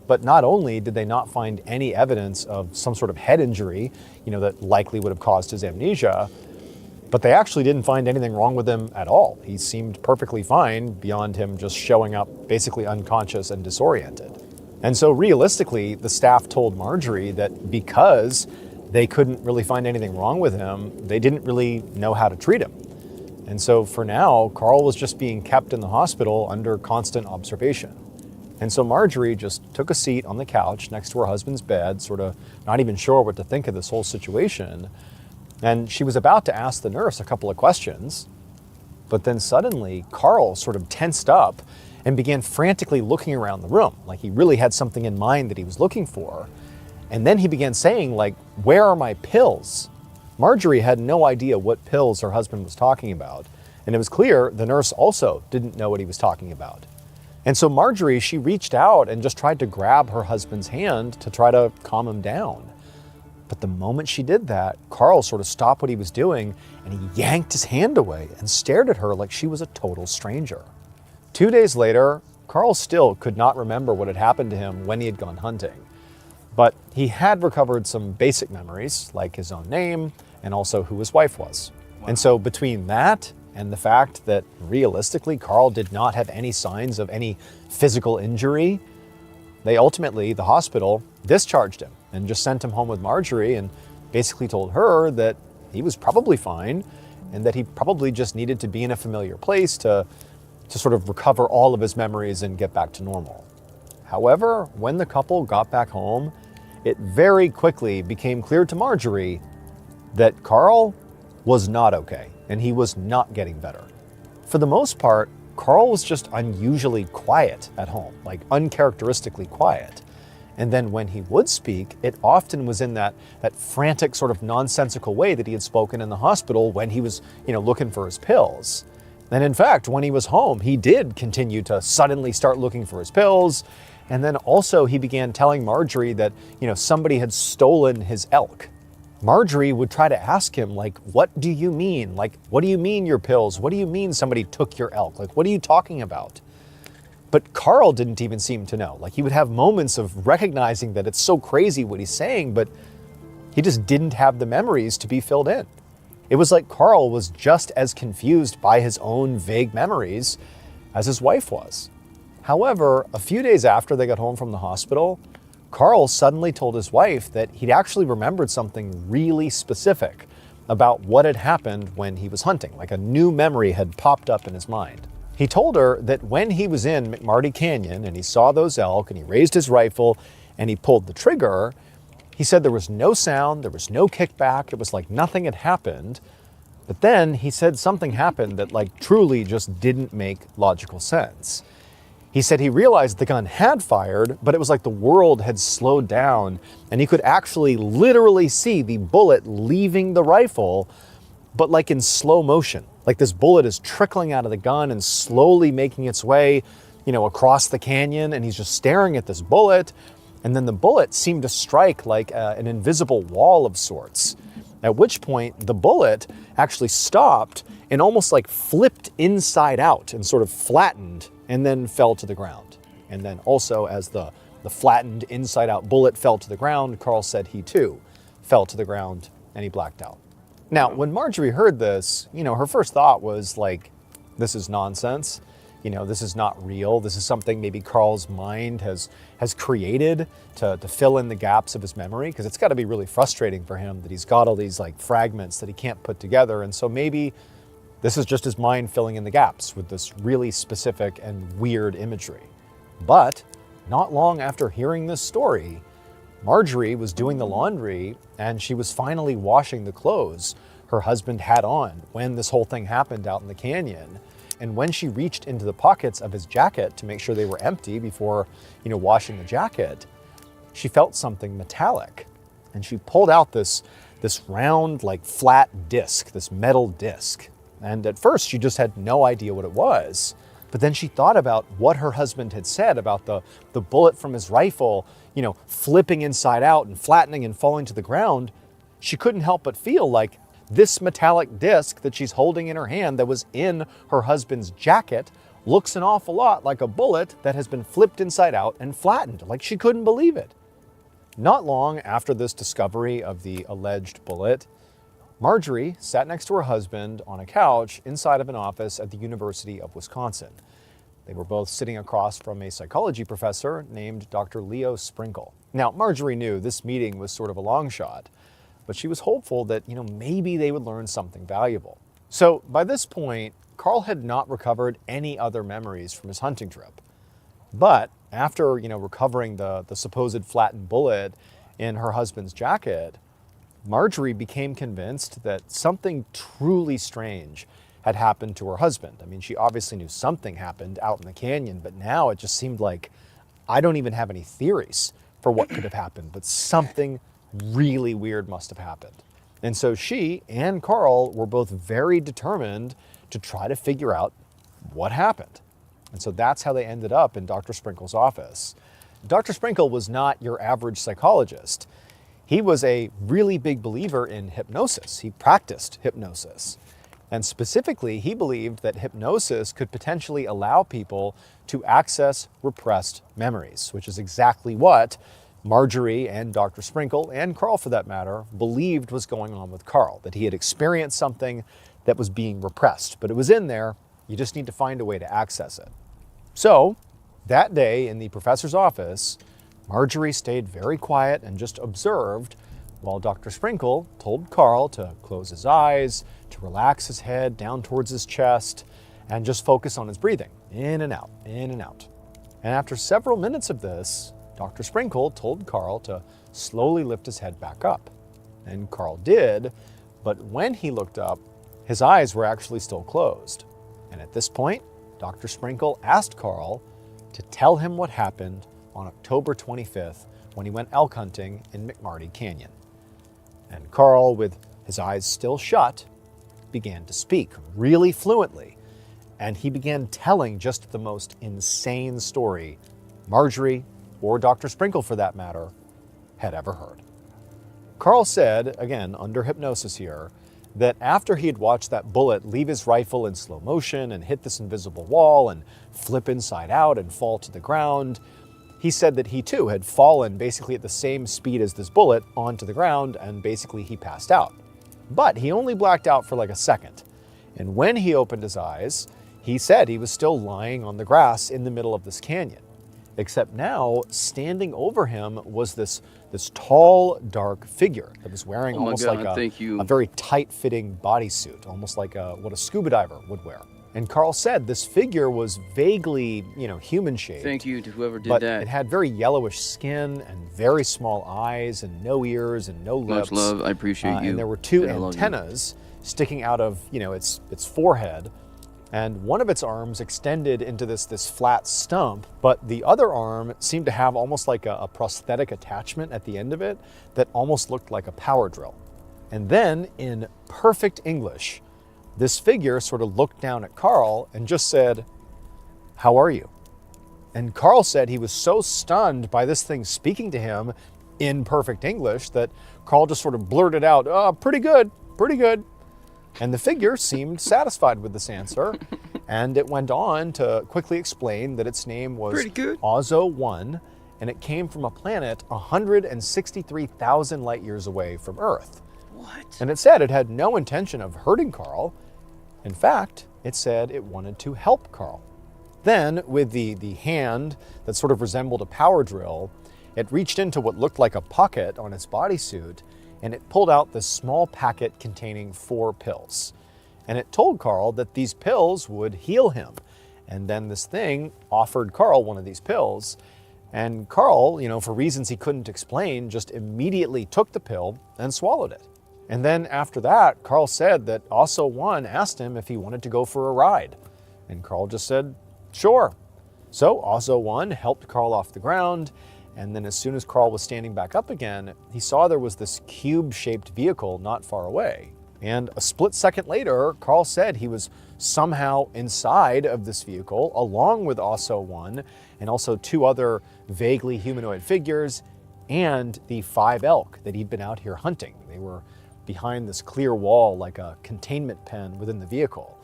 but not only did they not find any evidence of some sort of head injury, that likely would have caused his amnesia, but they actually didn't find anything wrong with him at all. He seemed perfectly fine beyond him just showing up basically unconscious and disoriented. And so realistically, the staff told Marjorie that because they couldn't really find anything wrong with him, they didn't really know how to treat him. And so for now, Carl was just being kept in the hospital under constant observation. And so Marjorie just took a seat on the couch next to her husband's bed, sort of not even sure what to think of this whole situation. And she was about to ask the nurse a couple of questions, but then suddenly Carl sort of tensed up and began frantically looking around the room, like he really had something in mind that he was looking for. And then he began saying, where are my pills? Marjorie had no idea what pills her husband was talking about, and it was clear the nurse also didn't know what he was talking about. And so Marjorie, she reached out and just tried to grab her husband's hand to try to calm him down. But the moment she did that, Carl sort of stopped what he was doing and he yanked his hand away and stared at her like she was a total stranger. 2 days later, Carl still could not remember what had happened to him when he had gone hunting. But he had recovered some basic memories, like his own name and also who his wife was. And so between that and the fact that realistically Carl did not have any signs of any physical injury, they ultimately, the hospital, discharged him and just sent him home with Marjorie and basically told her that he was probably fine and that he probably just needed to be in a familiar place to sort of recover all of his memories and get back to normal. However, when the couple got back home, it very quickly became clear to Marjorie that Carl was not okay and he was not getting better. For the most part, Carl was just unusually quiet at home, like uncharacteristically quiet. And then when he would speak, it often was in that frantic sort of nonsensical way that he had spoken in the hospital when he was, looking for his pills. And in fact, when he was home, he did continue to suddenly start looking for his pills. And then also he began telling Marjorie that, somebody had stolen his elk. Marjorie would try to ask him, what do you mean? What do you mean your pills? What do you mean somebody took your elk? What are you talking about? But Carl didn't even seem to know. He would have moments of recognizing that it's so crazy what he's saying, but he just didn't have the memories to be filled in. It was like Carl was just as confused by his own vague memories as his wife was. However, a few days after they got home from the hospital, Carl suddenly told his wife that he'd actually remembered something really specific about what had happened when he was hunting, like a new memory had popped up in his mind. He told her that when he was in McMarty Canyon and he saw those elk and he raised his rifle and he pulled the trigger, he said there was no sound, there was no kickback, it was like nothing had happened. But then he said something happened that like truly just didn't make logical sense. He said he realized the gun had fired, but it was like the world had slowed down and he could actually literally see the bullet leaving the rifle, but like in slow motion. Like this bullet is trickling out of the gun and slowly making its way, across the canyon, and he's just staring at this bullet. And then the bullet seemed to strike like an invisible wall of sorts, at which point the bullet actually stopped and almost like flipped inside out and sort of flattened and then fell to the ground. And then also as the flattened inside out bullet fell to the ground, Carl said he too fell to the ground and he blacked out. Now, when Marjorie heard this, her first thought was like, this is nonsense. This is not real. This is something maybe Carl's mind has created to fill in the gaps of his memory, because it's got to be really frustrating for him that he's got all these like fragments that he can't put together. And so maybe this is just his mind filling in the gaps with this really specific and weird imagery. But not long after hearing this story, Marjorie was doing the laundry and she was finally washing the clothes her husband had on when this whole thing happened out in the canyon. And when she reached into the pockets of his jacket to make sure they were empty before, washing the jacket, she felt something metallic. And she pulled out this round, like flat disc, this metal disc. And at first she just had no idea what it was. But then she thought about what her husband had said about the bullet from his rifle, flipping inside out and flattening and falling to the ground. She couldn't help but feel like this metallic disc that she's holding in her hand that was in her husband's jacket looks an awful lot like a bullet that has been flipped inside out and flattened. Like she couldn't believe it. Not long after this discovery of the alleged bullet, Marjorie sat next to her husband on a couch inside of an office at the University of Wisconsin. They were both sitting across from a psychology professor named Dr. Leo Sprinkle. Now, Marjorie knew this meeting was sort of a long shot, but she was hopeful that, maybe they would learn something valuable. So by this point, Carl had not recovered any other memories from his hunting trip. But after, recovering the supposed flattened bullet in her husband's jacket, Marjorie became convinced that something truly strange had happened to her husband. I mean, she obviously knew something happened out in the canyon, but now it just seemed like I don't even have any theories for what could have happened, but something really weird must have happened. And so she and Carl were both very determined to try to figure out what happened. And so that's how they ended up in Dr. Sprinkle's office. Dr. Sprinkle was not your average psychologist. He was a really big believer in hypnosis. He practiced hypnosis. And specifically, he believed that hypnosis could potentially allow people to access repressed memories, which is exactly what Marjorie and Dr. Sprinkle, and Carl for that matter, believed was going on with Carl, that he had experienced something that was being repressed, but it was in there, you just need to find a way to access it. So, that day in the professor's office, Marjorie stayed very quiet and just observed while Dr. Sprinkle told Carl to close his eyes, to relax his head down towards his chest, and just focus on his breathing, in and out, in and out. And after several minutes of this, Dr. Sprinkle told Carl to slowly lift his head back up. And Carl did, but when he looked up, his eyes were actually still closed. And at this point, Dr. Sprinkle asked Carl to tell him what happened on October 25th when he went elk hunting in McMarty Canyon. And Carl, with his eyes still shut, began to speak really fluently. And he began telling just the most insane story Marjorie, or Dr. Sprinkle for that matter, had ever heard. Carl said, again under hypnosis here, that after he had watched that bullet leave his rifle in slow motion and hit this invisible wall and flip inside out and fall to the ground, he said that he too had fallen basically at the same speed as this bullet onto the ground, and basically he passed out. But he only blacked out for like a second. And when he opened his eyes, he said he was still lying on the grass in the middle of this canyon. except now standing over him was this tall, dark figure that was wearing Oh my almost God, like thank you. a very tight-fitting bodysuit, almost like what a scuba diver would wear. And Carl said this figure was vaguely, human-shaped. Thank you to whoever did But that. it had very yellowish skin and very small eyes and no ears and no lips. Much love. I appreciate you. And there were two And I love you. antennas sticking out of, its forehead. And one of its arms extended into this flat stump, but the other arm seemed to have almost like a prosthetic attachment at the end of it that almost looked like a power drill. And then, in perfect English, this figure sort of looked down at Carl and just said, "How are you?" And Carl said he was so stunned by this thing speaking to him in perfect English that Carl just sort of blurted out, "Oh, pretty good, pretty good." And the figure seemed satisfied with this answer, and it went on to quickly explain that its name was Pretty good. Ozo 1, and it came from a planet 163,000 light years away from Earth. What? And it said it had no intention of hurting Carl. In fact, it said it wanted to help Carl. Then, with the hand that sort of resembled a power drill, it reached into what looked like a pocket on its bodysuit, and it pulled out this small packet containing 4 pills. And it told Carl that these pills would heal him. And then this thing offered Carl one of these pills. And Carl, for reasons he couldn't explain, just immediately took the pill and swallowed it. And then after that, Carl said that Oso 1 asked him if he wanted to go for a ride. And Carl just said, sure. So Oso 1 helped Carl off the ground, and then as soon as Carl was standing back up again, he saw there was this cube-shaped vehicle not far away. And a split second later, Carl said he was somehow inside of this vehicle, along with Oso 1, and also 2 other vaguely humanoid figures, and the 5 elk that he'd been out here hunting. They were behind this clear wall like a containment pen within the vehicle.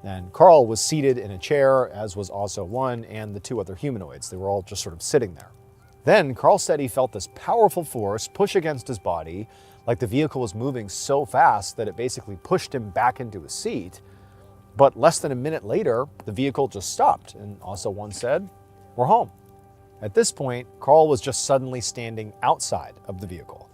And Carl was seated in a chair, as was Oso 1 and the 2 other humanoids. They were all just sort of sitting there. Then Carl said he felt this powerful force push against his body, like the vehicle was moving so fast that it basically pushed him back into his seat. But less than a minute later, the vehicle just stopped, and Oso 1 said, "We're home." At this point, Carl was just suddenly standing outside of the vehicle.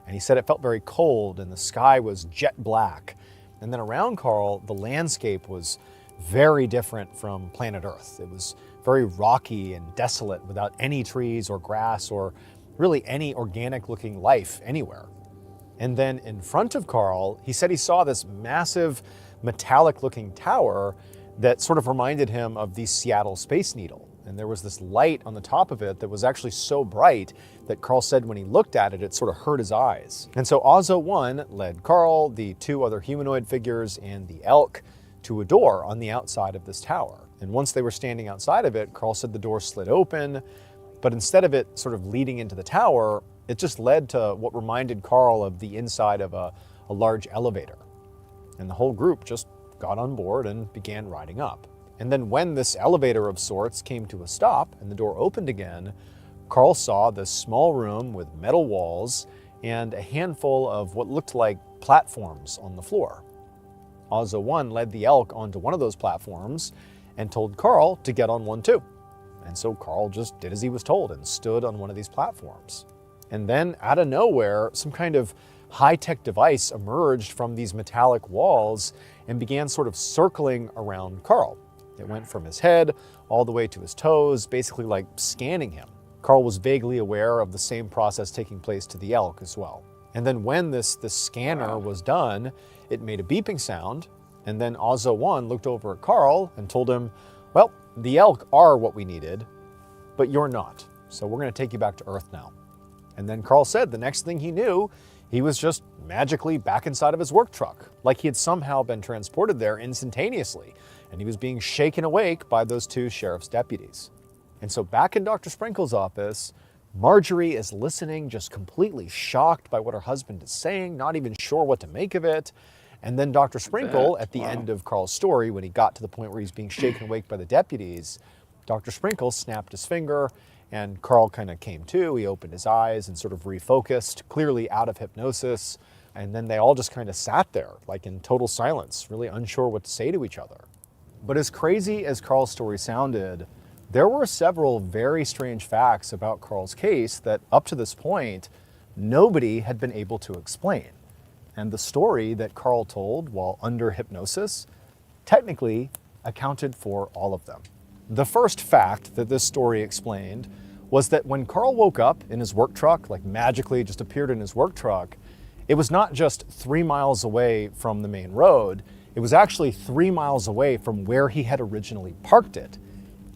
And he said it felt very cold and the sky was jet black. And then around Carl, the landscape was very different from planet Earth. It was very rocky and desolate without any trees or grass or really any organic looking life anywhere. And then in front of Carl, he said he saw this massive metallic looking tower that sort of reminded him of the Seattle Space Needle. And there was this light on the top of it that was actually so bright that Carl said when he looked at it, it sort of hurt his eyes. And so Oso 1 led Carl, the 2 other humanoid figures, and the elk to a door on the outside of this tower. And once they were standing outside of it, Carl said the door slid open, but instead of it sort of leading into the tower, it just led to what reminded Carl of the inside of a large elevator. And the whole group just got on board and began riding up. And then when this elevator of sorts came to a stop and the door opened again, Carl saw this small room with metal walls and a handful of what looked like platforms on the floor. Oso 1 led the elk onto one of those platforms and told Carl to get on one too. And so Carl just did as he was told and stood on one of these platforms. And then out of nowhere, some kind of high-tech device emerged from these metallic walls and began sort of circling around Carl. It went from his head all the way to his toes, basically like scanning him. Carl was vaguely aware of the same process taking place to the elk as well. And then when this scanner was done, it made a beeping sound, and then Oso 1 looked over at Carl and told him, well, the elk are what we needed, but you're not. So we're going to take you back to Earth now. And then Carl said the next thing he knew, he was just magically back inside of his work truck, like he had somehow been transported there instantaneously, and he was being shaken awake by those 2 sheriff's deputies. And so back in Dr. Sprinkle's office, Marjorie is listening, just completely shocked by what her husband is saying, not even sure what to make of it. And then Dr. Sprinkle, at the end of Carl's story, when he got to the point where he's being shaken awake by the deputies, Dr. Sprinkle snapped his finger, and Carl kind of came to. He opened his eyes and sort of refocused, clearly out of hypnosis. And then they all just kind of sat there, like in total silence, really unsure what to say to each other. But as crazy as Carl's story sounded, there were several very strange facts about Carl's case that up to this point, nobody had been able to explain. And the story that Carl told while under hypnosis technically accounted for all of them. The first fact that this story explained was that when Carl woke up in his work truck, like magically just appeared in his work truck, it was not just 3 miles away from the main road, it was actually 3 miles away from where he had originally parked it.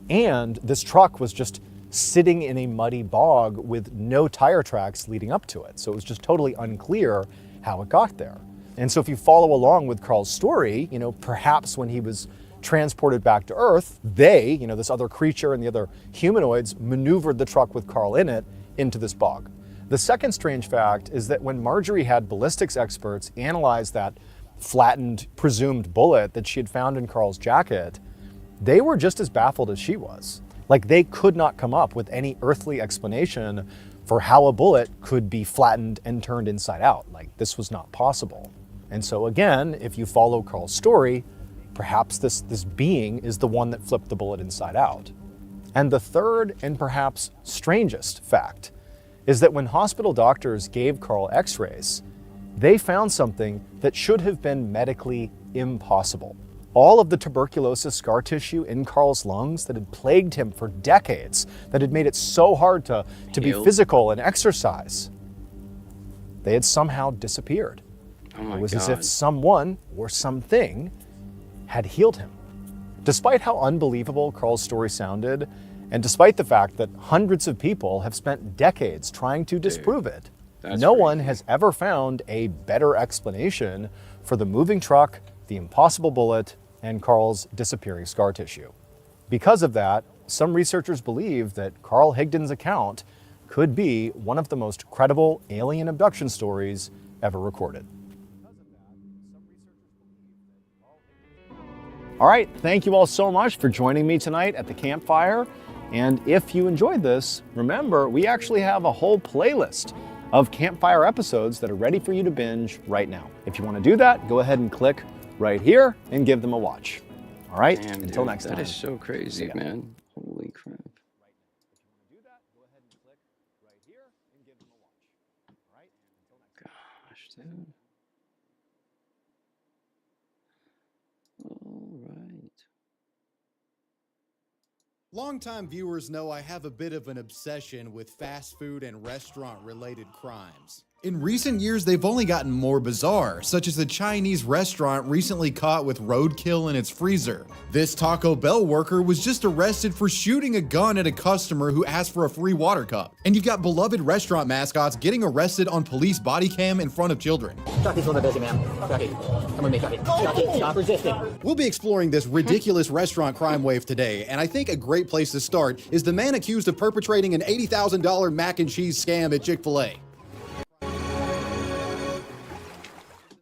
And this truck was just sitting in a muddy bog with no tire tracks leading up to it. So it was just totally unclear how it got there. And so if you follow along with Carl's story, perhaps when he was transported back to Earth, they, this other creature and the other humanoids maneuvered the truck with Carl in it into this bog. The second strange fact is that when Marjorie had ballistics experts analyze that flattened presumed bullet that she had found in Carl's jacket, they were just as baffled as she was. Like, they could not come up with any earthly explanation for how a bullet could be flattened and turned inside out. Like, this was not possible. And so again, if you follow Carl's story, perhaps this being is the one that flipped the bullet inside out. And the third and perhaps strangest fact is that when hospital doctors gave Carl x-rays, they found something that should have been medically impossible. All of the tuberculosis scar tissue in Carl's lungs that had plagued him for decades, that had made it so hard to be physical and exercise, they had somehow disappeared. Oh my It was God. as if someone or something had healed him. Despite how unbelievable Carl's story sounded, and despite the fact that hundreds of people have spent decades trying to disprove it, no one has ever found a better explanation for the moving truck, the impossible bullet, and Carl's disappearing scar tissue. Because of that, some researchers believe that Carl Higdon's account could be one of the most credible alien abduction stories ever recorded. All right, thank you all so much for joining me tonight at the campfire. And if you enjoyed this, remember, we actually have a whole playlist of campfire episodes that are ready for you to binge right now. If you want to do that, go ahead and click right here and give them a watch. All right, Damn, until dude, next time. That is so crazy, See ya. man. Holy crap. Gosh, dude. All right. Longtime viewers know I have a bit of an obsession with fast food and restaurant-related crimes. In recent years, they've only gotten more bizarre, such as a Chinese restaurant recently caught with roadkill in its freezer. This Taco Bell worker was just arrested for shooting a gun at a customer who asked for a free water cup. And you've got beloved restaurant mascots getting arrested on police body cam in front of children. Chucky's a little bit busy, ma'am. Chucky, come with me, Chucky. Chucky, stop resisting. We'll be exploring this ridiculous restaurant crime wave today, and I think a great place to start is the man accused of perpetrating an $80,000 mac and cheese scam at Chick-fil-A.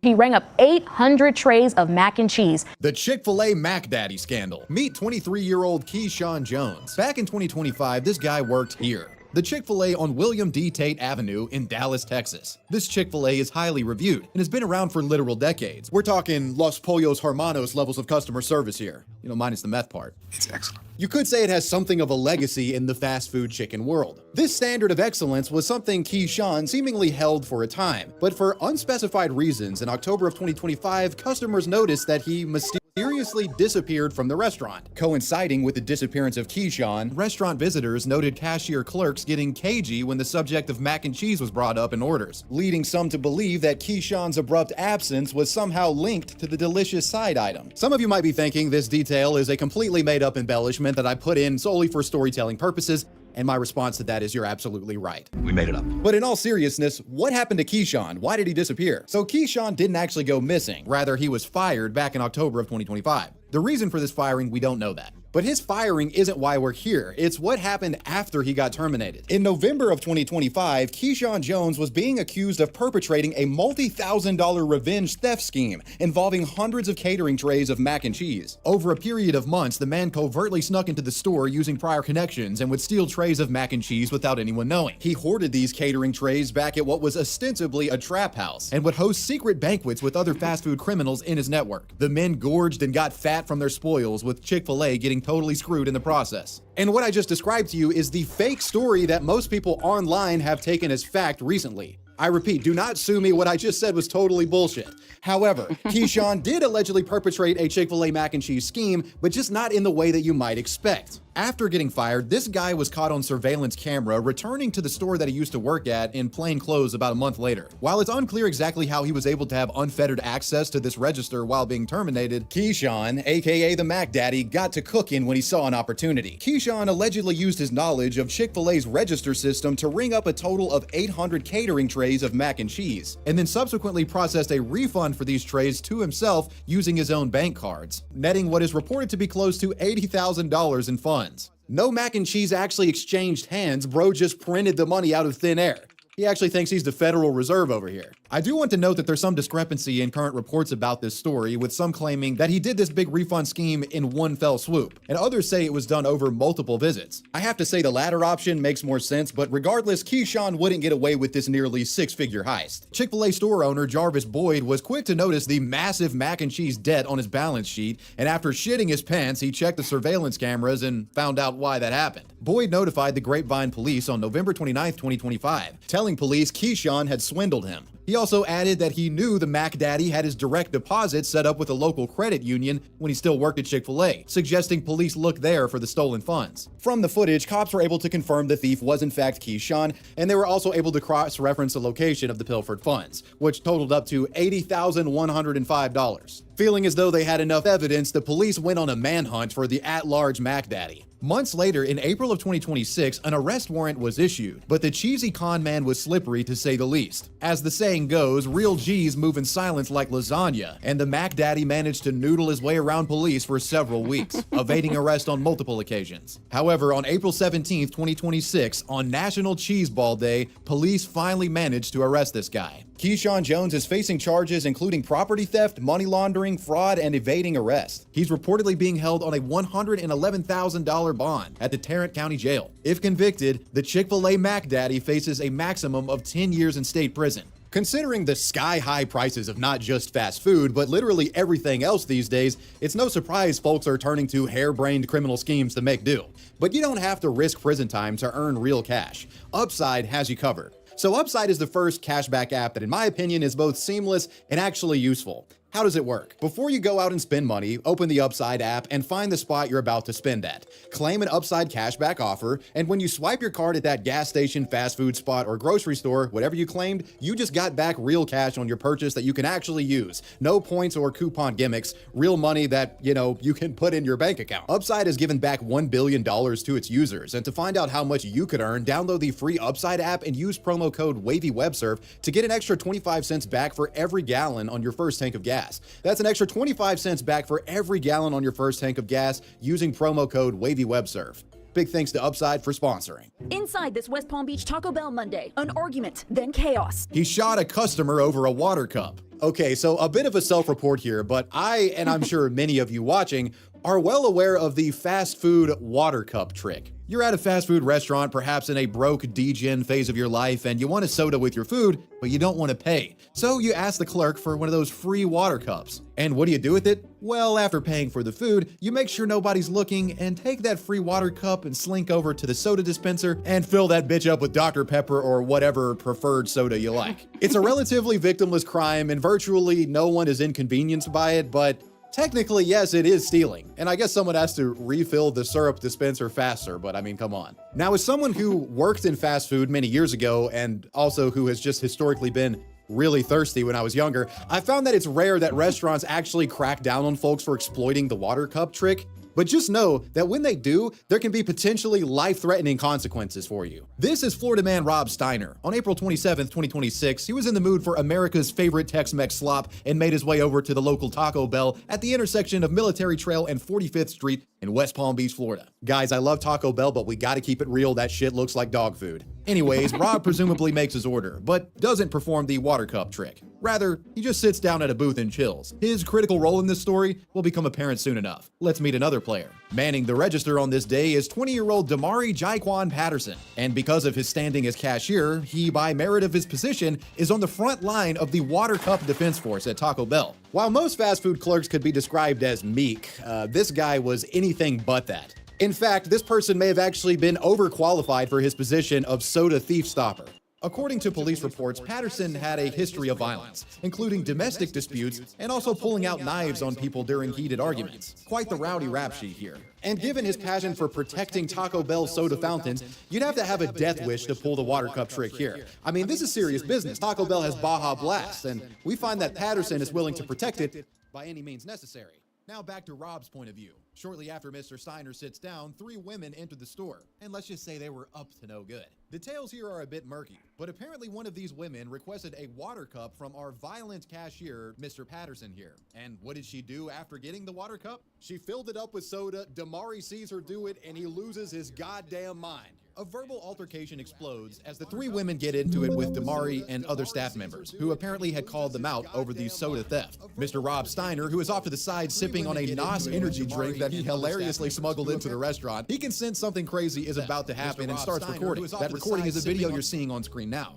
He rang up 800 trays of mac and cheese. The Chick-fil-A Mac Daddy scandal. Meet 23-year-old Keyshawn Jones. Back in 2025, this guy worked here. The Chick-fil-A on William D. Tate Avenue in Dallas, Texas. This Chick-fil-A is highly reviewed and has been around for literal decades. We're talking Los Pollos Hermanos levels of customer service here. Minus the meth part. It's excellent. You could say it has something of a legacy in the fast food chicken world. This standard of excellence was something Keyshawn seemingly held for a time, but for unspecified reasons, in October of 2025, customers noticed that he mysteriously disappeared from the restaurant. Coinciding with the disappearance of Keyshawn, restaurant visitors noted cashier clerks getting cagey when the subject of mac and cheese was brought up in orders, leading some to believe that Keyshawn's abrupt absence was somehow linked to the delicious side item. Some of you might be thinking this detail is a completely made-up embellishment that I put in solely for storytelling purposes, and my response to that is you're absolutely right. We made it up. But in all seriousness, what happened to Keyshawn? Why did he disappear? So Keyshawn didn't actually go missing. Rather, he was fired back in October of 2025. The reason for this firing, we don't know that. But his firing isn't why we're here. It's what happened after he got terminated. In November of 2025, Keyshawn Jones was being accused of perpetrating a multi-$1,000 revenge theft scheme involving hundreds of catering trays of mac and cheese. Over a period of months, the man covertly snuck into the store using prior connections and would steal trays of mac and cheese without anyone knowing. He hoarded these catering trays back at what was ostensibly a trap house and would host secret banquets with other fast food criminals in his network. The men gorged and got fat from their spoils, with Chick-fil-A getting getting totally screwed in the process. And what I just described to you is the fake story that most people online have taken as fact recently. I repeat, do not sue me. What I just said was totally bullshit. However, Keyshawn did allegedly perpetrate a Chick-fil-A mac and cheese scheme, but just not in the way that you might expect. After getting fired, this guy was caught on surveillance camera returning to the store that he used to work at in plain clothes about a month later. While it's unclear exactly how he was able to have unfettered access to this register while being terminated, Keyshawn, aka the Mac Daddy, got to cooking when he saw an opportunity. Keyshawn allegedly used his knowledge of Chick-fil-A's register system to ring up a total of 800 catering trays of mac and cheese, and then subsequently processed a refund for these trays to himself using his own bank cards, netting what is reported to be close to $80,000 in funds. No mac and cheese actually exchanged hands, bro just printed the money out of thin air. He actually thinks he's the Federal Reserve over here. I do want to note that there's some discrepancy in current reports about this story, with some claiming that he did this big refund scheme in one fell swoop, and others say it was done over multiple visits. I have to say the latter option makes more sense, but regardless, Keyshawn wouldn't get away with this nearly six-figure heist. Chick-fil-A store owner Jarvis Boyd was quick to notice the massive mac and cheese debt on his balance sheet, and after shitting his pants, he checked the surveillance cameras and found out why that happened. Boyd notified the Grapevine police on November 29, 2025, telling police Keyshawn had swindled him. He also added that he knew the Mac Daddy had his direct deposit set up with a local credit union when he still worked at Chick-fil-A, suggesting police look there for the stolen funds. From the footage, cops were able to confirm the thief was in fact Keyshawn, and they were also able to cross-reference the location of the pilfered funds, which totaled up to $80,105. Feeling as though they had enough evidence, the police went on a manhunt for the at-large Mac Daddy. Months later, in April of 2026, an arrest warrant was issued, but the cheesy con man was slippery to say the least. As the saying goes, real G's move in silence like lasagna, and the Mac Daddy managed to noodle his way around police for several weeks, evading arrest on multiple occasions. However, on April 17, 2026, on National Cheese Ball Day, police finally managed to arrest this guy. Keyshawn Jones is facing charges including property theft, money laundering, fraud, and evading arrest. He's reportedly being held on a $111,000 bond at the Tarrant County Jail. If convicted, the Chick-fil-A Mac Daddy faces a maximum of 10 years in state prison. Considering the sky-high prices of not just fast food, but literally everything else these days, it's no surprise folks are turning to harebrained criminal schemes to make do. But you don't have to risk prison time to earn real cash. Upside has you covered. So Upside is the first cashback app that, in my opinion, is both seamless and actually useful. How does it work? Before you go out and spend money, open the Upside app and find the spot you're about to spend at. Claim an Upside cashback offer, and when you swipe your card at that gas station, fast food spot, or grocery store, whatever you claimed, you just got back real cash on your purchase that you can actually use. No points or coupon gimmicks, real money that, you can put in your bank account. Upside has given back $1 billion to its users, and to find out how much you could earn, download the free Upside app and use promo code WAVYWebSurf to get an extra 25 cents back for every gallon on your first tank of gas. That's an extra 25 cents back for every gallon on your first tank of gas using promo code WAVYWebSurf. Big thanks to Upside for sponsoring. Inside this West Palm Beach Taco Bell Monday, an argument, then chaos. He shot a customer over a water cup. Okay, so a bit of a self-report here, but I, and I'm sure many of you watching, are well aware of the fast food water cup trick. You're at a fast food restaurant, perhaps in a broke degen phase of your life, and you want a soda with your food, but you don't want to pay. So you ask the clerk for one of those free water cups. And what do you do with it? Well, after paying for the food, you make sure nobody's looking and take that free water cup and slink over to the soda dispenser and fill that bitch up with Dr. Pepper or whatever preferred soda you like. It's a relatively victimless crime and virtually no one is inconvenienced by it, but technically, yes, it is stealing. And I guess someone has to refill the syrup dispenser faster, but I mean, come on. Now, as someone who worked in fast food many years ago and also who has just historically been really thirsty when I was younger, I found that it's rare that restaurants actually crack down on folks for exploiting the water cup trick. But just know that when they do, there can be potentially life-threatening consequences for you. This is Florida man Rob Steiner. On April 27th, 2026, he was in the mood for America's favorite Tex-Mex slop and made his way over to the local Taco Bell at the intersection of Military Trail and 45th Street in West Palm Beach, Florida. Guys, I love Taco Bell, but we gotta keep it real. That shit looks like dog food. Anyways, Rob presumably makes his order, but doesn't perform the water cup trick. Rather, he just sits down at a booth and chills. His critical role in this story will become apparent soon enough. Let's meet another player. Manning the register on this day is 20-year-old Damari Jaquan Patterson, and because of his standing as cashier, he, by merit of his position, is on the front line of the water cup defense force at Taco Bell. While most fast food clerks could be described as meek, this guy was anything but that. In fact, this person may have actually been overqualified for his position of soda thief stopper. According to police reports, Patterson had a history of violence, including domestic disputes and also pulling out knives on people during heated arguments. Quite the rowdy rap sheet here. And given his passion for protecting Taco Bell soda fountains, you'd have to have a death wish to pull the water cup trick here. I mean, this is serious business. Taco Bell has Baja Blast, and we find that Patterson is willing to protect it by any means necessary. Now back to Rob's point of view. Shortly after Mr. Steiner sits down, 3 women enter the store, and let's just say they were up to no good. Details here are a bit murky, but apparently one of these women requested a water cup from our violent cashier, Mr. Patterson here. And what did she do after getting the water cup? She filled it up with soda, Damari sees her do it, and he loses his goddamn mind. A verbal altercation explodes as the 3 women get into it with Damari and other staff members, who apparently had called them out over the soda theft. Mr. Rob Steiner, who is off to the side sipping on a NOS energy drink that he hilariously smuggled into the restaurant, he can sense something crazy is about to happen and starts recording. That recording is a video you're seeing on screen now.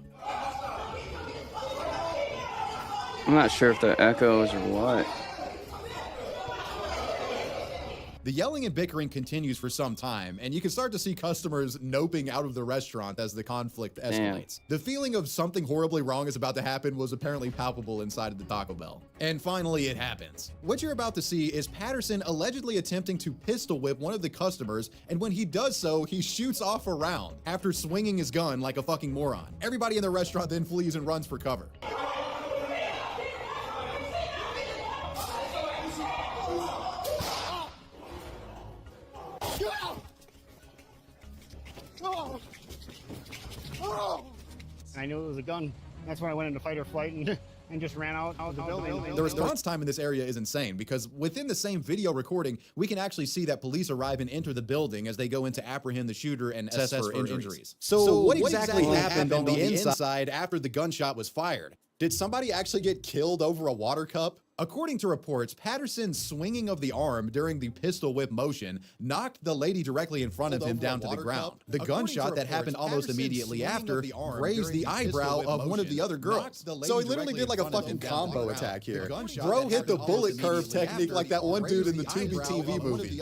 I'm not sure if they're echoes or what. The yelling and bickering continues for some time, and you can start to see customers noping out of the restaurant as the conflict escalates. The feeling of something horribly wrong is about to happen was apparently palpable inside of the Taco Bell. And finally, it happens. What you're about to see is Patterson allegedly attempting to pistol whip one of the customers, and when he does so, he shoots off a round after swinging his gun like a fucking moron. Everybody in the restaurant then flees and runs for cover. I knew it was a gun. That's when I went into fight or flight and just ran out of the building. The response time in this area is insane because within the same video recording, we can actually see that police arrive and enter the building as they go in to apprehend the shooter and assess for injuries. So what exactly happened on the inside after the gunshot was fired? Did somebody actually get killed over a water cup? According to reports, Patterson's swinging of the arm during the pistol whip motion knocked the lady directly in front of him down to the ground. The gunshot that happened almost immediately after grazed the eyebrow of one of the other girls. So he literally did like a fucking combo attack here. Bro hit the bullet curve technique like that one dude in the Tubi TV movie.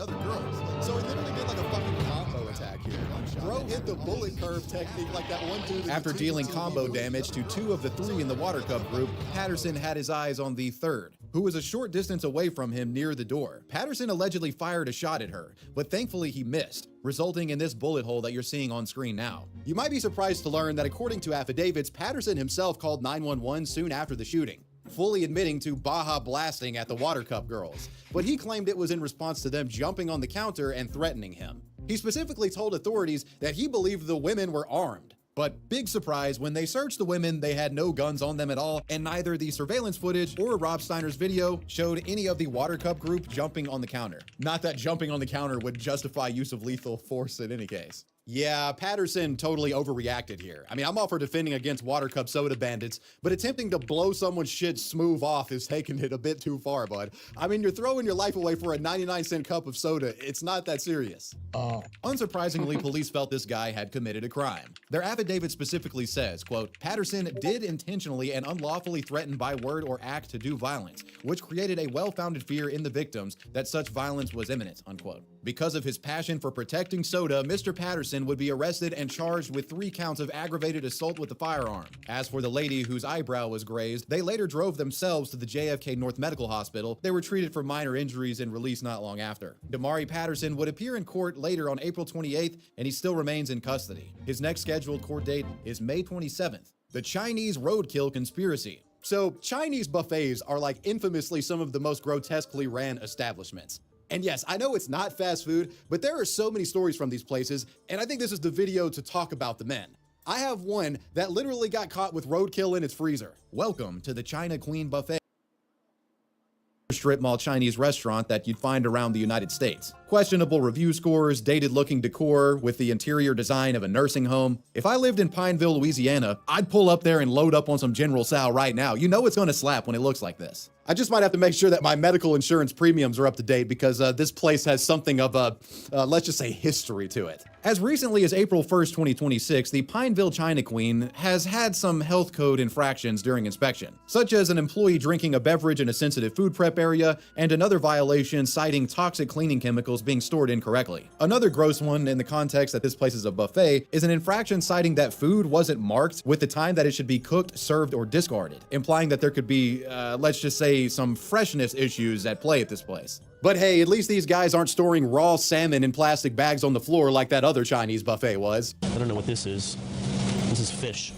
So he literally did like a fucking combo attack here. Bro hit the bullet curve technique like that one dude. After dealing combo damage to 2 of the 3 in the water cup group, Patterson had his eyes on the 3rd, who was a short distance away from him near the door. Patterson allegedly fired a shot at her, but thankfully he missed, resulting in this bullet hole that you're seeing on screen now. You might be surprised to learn that according to affidavits, Patterson himself called 911 soon after the shooting, fully admitting to Baja blasting at the water cup girls, but he claimed it was in response to them jumping on the counter and threatening him. He specifically told authorities that he believed the women were armed. But big surprise, when they searched the women, they had no guns on them at all, and neither the surveillance footage or Rob Steiner's video showed any of the water cup group jumping on the counter. Not that jumping on the counter would justify use of lethal force in any case. Yeah, Patterson totally overreacted here. I mean, I'm all for defending against water cup soda bandits, but attempting to blow someone's shit smooth off is taking it a bit too far, bud. I mean, you're throwing your life away for a 99-cent cup of soda. It's not that serious. Unsurprisingly, police felt this guy had committed a crime. Their affidavit specifically says, quote, Patterson did intentionally and unlawfully threaten by word or act to do violence, which created a well-founded fear in the victims that such violence was imminent, unquote. Because of his passion for protecting soda, Mr. Patterson would be arrested and charged with 3 counts of aggravated assault with a firearm. As for the lady whose eyebrow was grazed, they later drove themselves to the JFK North Medical Hospital. They were treated for minor injuries and released not long after. Damari Patterson would appear in court later on April 28th, and he still remains in custody. His next scheduled court date is May 27th. The Chinese roadkill conspiracy. So, Chinese buffets are like infamously some of the most grotesquely ran establishments. And yes, I know it's not fast food, but there are so many stories from these places, and I think this is the video to talk about the men. I have one that literally got caught with roadkill in its freezer. Welcome to the China Queen Buffet. strip mall Chinese restaurant that you'd find around the United States. Questionable review scores, dated-looking decor with the interior design of a nursing home. If I lived in Pineville, Louisiana, I'd pull up there and load up on some General Tso right now. You know it's going to slap when it looks like this. I just might have to make sure that my medical insurance premiums are up to date because this place has something of a, let's just say, history to it. As recently as April 1st, 2026, the Pineville China Queen has had some health code infractions during inspection, such as an employee drinking a beverage in a sensitive food prep area and another violation citing toxic cleaning chemicals being stored incorrectly. Another gross one in the context that this place is a buffet is an infraction citing that food wasn't marked with the time that it should be cooked, served, or discarded, implying that there could be, let's just say, some freshness issues at play at this place. But hey, at least these guys aren't storing raw salmon in plastic bags on the floor like that other Chinese buffet was. I don't know what this is. This is fish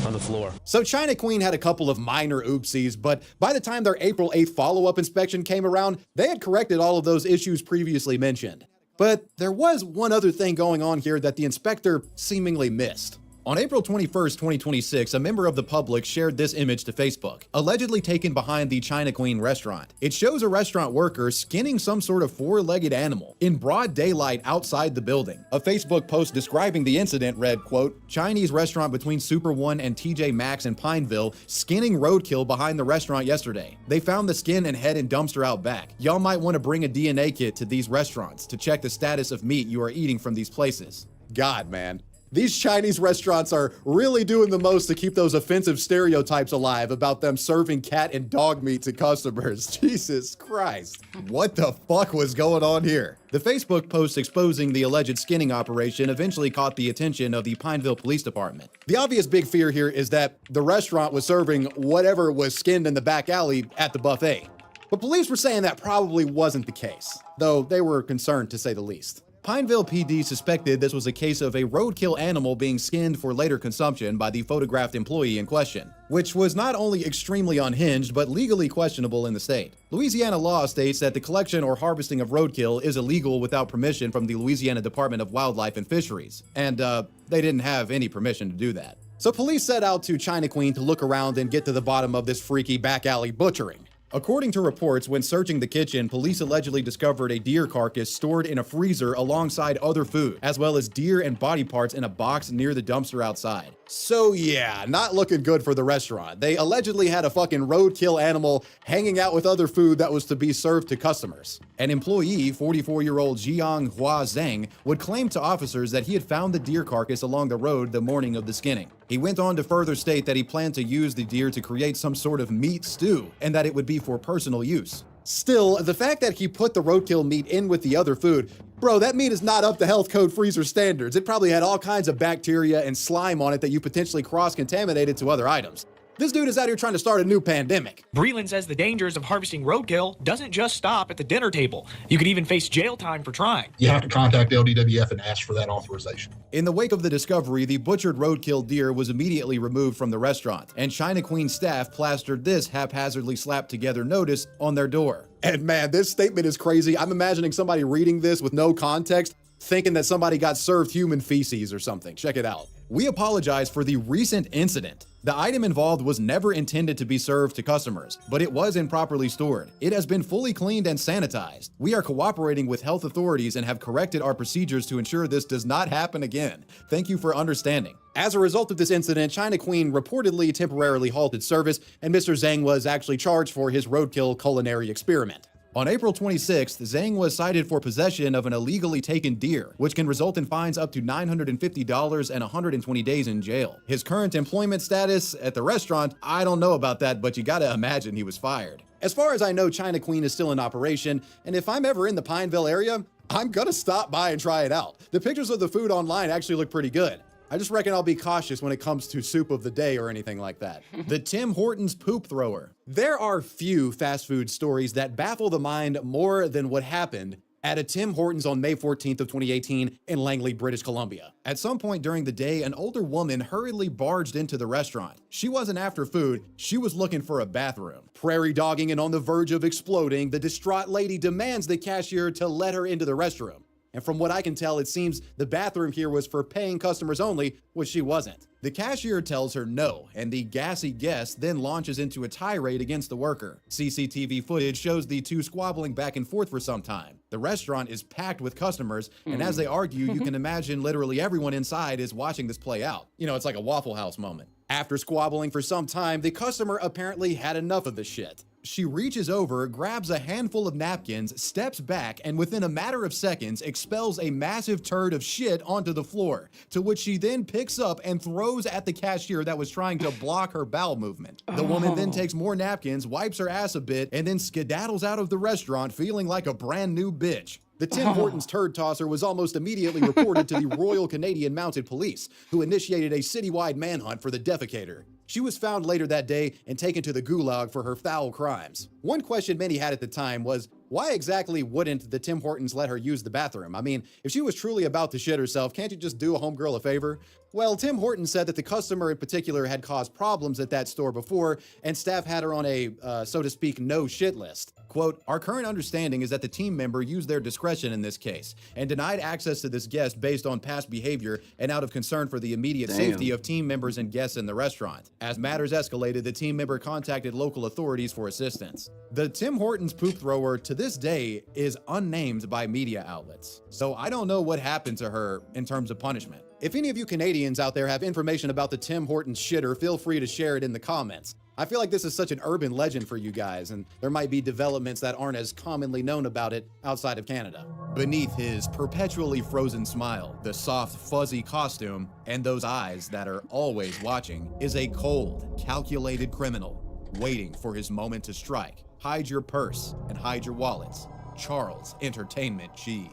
on the floor. So China Queen had a couple of minor oopsies, but by the time their April 8th follow-up inspection came around, they had corrected all of those issues previously mentioned. But there was one other thing going on here that the inspector seemingly missed. On April 21st, 2026, a member of the public shared this image to Facebook, allegedly taken behind the China Queen restaurant. It shows a restaurant worker skinning some sort of four-legged animal in broad daylight outside the building. A Facebook post describing the incident read, quote, Chinese restaurant between Super One and TJ Maxx in Pineville skinning roadkill behind the restaurant yesterday. They found the skin and head in dumpster out back. Y'all might want to bring a DNA kit to these restaurants to check the status of meat you are eating from these places. God, man. These Chinese restaurants are really doing the most to keep those offensive stereotypes alive about them serving cat and dog meat to customers. Jesus Christ. What the fuck was going on here? The Facebook post exposing the alleged skinning operation eventually caught the attention of the Pineville Police Department. The obvious big fear here is that the restaurant was serving whatever was skinned in the back alley at the buffet. But police were saying that probably wasn't the case, though they were concerned to say the least. Pineville PD suspected this was a case of a roadkill animal being skinned for later consumption by the photographed employee in question, which was not only extremely unhinged, but legally questionable in the state. Louisiana law states that the collection or harvesting of roadkill is illegal without permission from the Louisiana Department of Wildlife and Fisheries, and they didn't have any permission to do that. So police set out to China Queen to look around and get to the bottom of this freaky back alley butchering. According to reports, when searching the kitchen, police allegedly discovered a deer carcass stored in a freezer alongside other food, as well as deer and body parts in a box near the dumpster outside. So yeah, not looking good for the restaurant. They allegedly had a fucking roadkill animal hanging out with other food that was to be served to customers. An employee, 44-year-old Jiang Hua Zheng, would claim to officers that he had found the deer carcass along the road the morning of the skinning. He went on to further state that he planned to use the deer to create some sort of meat stew, and that it would be for personal use. Still, the fact that he put the roadkill meat in with the other food, bro, that meat is not up to health code freezer standards. It probably had all kinds of bacteria and slime on it that you potentially cross-contaminated to other items. This dude is out here trying to start a new pandemic. Breland says the dangers of harvesting roadkill doesn't just stop at the dinner table. You could even face jail time for trying. You have to contact LDWF and ask for that authorization. In the wake of the discovery, the butchered roadkill deer was immediately removed from the restaurant, and China Queen staff plastered this haphazardly slapped together notice on their door. And man, this statement is crazy. I'm imagining somebody reading this with no context, thinking that somebody got served human feces or something. Check it out. We apologize for the recent incident. The item involved was never intended to be served to customers, but it was improperly stored. It has been fully cleaned and sanitized. We are cooperating with health authorities and have corrected our procedures to ensure this does not happen again. Thank you for understanding. As a result of this incident, China Queen reportedly temporarily halted service, and Mr. Zhang was actually charged for his roadkill culinary experiment. On April 26th, Zhang was cited for possession of an illegally taken deer, which can result in fines up to $950 and 120 days in jail. His current employment status at the restaurant, I don't know about that, but you gotta imagine he was fired. As far as I know, China Queen is still in operation, and if I'm ever in the Pineville area, I'm gonna stop by and try it out. The pictures of the food online actually look pretty good. I just reckon I'll be cautious when it comes to soup of the day or anything like that. The Tim Hortons poop thrower. There are few fast food stories that baffle the mind more than what happened at a Tim Hortons on May 14th of 2018 in Langley, British Columbia. At some point during the day, an older woman hurriedly barged into the restaurant. She wasn't after food, she was looking for a bathroom. Prairie dogging and on the verge of exploding, the distraught lady demands the cashier to let her into the restroom. And from what I can tell, it seems the bathroom here was for paying customers only, which she wasn't. The cashier tells her no, and the gassy guest then launches into a tirade against the worker. CCTV footage shows the two squabbling back and forth for some time. The restaurant is packed with customers, and as they argue, you can imagine literally everyone inside is watching this play out. You know, it's like a Waffle House moment. After squabbling for some time, the customer apparently had enough of the shit. She reaches over, grabs a handful of napkins, steps back, and within a matter of seconds expels a massive turd of shit onto the floor, to which she then picks up and throws at the cashier that was trying to block her bowel movement. The woman then takes more napkins, wipes her ass a bit, and then skedaddles out of the restaurant feeling like a brand new bitch. The Tim Hortons turd tosser was almost immediately reported to the Royal Canadian Mounted Police, who initiated a citywide manhunt for the defecator. She was found later that day and taken to the gulag for her foul crimes. One question many had at the time was, why exactly wouldn't the Tim Hortons let her use the bathroom? I mean, if she was truly about to shit herself, can't you just do a homegirl a favor? Well, Tim Hortons said that the customer in particular had caused problems at that store before, and staff had her on a, so to speak, no shit list. Quote, our current understanding is that the team member used their discretion in this case and denied access to this guest based on past behavior and out of concern for the immediate safety of team members and guests in the restaurant. As matters escalated, the team member contacted local authorities for assistance. The Tim Hortons poop thrower to this day is unnamed by media outlets, so I don't know what happened to her in terms of punishment. If any of you Canadians out there have information about the Tim Hortons shitter, feel free to share it in the comments. I feel like this is such an urban legend for you guys, and there might be developments that aren't as commonly known about it outside of Canada. Beneath his perpetually frozen smile, the soft, fuzzy costume, and those eyes that are always watching, is a cold, calculated criminal waiting for his moment to strike. Hide your purse and hide your wallets. Charles Entertainment Cheese.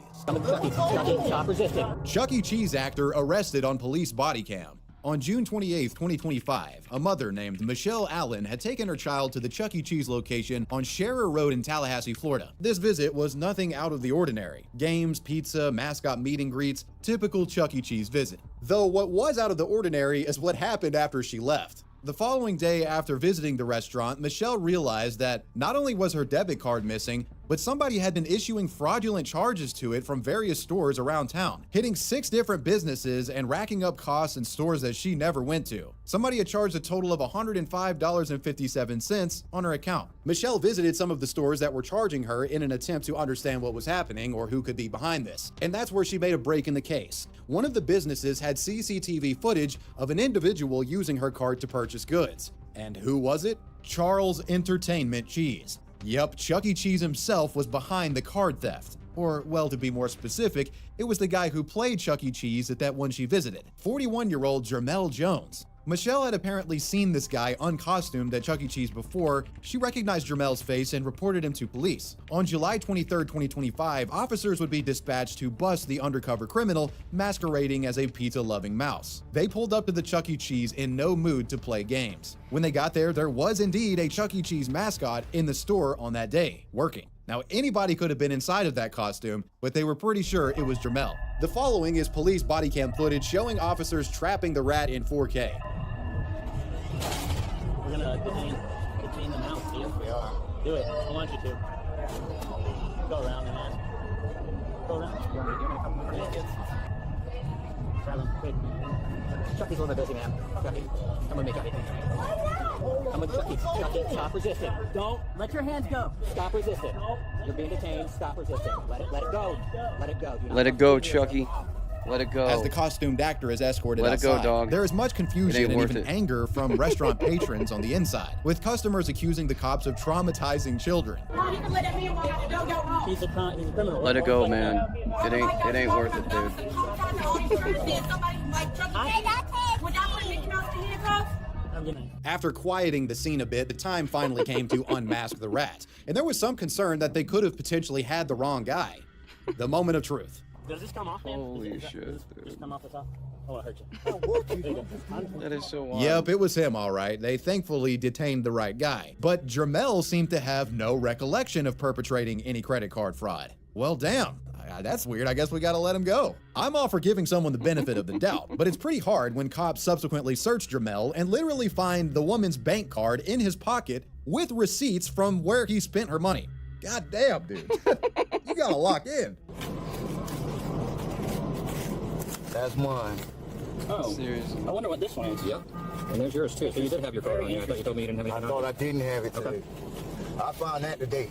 Chuck E. Cheese actor arrested on police body cam. On June 28, 2025, a mother named Michelle Allen had taken her child to the Chuck E. Cheese location on Scherer Road in Tallahassee, Florida. This visit was nothing out of the ordinary. Games, pizza, mascot meet and greets, typical Chuck E. Cheese visit. Though what was out of the ordinary is what happened after she left. The following day after visiting the restaurant, Michelle realized that not only was her debit card missing, but somebody had been issuing fraudulent charges to it from various stores around town, hitting 6 different businesses and racking up costs in stores that she never went to. Somebody had charged a total of $105.57 on her account. Michelle visited some of the stores that were charging her in an attempt to understand what was happening or who could be behind this. And that's where she made a break in the case. One of the businesses had CCTV footage of an individual using her card to purchase goods. And who was it? Charles Entertainment Cheese. Yup, Chuck E. Cheese himself was behind the card theft. Or, well, to be more specific, it was the guy who played Chuck E. Cheese at that one she visited, 41-year-old Jermel Jones. Michelle had apparently seen this guy uncostumed at Chuck E. Cheese before. She recognized Jermel's face and reported him to police. On July 23, 2025, officers would be dispatched to bust the undercover criminal masquerading as a pizza-loving mouse. They pulled up to the Chuck E. Cheese in no mood to play games. When they got there was indeed a Chuck E. Cheese mascot in the store on that day, working. Now, anybody could have been inside of that costume, but they were pretty sure it was Jermel. The following is police body cam footage showing officers trapping the rat in 4K. We're gonna detain the mouse, dude. We are. Do it. I want you to. Go around, man. Go around. You're gonna come with the kids. Grab him, quick. Chucky's a little bit busy, man. Chucky. Come with me, Chucky. Come with Chucky. Chucky, stop resisting. Don't let your hands go. Stop resisting. You're being detained. Stop resisting. Let it go. Let it go. Let it go, Chucky. Let it go. As the costumed actor is escorted Let outside, it go, dog. there is much confusion and even it. anger from restaurant patrons on the inside, with customers accusing the cops of traumatizing children. He's a criminal. Let it go, man. It ain't worth it, dude. After quieting the scene a bit, the time finally came to unmask the rat, and there was some concern that they could have potentially had the wrong guy. The moment of truth. Does this come off, man? Holy shit, dude. Just come off the top. Oh, it hurt you. That is so wild. Yep, it was him, all right. They thankfully detained the right guy. But Jermel seemed to have no recollection of perpetrating any credit card fraud. Well, damn. That's weird. I guess we gotta let him go. I'm all for giving someone the benefit of the doubt, but it's pretty hard when cops subsequently search Jermel and literally find the woman's bank card in his pocket with receipts from where he spent her money. God damn, dude. You gotta lock in. That's one. Oh, seriously? I wonder what this one is. Yep. And there's yours too. So you did have your card on you. I thought you told me you didn't have anything. I thought I didn't have it today. I found that today.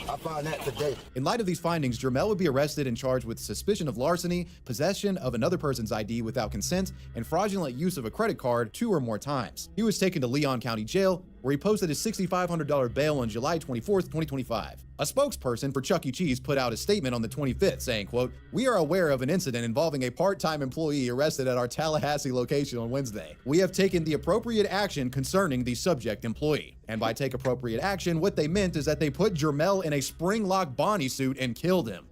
I found that today. In light of these findings, Jermel would be arrested and charged with suspicion of larceny, possession of another person's ID without consent, and fraudulent use of a credit card 2 or more times. He was taken to Leon County Jail, where he posted a $6,500 bail on July 24th, 2025. A spokesperson for Chuck E. Cheese put out a statement on the 25th saying, quote, "We are aware of an incident involving a part-time employee arrested at our Tallahassee location on Wednesday. We have taken the appropriate action concerning the subject employee." And by take appropriate action, what they meant is that they put Jermel in a spring-lock Bonnie suit and killed him.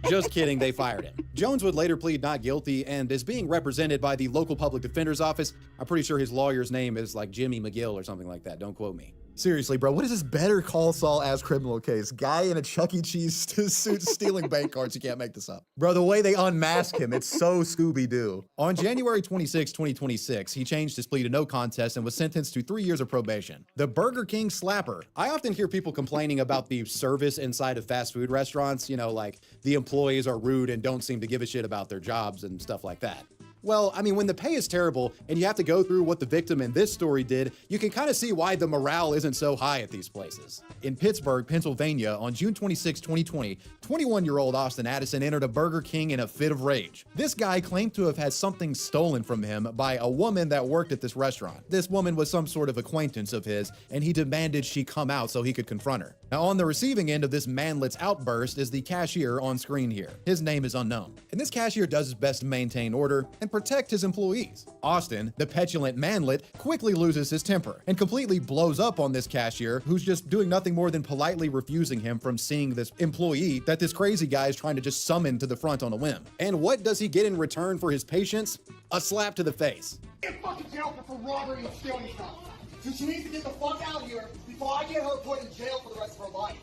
Just kidding, they fired him. Jones would later plead not guilty and is being represented by the local public defender's office. I'm pretty sure his lawyer's name is like Jimmy McGill or something like that. Don't quote me. Seriously, bro, what is this Better Call Saul ass criminal case? Guy in a Chuck E. Cheese suit stealing bank cards. You can't make this up. Bro, the way they unmask him, it's so Scooby-Doo. On January 26, 2026, he changed his plea to no contest and was sentenced to 3 years of probation. The Burger King slapper. I often hear people complaining about the service inside of fast food restaurants. You know, like the employees are rude and don't seem to give a shit about their jobs and stuff like that. Well, I mean, when the pay is terrible and you have to go through what the victim in this story did, you can kind of see why the morale isn't so high at these places. In Pittsburgh, Pennsylvania, on June 26, 2020, 21-year-old Austin Addison entered a Burger King in a fit of rage. This guy claimed to have had something stolen from him by a woman that worked at this restaurant. This woman was some sort of acquaintance of his, and he demanded she come out so he could confront her. Now, on the receiving end of this manlet's outburst is the cashier on screen here. His name is unknown. And this cashier does his best to maintain order and protect his employees. Austin, the petulant manlet, quickly loses his temper and completely blows up on this cashier who's just doing nothing more than politely refusing him from seeing this employee that this crazy guy is trying to just summon to the front on a whim. And what does he get in return for his patience? A slap to the face. Get fucking jail for robbery and stealing stuff. So she needs to get the fuck out of here before I get her put in jail for the rest of her life.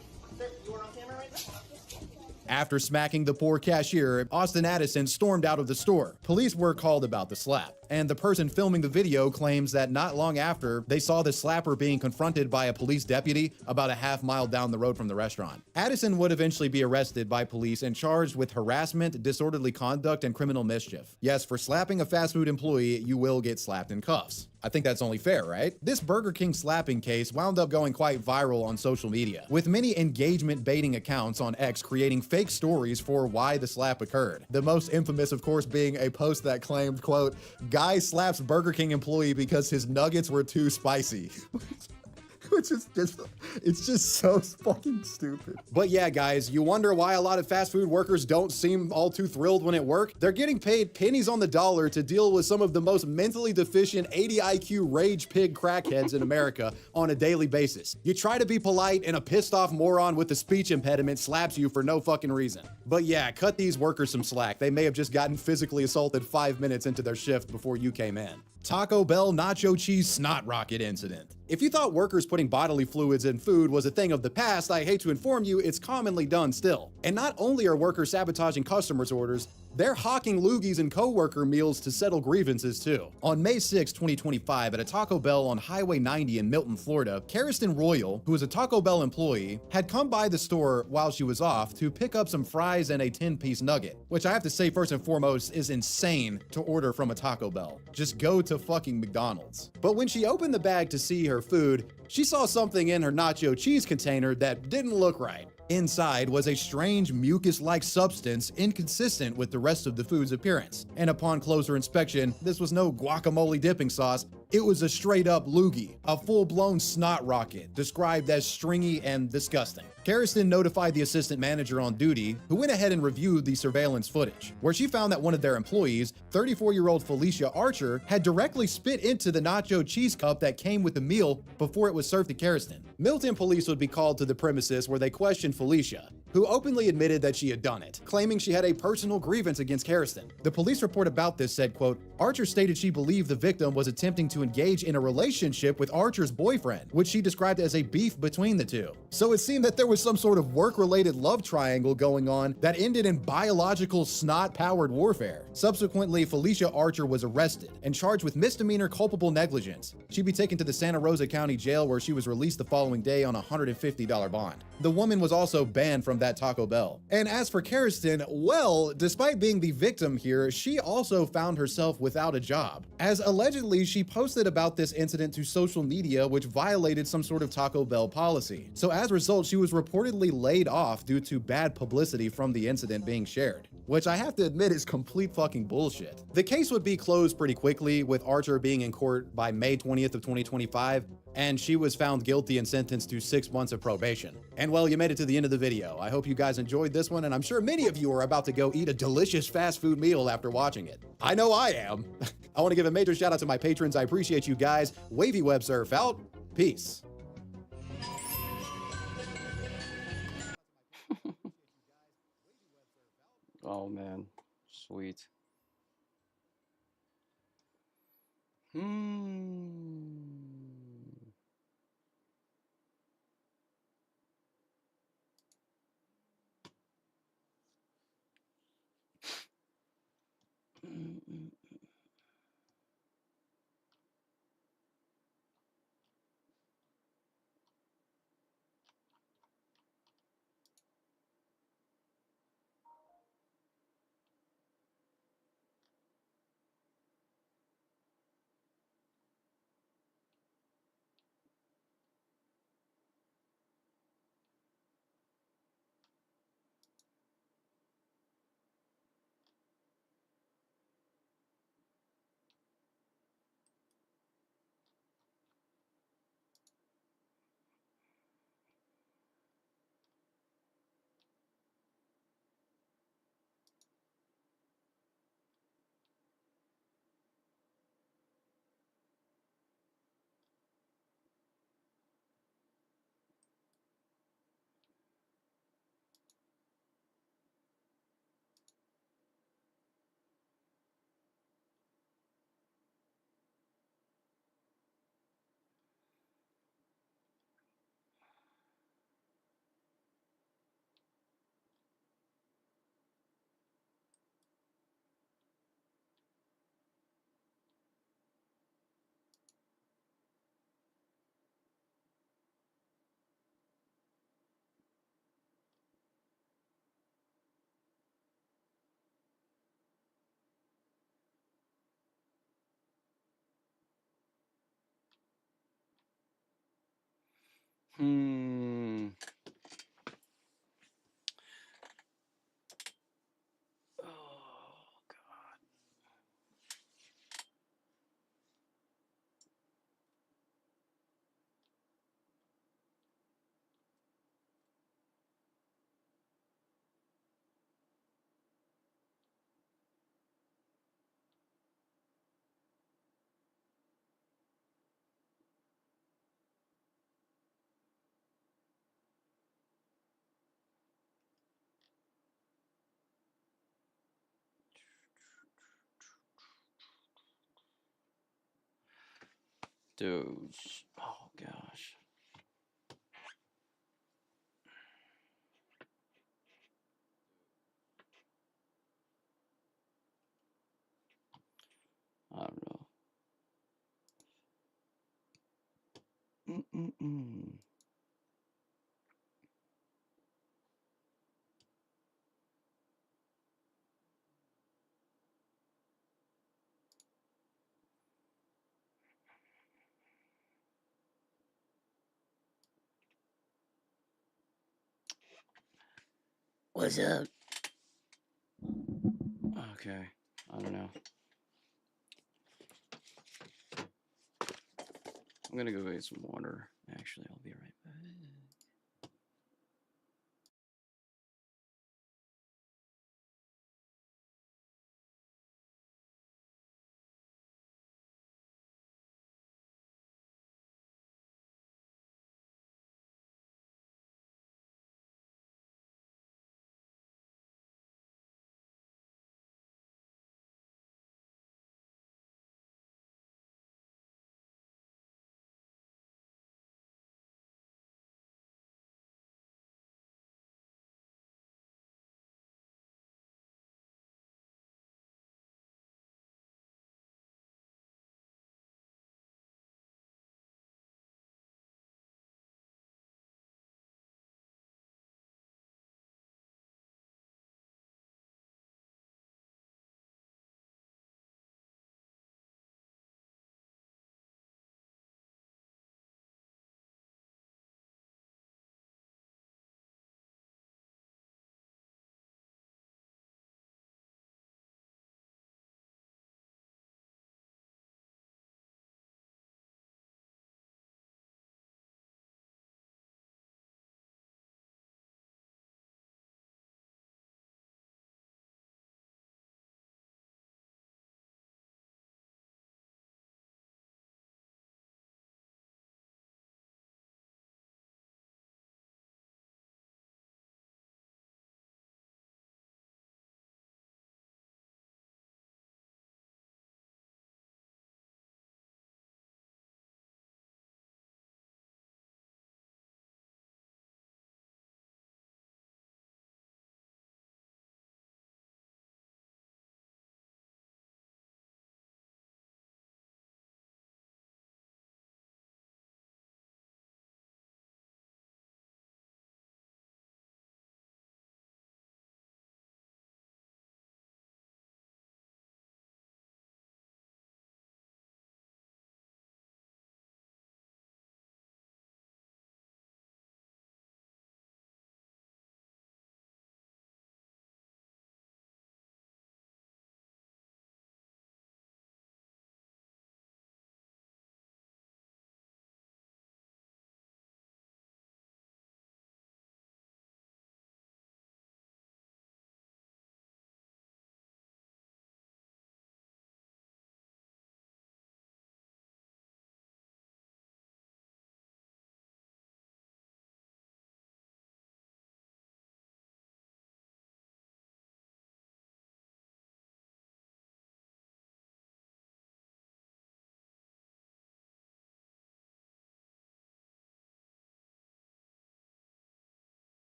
You are on camera right now? After smacking the poor cashier, Austin Addison stormed out of the store. Police were called about the slap, and the person filming the video claims that not long after, they saw the slapper being confronted by a police deputy about a half-mile down the road from the restaurant. Addison would eventually be arrested by police and charged with harassment, disorderly conduct, and criminal mischief. Yes, for slapping a fast food employee, you will get slapped in cuffs. I think that's only fair, right? This Burger King slapping case wound up going quite viral on social media, with many engagement baiting accounts on X creating fake stories for why the slap occurred. The most infamous, of course, being a post that claimed, quote, "Guy slaps Burger King employee because his nuggets were too spicy." Which is just, it's just so fucking stupid. But yeah, guys, you wonder why a lot of fast food workers don't seem all too thrilled when at work? They're getting paid pennies on the dollar to deal with some of the most mentally deficient 80 IQ rage pig crackheads in America on a daily basis. You try to be polite and a pissed off moron with a speech impediment slaps you for no fucking reason. But yeah, cut these workers some slack. They may have just gotten physically assaulted 5 minutes into their shift before you came in. Taco Bell nacho cheese snot rocket incident. If you thought workers putting bodily fluids in food was a thing of the past, I hate to inform you, it's commonly done still. And not only are workers sabotaging customers' orders, they're hawking loogies and co-worker meals to settle grievances too. On May 6, 2025, at a Taco Bell on Highway 90 in Milton, Florida, Kariston Royal, who was a Taco Bell employee, had come by the store while she was off to pick up some fries and a 10-piece nugget, which I have to say first and foremost is insane to order from a Taco Bell. Just go to fucking McDonald's. But when she opened the bag to see her food, she saw something in her nacho cheese container that didn't look right. Inside was a strange mucus-like substance inconsistent with the rest of the food's appearance. And upon closer inspection, this was no guacamole dipping sauce. It was a straight-up loogie, a full-blown snot rocket, described as stringy and disgusting. Kariston notified the assistant manager on duty, who went ahead and reviewed the surveillance footage, where she found that one of their employees, 34-year-old Felicia Archer, had directly spit into the nacho cheese cup that came with the meal before it was served to Kariston. Milton police would be called to the premises where they questioned Felicia, who openly admitted that she had done it, claiming she had a personal grievance against Kariston. The police report about this said, quote, "Archer stated she believed the victim was attempting to engage in a relationship with Archer's boyfriend, which she described as a beef between the two. So it seemed that there was some sort of work-related love triangle going on that ended in biological snot-powered warfare. Subsequently, Felicia Archer was arrested and charged with misdemeanor culpable negligence. She'd be taken to the Santa Rosa County Jail where she was released the following day on a $150 bond. The woman was also banned from from that Taco Bell. And as for Karsten, well, despite being the victim here, she also found herself without a job, as allegedly she posted about this incident to social media, which violated some sort of Taco Bell policy. So as a result, she was reportedly laid off due to bad publicity from the incident being shared, which I have to admit is complete fucking bullshit. The case would be closed pretty quickly, with Archer being in court by May 20th of 2025, and she was found guilty and sentenced to 6 months of probation. And well, you made it to the end of the video. I hope you guys enjoyed this one, and I'm sure many of you are about to go eat a delicious fast food meal after watching it. I know I am. I want to give a major shout out to my patrons. I appreciate you guys. Wavy Web Surf out. Peace. Oh man, sweet. Hmm. Oh God. Dudes. Oh gosh. I don't know. Mm-mm-mm. What's up? Okay. I don't know. I'm gonna go get some water. Actually, I'll be right back.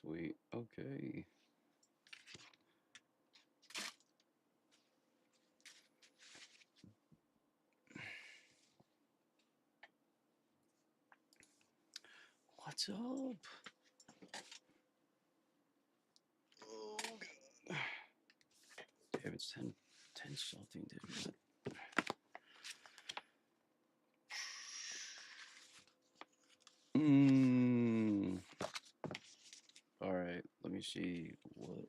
Sweet. Okay. What's up? Oh, God. Damn, it's 10 something, dude. All right, let me see what.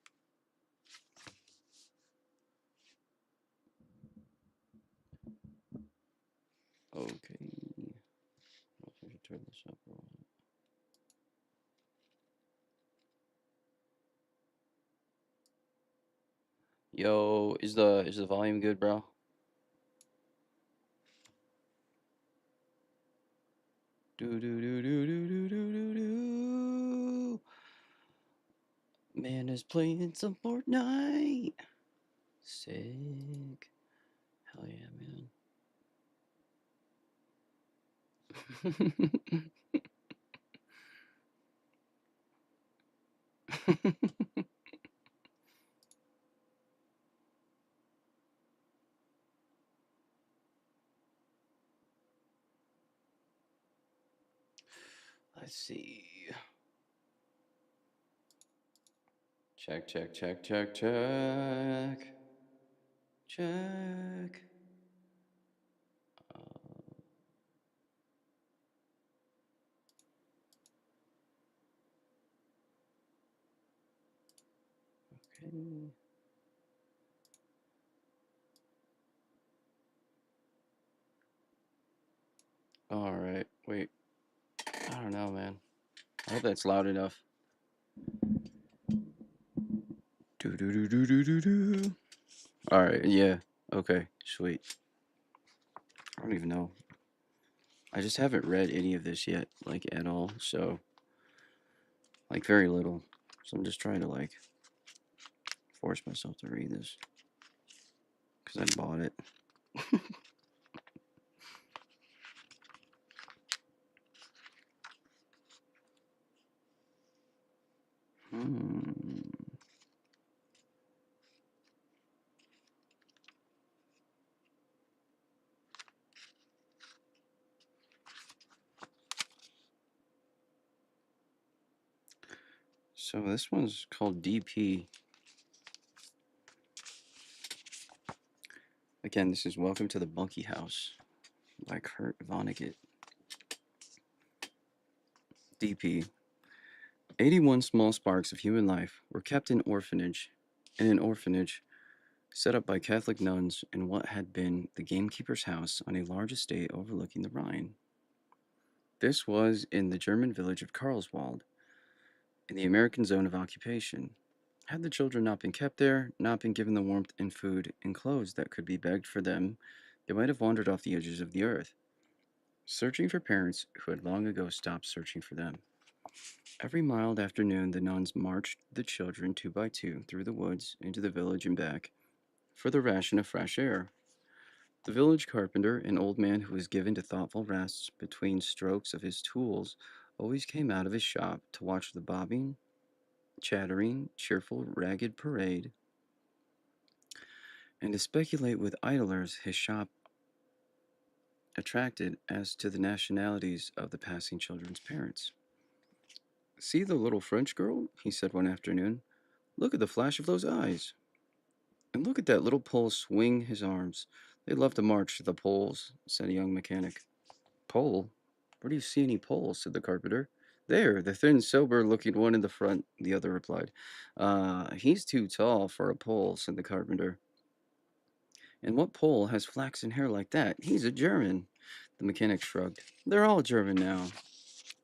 Okay. If I should turn this up or what. Yo, is the volume good, bro? Do do do do do do do do do. Man is playing some Fortnite. Sick. Hell yeah, man. Let's see. Check, check, check, check, check. Check. Okay. All right. Wait. I don't know, man. I hope that's loud enough. Do do do do do do do. All right. Yeah. Okay. Sweet. I don't even know. I just haven't read any of this yet, like at all. So, like very little. So I'm just trying to like force myself to read this because I bought it. So this one's called DP. Again, this is Welcome to the Monkey House by Kurt Vonnegut. DP. 81 small sparks of human life were kept in an orphanage set up by Catholic nuns in what had been the gamekeeper's house on a large estate overlooking the Rhine. This was in the German village of Karlswald, in the American zone of occupation. Had the children not been kept there, not been given the warmth and food and clothes that could be begged for them, they might have wandered off the edges of the earth, searching for parents who had long ago stopped searching for them. Every mild afternoon, the nuns marched the children 2 by 2 through the woods into the village and back for the ration of fresh air. The village carpenter, an old man who was given to thoughtful rests between strokes of his tools, always came out of his shop to watch the bobbing, chattering, cheerful, ragged parade, and to speculate with idlers his shop attracted as to the nationalities of the passing children's parents. "See the little French girl?" he said one afternoon. "Look at the flash of those eyes. And look at that little Pole swing his arms. They love to march to the poles," said a young mechanic. "Pole? Where do you see any poles?" said the carpenter. "There, the thin, sober-looking one in the front," the other replied. He's too tall for a pole," said the carpenter. "And what Pole has flaxen hair like that? He's a German." The mechanic shrugged. "They're all German now.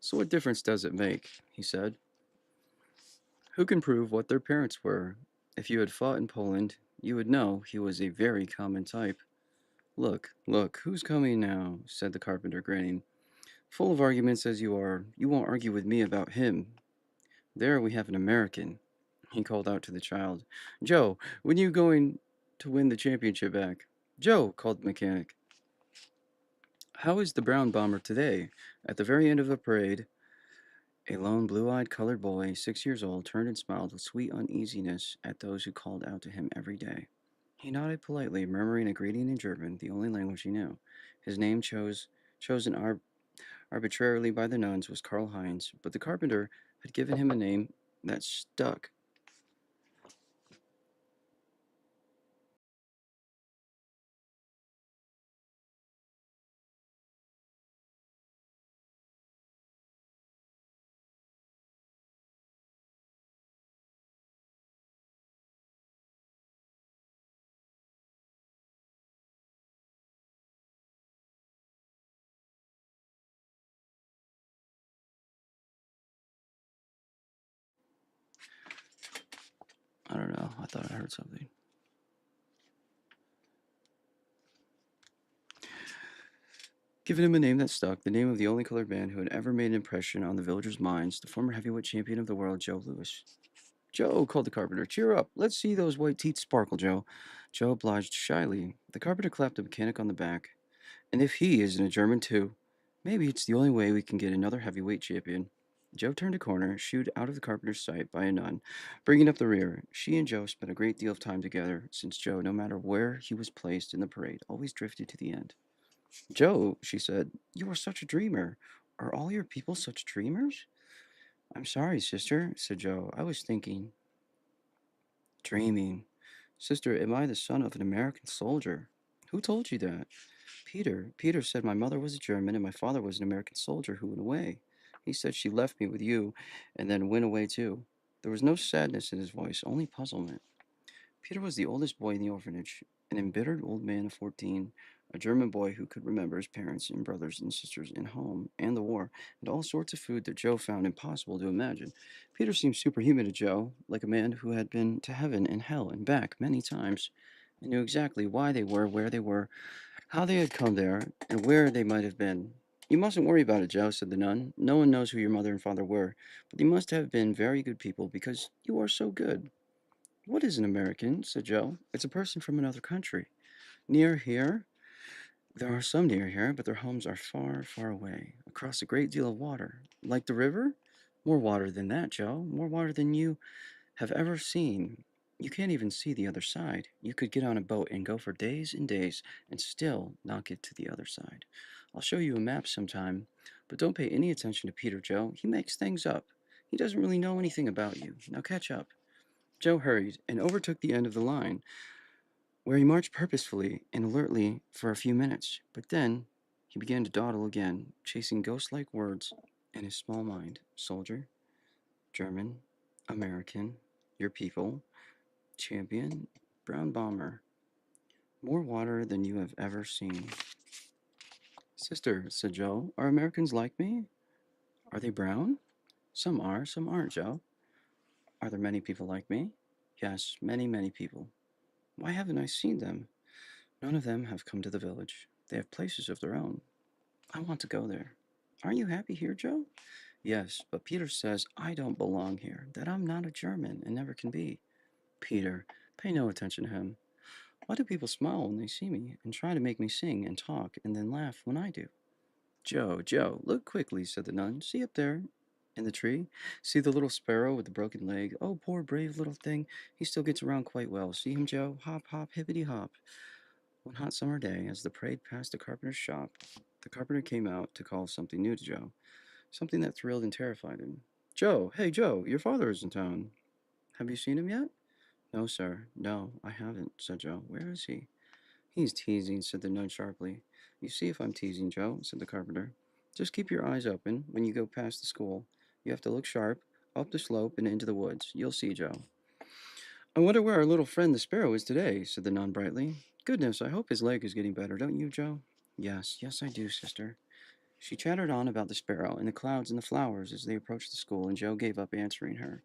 So what difference does it make?" he said. "Who can prove what their parents were? If you had fought in Poland, you would know he was a very common type." Look, who's coming now?" said the carpenter, grinning. "Full of arguments as you are, you won't argue with me about him. There we have an American," he called out to the child. "Joe, when are you going to win the championship back?" "Joe," called the mechanic. "How is the brown bomber today?" At the very end of the parade, A lone, blue-eyed colored boy, 6 years old, turned and smiled with sweet uneasiness at those who called out to him every day. He nodded politely, murmuring a greeting in German, the only language he knew. His name, chosen arbitrarily by the nuns, was Karl Heinz, but the carpenter had given him a name that stuck. I don't know. I thought I heard something. Giving him a name that stuck, the name of the only colored man who had ever made an impression on the villagers' minds, the former heavyweight champion of the world, Joe Louis. Joe, called the carpenter, cheer up. Let's see those white teeth sparkle, Joe. Joe obliged shyly. The carpenter clapped the mechanic on the back. And if he isn't a German too, maybe it's the only way we can get another heavyweight champion. Joe turned a corner, shooed out of the carpenter's sight by a nun, bringing up the rear. She and Joe spent a great deal of time together, since Joe, no matter where he was placed in the parade, always drifted to the end. Joe, she said, you are such a dreamer. Are all your people such dreamers? I'm sorry, sister, said Joe. I was thinking. Dreaming. Sister, am I the son of an American soldier? Who told you that? Peter. Peter said my mother was a German and my father was an American soldier who went away. He said she left me with you and then went away too. There was no sadness in his voice, only puzzlement. Peter was the oldest boy in the orphanage, an embittered old man of 14, a German boy who could remember his parents and brothers and sisters and home and the war and all sorts of food that Joe found impossible to imagine. Peter seemed superhuman to Joe, like a man who had been to heaven and hell and back many times and knew exactly why they were where they were, how they had come there, and where they might have been. You mustn't worry about it, Joe, said the nun. No one knows who your mother and father were, but they must have been very good people because you are so good. What is an American? Said Joe. It's a person from another country. Near here? There are some near here, but their homes are far, far away, across a great deal of water. Like the river? More water than that, Joe. More water than you have ever seen. You can't even see the other side. You could get on a boat and go for days and days and still not get to the other side. I'll show you a map sometime, but don't pay any attention to Peter, Joe. He makes things up. He doesn't really know anything about you. Now catch up. Joe hurried and overtook the end of the line, where he marched purposefully and alertly for a few minutes, but then he began to dawdle again, chasing ghost-like words in his small mind. Soldier, German, American, your people, champion, brown bomber. More water than you have ever seen. Sister, said Joe, are Americans like me? Are they brown? Some are, some aren't, Joe. Are there many people like me? Yes, many, many people. Why haven't I seen them? None of them have come to the village. They have places of their own. I want to go there. Aren't you happy here, Joe? Yes, but Peter says I don't belong here, that I'm not a German and never can be. Peter, pay no attention to him. Why do people smile when they see me and try to make me sing and talk and then laugh when I do? Joe, Joe, look quickly, said the nun. See up there in the tree? See the little sparrow with the broken leg? Oh, poor brave little thing. He still gets around quite well. See him, Joe? Hop, hop, hippity hop. One hot summer day, as the parade passed the carpenter's shop, the carpenter came out to call something new to Joe, something that thrilled and terrified him. Joe, hey, Joe, your father is in town. Have you seen him yet? No, sir. No, I haven't, said Joe. Where is he? He's teasing, said the nun sharply. You see if I'm teasing, Joe, said the carpenter. Just keep your eyes open when you go past the school. You have to look sharp, up the slope and into the woods. You'll see, Joe. I wonder where our little friend the sparrow is today, said the nun brightly. Goodness, I hope his leg is getting better, don't you, Joe? Yes, yes, I do, sister. She chattered on about the sparrow and the clouds and the flowers as they approached the school, and Joe gave up answering her.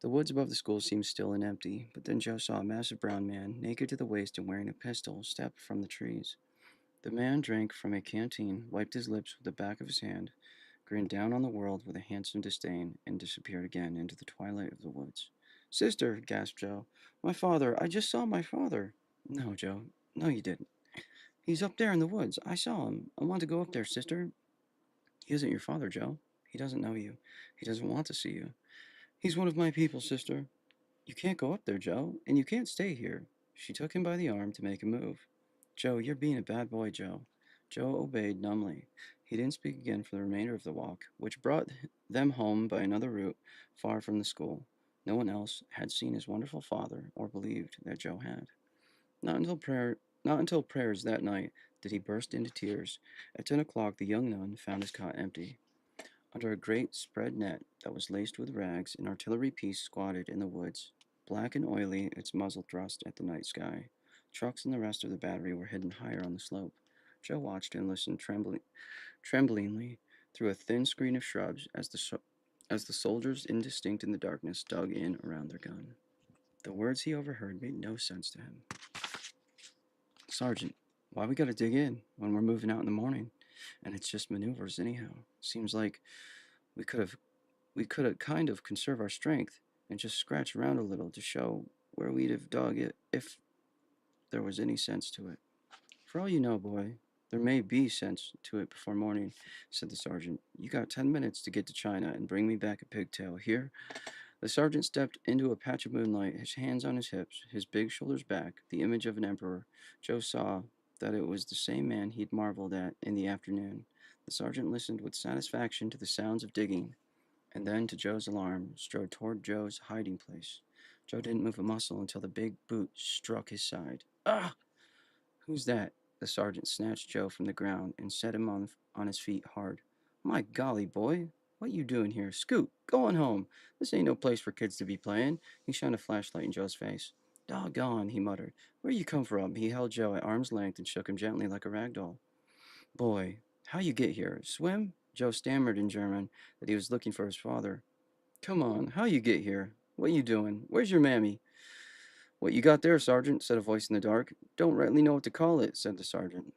The woods above the school seemed still and empty, but then Joe saw a massive brown man, naked to the waist and wearing a pistol, step from the trees. The man drank from a canteen, wiped his lips with the back of his hand, grinned down on the world with a handsome disdain, and disappeared again into the twilight of the woods. Sister, gasped Joe. My father, I just saw my father. No, Joe, no you didn't. He's up there in the woods. I saw him. I want to go up there, sister. He isn't your father, Joe. He doesn't know you. He doesn't want to see you. He's one of my people, sister. You can't go up there, Joe, and you can't stay here. She took him by the arm to make him move. Joe, you're being a bad boy, Joe. Joe obeyed numbly. He didn't speak again for the remainder of the walk, which brought them home by another route far from the school. No one else had seen his wonderful father or believed that Joe had. Not until prayers that night did he burst into tears. At 10 o'clock, the young nun found his cot empty. Under a great spread net that was laced with rags, an artillery piece squatted in the woods, black and oily, its muzzle thrust at the night sky. Trucks and the rest of the battery were hidden higher on the slope. Joe watched and listened tremblingly through a thin screen of shrubs as the soldiers, indistinct in the darkness, dug in around their gun. The words he overheard made no sense to him. Sergeant, why we gotta dig in when we're moving out in the morning? And it's just maneuvers anyhow. Seems like we could have kind of conserve our strength and just scratch around a little to show where we'd have dug it if there was any sense to it. For all you know, boy, there may be sense to it before morning, said the sergeant. You got 10 minutes to get to China and bring me back a pigtail. Here? The sergeant stepped into a patch of moonlight, his hands on his hips, his big shoulders back, the image of an emperor. Joe saw that it was the same man he'd marveled at in the afternoon. The sergeant listened with satisfaction to the sounds of digging, and then, to Joe's alarm, strode toward Joe's hiding place. Joe didn't move a muscle until the big boot struck his side. Ah! Who's that? The sergeant snatched Joe from the ground and set him on his feet hard. My golly, boy, what you doing here? Scoot, go on home. This ain't no place for kids to be playing. He shined a flashlight in Joe's face. Doggone, he muttered. Where you come from? He held Joe at arm's length and shook him gently like a rag doll. Boy, how you get here? Swim? Joe stammered in German that he was looking for his father. Come on, how you get here? What you doing? Where's your mammy? What you got there, Sergeant? Said a voice in the dark. Don't rightly know what to call it, said the sergeant.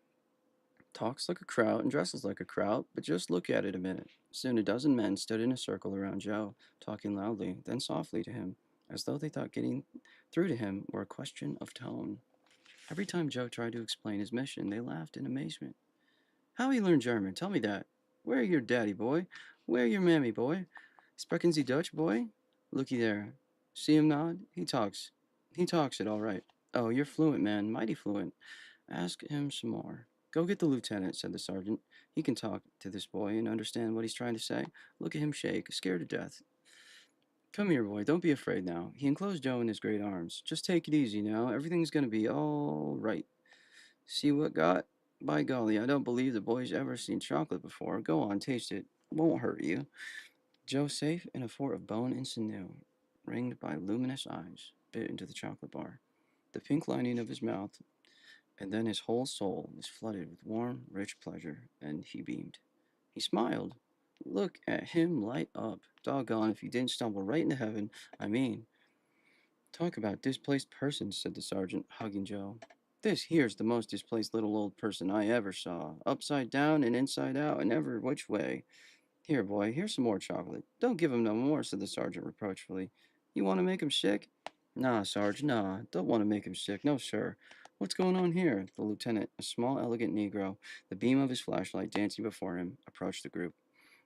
Talks like a crowd and dresses like a crowd, but just look at it a minute. Soon a dozen men stood in a circle around Joe, talking loudly, then softly to him, as though they thought getting through to him were a question of tone. Every time Joe tried to explain his mission, they laughed in amazement. How he learned German? Tell me that. Where your daddy, boy? Where your mammy, boy? Sprechen Sie Dutch, boy? Looky there. See him nod? He talks it all right. Oh, you're fluent, man. Mighty fluent. Ask him some more. Go get the lieutenant, said the sergeant. He can talk to this boy and understand what he's trying to say. Look at him shake, scared to death. Come here, boy. Don't be afraid now. He enclosed Joe in his great arms. Just take it easy now. Everything's going to be all right. See what got? By golly, I don't believe the boy's ever seen chocolate before. Go on, taste it. Won't hurt you. Joe, safe in a fort of bone and sinew, ringed by luminous eyes, bit into the chocolate bar. The pink lining of his mouth, and then his whole soul was flooded with warm, rich pleasure, and he beamed. He smiled. Look at him light up. Doggone if he didn't stumble right into heaven. I mean, talk about displaced persons, said the sergeant, hugging Joe. This here's the most displaced little old person I ever saw. Upside down and inside out and every which way. Here, boy, here's some more chocolate. Don't give him no more, said the sergeant reproachfully. You want to make him sick? Nah, Sarge, nah. Don't want to make him sick. No, sir. What's going on here? The lieutenant, a small, elegant Negro, the beam of his flashlight dancing before him, approached the group.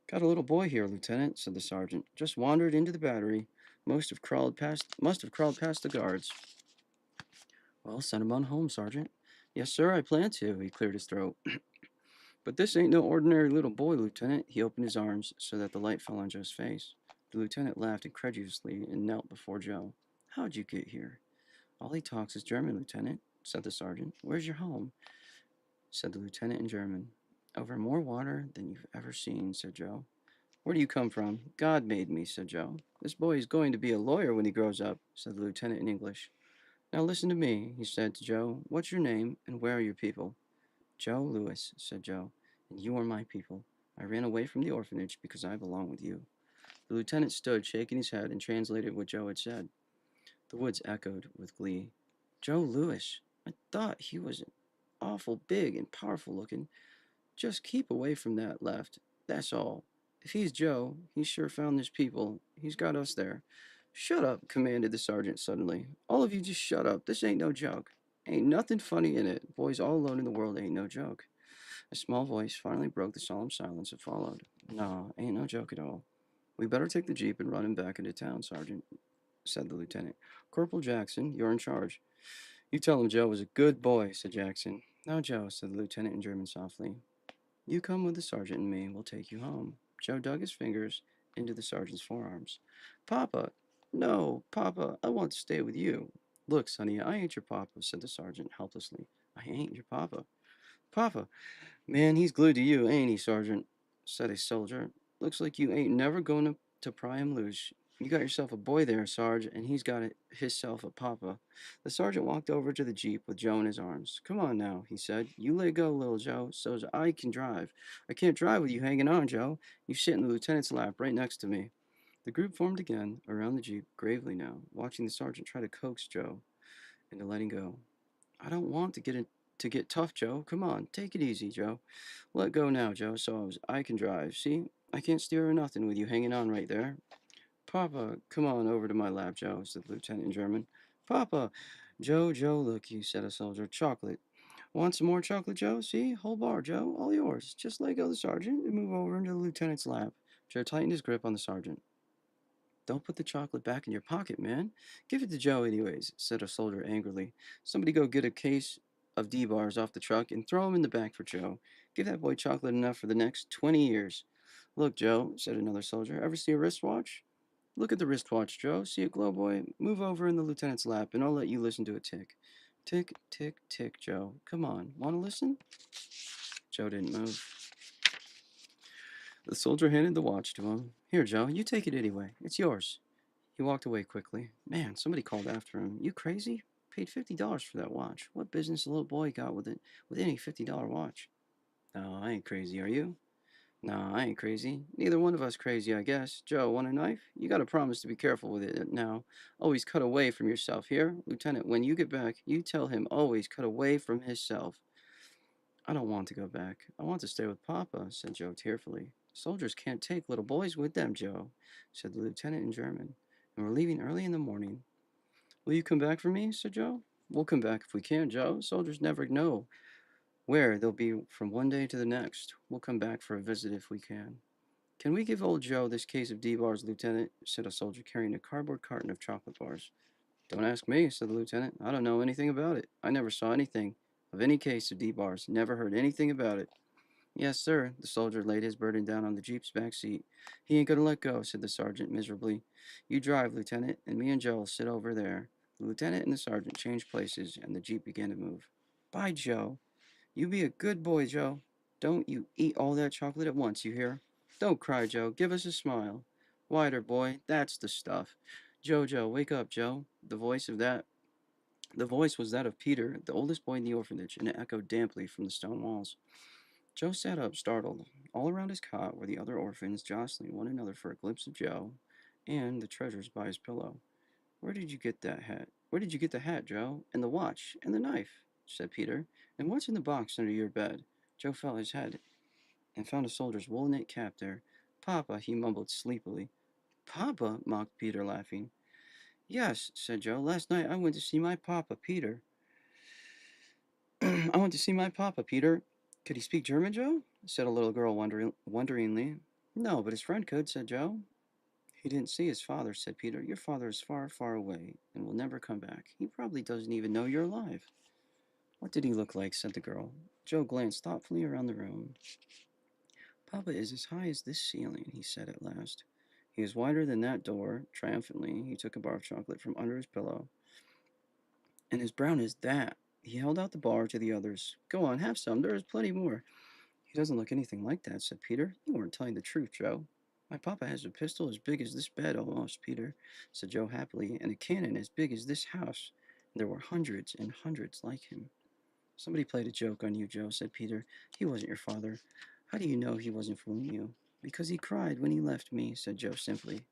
Got a little boy here, Lieutenant, said the sergeant. Just wandered into the battery. Must have crawled past the guards. Well, send him on home, Sergeant. Yes, sir, I plan to, he cleared his throat. But this ain't no ordinary little boy, Lieutenant. He opened his arms so that the light fell on Joe's face. The lieutenant laughed incredulously and knelt before Joe. How'd you get here? All he talks is German, Lieutenant, said the sergeant. Where's your home? Said the lieutenant in German. Over more water than you've ever seen, said Joe. Where do you come from? God made me, said Joe. This boy is going to be a lawyer when he grows up, said the lieutenant in English. Now listen to me, he said to Joe. What's your name, and where are your people? Joe Lewis, said Joe, and you are my people. I ran away from the orphanage because I belong with you. The lieutenant stood, shaking his head, and translated what Joe had said. The woods echoed with glee. Joe Lewis. I thought he was awful big and powerful looking. Just keep away from that left. That's all. If he's Joe, he's sure found his people. He's got us there. Shut up, commanded the sergeant suddenly. All of you just shut up. This ain't no joke. Ain't nothing funny in it. Boys all alone in the world ain't no joke. A small voice finally broke the solemn silence that followed. "No, ain't no joke at all. We better take the jeep and run him back into town, Sergeant," said the lieutenant. "Corporal Jackson, you're in charge." "You tell him Joe was a good boy," said Jackson. "Now, Joe," said the lieutenant in German softly, "you come with the sergeant and me. We'll take you home." Joe dug his fingers into the sergeant's forearms. "Papa, no, Papa, I want to stay with you." "Look, Sonny, I ain't your papa," said the sergeant helplessly. "I ain't your papa." "Papa, man, he's glued to you, ain't he, Sergeant?" said a soldier. "Looks like you ain't never going to pry him loose. You got yourself a boy there, Sarge, and he's got hisself a papa." The sergeant walked over to the jeep with Joe in his arms. "Come on now," he said. "You let go, little Joe, so's I can drive." "I can't drive with you hanging on, Joe. You sit in the lieutenant's lap right next to me." The group formed again around the jeep, gravely now, watching the sergeant try to coax Joe into letting go. "I don't want to get tough, Joe. Come on, take it easy, Joe. Let go now, Joe, so I can drive. See, I can't steer or nothing with you hanging on right there." "Papa, come on over to my lap, Joe," said the lieutenant in German. "Papa!" Joe, look, you," said a soldier. "Chocolate. Want some more chocolate, Joe? See? Whole bar, Joe. All yours. Just let go of the sergeant and move over into the lieutenant's lap." Joe tightened his grip on the sergeant. "Don't put the chocolate back in your pocket, man. Give it to Joe anyways," said a soldier angrily. "Somebody go get a case of D-bars off the truck and throw them in the back for Joe. Give that boy chocolate enough for the next 20 years. "Look, Joe," said another soldier. "Ever see a wristwatch? Look at the wristwatch, Joe. See it glow, boy? Move over in the lieutenant's lap, and I'll let you listen to it tick. Tick, tick, tick, Joe. Come on. Want to listen?" Joe didn't move. The soldier handed the watch to him. "Here, Joe, you take it anyway. It's yours." He walked away quickly. Man, somebody called after him. "You crazy? Paid $50 for that watch. What business a little boy got with any $50 watch?" "No, I ain't crazy, are you?" "No, I ain't crazy. Neither one of us crazy, I guess. Joe, want a knife? You gotta promise to be careful with it now. Always cut away from yourself. Here, Lieutenant, when you get back, you tell him always cut away from himself." "I don't want to go back. I want to stay with Papa," said Joe tearfully. "Soldiers can't take little boys with them, Joe," said the lieutenant in German. "And we're leaving early in the morning." "Will you come back for me?" said Joe. "We'll come back if we can, Joe. Soldiers never know where they'll be from one day to the next. We'll come back for a visit if we can." "Can we give old Joe this case of D-bars, Lieutenant?" said a soldier carrying a cardboard carton of chocolate bars. "Don't ask me," said the lieutenant. "I don't know anything about it. I never saw anything of any case of D-bars. Never heard anything about it." "Yes, sir." The soldier laid his burden down on the jeep's back seat. "He ain't gonna let go," said the sergeant miserably. "You drive, Lieutenant, and me and Joe will sit over there." The lieutenant and the sergeant changed places, and the jeep began to move. "Bye, Joe. You be a good boy, Joe. Don't you eat all that chocolate at once, you hear? Don't cry, Joe. Give us a smile. Wider, boy. That's the stuff. Joe, wake up, Joe." The voice was that of Peter, the oldest boy in the orphanage, and it echoed damply from the stone walls. Joe sat up, startled. All around his cot were the other orphans, jostling one another for a glimpse of Joe and the treasures by his pillow. "Where did you get that hat? Where did you get the hat, Joe? And the watch? And the knife?" said Peter. "And what's in the box under your bed?" Joe felt his head and found a soldier's wool knit cap there. "Papa," he mumbled sleepily. "Papa?" mocked Peter, laughing. "Yes," said Joe. "Last night I went to see my papa, Peter." "I went to see my papa, Peter." "Could he speak German, Joe?" said a little girl wonderingly. "No, but his friend could," said Joe. "He didn't see his father," said Peter. "Your father is far, far away and will never come back. He probably doesn't even know you're alive." "What did he look like?" said the girl. Joe glanced thoughtfully around the room. "Papa is as high as this ceiling," he said at last. "He is wider than that door." Triumphantly, he took a bar of chocolate from under his pillow. "And as brown as that." He held out the bar to the others. "Go on, have some. There is plenty more." "He doesn't look anything like that," said Peter. "You weren't telling the truth, Joe." "My papa has a pistol as big as this bed almost, Peter," said Joe happily, "and a cannon as big as this house. And there were hundreds and hundreds like him." "Somebody played a joke on you, Joe," said Peter. "He wasn't your father." "How do you know he wasn't fooling you?" "Because he cried when he left me," said Joe simply.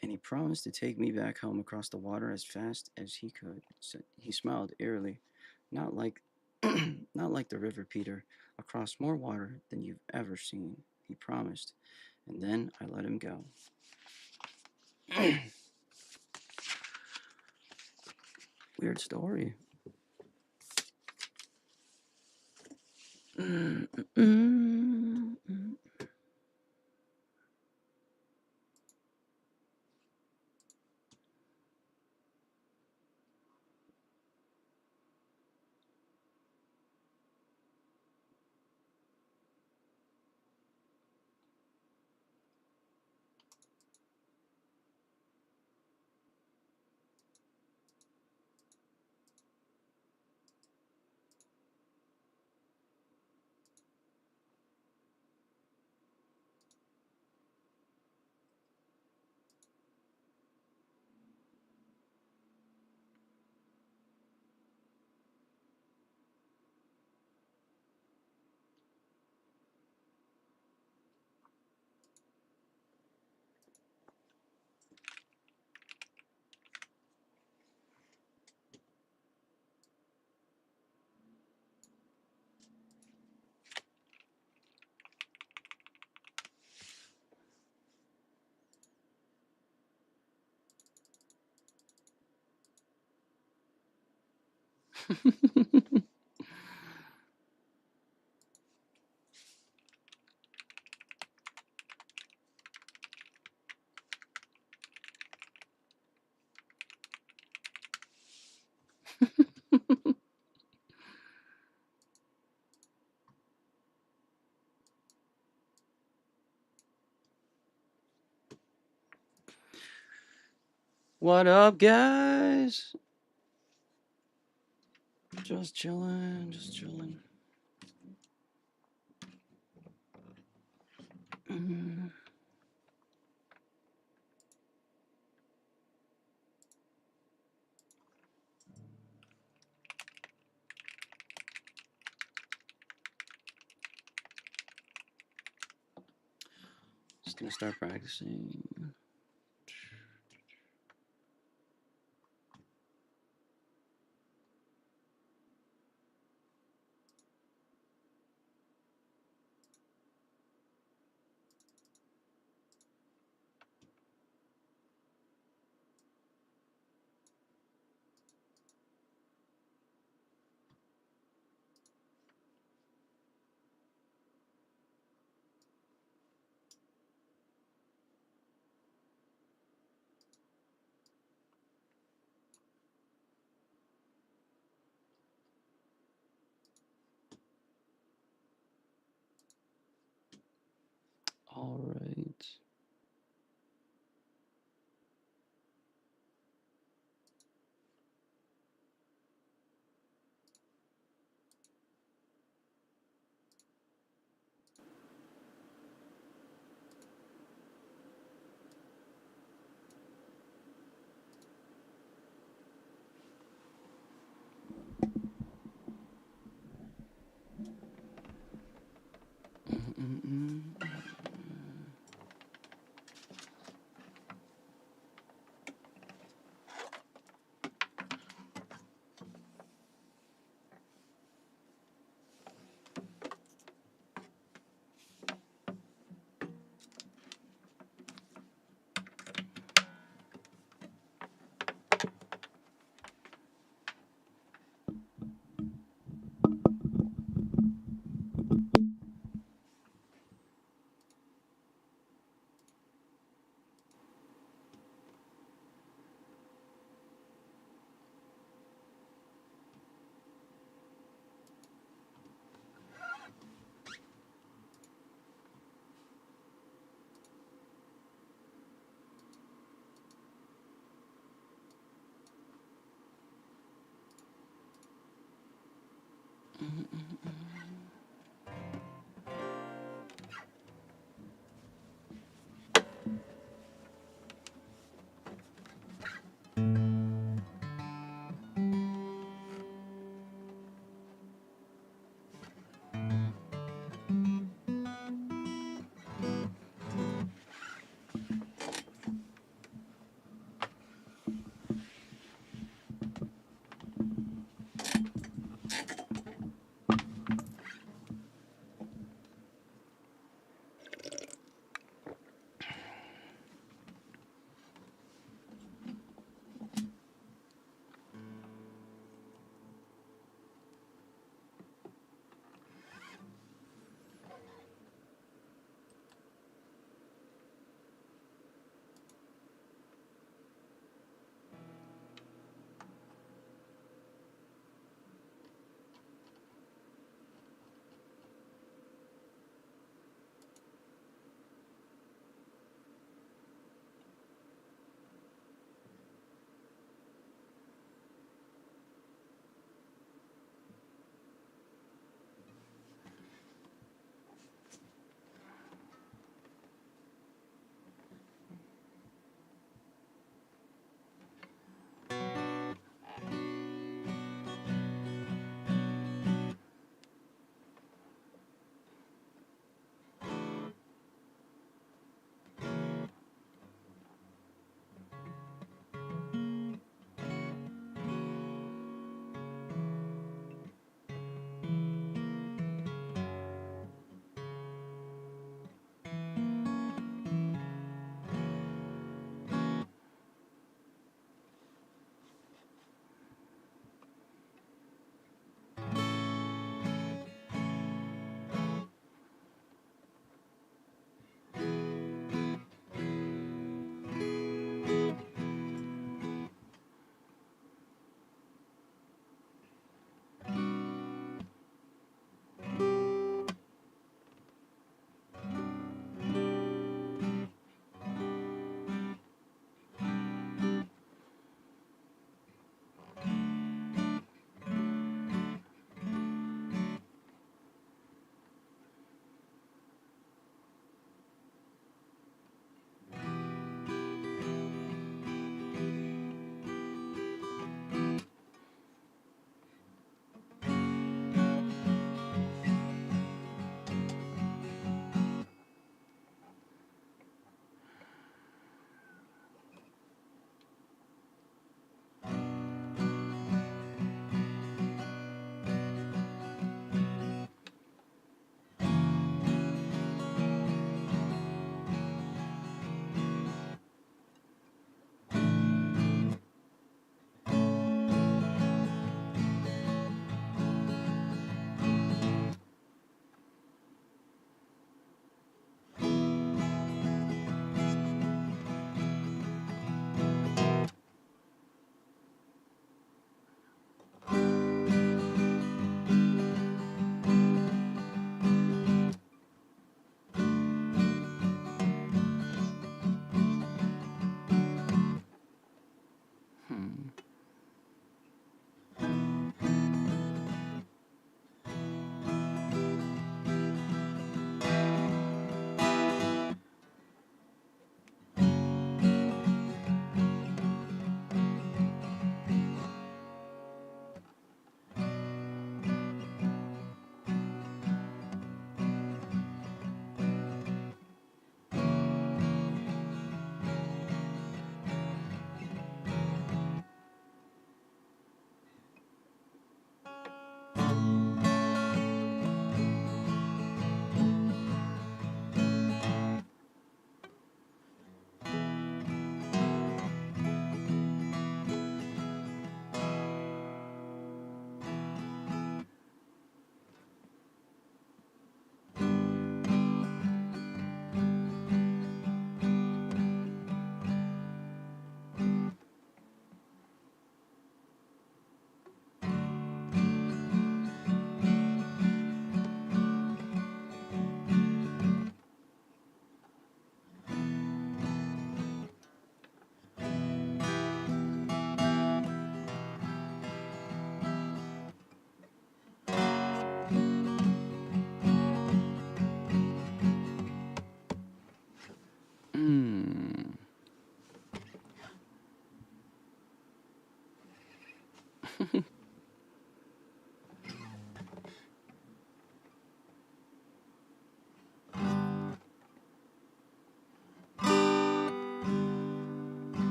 "And he promised to take me back home across the water as fast as he could." He smiled eerily. "Not like not like the river, Peter. Across more water than you've ever seen. He promised. And then I let him go." Weird story. What up, guys? Just chilling, just chilling. Just gonna start practicing. All right.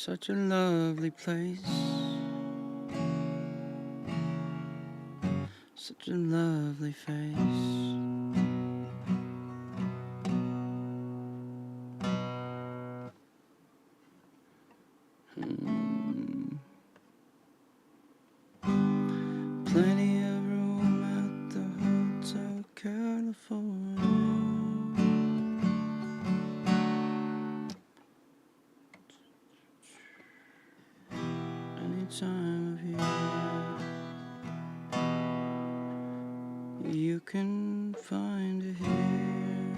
Such a lovely place. Such a lovely face. Plenty of room at the Hotel California. Any time of year, you can find it here.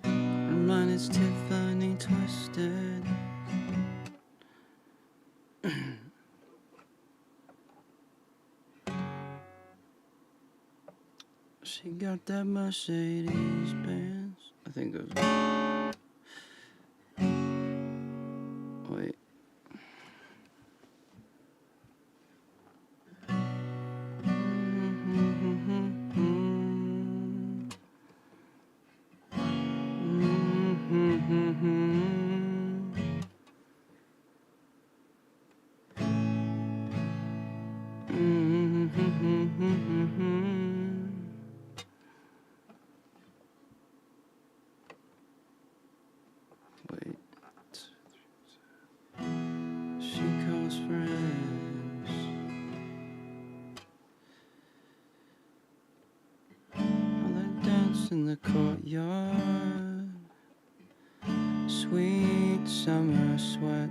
And mine is Tiffany Twisted. She got that Mercedes Benz. I think it was. Wait. Wait. She calls friends. While they dance in the courtyard. Sweet summer sweat.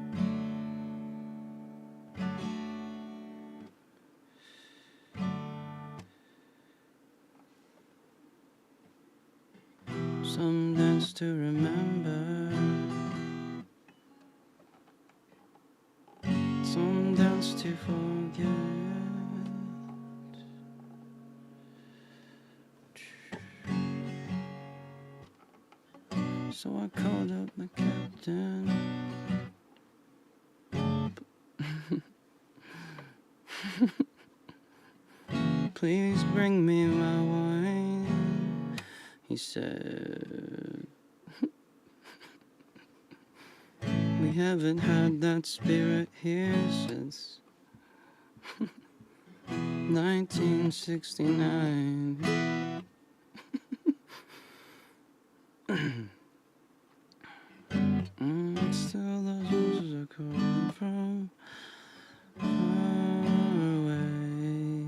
Some dance to remember. Some dance to forget. So I called up my captain. Please bring me my wine. He said, we haven't had that spirit here since 1969. Still those voices are calling from far away.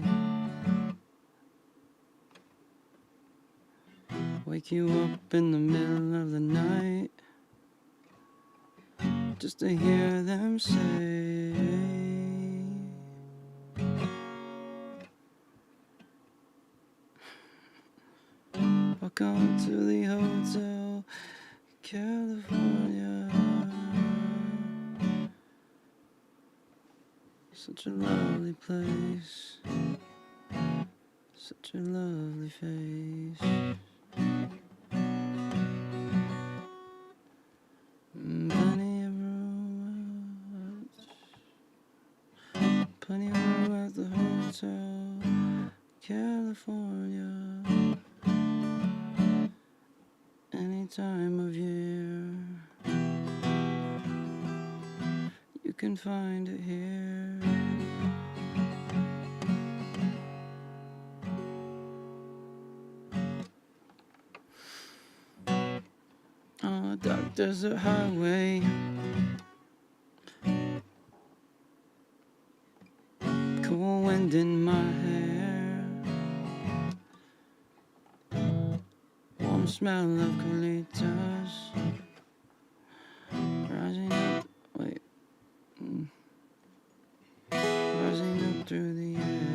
Wake you up in the middle of the night just to hear them say, welcome to the Hotel California. Such a lovely place. Such a lovely face. Plenty of room. Plenty of room at the Hotel California. Any time of year, you can find it here. On a dark desert highway, cool wind in my hair, warm smell of colitas, rising up, rising up through the air.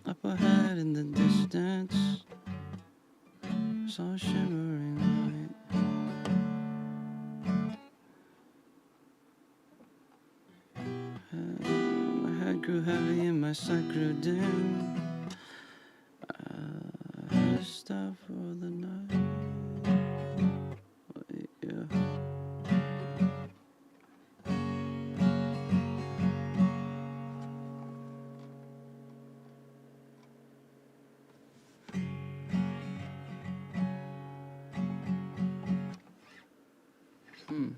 Up ahead in the distance, saw a shimmering light. My head grew heavy and my sight grew dim. I had to stop for the night. Yeah. Hmm.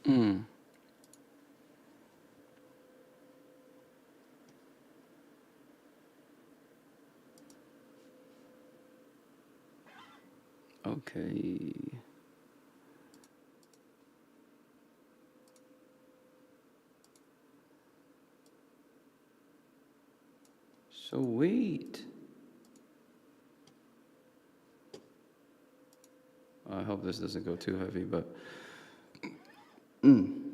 Hmm. Okay. Sweet. I hope this doesn't go too heavy, but. Mm.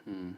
Hmm.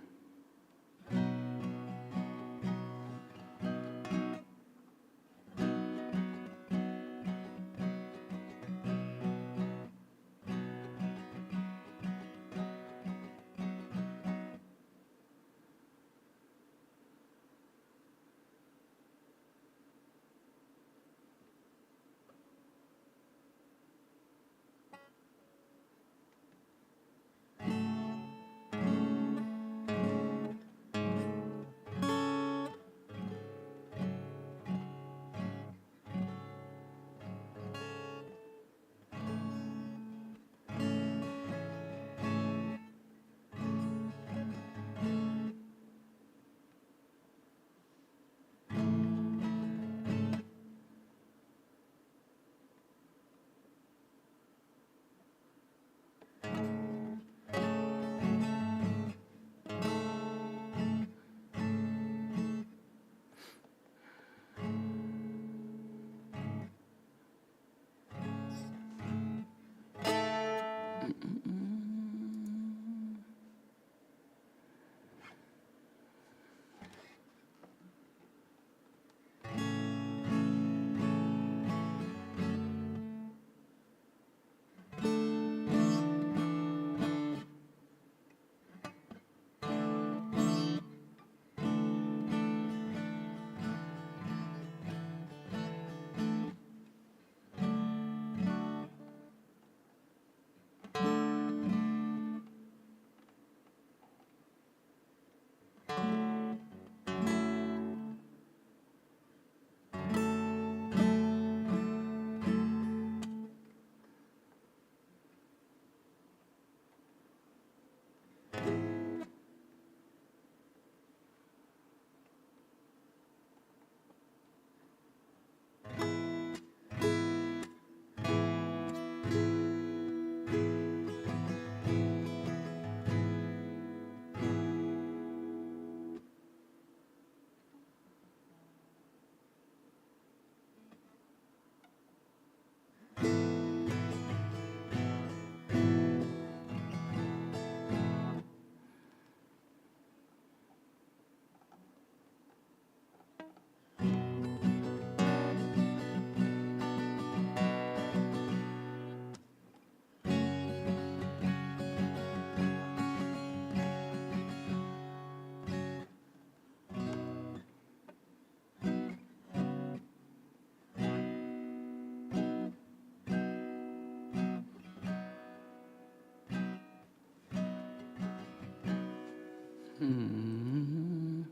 Hmm.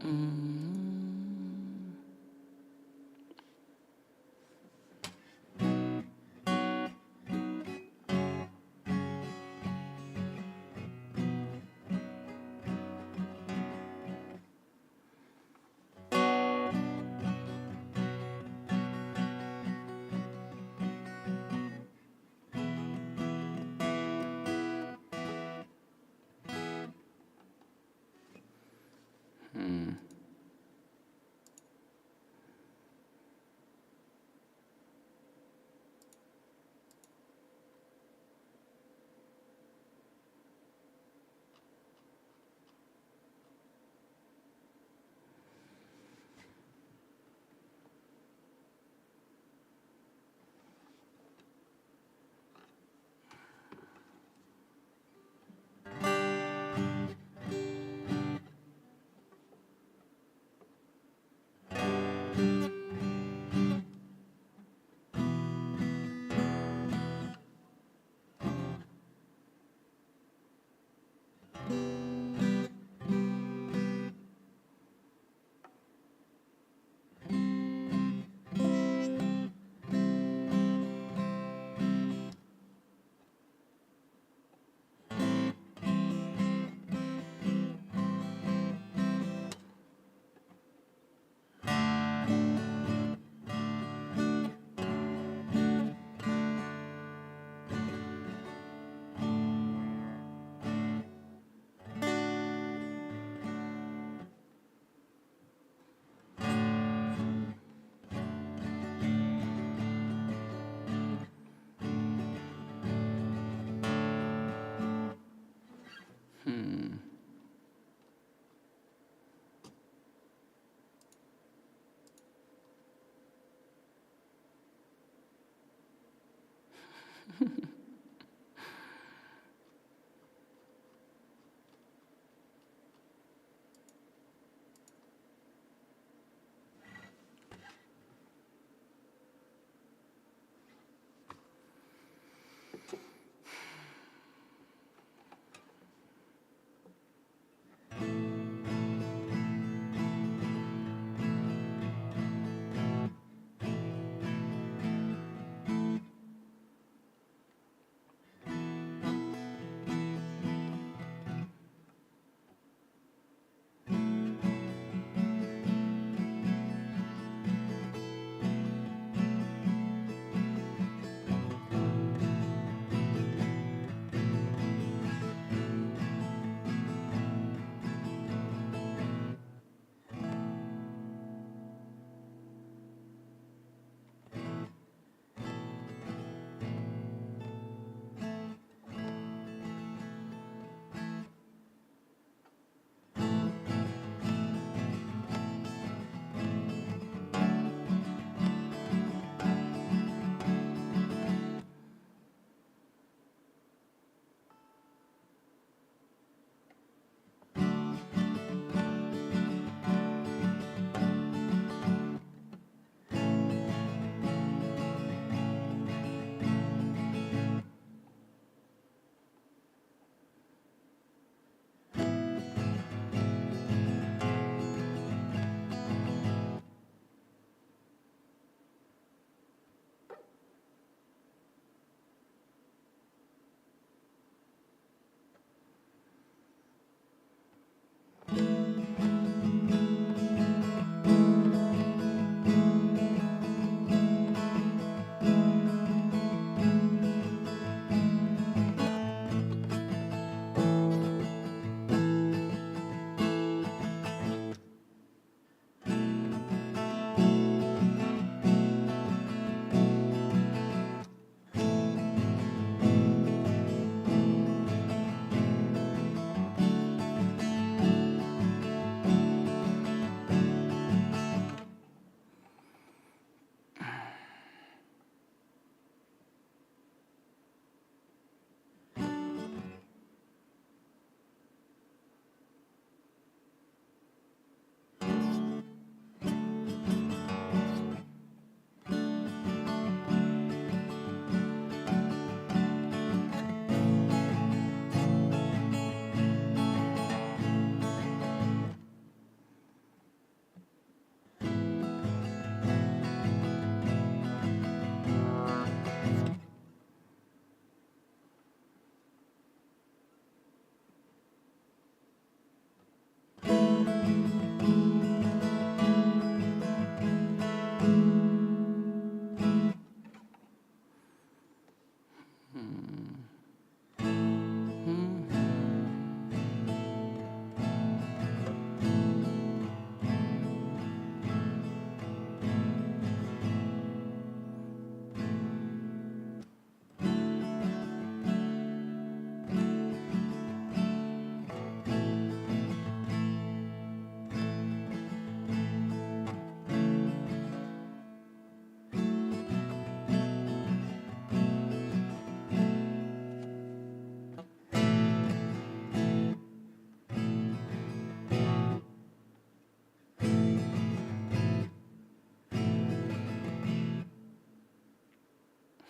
Mm.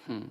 Hmm.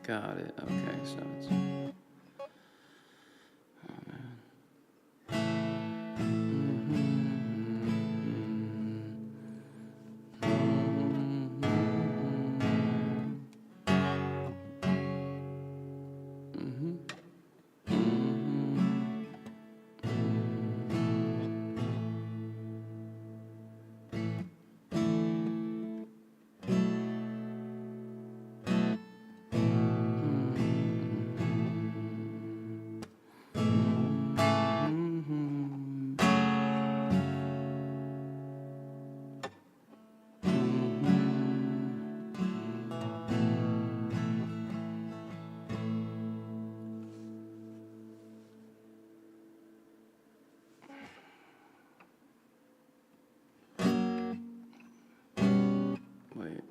Got it. Okay, so it's. Oh man. Wait.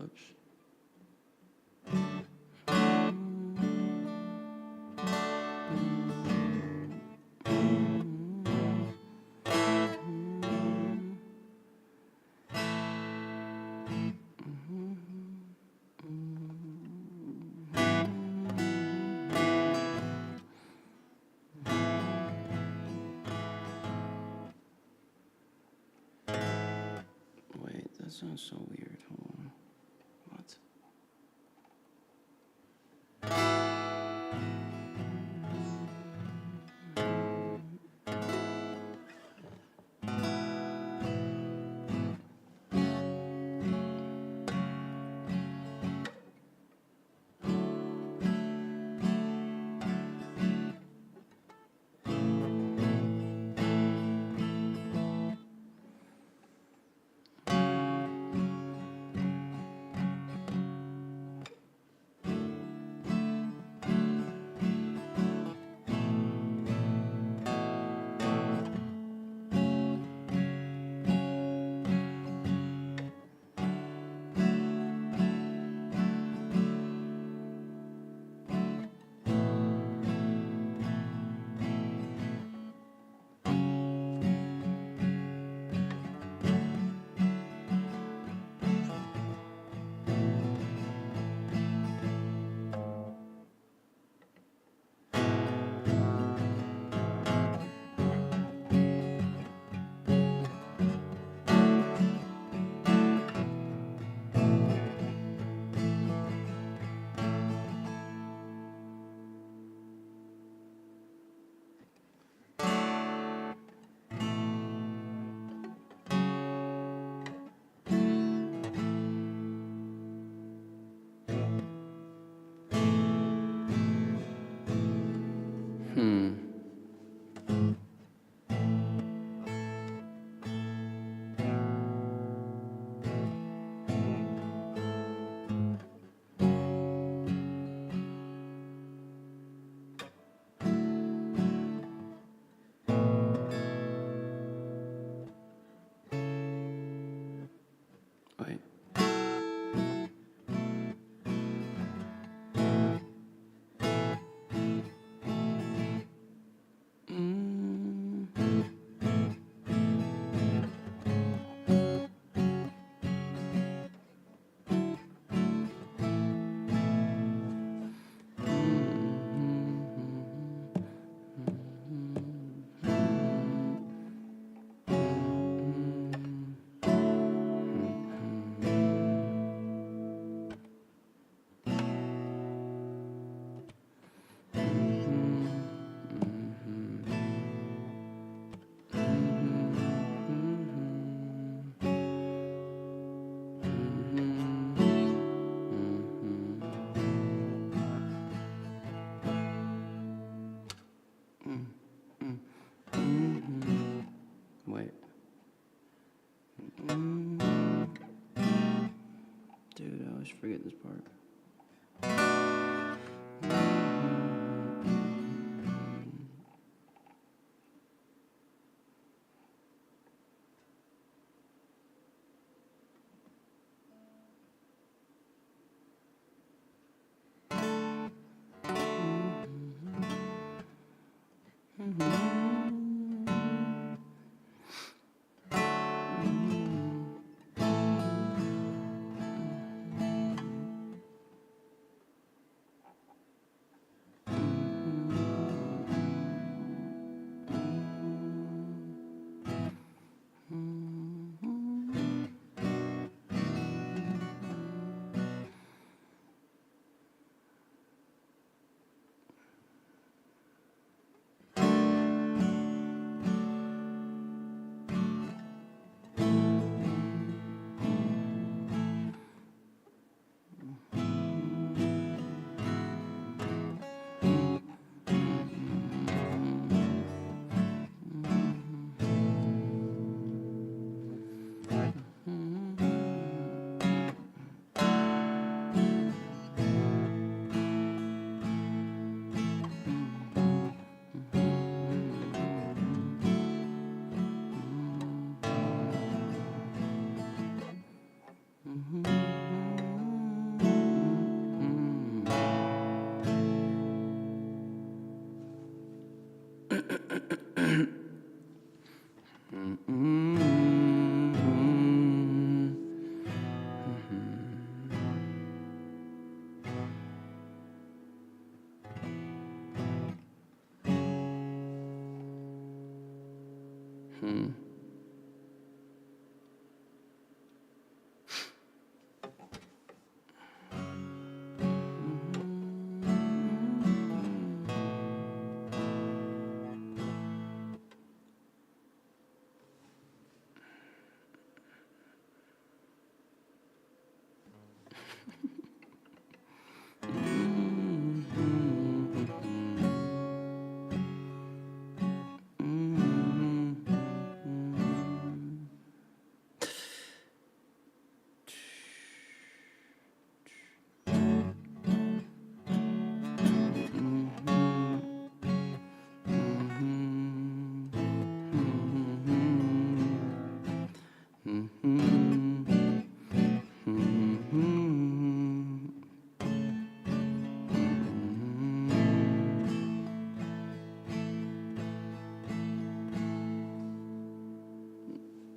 Oops. Wait, that sounds so weird. Hold on. What? forget this part.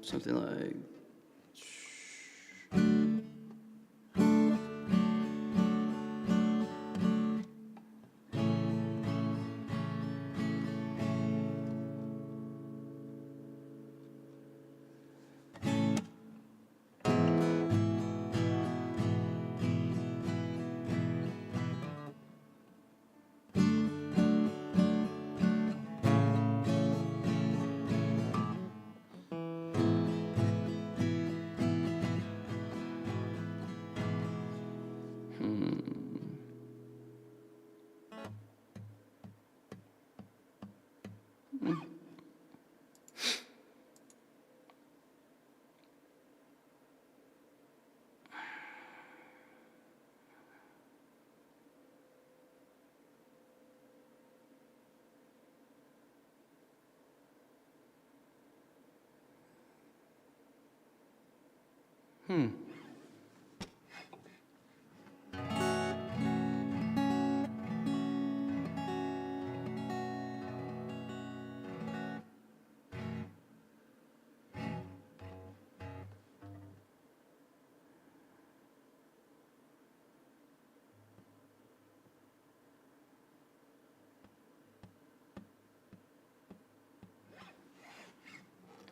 Something like.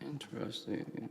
Interesting.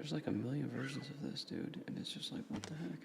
There's like a million versions of this, dude, and it's just like, what the heck?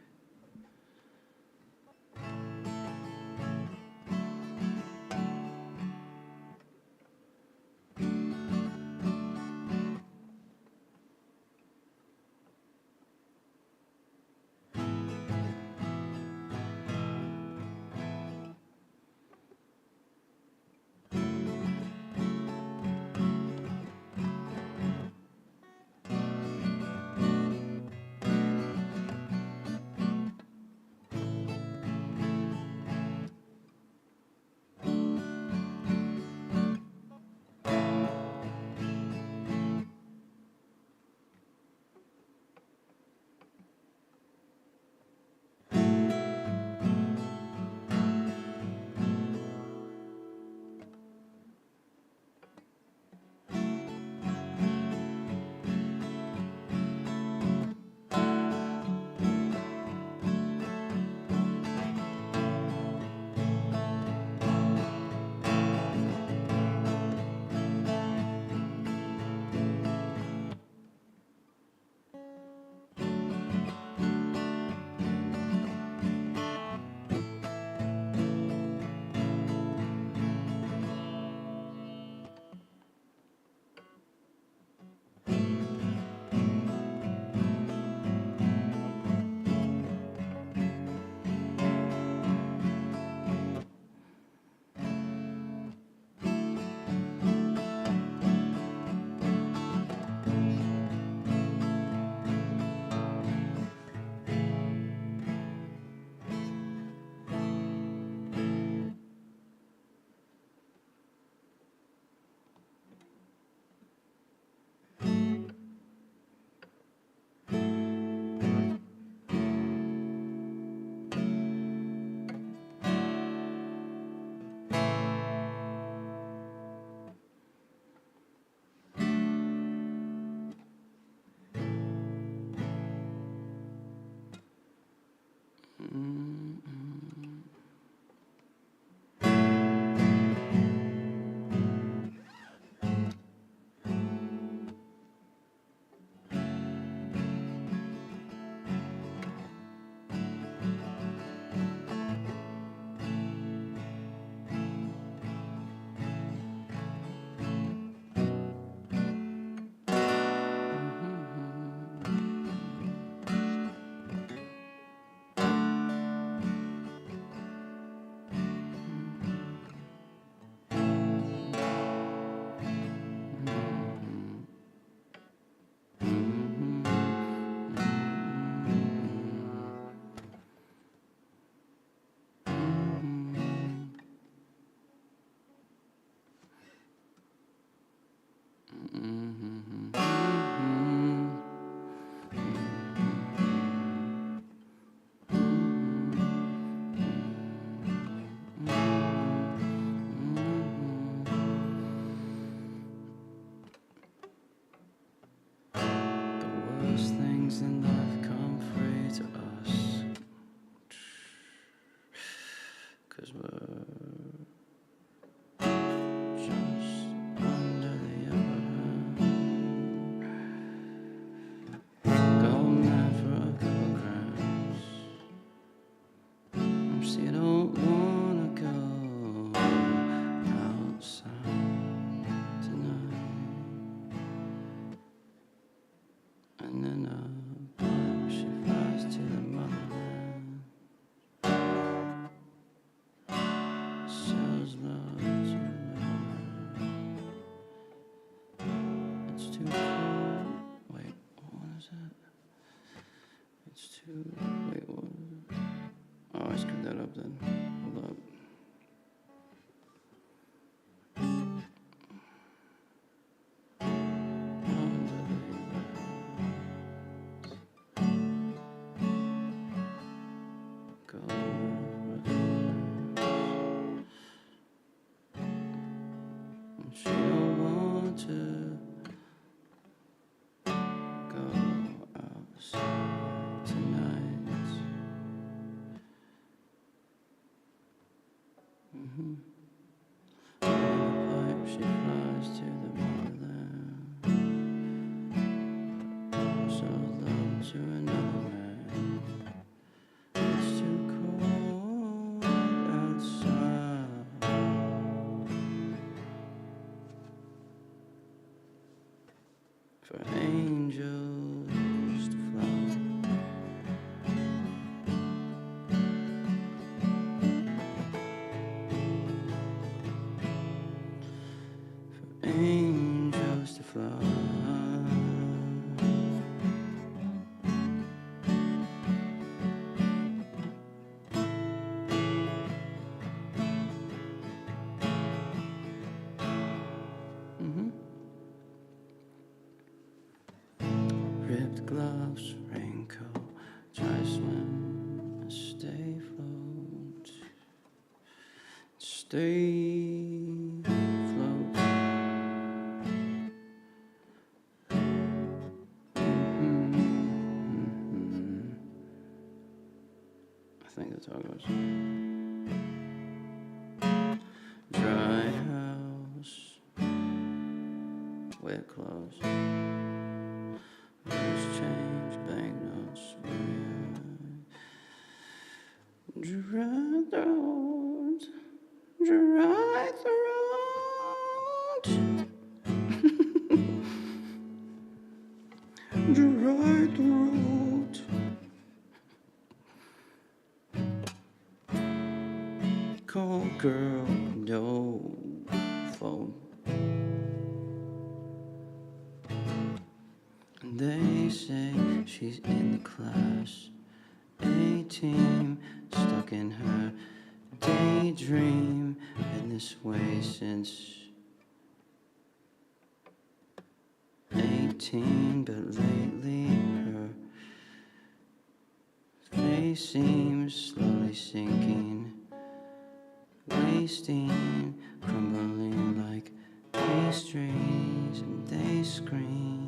See it all shows love to another man. It's too cold. Wait, what is that? It's too. Wait, what was it? Oh, I screwed that up then. Hold up. She don't want to go outside tonight. Mm-hmm. In a pipe she flies to the motherland. So love to another man. It's too cold outside. For angels to fly. For angels to fly. Ripped gloves, raincoat, try swim, stay afloat, stay afloat. I think that's how it goes. Dry house, wet clothes. Loose change, banknotes, dry throat, dry throat, dry throat. Call girl, no phone. They say she's in the class 18, stuck in her daydream, been this way since 18, but lately her face seems slowly sinking, wasting, crumbling like pastries, and they scream.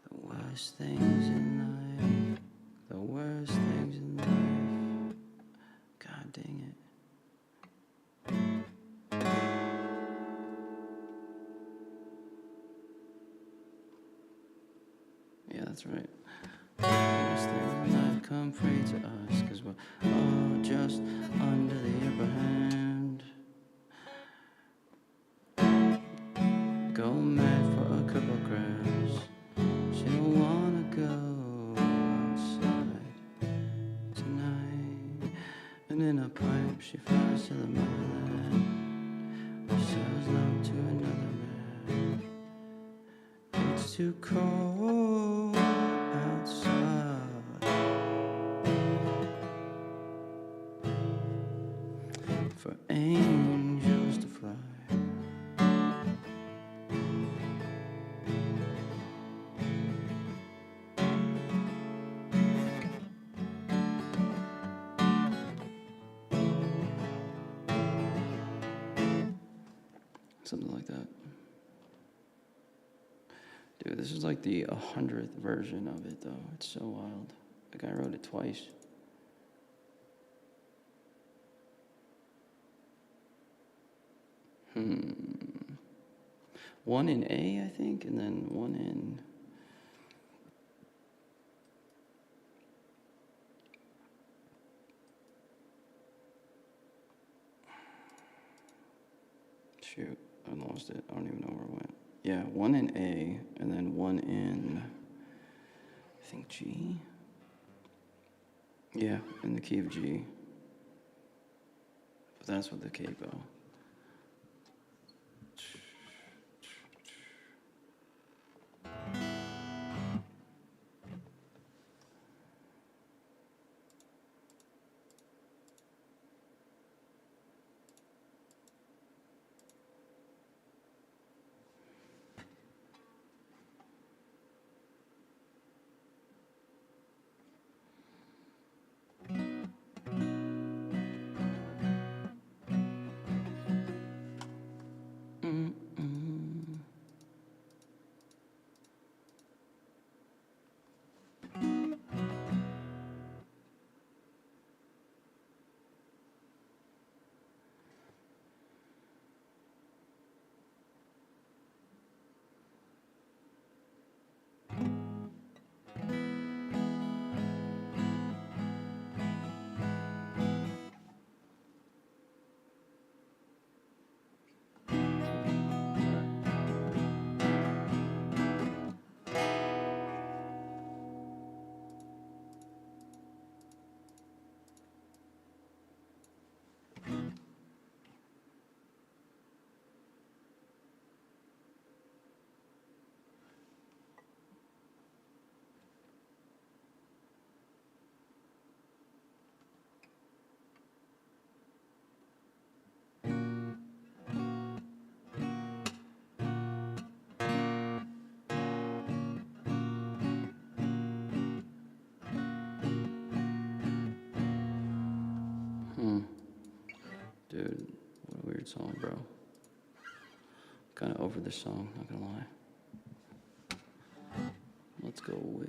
The worst things in life, the worst things in life. God dang it. Yeah, that's right. The worst things in life come free to us, 'cause we're all just under the upper hand. Go mad for a couple grams. She don't wanna go outside tonight. And in a pipe she flies to the motherland. Sells love to another man. It's too cold outside for angels to fly. Something like that. Dude, this is like the 100th version of it, though. It's so wild. The guy wrote it twice. One in A, I think, and then one in... Shoot, I lost it. I don't even know where it went. Yeah, one in A, and then one in, I think, G. Yeah, in the key of G. But that's with the capo. Dude, what a weird song, bro. Kind of over this song, not gonna lie. Let's go with...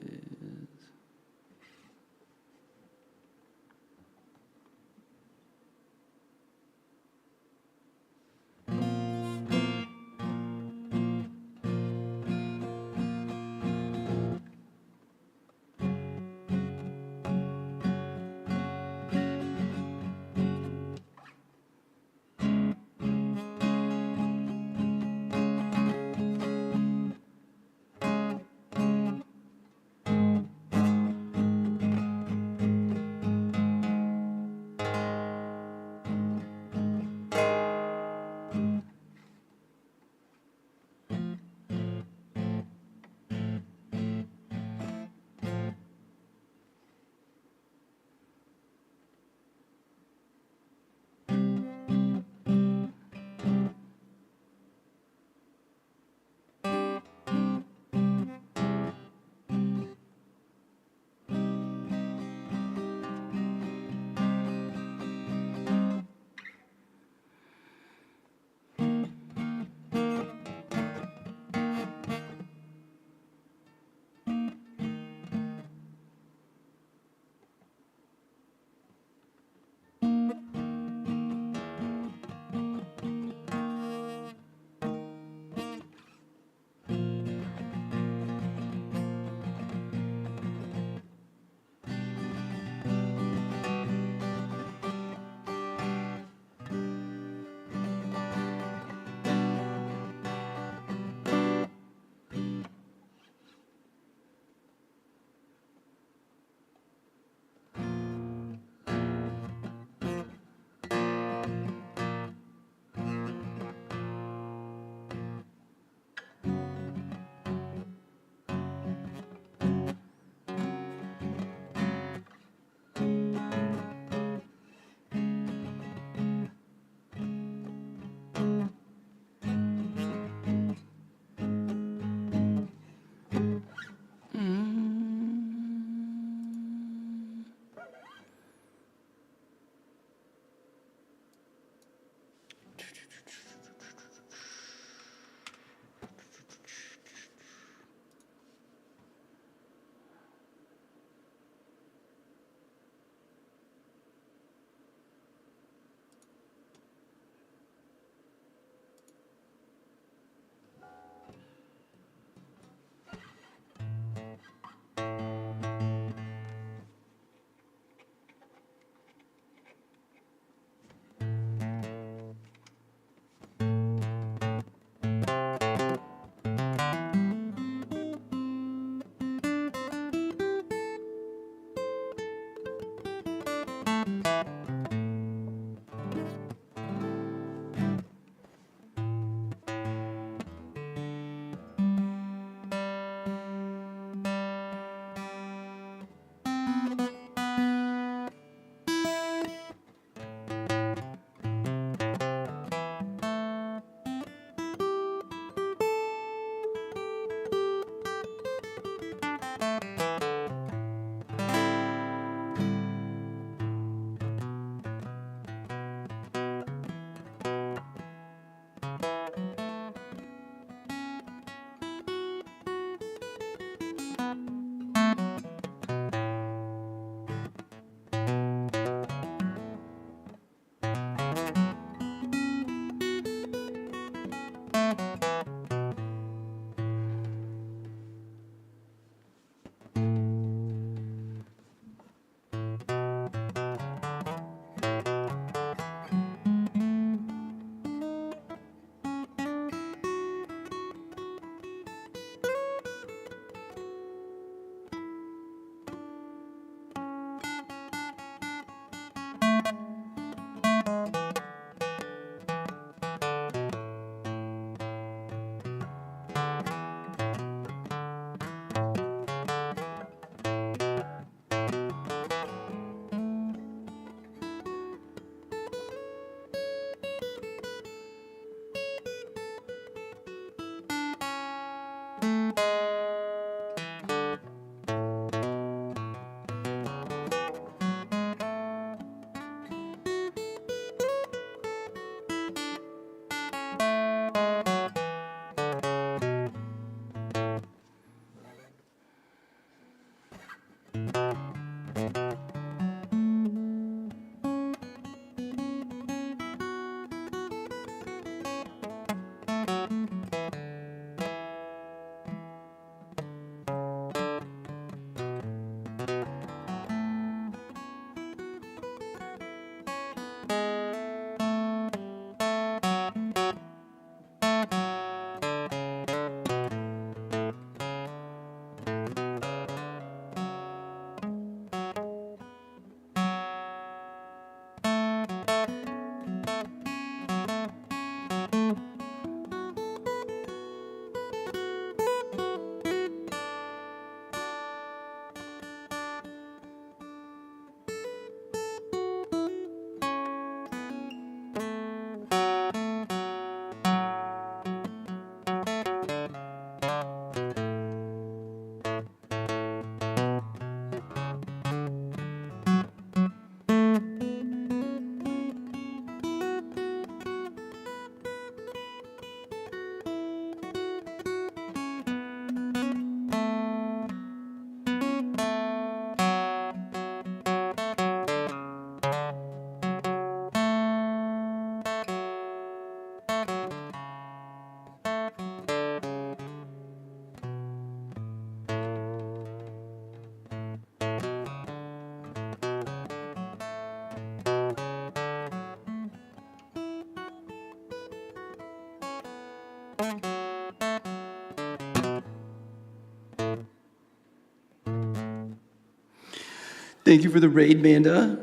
Thank you for the raid, Manda.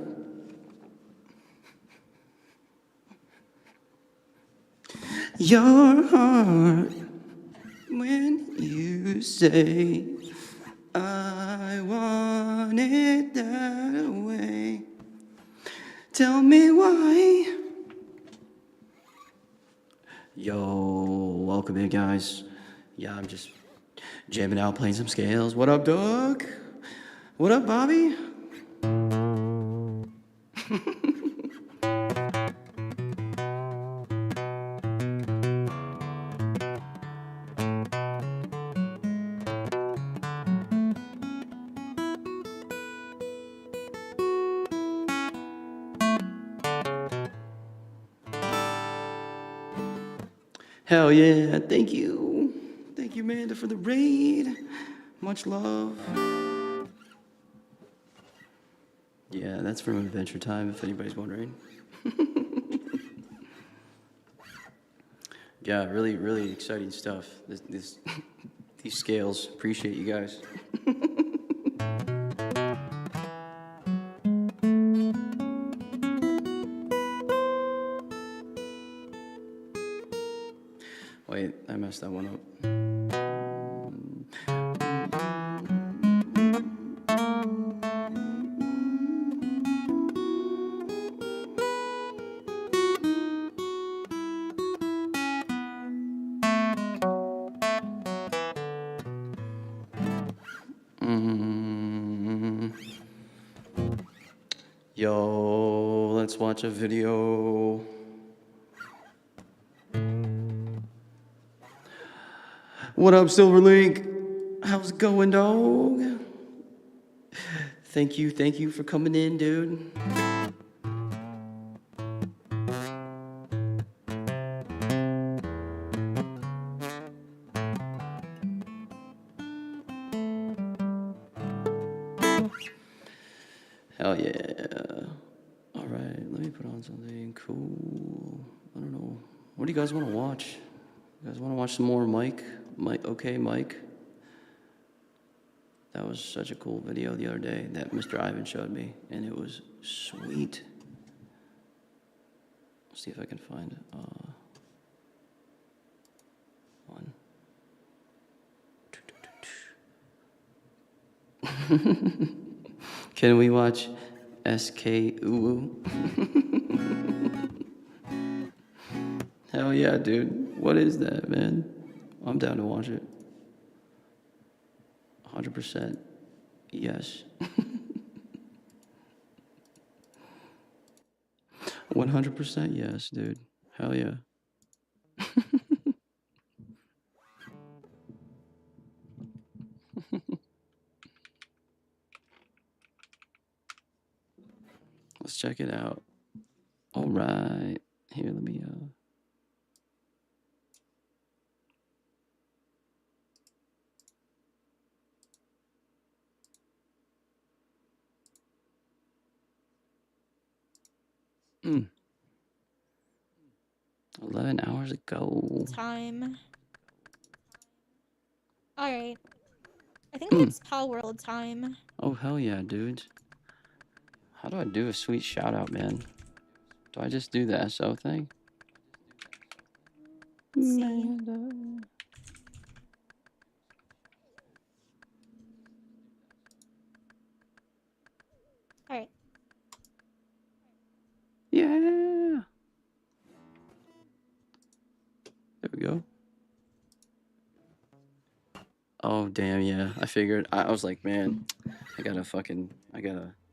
Your heart when you say I want it that way. Tell me why. Yo, welcome in, guys. Yeah, I'm just jamming out, playing some scales. What up, Doug? What up, Bobby? Hell yeah, thank you. Thank you, Amanda, for the raid. Much love. Yeah, that's from Adventure Time, if anybody's wondering. Yeah, really, really exciting stuff. These scales, appreciate you guys. Wait, I messed that one up. Yo, let's watch a video. What up, Silverlink? How's it going, dog? Thank you for coming in, dude. Hell yeah. All right, let me put on something cool. I don't know. What do you guys want to watch? You guys want to watch some more Mike? Okay, Mike. That was such a cool video the other day that Mr. Ivan showed me, and it was sweet. Let's see if I can find one. Can we watch SK Uwu? Hell yeah, dude. What is that, man? I'm down to watch it. 100% yes. 100% yes, dude. Hell yeah. Let's check it out. All right. Here, let me Mm. 11 hours ago. Time. Alright. I think Mm. it's Pal World time. Oh, hell yeah, dude. How do I do a sweet shout out, man? Do I just do the SO thing? Let's see. Alright. Yeah. There we go. Oh, damn, yeah. I figured. I was like, man, I gotta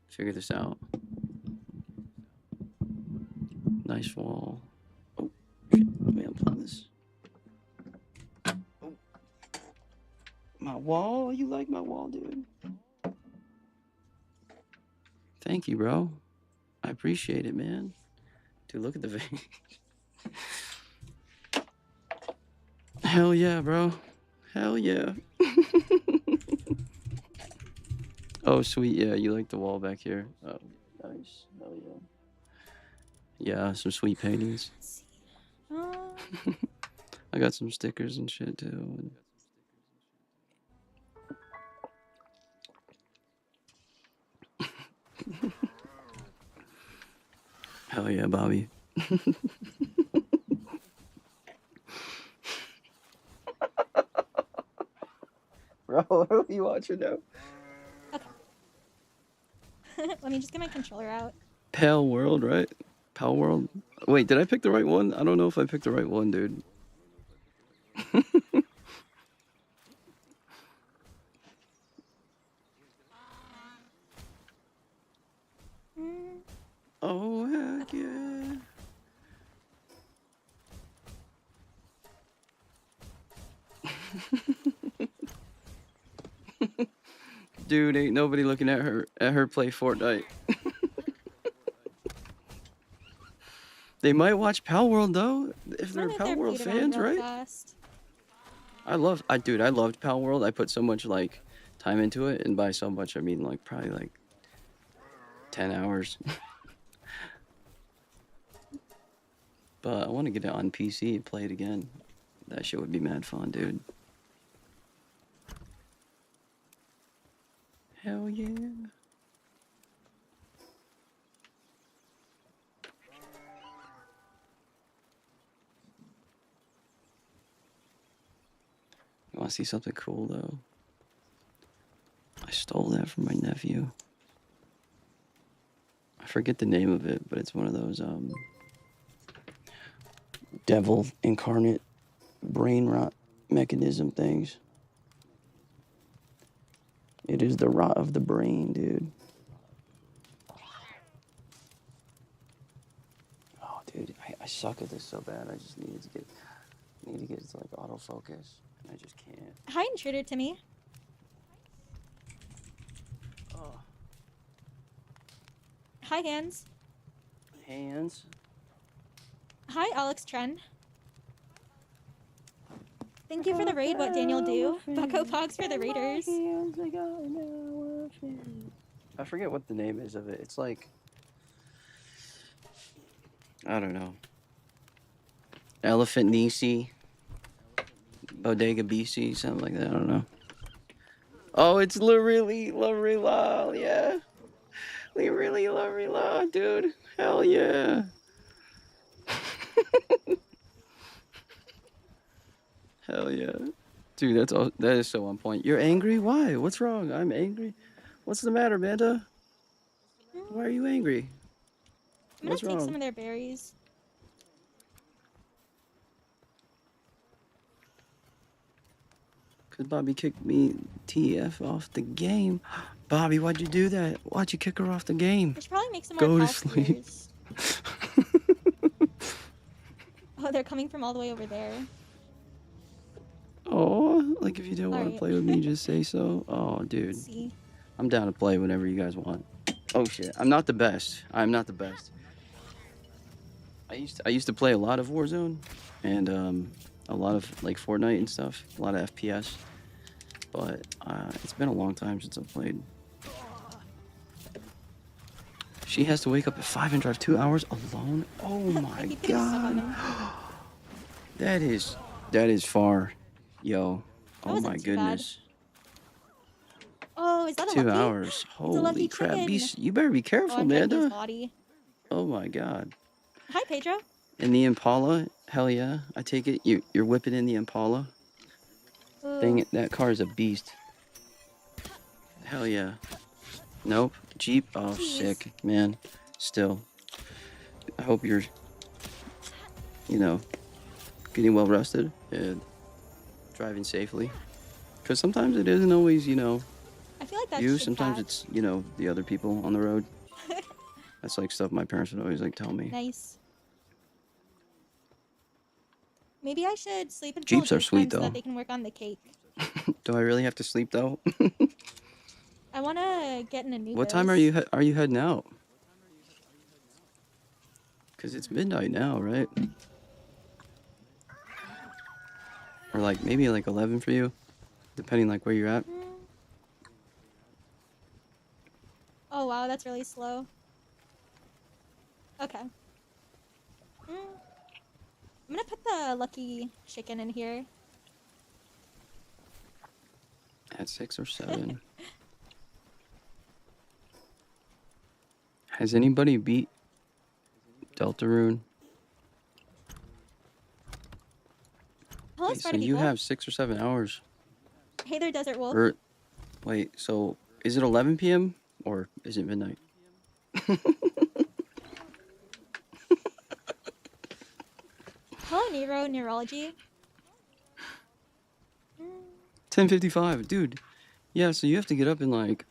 figure this out. Nice wall. Oh, shit. Let me unplug this. Oh. My wall? You like my wall, dude? Thank you, bro. I appreciate it, man. Dude, look at the vein. Hell yeah, bro. Hell yeah. Oh, sweet. Yeah, you like the wall back here. Oh, nice. Hell yeah. Yeah, some sweet paintings. I got some stickers and shit, too. Hell yeah, Bobby. Bro, what are you watching now? Let me just get my controller out. Pale World, right? Pale World. Wait, did I pick the right one? I don't know if I picked the right one, dude. Oh, heck yeah. Dude, ain't nobody looking at her play Fortnite. They might watch Pal World though, if they're Pal World fans, right? I loved Pal World. I put so much like time into it, and by so much I mean like probably like 10 hours. But I want to get it on PC and play it again. That shit would be mad fun, dude. Hell yeah. You want to see something cool though? I stole that from my nephew. I forget the name of it, but it's one of those devil incarnate brain rot mechanism things. It is the rot of the brain, dude. Oh, dude, I suck at this so bad. I just need to get it to like autofocus, and I just can't. Hi, intruder to me. Oh. Hi, Hands. Hands. Hi, Alex Tren. Thank you for the raid. What Daniel do? Bucko Pogs for the raiders. I forget what the name is of it. It's like, I don't know. Elephant Nisi, Bodega BC, something like that. I don't know. Oh, it's Lorelli La, yeah. Lorelli La, dude. Hell yeah. Hell yeah. Dude, that is so on point. You're angry? Why? What's wrong? I'm angry. What's the matter, Manda? Why are you angry? I'm gonna take some of their berries. Cause Bobby kicked me TF off the game. Bobby, why'd you do that? Why'd you kick her off the game? I should probably make some more Go to pal sleep. spears. Oh, they're coming from all the way over there. Oh, like if you don't want to Alright. play with me, just say so. Oh, dude. See. I'm down to play whenever you guys want. Oh shit, I'm not the best. I'm not the best. I used to play a lot of Warzone and a lot of like Fortnite and stuff, a lot of FPS. But it's been a long time since I've played. She has to wake up at 5 and drive 2 hours alone. Oh my god. That is far. Yo. Oh wasn't my too bad. goodness. Oh, is that a 2 lucky? hours. It's a Holy lucky crap. chicken. You better be careful, Oh, I'm trying to get his Amanda. body. Oh my god. Hi, Pedro. And the Impala, hell yeah. I take it you're whipping in the Impala. Dang it, that car is a beast. Hell yeah. Nope. Jeep. Oh, sick, man. Still. I hope you're, getting well rested and driving safely. Because sometimes it isn't always, I feel like that's you. just Sometimes bad. it's, the other people on the road. That's like stuff my parents would always like tell me. Nice. Maybe I should sleep until Jeeps are sweet, so though. that they can work on the cake. Do I really have to sleep though? I want to get in a new. What time are you heading out? Cause it's midnight now, right? Or like maybe like 11 for you, depending like where you're at. Oh wow, that's really slow. Okay. I'm gonna put the lucky chicken in here. At 6 or 7. Has anybody beat Deltarune. Hello, Wait, so Sparta you people. have 6 or 7 hours. Hey there, Desert Wolf. Or wait, so is it 11 p.m. or is it midnight? Hello, Nero Neurology. 10:55, dude. Yeah, so you have to get up in like.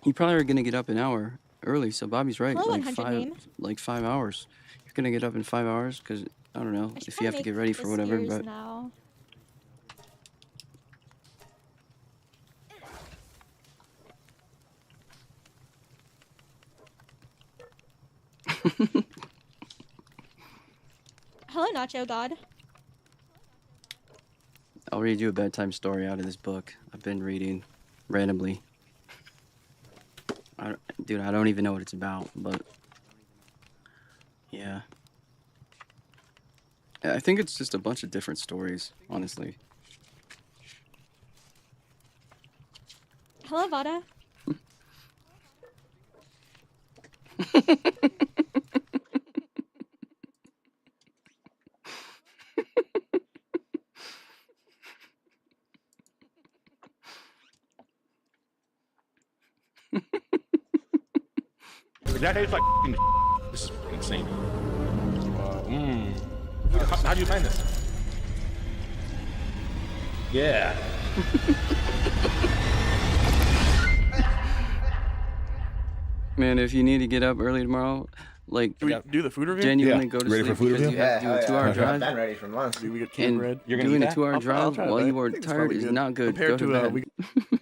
You probably are gonna get up an hour early. So Bobby's right. Hello, Like 100 name. 5 hours. You're gonna get up in 5 hours because I don't know I should if you have to probably get make ready for this whatever. yours But now. Hello, Nacho God. I'll read you a bedtime story out of this book I've been reading randomly. Dude, I don't even know what it's about, but yeah. I think it's just a bunch of different stories, honestly. Hello, Vada. That tastes like this is insane. How do you find this? Yeah. Man, if you need to get up early tomorrow, like, Do we do the food review? genuinely Yeah. go to Ready sleep for food because review? you have to do a 2-hour drive. Been ready for months. We get And bread. doing a 2-hour I'll drive try it, while but you I are think it's tired probably is good. not good. Compared Go to to, bed.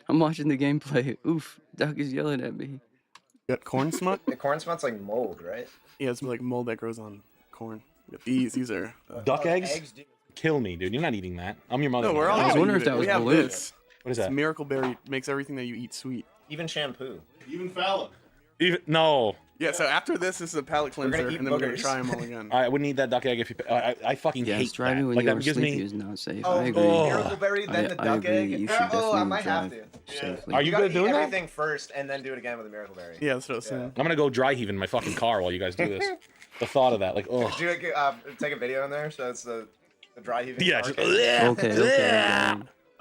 I'm watching the gameplay. Oof, Doug is yelling at me. You got corn smut? The corn smut's like mold, right? Yeah, it's like mold that grows on corn. You got these are Duck eggs? Kill me, dude. You're not eating that. I'm your mother. No, we're all I was gonna wondering eat if that it. was We have balloon. this. What is It's that? Miracle Berry makes everything that you eat sweet. Even shampoo. Even Fallon. Even no. Yeah, so after this is a palate We're gonna cleanser, eat and then we're gonna boogers. try them all again. I wouldn't eat that duck egg if you. I fucking Yes, hate driving that. when Like you that are gives sleepy me. is not safe. Oh, I agree. Miracle Berry, then the I duck agree. egg. You should definitely I might have drive to. safely. Are you gotta good at doing eat that? everything first, and then do it again with the Miracle Berry. Yeah, that's what I was saying. I'm gonna go dry heave in my fucking car while you guys do this. The thought of that, like, oh. Do you take a video in there? So it's the dry heaving. Yeah. part? Just, Okay.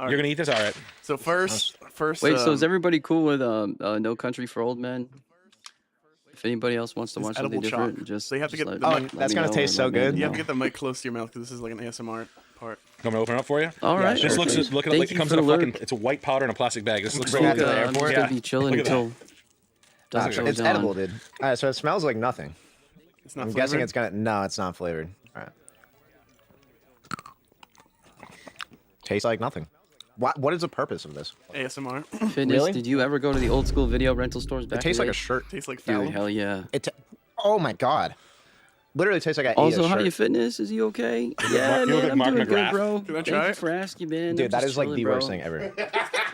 You're gonna eat this, all right? So first. Wait, so is everybody cool with No Country for Old Men? If anybody else wants to It's watch something edible different, chalk. just So you have to just get let- the let mic- me that's gonna know taste or so let me good. You have to know. get the mic close to your mouth because this is like an ASMR part. You want me to open it up for you? All right. This looks okay. look at it Thank like it you comes for in a the fucking. alert. It's a white powder in a plastic bag. This looks so Luca, good. I'm just gonna be chilling Look at that. until Doug goes It's on. edible, dude. Alright, so it smells like nothing. It's not I'm guessing flavored? it's gonna. No, it's not flavored. Alright. Tastes like nothing. What is the purpose of this? ASMR. Fitness. Really? Did you ever go to the old school video rental stores back? It tastes in like the a day? shirt. Tastes like Dude, Fallon. hell yeah. Oh my god. Literally tastes like I ate Also, a how shirt. you fitness? Is he okay? Mark- Yeah, you look man, like I'm Mark doing good, McGrath. bro. Can I Thank try you it? for asking, man. Dude, I'm that just is like the chilling, worst bro. thing ever.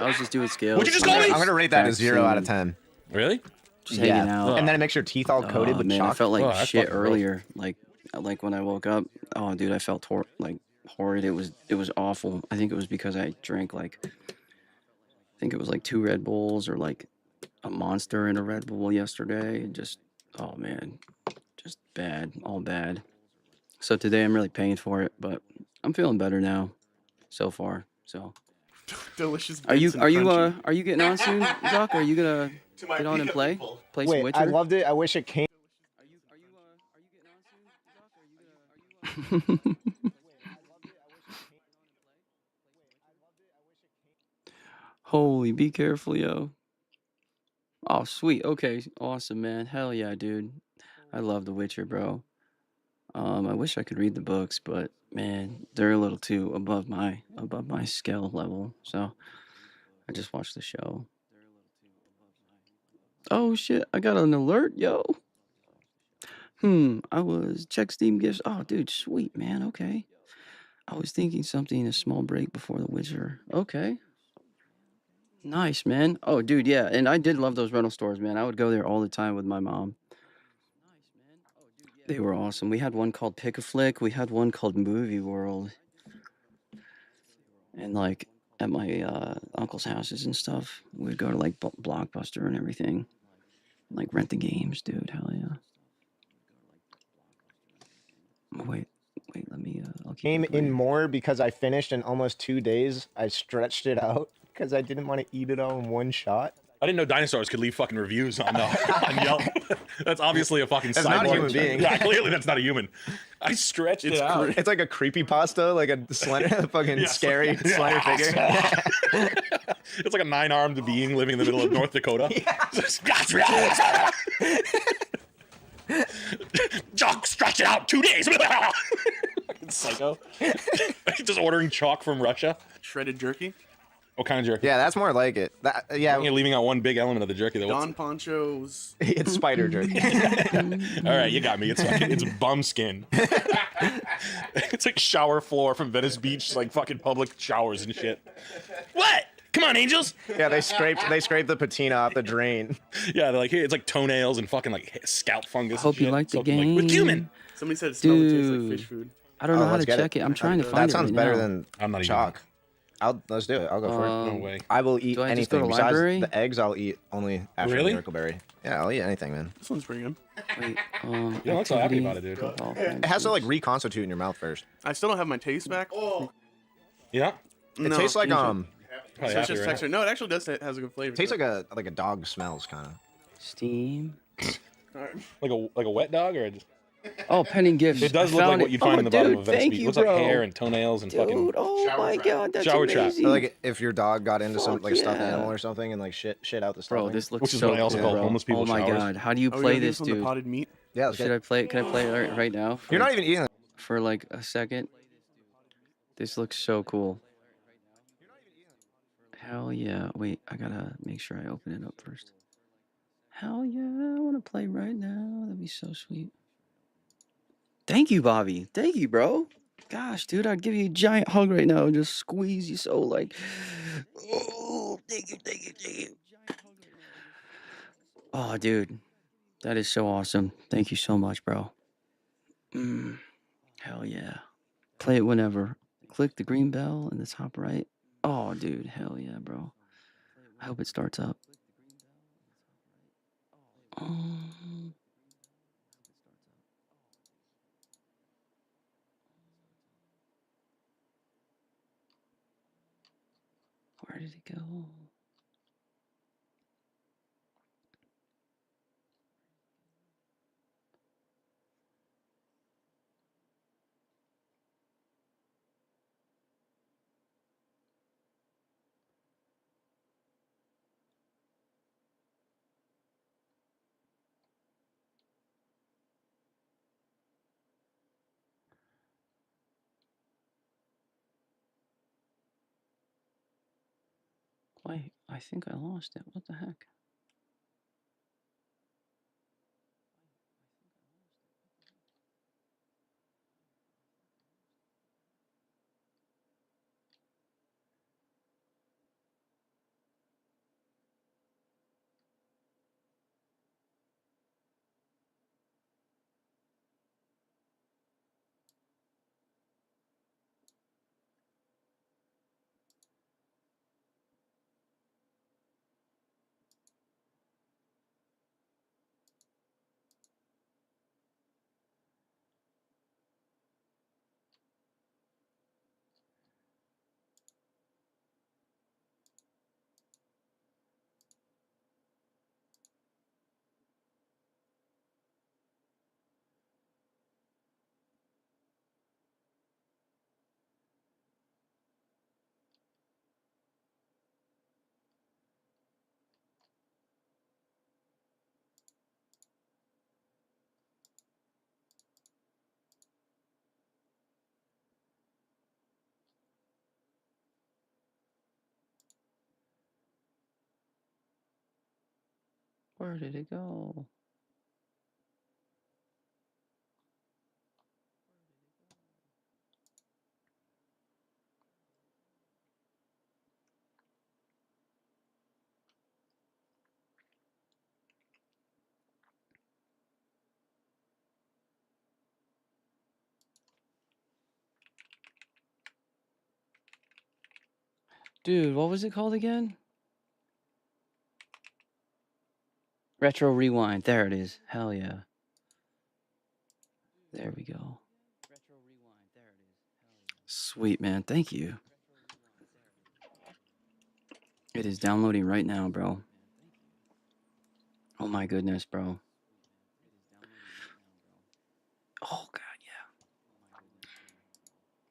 I was just doing scales. What'd you just call me? I'm gonna rate that a 0 out of 10. Really? Just hanging out. And then it makes your teeth all coated Oh, with man, chalk. I felt like Oh, that's shit fucking gross. earlier. Like when I woke up. Oh, dude, I felt horrid. It was awful. I think it was because I drank I think it was like 2 Red Bulls or like a Monster and a Red Bull yesterday. And just, oh man, just bad, all bad. So today I'm really paying for it, but I'm feeling better now, so far. So Delicious. are you bits and crunchy. are you getting on soon, Doc? Are you gonna get on and play some Wait, Witcher? I loved it. I wish it came. Holy, be careful, yo. Oh, sweet. Okay, awesome, man. Hell yeah, dude. I love The Witcher, bro. I wish I could read the books, but man, they're a little too above my skill level. So I just watched the show. Oh shit, I got an alert, yo. I was check Steam gifts. Oh, dude, sweet, man. Okay. I was thinking something a small break before The Witcher. Okay. Nice, man. Oh, dude, yeah. And I did love those rental stores, man. I would go there all the time with my mom. They were awesome. We had one called Pick a Flick. We had one called Movie World. And like at my uncle's houses and stuff, we'd go to like Blockbuster and everything. Like rent the games, dude. Hell yeah. Wait, let me. I'll keep Came it in going. more because I finished in almost 2 days. I stretched it out because I didn't want to eat it all in one shot. I didn't know dinosaurs could leave fucking reviews on on Yelp. That's obviously a fucking That's cyborg. not a human being. Yeah, clearly that's not a human. I stretched it out. It's like a creepypasta, like a slender, fucking scary slender figure. It's like a 9-armed being living in the middle of North Dakota. Chalk, stretch it out 2 days. Fucking psycho. Just ordering chalk from Russia. Shredded jerky. What kind of jerky? Yeah, that's more like it. Yeah, You're leaving out one big element of the jerky. Though. Don Poncho's. It's spider jerky. All right, you got me. It's bum skin. It's like shower floor from Venice Beach, like fucking public showers and shit. What? Come on, angels. Yeah, they scraped the patina off the drain. Yeah, they're like, hey, it's like toenails and fucking like scalp fungus. Hope and shit. you like the Soaking, game. with cumin. Somebody said it smelled and tastes like Dude, fish food. I don't know how to let's get check it. I'm trying to find it. That sounds right better now. than I'm not chalk. Let's do it. I'll go for it. No way. I will eat Do I just go anything to besides library? the eggs. I'll eat only after Really? Miracle Berry. Yeah, I'll eat anything, man. This one's pretty good. Wait, You don't look so happy about it, dude. It has to like reconstitute in your mouth first. I still don't have my taste back. Yeah. It tastes like Probably So it's happy, just right? texture. No, it actually does. Has a good flavor. It tastes like a dog smells kind of. Steam. Like a wet dog or just... Oh, Penny Gifts. It does I look like found what you'd find in the bottom dude, of a Venice thank Beach. It you, looks like bro. hair and toenails and fucking Dude, oh my god, that's shower trap. amazing. So like if your dog got into some Fuck like stuffed yeah. animal or something and like shit out the stuffing. Bro, this looks Which is so what I also cool, call bro. homeless people Oh my showers. god, how do you Are we play gonna do this, this on the dude? potted meat? Yeah, let's Should I play it? Can I play it right now? You're not even eating it. For like a second. This looks so cool. Hell yeah. Wait, I gotta make sure I open it up first. Hell yeah, I wanna play right now. That'd be so sweet. Thank you, Bobby. Thank you, bro. Gosh, dude, I'd give you a giant hug right now and just squeeze you so like. Oh, thank you. Oh, dude. That is so awesome. Thank you so much, bro. Hell yeah. Play it whenever. Click the green bell in the top right. Oh, dude. Hell yeah, bro. I hope it starts up. Where did it go? Wait, I think I lost it. What the heck? Where did it go? Dude, what was it called again? Retro Rewind. There it is. Hell yeah. There we go. Sweet, man. Thank you. It is downloading right now, bro. Oh my goodness, bro. Oh god, yeah.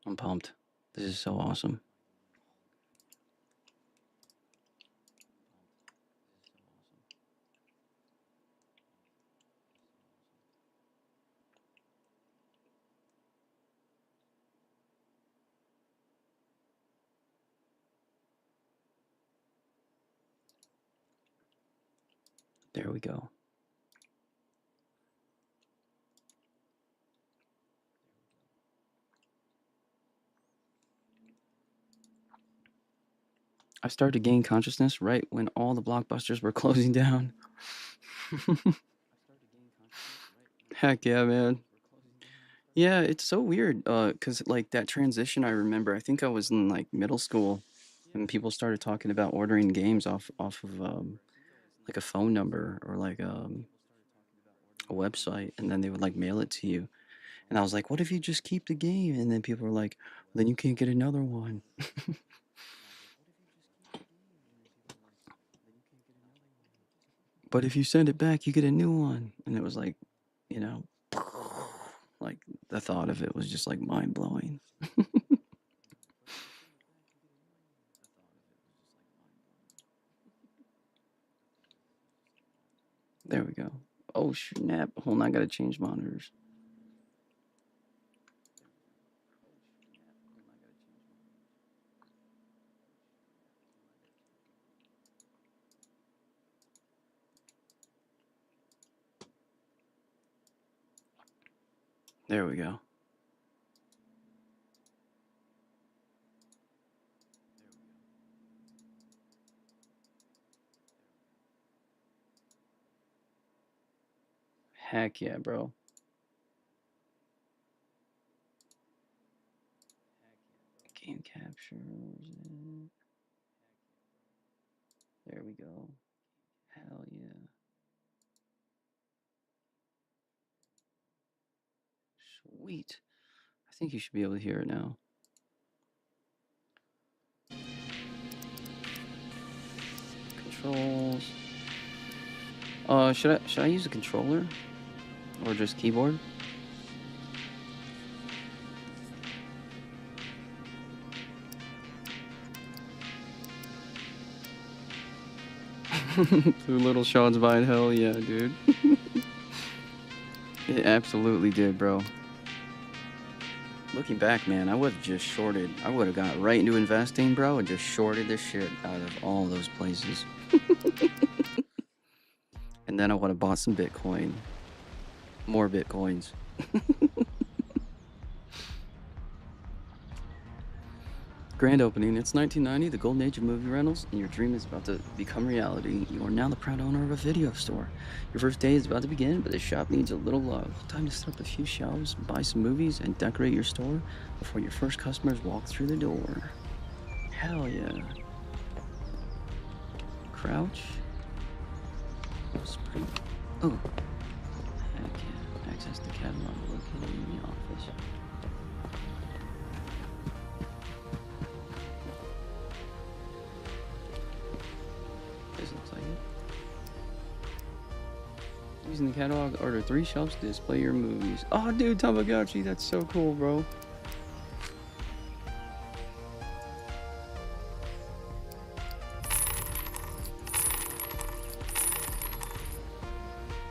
I'm pumped. This is so awesome. There we go. I started to gain consciousness right when all the blockbusters were closing down. Heck yeah, man. Yeah, it's so weird. 'Cause like that transition, I remember. I think I was in like middle school, and people started talking about ordering games off of like a phone number or like a website, and then they would like mail it to you. And I was like, what if you just keep the game? And then people were like, then you can't get another one. But if you send it back, you get a new one. And it was like, you know, like the thought of it was just like mind blowing. There we go. Oh snap. Hold on, I gotta change monitors. There we go. Heck yeah, bro. Game capture. Where's it? There we go. Hell yeah. Sweet. I think you should be able to hear it now. Controls. Should I use a controller? Or just keyboard? Two little shots by hell yeah, dude. It absolutely did, bro. Looking back, man, I would have just shorted. I would have got right into investing, bro, and just shorted the shit out of all those places. And then I would have bought some Bitcoin. More Bitcoins. Grand opening. It's 1990, the golden age of movie rentals, and your dream is about to become reality. You are now the proud owner of a video store. Your first day is about to begin, but the shop needs a little love. Time to set up a few shelves, buy some movies, and decorate your store before your first customers walk through the door. Hell yeah. Crouch. Spring. Oh. Heck yeah. Access the catalog located in the office. This looks like it. Using the catalog, order 3 shelves to display your movies. Oh, dude, Tamagotchi, that's so cool, bro.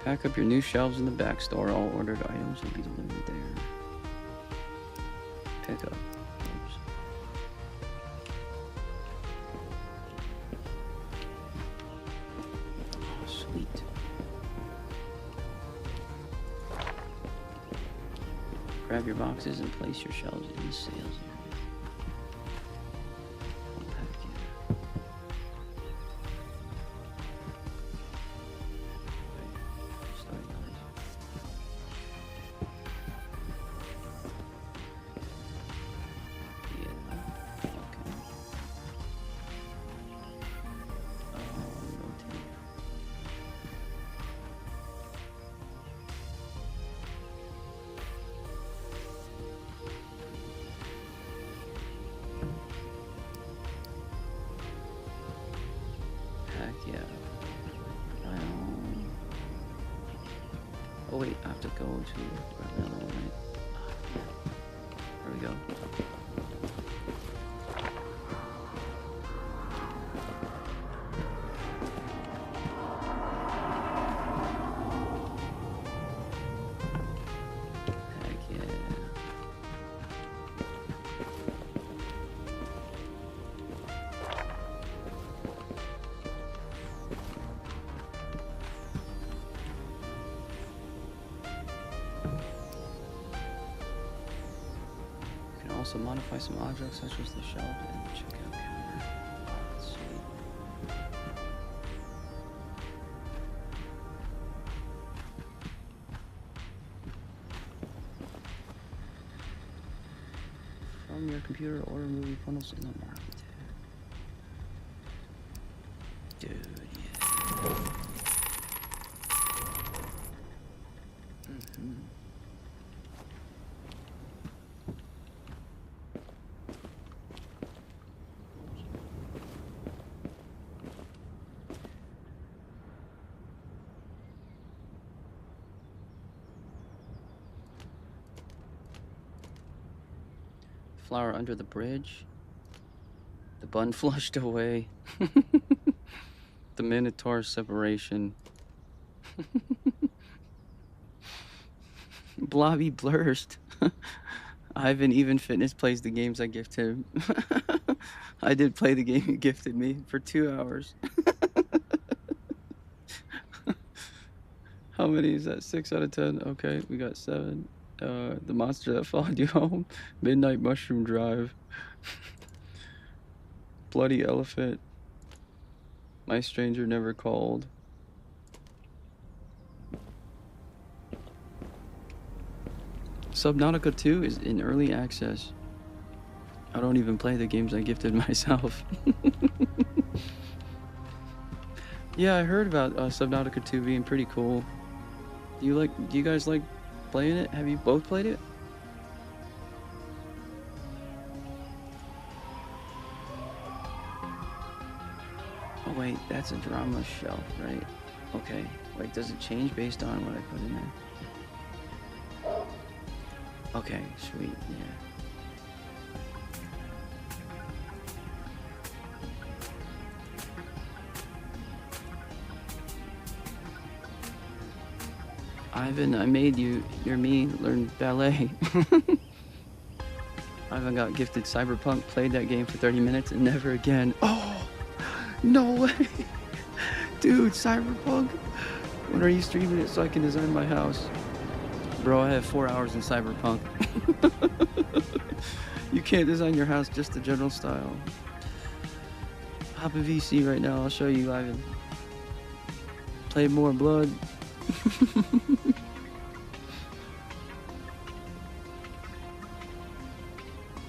Pack up your new shelves in the back store. All ordered items will be delivered there. Pick up. Oops. Oh, sweet. Grab your boxes and place your shelves in the sales area. Oh wait, I have to go to the other one, right? There we go. Heck yeah. You can also modify some objects such as the shelf and the checkout counter. Let's see. From your computer, order movie funnels in the market. Dude, yeah. Flower under the bridge. The bun flushed away. The Minotaur separation. Blobby blurst. Ivan Even Fitness plays the games I gift him. I did play the game you gifted me for 2 hours. How many is that? 6 out of 10. Okay, we got 7. The monster that followed you home. Midnight Mushroom Drive. Bloody Elephant. My Stranger Never Called. Subnautica 2 is in early access. I don't even play the games I gifted myself. Yeah, I heard about Subnautica 2 being pretty cool. Do you guys like playing it? Have you both played it? Oh wait, that's a drama shelf, right? Okay. Wait, does it change based on what I put in there? Okay, sweet, yeah. Ivan, I made you, you're me, learn ballet. Ivan got gifted Cyberpunk, played that game for 30 minutes and never again. Oh, no way. Dude, Cyberpunk. When are you streaming it so I can design my house? Bro, I have 4 hours in Cyberpunk. You can't design your house, just the general style. Hop a VC right now, I'll show you, Ivan. Play more blood.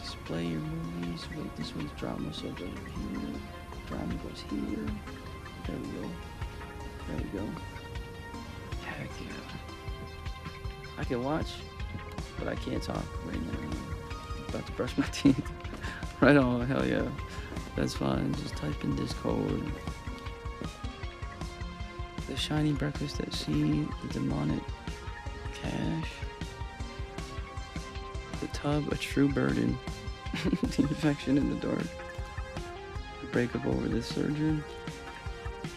Display your movies. Wait, this one's drama, so it goes here. Drama goes here. There we go. There we go. Heck yeah. I can watch, but I can't talk right now. I'm about to brush my teeth. Right on, hell yeah. That's fine. Just type in Discord. The shiny breakfast at sea, the demonic cash, the tub, a true burden, the infection in the dark, the breakup over the surgeon,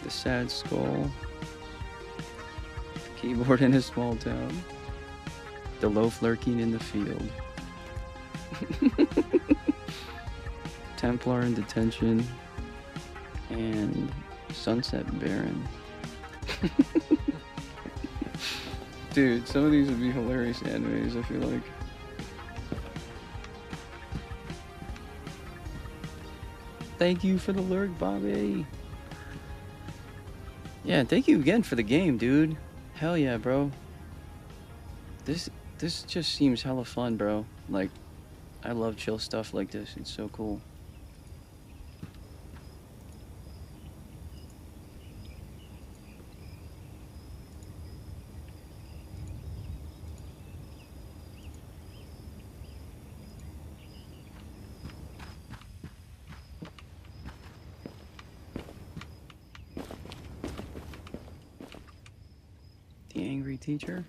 the sad skull, the keyboard in a small town, the loaf lurking in the field, Templar in detention, and Sunset Baron. Dude, some of these would be hilarious animes, I feel like. Thank you for the lurk, Bobby. Yeah, thank you again for the game, dude. Hell yeah, bro. This just seems hella fun, bro. Like, I love chill stuff like this. It's so cool. The angry teacher.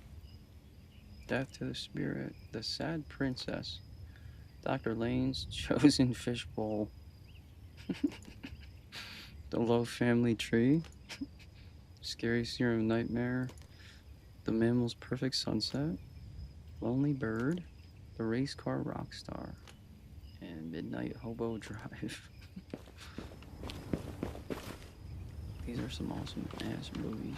Death to the Spirit. The Sad Princess. Dr. Lane's Chosen Fishbowl. The Low Family Tree. Scary Serum Nightmare. The Mammal's Perfect Sunset. Lonely Bird. The Race Car Rockstar. And Midnight Hobo Drive. These are some awesome ass movies.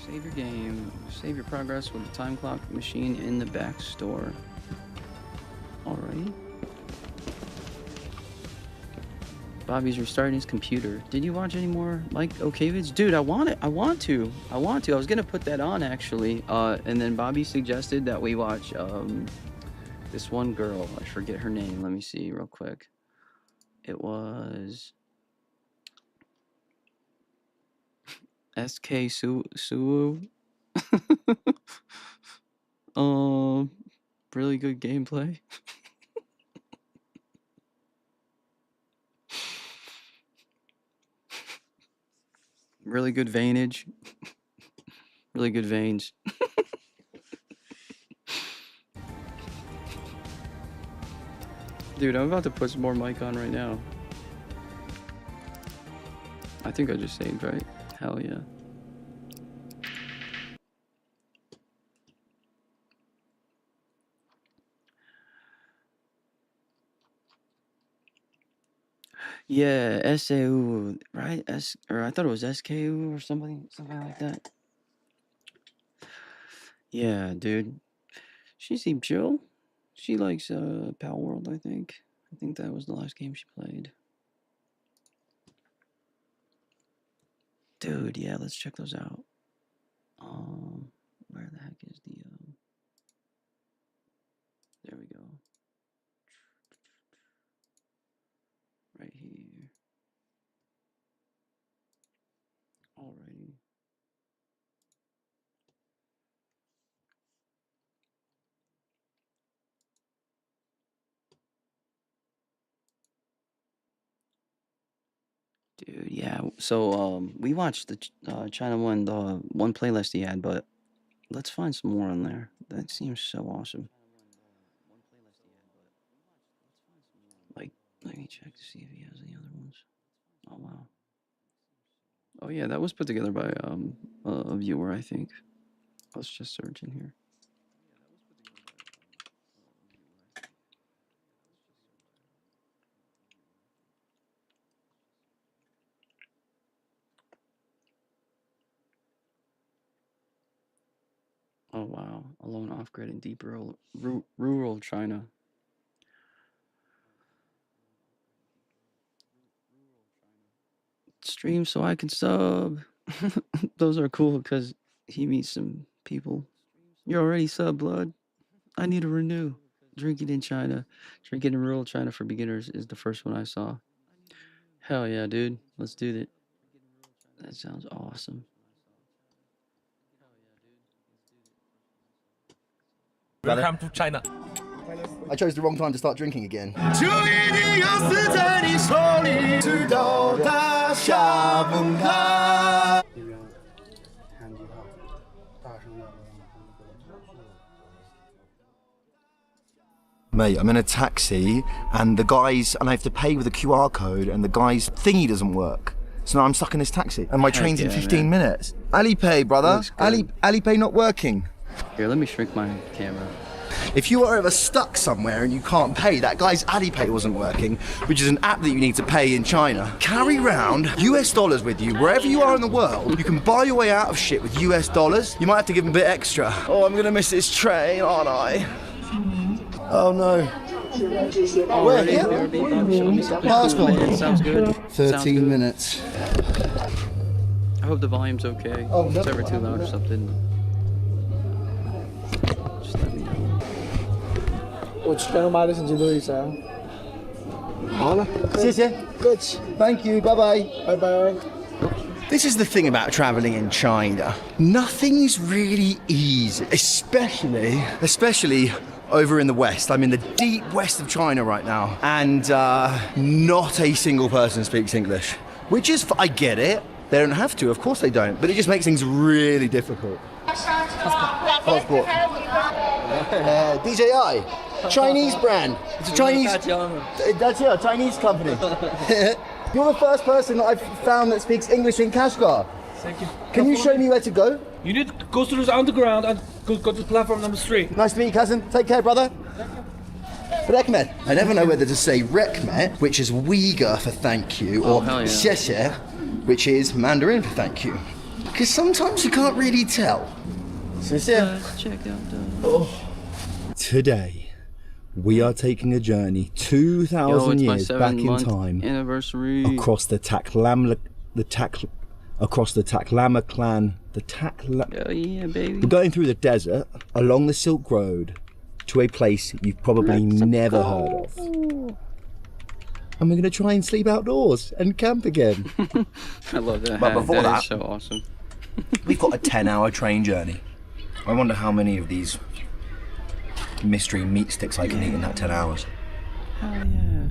Save your game. Save your progress with the time clock machine in the back store. Alright. Bobby's restarting his computer. Did you watch any more like OKVids? Dude, I want to. I was gonna put that on actually. And then Bobby suggested that we watch this one girl. I forget her name. Let me see real quick. It was SK Suwu. Really good gameplay. Really good veinage. Really good veins. Dude, I'm about to put some more mic on right now. I think I just saved, right? Hell yeah. Yeah, SAU, right? Or I thought it was SKU or something like that. Yeah, dude. She seemed chill. She likes Pal World, I think. I think that was the last game she played. Dude, yeah, let's check those out. Where the heck is the there we go. Right here. Alrighty. Dude, yeah. So we watched the China one, the one playlist he had, but let's find some more on there. That seems so awesome. Like, let me check to see if he has any other ones. Oh wow. Oh yeah, that was put together by a viewer, I think. Let's just search in here. Oh wow, Alone Off-Grid in deep rural China. Stream so I can sub. Those are cool because he meets some people. You're already sub, blood. I need to renew. Drinking in China. Drinking in rural China for beginners is the first one I saw. Hell yeah, dude. Let's do that. That sounds awesome. Welcome to China. I chose the wrong time to start drinking again. Mate, I'm in a taxi and I have to pay with a QR code and the guy's thingy doesn't work. So now I'm stuck in this taxi and my train's in 15 minutes. Alipay, brother. Alipay not working. Here, let me shrink my camera. If you are ever stuck somewhere and you can't pay, that guy's Alipay wasn't working, which is an app that you need to pay in China. Carry around US dollars with you wherever you are in the world. You can buy your way out of shit with US dollars. You might have to give them a bit extra. Oh, I'm gonna miss this train, aren't I? Oh no. Where? Here? Passport. Sounds good. 13 minutes. I hope the volume's okay. If it's ever too loud or something. Just let me know. 我去跟我买的是几多意思啊？啊 Good. Thank you. Bye-bye. Bye-bye. This is the thing about traveling in China. Nothing's really easy, especially over in the West. I'm in the deep west of China right now, and not a single person speaks English, which is, I get it. They don't have to, of course they don't, but it just makes things really difficult. Passport. DJI, Chinese brand. It's a Chinese. That's a Chinese company. You're the first person that I've found that speaks English in Kashgar. Thank you. Can you show me where to go? You need to go through the underground and go to platform number 3. Nice to meet you, cousin. Take care, brother. Rekmet. I never know whether to say Rekmet, which is Uyghur for thank you, or Xie, which is Mandarin for thank you. Because sometimes you can't really tell. Check out Today, we are taking a journey 2,000 years back in time anniversary across the Taklama clan. Oh yeah, baby. We're going through the desert along the Silk Road to a place you've probably never heard of. And we're going to try and sleep outdoors and camp again. I love that. But before that, is so awesome. We've got a 10-hour train journey. I wonder how many of these mystery meat sticks I can eat in that 10 hours. Hell yeah.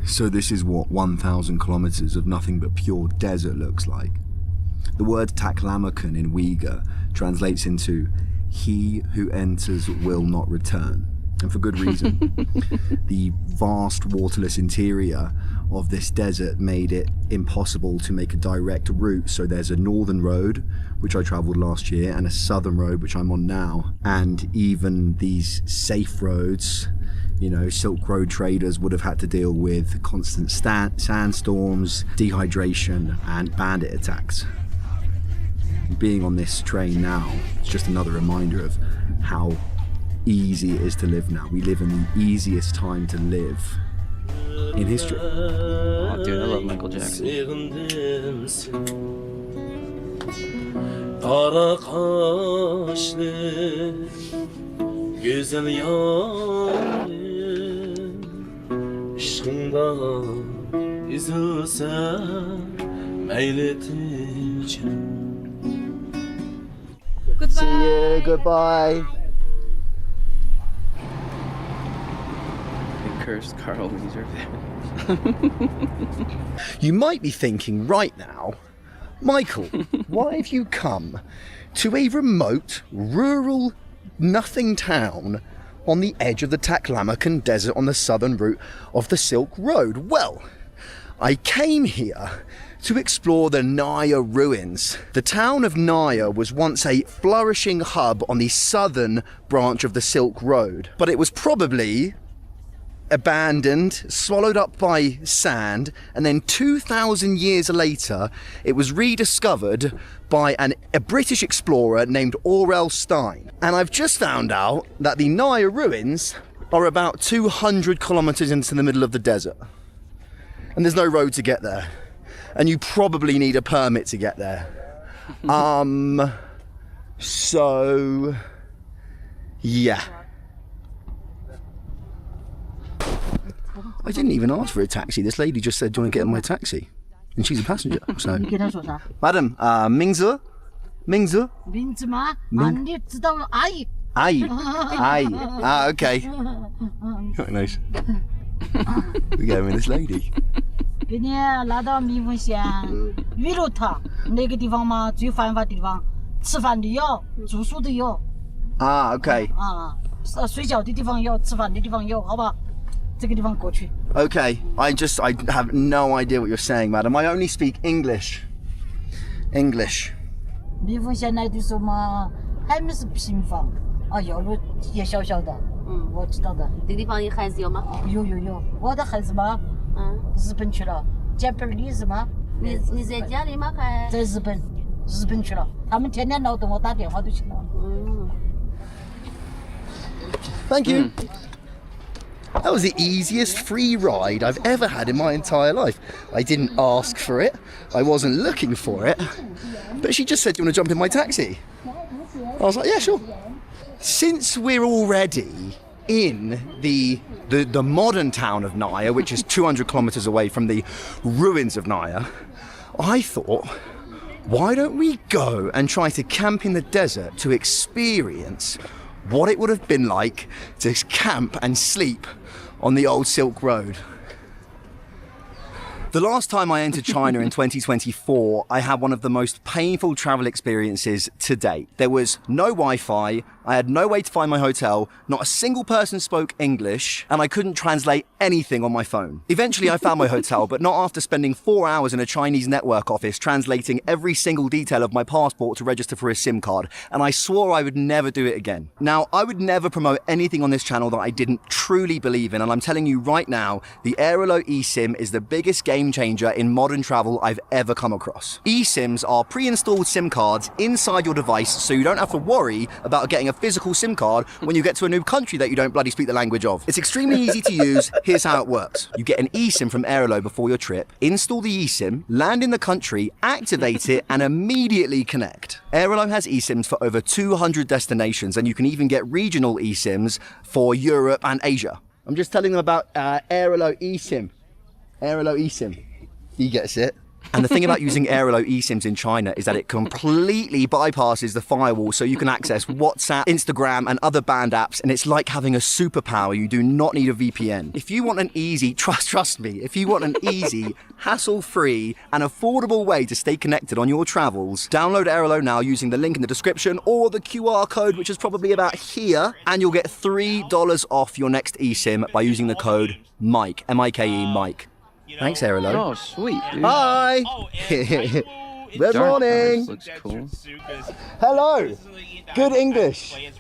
So this is what 1,000 kilometers of nothing but pure desert looks like. The word Taklamakan in Uyghur translates into "he who enters will not return," and for good reason. The vast waterless interior of this desert made it impossible to make a direct route, so there's a northern road, which I travelled last year, and a southern road, which I'm on now. And even these safe roads, you know, Silk Road traders would have had to deal with constant sandstorms, dehydration, and bandit attacks. Being on this train now, it's just another reminder of how easy it is to live now. We live in the easiest time to live in history. Oh, dude, I love Michael Jackson. Kara kaşlı güzel yarim aşkında üzülse meyleteceğim. See you, goodbye. Cursed Carl Weezer. You might be thinking right now, Michael, why have you come to a remote, rural, nothing town on the edge of the Taklamakan Desert on the southern route of the Silk Road? Well, I came here to explore the Naya ruins. The town of Naya was once a flourishing hub on the southern branch of the Silk Road, but it was probably abandoned, swallowed up by sand, and then 2,000 years later, it was rediscovered by a British explorer named Aurel Stein. And I've just found out that the Naya ruins are about 200 kilometers into the middle of the desert. And there's no road to get there. And you probably need a permit to get there. So, yeah. I didn't even ask for a taxi. This lady just said, "Do you want to get in my taxi?" And she's a passenger, so. Madam, Mingzu? Mingzu? 名字吗？啊，你知道阿姨。阿姨，阿姨. Ah, okay. Quite nice. We go with this lady. 给你拉到密封县玉楼塔那个地方嘛，最繁华的地方，吃饭的有，住宿的有。Ah, okay. 啊，睡觉的地方有，吃饭的地方有，好吧？这个地方过去。 Okay, I have no idea what you're saying, madam. I only speak English. English. 密封县来的时候嘛，还没是平房，啊，要路也小小的。嗯，我知道的。这地方有孩子有吗？有，我的孩子嘛，日本去了，捡本梨是吗？你在家里吗？还在日本去了，他们天天劳动，我打电话都去了。嗯。 Thank you. That was the easiest free ride I've ever had in my entire life. I didn't ask for it. I wasn't looking for it. But she just said, "Do you want to jump in my taxi?" I was like, "Yeah, sure." Since we're already in the modern town of Naya, which is 200 kilometers away from the ruins of Naya, I thought, why don't we go and try to camp in the desert to experience what it would have been like to camp and sleep on the old Silk Road. The last time I entered China in 2024, I had one of the most painful travel experiences to date. There was no Wi-Fi, I had no way to find my hotel, not a single person spoke English, and I couldn't translate anything on my phone. Eventually I found my hotel, but not after spending 4 hours in a Chinese network office translating every single detail of my passport to register for a SIM card, and I swore I would never do it again. Now, I would never promote anything on this channel that I didn't truly believe in, and I'm telling you right now, the Airalo eSIM is the biggest game changer in modern travel I've ever come across. eSIMs are pre-installed SIM cards inside your device, so you don't have to worry about getting a physical SIM card when you get to a new country that you don't bloody speak the language of. It's extremely easy to use. Here's how it works. You get an eSIM from Airalo before your trip, install the eSIM, land in the country, activate it, and immediately connect. Airalo has eSIMs for over 200 destinations, and you can even get regional eSIMs for Europe and Asia. I'm just telling them about Airalo eSIM. Airalo eSIM. He gets it. And the thing about using Airalo eSIMs in China is that it completely bypasses the firewall, so you can access WhatsApp, Instagram, and other banned apps, and it's like having a superpower. You do not need a VPN. If you want an easy, trust me, if you want an easy, hassle-free, and affordable way to stay connected on your travels, download Airalo now using the link in the description or the QR code, which is probably about here, and you'll get $3 off your next eSIM by using the code MIKE, M-I-K-E, MIKE. Thanks, Airalo. Oh, sweet, dude. Hi. Good morning. Looks cool. Hello. Good English.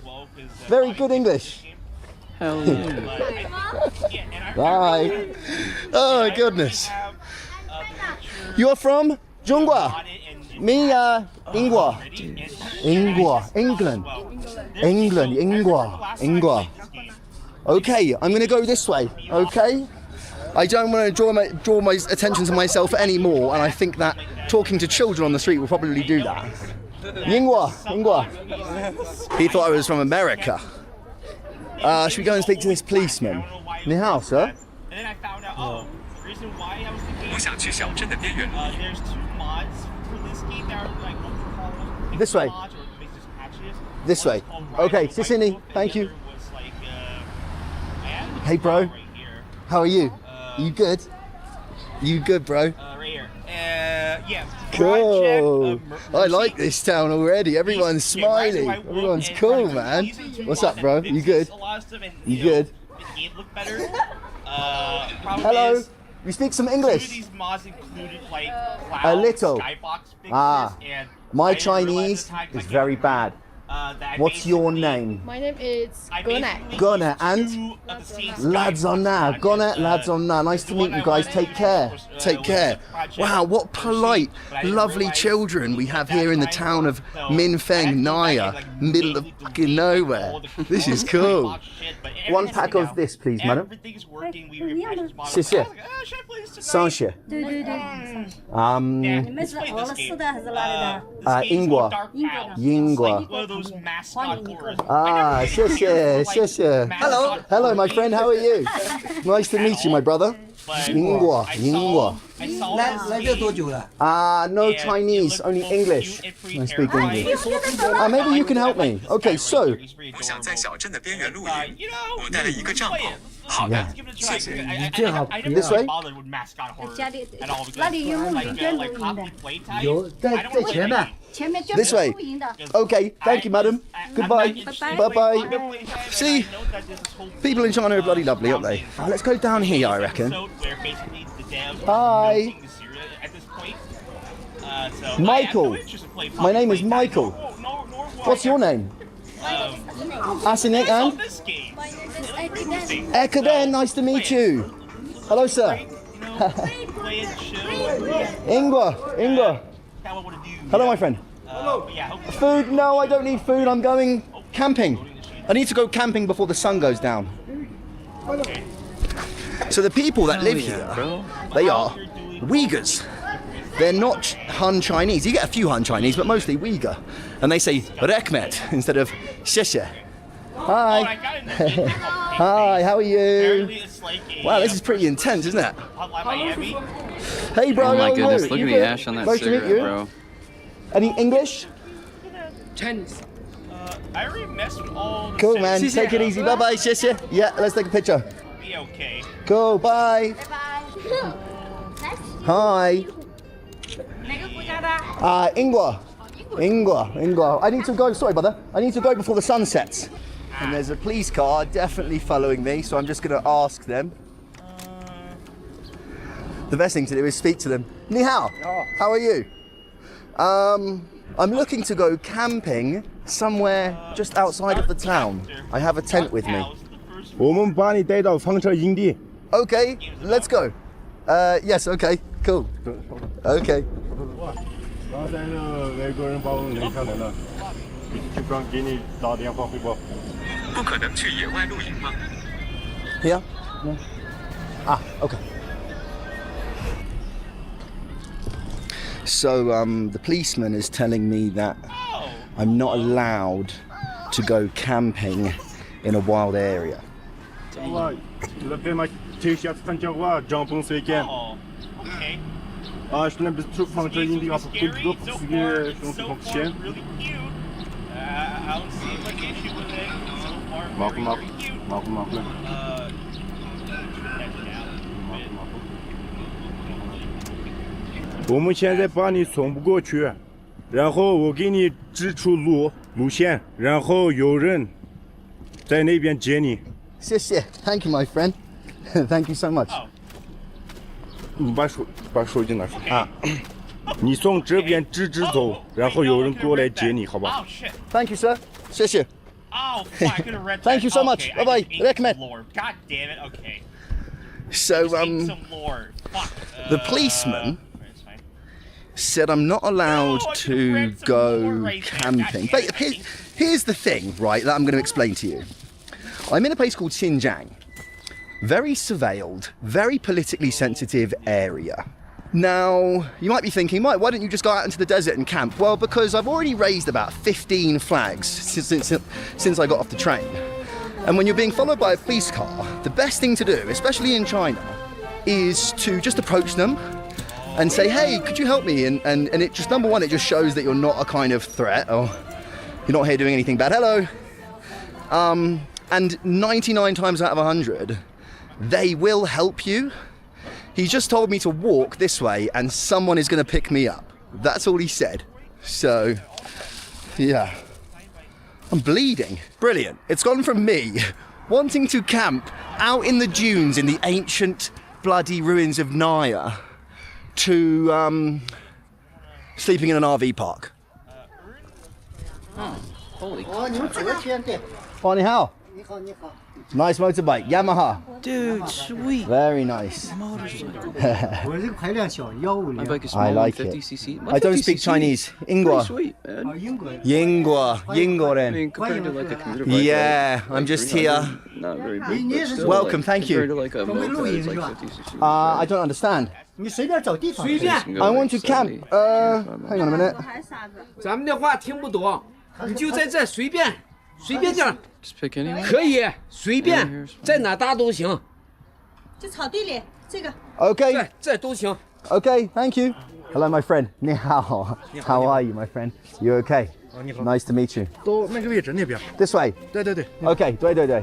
Very good English. Hell yeah. Bye. Oh my goodness. You're from Zhonghua? Me, Ingwa. England. Ingwa. Okay, I'm gonna go this way. Okay. I don't want to draw my attention to myself anymore, and I think that talking to children on the street will probably do that. Yingwa. He thought I was from America. Should we go and speak to this policeman? Ni hao, sir. And then I found out, the reason why I was thinking there's 2 mods for this game that are like This way. mods or just patches. This way. Okay, Sisini, thank you. Hey, bro. How are you? You good? You good, bro? Right here. Yeah. Cool. I like this town already. Everyone's smiling. Everyone's cool, man. What's up, bro? You good? You good? Hello. You speak some English? These mods included like A little. skybox fixes, and My Chinese is very bad. What's your name? My name is Gona. Gona and lads on now. Gona, lads on now. Nice to meet you guys. Take care. Take care. Wow, what polite, lovely children we have here in the town of Minfeng, Naya, middle of fucking nowhere. This is cool. 1 pack of this, please, madam. 谢谢。谢谢。你们是俄罗斯的还是哪里的？英国。英国。谢谢。Hello, my friend. How are you? Nice to meet you, my brother. 英国。来这多久了？ No Chinese, only English. I speak English. Maybe you can help me. Okay, so. 我想在小镇的边缘露营，我带了一个帐篷。好 Yeah. 谢谢。正好 This way? 家里那里有露营跟露营的，有在前面。前面就 This 是 way. 露营的。 Okay, thank you, madam. Goodbye. Bye-bye. See? People in China are bloody lovely, aren't they? Let's go down here, I reckon. Hi. Michael. My name is Michael. What's your name? Asinek and? Ekaden, nice to meet you. Hello, sir. Ingwa. Hello, my friend. Food? No, I don't need food. I'm going camping. I need to go camping before the sun goes down. So the people that live here, they are Uyghurs. They're not Han Chinese. You get a few Han Chinese, but mostly Uyghur. And they say Rekmet instead of Sheshe. Hi. Hi, how are you? Apparently it's like a, Wow, this is pretty intense, isn't it? Hotline Miami. Hey, bro. Oh my hello. goodness, look You at the good? ash on that Nice to meet cigarette, you. bro. Any English? Chinese. I already messed with all the Cool, man. citizens. Take it easy. Bye-bye, Shishia. Yeah, let's take a picture. Be okay. Cool, bye. Hi. 哪个国家的？ Ingwa. I need to go, sorry brother, I need to go before the sun sets. And there's a police car definitely following me, so I'm just going to ask them. The best thing to do is speak to them. Ni hao, how are you? I'm looking to go camping somewhere just outside of the town. I have a tent with me. 我们把你带到房车营地。 Okay, let's go. Yes, okay, cool. Okay. 刚才那个外国人把我拦下来了，就刚给你打电话汇报。不可能去野外露营吗？ Here? Ah, okay. So the policeman is telling me that I'm not allowed to go camping in a wild area. 我那边嘛，这下子参加我帐篷随便。 Okay. А что нам без труб фанкция инди а потом доп себе что функция. I don't see much issue with it so far. Маку. Check it out. 我们现在把你送不过去，然后我给你指出路线，然后有人在那边接你。谢谢 Thank you, my friend. Thank you so much. 把手机拿出啊！你从这边直走，然后有人过来接你，好吧 Oh shit. Thank you, sir. 谢谢 Oh, fuck, I could have read that. Thank you so much. Okay, I Bye-bye. just ate Recommend. some lore. God damn it, okay. So, Some lore. Fuck. the policeman said I'm not allowed to go camping. But here's the thing, right, that I'm going to explain to you. I'm in a place called Xinjiang. Very surveilled, very politically sensitive area. Now, you might be thinking, Mike, why don't you just go out into the desert and camp? Well, because I've already raised about 15 flags since I got off the train. And when you're being followed by a police car, the best thing to do, especially in China, is to just approach them and say, hey, could you help me? And it just, number one, it just shows that you're not a kind of threat, or you're not here doing anything bad. Hello. And 99 times out of 100, they will help you. He just told me to walk this way and someone is going to pick me up. That's all he said. So, yeah. I'm bleeding. Brilliant. It's gone from me wanting to camp out in the dunes in the ancient bloody ruins of Naya to sleeping in an RV park. Oh, holy. Oh, ni hao. Nice motorbike, Yamaha. Dude, sweet. Very nice. Motorcycle. I My bike is small, I like 50cc. it. I don't speak Chinese. Ingwa. Sweet, man. Yingwa. I Yinggoren. mean, compared to like a commuter bike, Yeah, like, I'm just pretty- here. Not very big, but still, Welcome, like, thank you. compared to like a moped, it's like 50cc. I don't understand. I want to camp. Hang on a minute. 咱们的话听不懂，你就在这随便地儿 Just pick anyone. 可以随便在哪搭都行。就草地里这个。 Okay. 这都行。 Okay, thank you. Hello, my friend. Ni hao. How are you, my friend? You okay? Nice to meet you. 到那个位置那边。 This way. 对。 Okay, 对。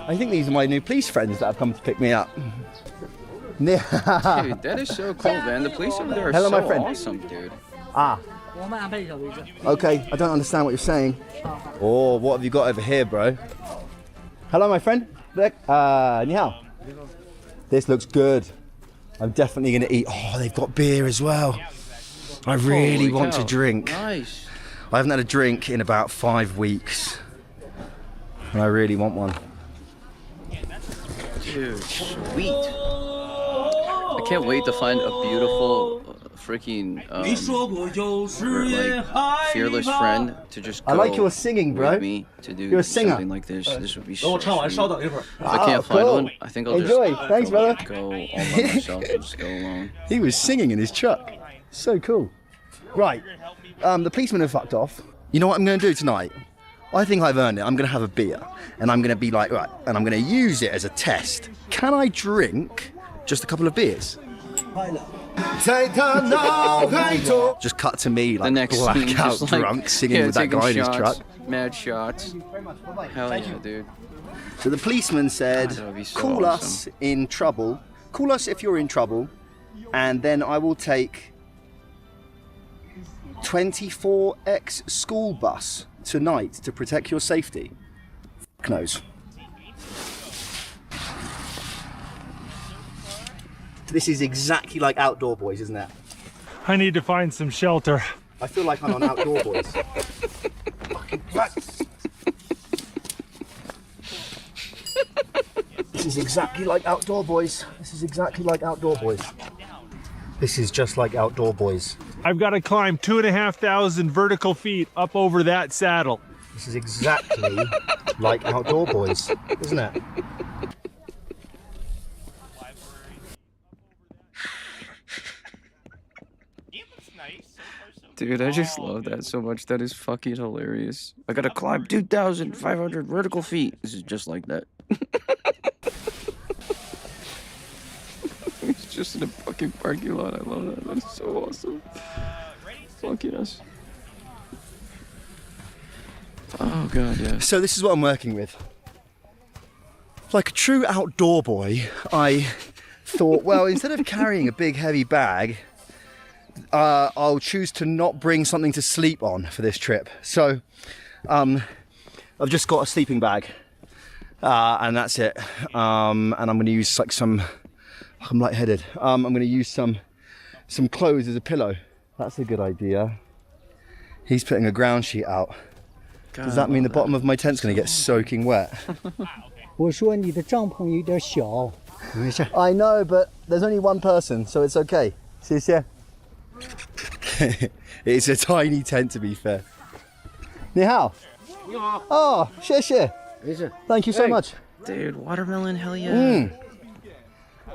I think these are my new police friends that have come to pick me up. Dude, that is so cool, man. The police over there are Hello, so my friend. awesome, dude. Ah. Okay, I don't understand what you're saying. Oh, what have you got over here, bro? Hello, my friend. Ni hao. This looks good. I'm definitely going to eat. Oh, they've got beer as well. I really Holy want cow. to drink. Nice. I haven't had a drink in about 5 weeks. And I really want one. Dude, sweet. I can't wait to find a beautiful freaking like fearless friend to just go I like your singing, bro. with me to do You're a singer. something like this. This would be so sweet. If Ah, I can't find cool. one, I think I'll Enjoy. just Thanks, brother. go all by myself and just go alone. He was singing in his truck. So cool. Right. The policemen have fucked off. You know what I'm going to do tonight? I think I've earned it. I'm going to have a beer, and I'm going to be like, right, and I'm going to use it as a test. Can I drink just a couple of beers? Just cut to me like The next scene, blackout just, like, drunk singing yeah, with that taking guy in his shots, truck. Mad shots. Hell yeah, dude. So the policeman said, God, that would be so call us awesome. in trouble. Call us if you're in trouble, and then I will take 24X school bus tonight to protect your safety. F knows. This is exactly like Outdoor Boys, isn't it? I need to find some shelter. I feel like I'm on Outdoor Boys. This is exactly like Outdoor Boys. This is exactly like Outdoor Boys. This is just like Outdoor Boys. I've got to climb 2,500 vertical feet up over that saddle. This is exactly like Outdoor Boys, isn't it? Dude, I just love that so much. That is fucking hilarious. I gotta climb 2,500 vertical feet. This is just like that. It's just in a fucking parking lot. I love that. That is so awesome. Fuck yes. Oh god, yeah. So this is what I'm working with. Like a true outdoor boy, I thought, well, instead of carrying a big heavy bag, I'll choose to not bring something to sleep on for this trip. So I've just got a sleeping bag and that's it. And I'm going to use like some, I'm lightheaded. I'm going to use some clothes as a pillow. That's a good idea. He's putting a ground sheet out. God, does that mean the bottom of my tent's going to get soaking wet? 我说你的帐篷有点小。 I know, but there's only one person, so it's okay. 谢谢. It's a tiny tent, to be fair. 你好. 你好. Oh, 谢谢. Thank you so much. Dude, watermelon, hell yeah.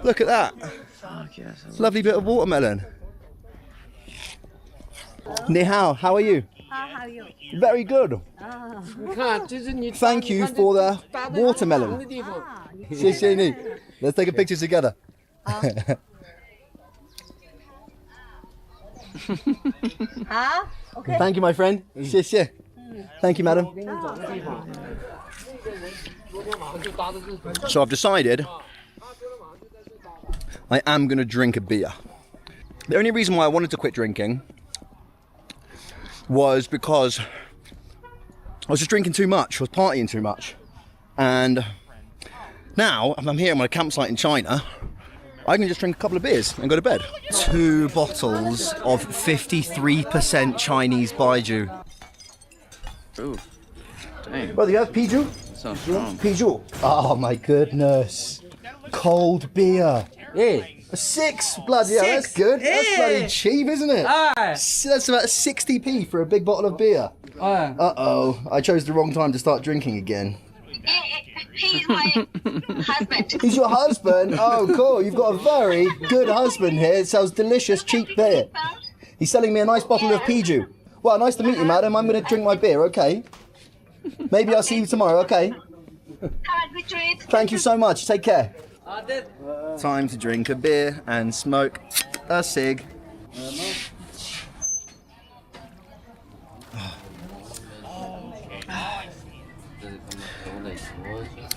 Look at that. Fuck yes. Lovely bit of watermelon. 你好, how are you? How are you? Very good. 你看，这是你。 Thank you for the watermelon. 谢谢你. Let's take a picture together. Okay. Thank you, my friend. 谢谢. Thank you, madam. So I've decided I am going to drink a beer. The only reason why I wanted to quit drinking was because I was just drinking too much. I was partying too much. And now I'm here on my campsite in China. I can just drink a couple of beers and go to bed. 2 bottles of 53% Chinese baijiu. Ooh, dang. Well, you have Piju? Sounds strong. Piju. Oh my goodness. Cold beer. Hey. A 6, bloody hell, that's good. That's bloody cheap, isn't it? That's about 60p for a big bottle of beer. Uh-oh, I chose the wrong time to start drinking again. He's my husband. He's your husband? Oh, cool. You've got a very good husband here. It sells delicious, cheap beer. He's selling me a nice bottle of Piju. Well, nice to meet you, madam. I'm going to drink my beer, okay? Maybe I'll see you tomorrow, okay? Have a good trip. Thank you so much. Take care. Time to drink a beer and smoke a cig.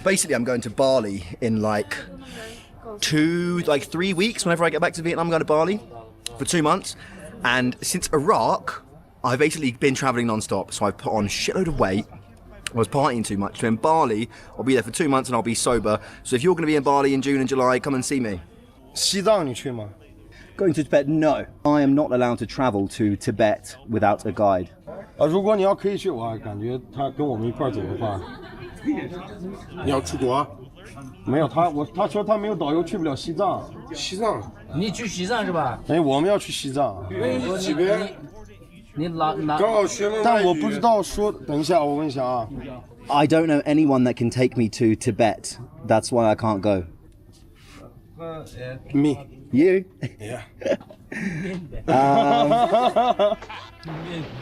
Basically, I'm going to Bali in like 3 weeks. Whenever I get back to Vietnam, I'm going to Bali for 2 months. And since Iraq, I've basically been traveling non-stop. So I've put on a shitload of weight. I was partying too much. So in Bali, I'll be there for 2 months and I'll be sober. So if you're going to be in Bali in June and July, come and see me. 西藏你去吗? Going to Tibet? No. I am not allowed to travel to Tibet without a guide. 如果你要可以去，我感觉他跟我们一块走的话，你要出国？没有他说他没有导游去不了西藏。西藏？你去西藏是吧？哎，我们要去西藏。几边？你哪？刚好学门外语。但我不知道说，等一下我问一下啊。I don't know anyone that can take me to Tibet. That's why I can't go. Me. You? Yeah.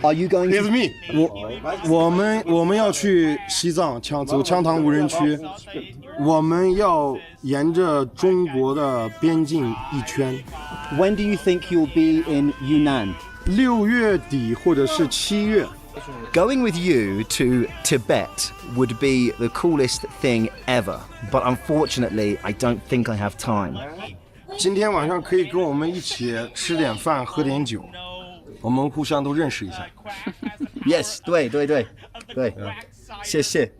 Are you going? It's me. 我们要去西藏走羌塘无人区，我们要沿着中国的边境一圈。When do you think you'll be in Yunnan? 6月底或者是7月。Going with you to Tibet would be the coolest thing ever, but unfortunately, I don't think I have time. 今天晚上可以跟我们一起吃点饭，喝点酒，我们互相都认识一下。Yes, 对，谢谢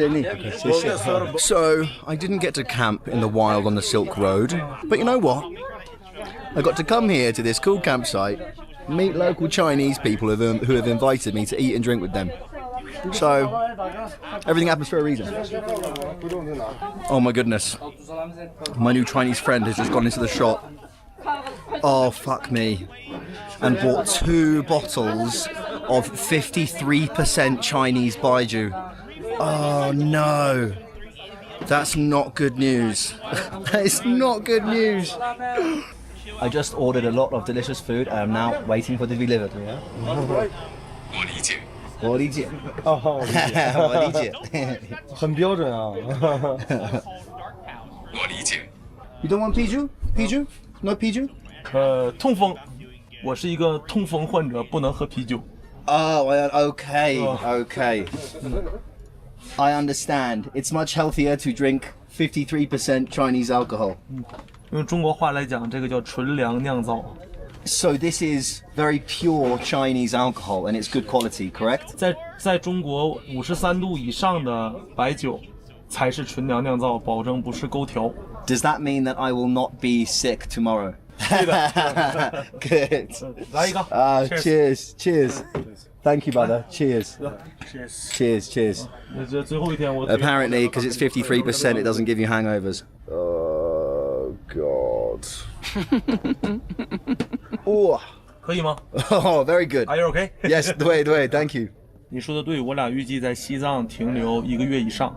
你，谢谢。So I didn't get to camp in the wild on the Silk Road, but you know what? I got to come here to this cool campsite, meet local Chinese people who have invited me to eat and drink with them. So everything happens for a reason. Oh my goodness. My new Chinese friend has just gone into the shop. Oh, fuck me. And bought 2 bottles of 53% Chinese baijiu. Oh no. That's not good news. That is not good news. I just ordered a lot of delicious food. I am now waiting for it to be delivered. Yeah? 我理解。哦，我理解。很标准啊。我理解。 You don't want Piju? Piju? No Piju? 痛风，我是一个痛风患者，不能喝啤酒。Oh, okay. I understand. It's much healthier to drink 53% Chinese alcohol. 用中国话来讲，这个叫纯粮酿造。 So this is very pure Chinese alcohol and it's good quality, correct? 在中国53度以上的白酒才是纯粮酿造，保证不是勾调。 Does that mean that I will not be sick tomorrow? 对的。Good. 来一个。Cheers. Thank you, brother. Cheers. Cheers. 这最后一天我。Apparently, because it's 53%, it doesn't give you hangovers. Oh God. Oh. 可以吗 Oh, very good. Are you okay? Yes, 对 thank you. 你说的对，我俩预计在西藏停留1个月以上。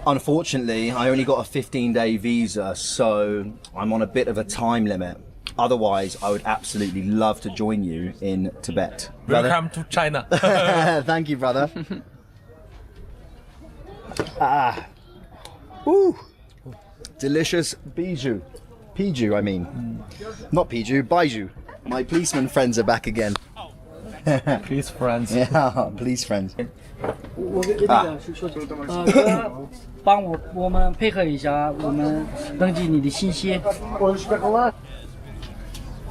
Unfortunately, I only got a 15-day visa, so I'm on a bit of a time limit. Otherwise, I would absolutely love to join you in Tibet. Welcome to China. Thank you, brother. Ooh. Delicious biju. Piju, I mean. Not Piju, Baiju. My policeman friends are back again. Police friends. Yeah, police friends. 我给你讲说帮我们配合一下，我们登记你的信息。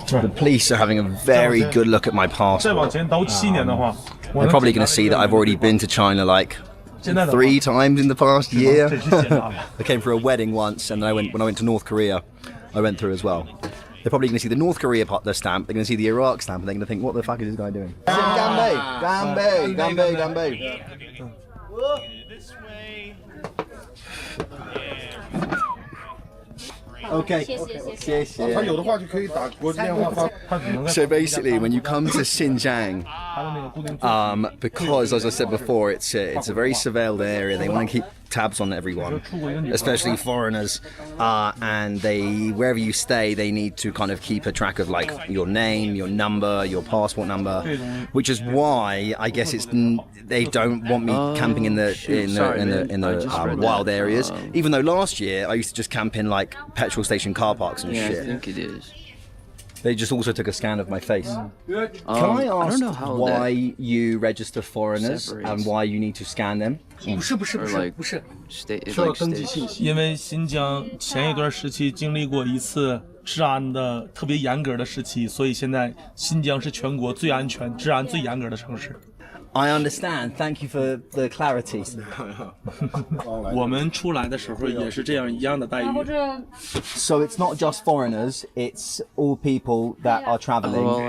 The police are having a very good look at my passport. 再往前倒7年的话 They're probably going to see that I've already been to China like 3 times in the past year. I came for a wedding once, and then when I went to North Korea, I went through as well. They're probably going to see the North Korea the stamp, they're going to see the Iraq stamp, and they're going to think, what the fuck is this guy doing? Gambe. Okay. So basically, when you come to Xinjiang, because as I said before, it's a very surveilled area. They want to keep tabs on everyone, especially foreigners, and wherever you stay, they need to kind of keep a track of like your name, your number, your passport number, which is why I guess they don't want me camping in the wild areas. Even though last year I used to just camp in like petrol station car parks and shit. I think it is. They just also took a scan of my face. Can I ask I don't know how why you register foreigners and why you need to scan them? 不是，需要登记信息。因为新疆前一段时期经历过一次治安的特别严格的时期，所以现在新疆是全国最安全、治安最严格的城市。 I understand. Thank you for the clarity. 我们出来的时候也是这样一样的待遇。So it's not just foreigners; it's all people that are traveling.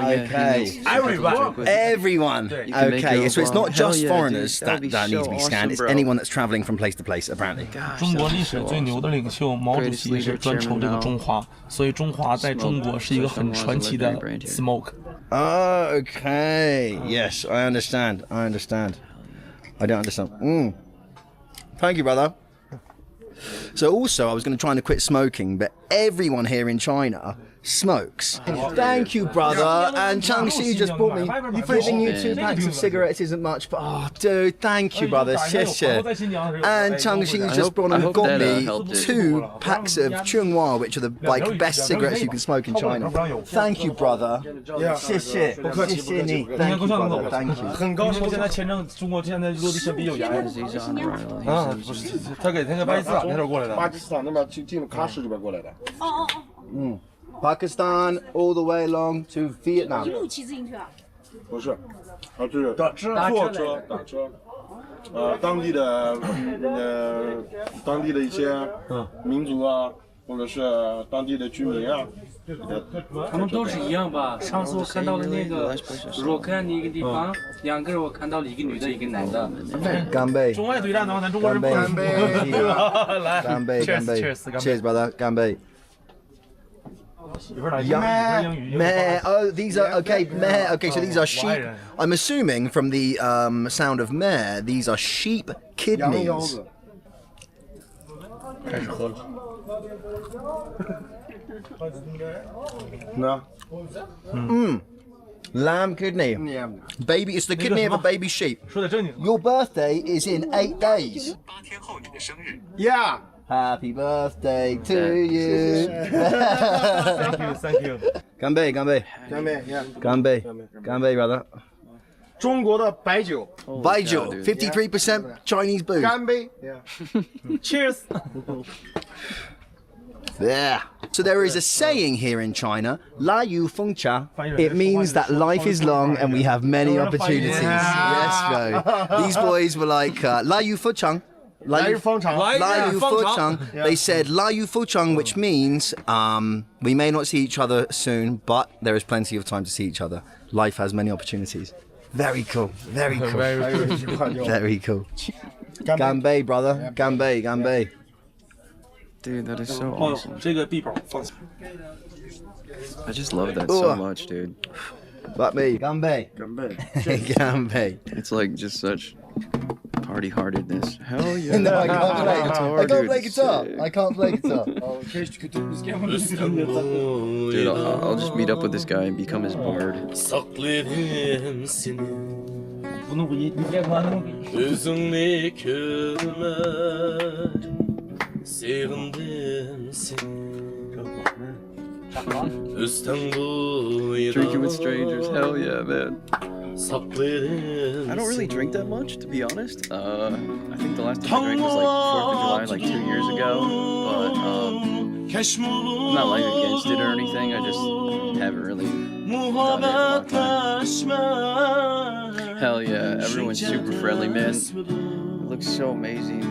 Okay. Everyone. Okay. So it's not just foreigners that need to be scanned. It's anyone that's traveling from place to place. Apparently. 中国历史最牛的领袖毛主席是专抽这个中华，所以中华在中国是一个很传奇的 smoke。 Okay. Yes, I understand. I don't understand. Thank you, brother. So also, I was going to try and quit smoking, but everyone here in China smokes. Thank you, brother. And Changxi just brought me. Giving you 2 packs of cigarettes isn't much, but oh, dude, thank you, brother. And Changxi just got me 2 packs of Chunghua, which are the best cigarettes you can smoke in China. Thank you, brother. Thank you, brother. Thank you. 很高兴，现在签证中国现在落地签比较严。啊，不是，他给巴基斯坦那头过来的。巴基斯坦那边进喀什这边过来的。Pakistan all the way along to Vietnam. 一路骑自行车。不是，是坐车打车。当地的一些民族啊，或者是当地的居民啊。他们都是一样吧？上次我看到了那个若干的一个地方，2个人我看到了一个女的，一个男的。干杯！中外对战的话，咱中国人不干杯！来，干杯！干杯 ！Cheers, brother！ 干杯！ Meh. Oh, these are okay. Meh. Okay, so these are sheep. I'm assuming from the sound of meh, these are sheep kidneys. No. Lamb kidney. Baby, it's the kidney of a baby sheep. Your birthday is in 8 days. Yeah. Happy birthday to you. Thank you. 干杯，干杯，干杯，干杯，干杯 brother. 中国的白酒，白酒 53% Chinese booze. 干杯 Cheers. Yeah. So there is a saying here in China, "La yu feng cha." It means that life is long and we have many opportunities. Yes, bro. These boys were like, "La yu fu chang." La yu fu chang. They said "La yu fu chang," which means we may not see each other soon, but there is plenty of time to see each other. Life has many opportunities. Very cool. Very cool. Very cool. Ganbei, brother. Ganbei, ganbei. Dude, that is so awesome. I just love that so much, dude. But me, Ganbei. Ganbei. It's like just such party-heartedness. Hell yeah. No, I can't play guitar. I can't play guitar. I can't play guitar. Dude, I'll just meet up with this guy and become his bard. Drinking with strangers, hell yeah, man. I don't really drink that much, to be honest. I think the last time I drank was like 4th of July, like 2 years ago. But I'm not like against it or anything. I just haven't really done it in a long time. Hell yeah, everyone's super friendly, man. It looks so amazing.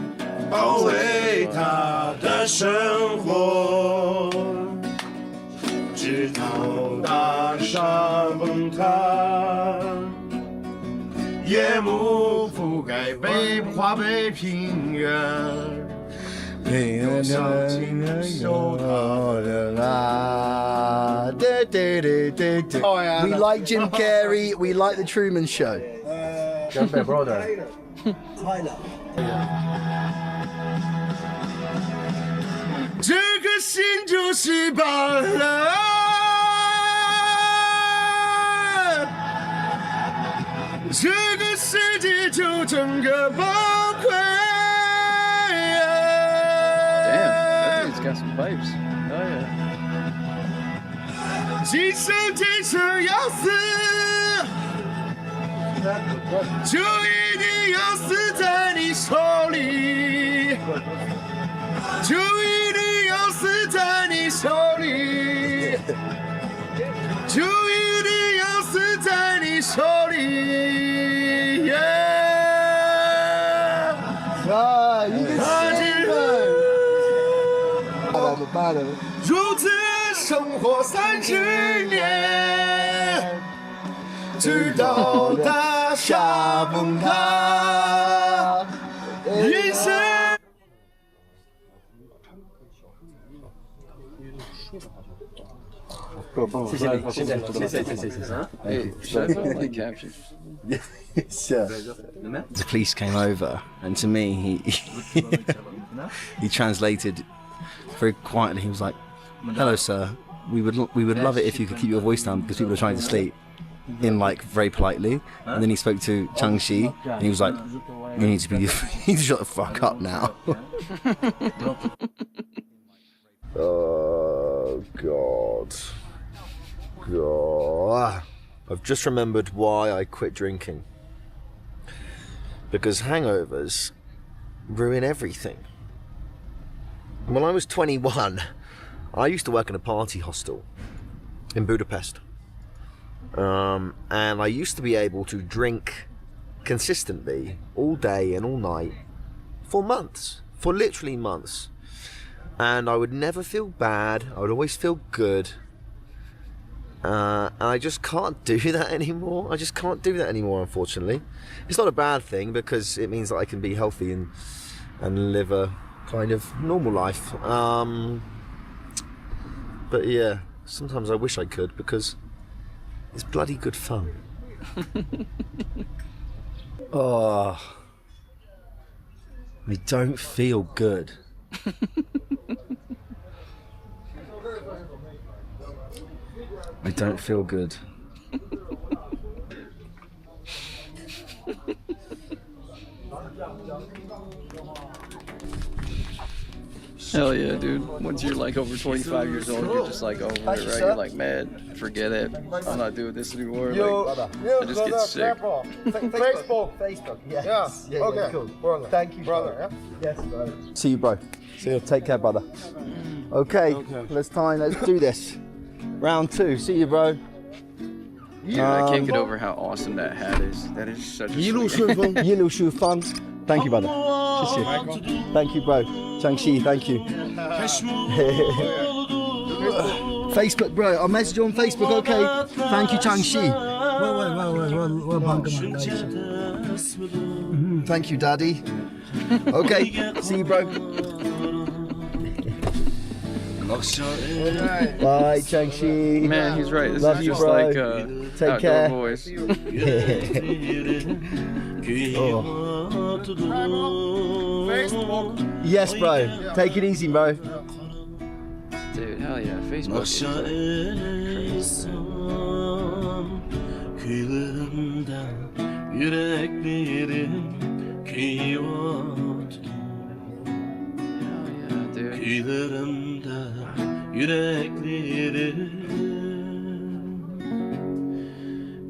保卫他的生活，直到大山崩塌，夜幕覆盖北部华北平原，有小径手套的啦。 We like Jim Carrey. We like the Truman Show. Ganbei, brother. 这颗心就是罢了，这个世界就整个崩溃。 Damn, that dude's got some pipes. Oh yeah. 今生今世要死，就一定要死在你手里，就一定要死在你手里，就一定要死在你手里。如此生活30年，直到大厦崩塌，一生。 The police came over, and to me, he translated very quietly. He was like, "Hello, sir. we would love it if you could keep your voice down because people are trying to sleep, in like very politely. And then he spoke to Changxi and he was like, you need to shut the fuck up now. Oh God. I've just remembered why I quit drinking. Because hangovers ruin everything. When I was 21, I used to work in a party hostel in Budapest. And I used to be able to drink consistently all day and all night for months, for literally months. And I would never feel bad, I would always feel good. And I just can't do that anymore. I just can't do that anymore, unfortunately. It's not a bad thing because it means that I can be healthy and live a kind of normal life. But yeah, sometimes I wish I could because it's bloody good fun. Oh, I don't feel good. I don't feel good. Hell yeah, dude. Once you're like over 25 years old, you're just like over it, right? You're like, man, forget it. I'm not doing this anymore. Like, I just get sick. Facebook, yes. Yeah. Okay. Cool. Brother. Thank you, brother. Yes, brother. See you, bro. See you. Take care, brother. Okay. Let's do this. Round 2. See you, bro. Dude, I can't get over how awesome that hat is. That is such a sweet fun. Thank you, brother. Thank you, bro. Changxi, thank you. Facebook, bro. I'll message you on Facebook, okay? Thank you, Changxi. Thank you, Daddy. Okay, see you, bro. Bye, Changxi. Man, he's right. This Love is you, just bro. like Take outdoor care. boys. Yes, bro. Take it easy, bro. Dude, hell yeah. Facebook is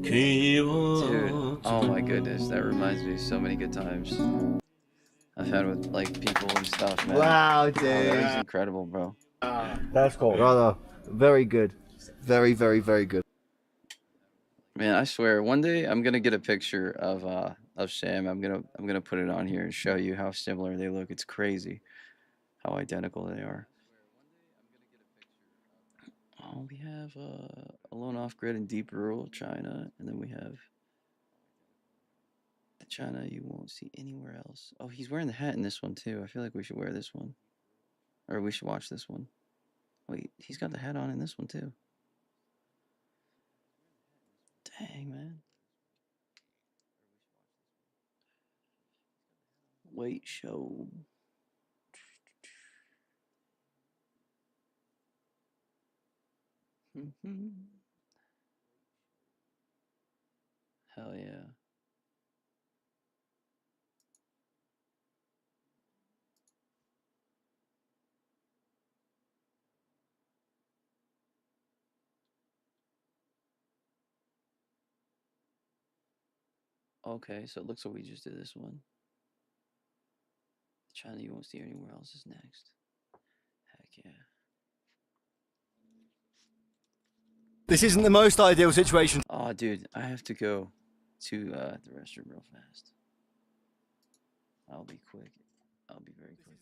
Dude, oh my goodness, that reminds me of so many good times I've had with like people and stuff, man. Wow, Oh, dude. that was incredible, bro. That's cool. Brother, very good. Very, very, very good. Man, I swear, one day I'm gonna get a picture of Sam. I'm gonna put it on here and show you how similar they look. It's crazy how identical they are. Oh, we have Alone Off Grid in deep rural China, and then we have the China you won't see anywhere else. Oh, he's wearing the hat in this one too. I feel like we should wear this one, or we should watch this one. Wait, he's got the hat on in this one too. Dang, man. Wait, show. Hell yeah. Okay, so it looks like we just did this one. China you won't see anywhere else is next. Heck yeah. This isn't the most ideal situation. Oh, dude, I have to go to the restroom real fast. I'll be quick. I'll be very quick.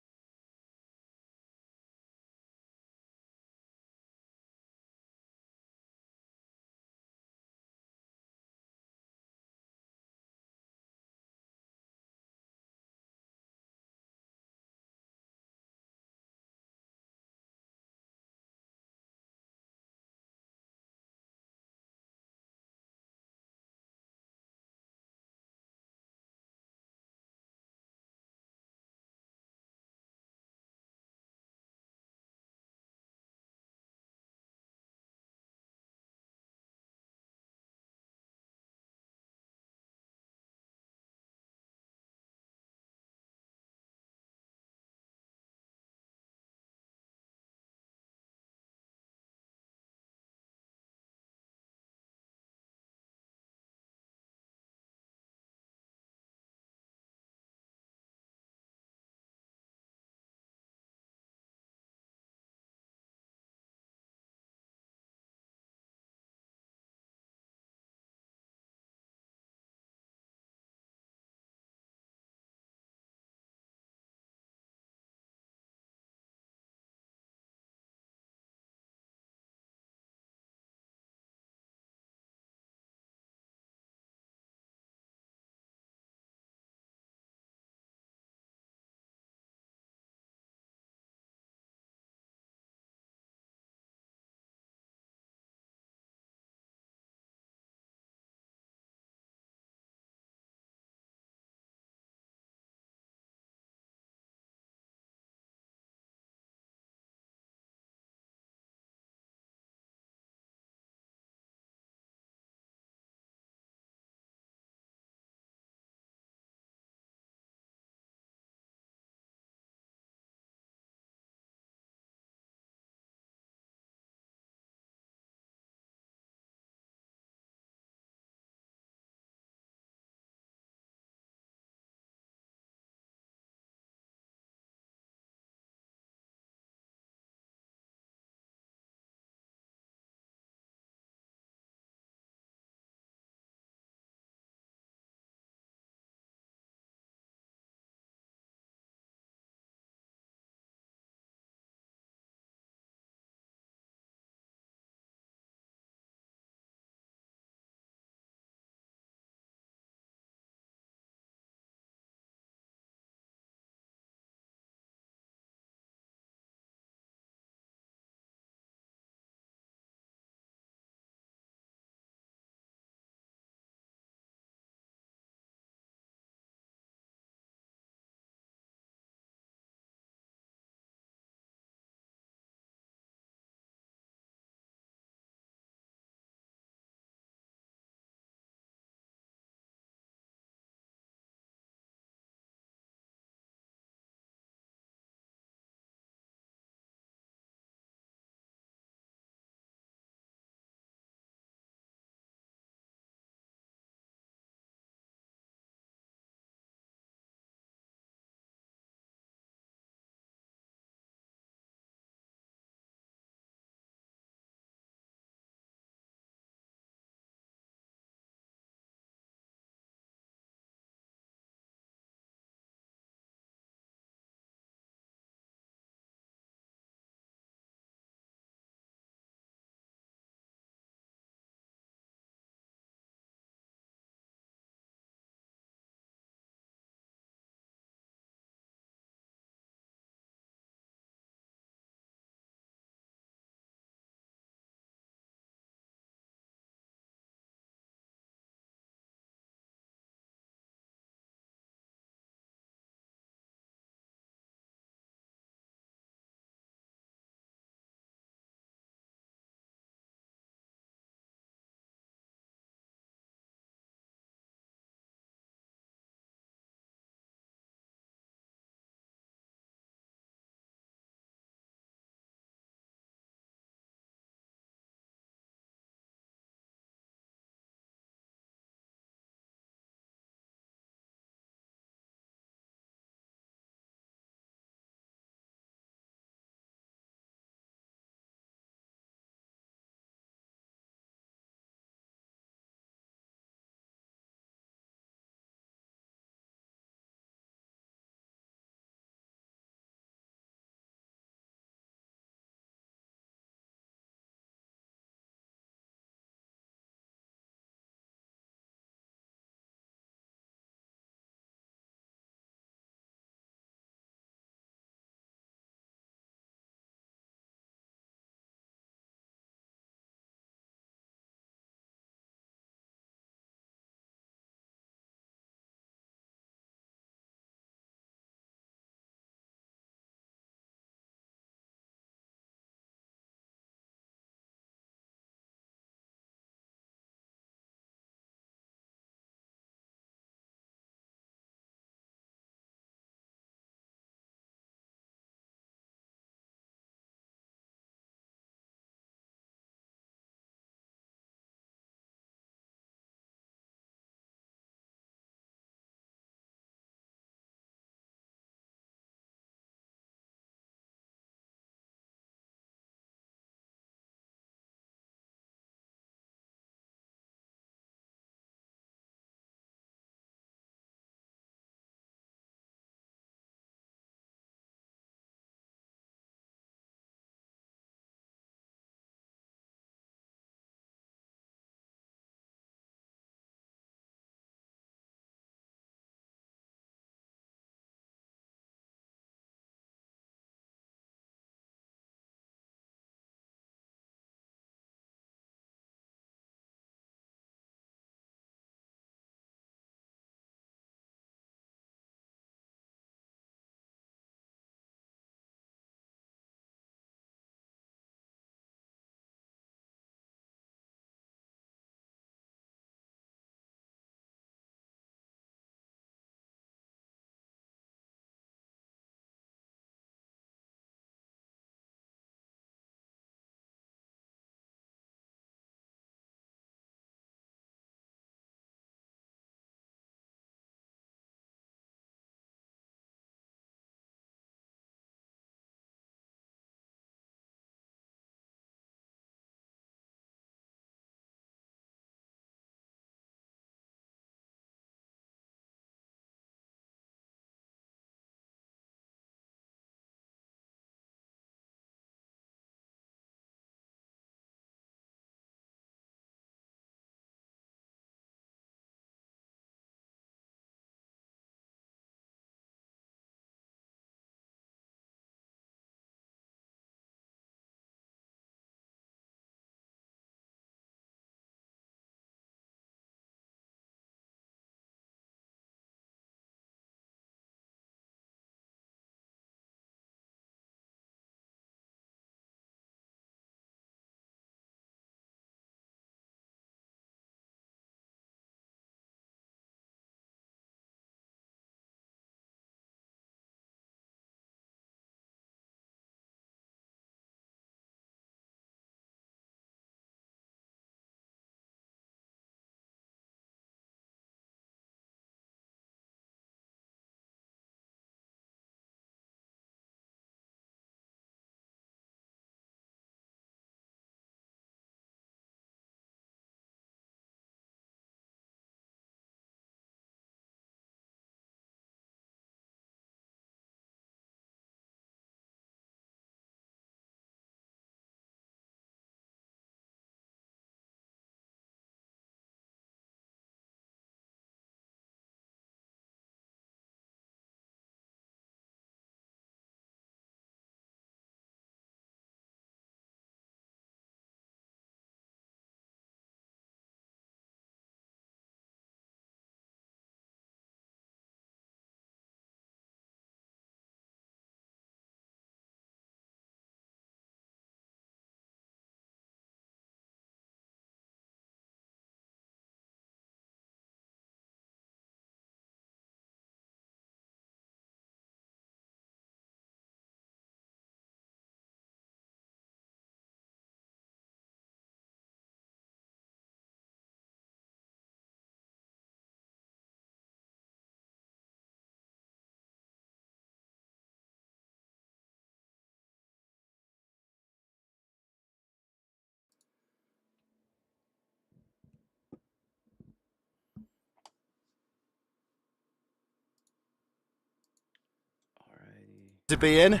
to be in.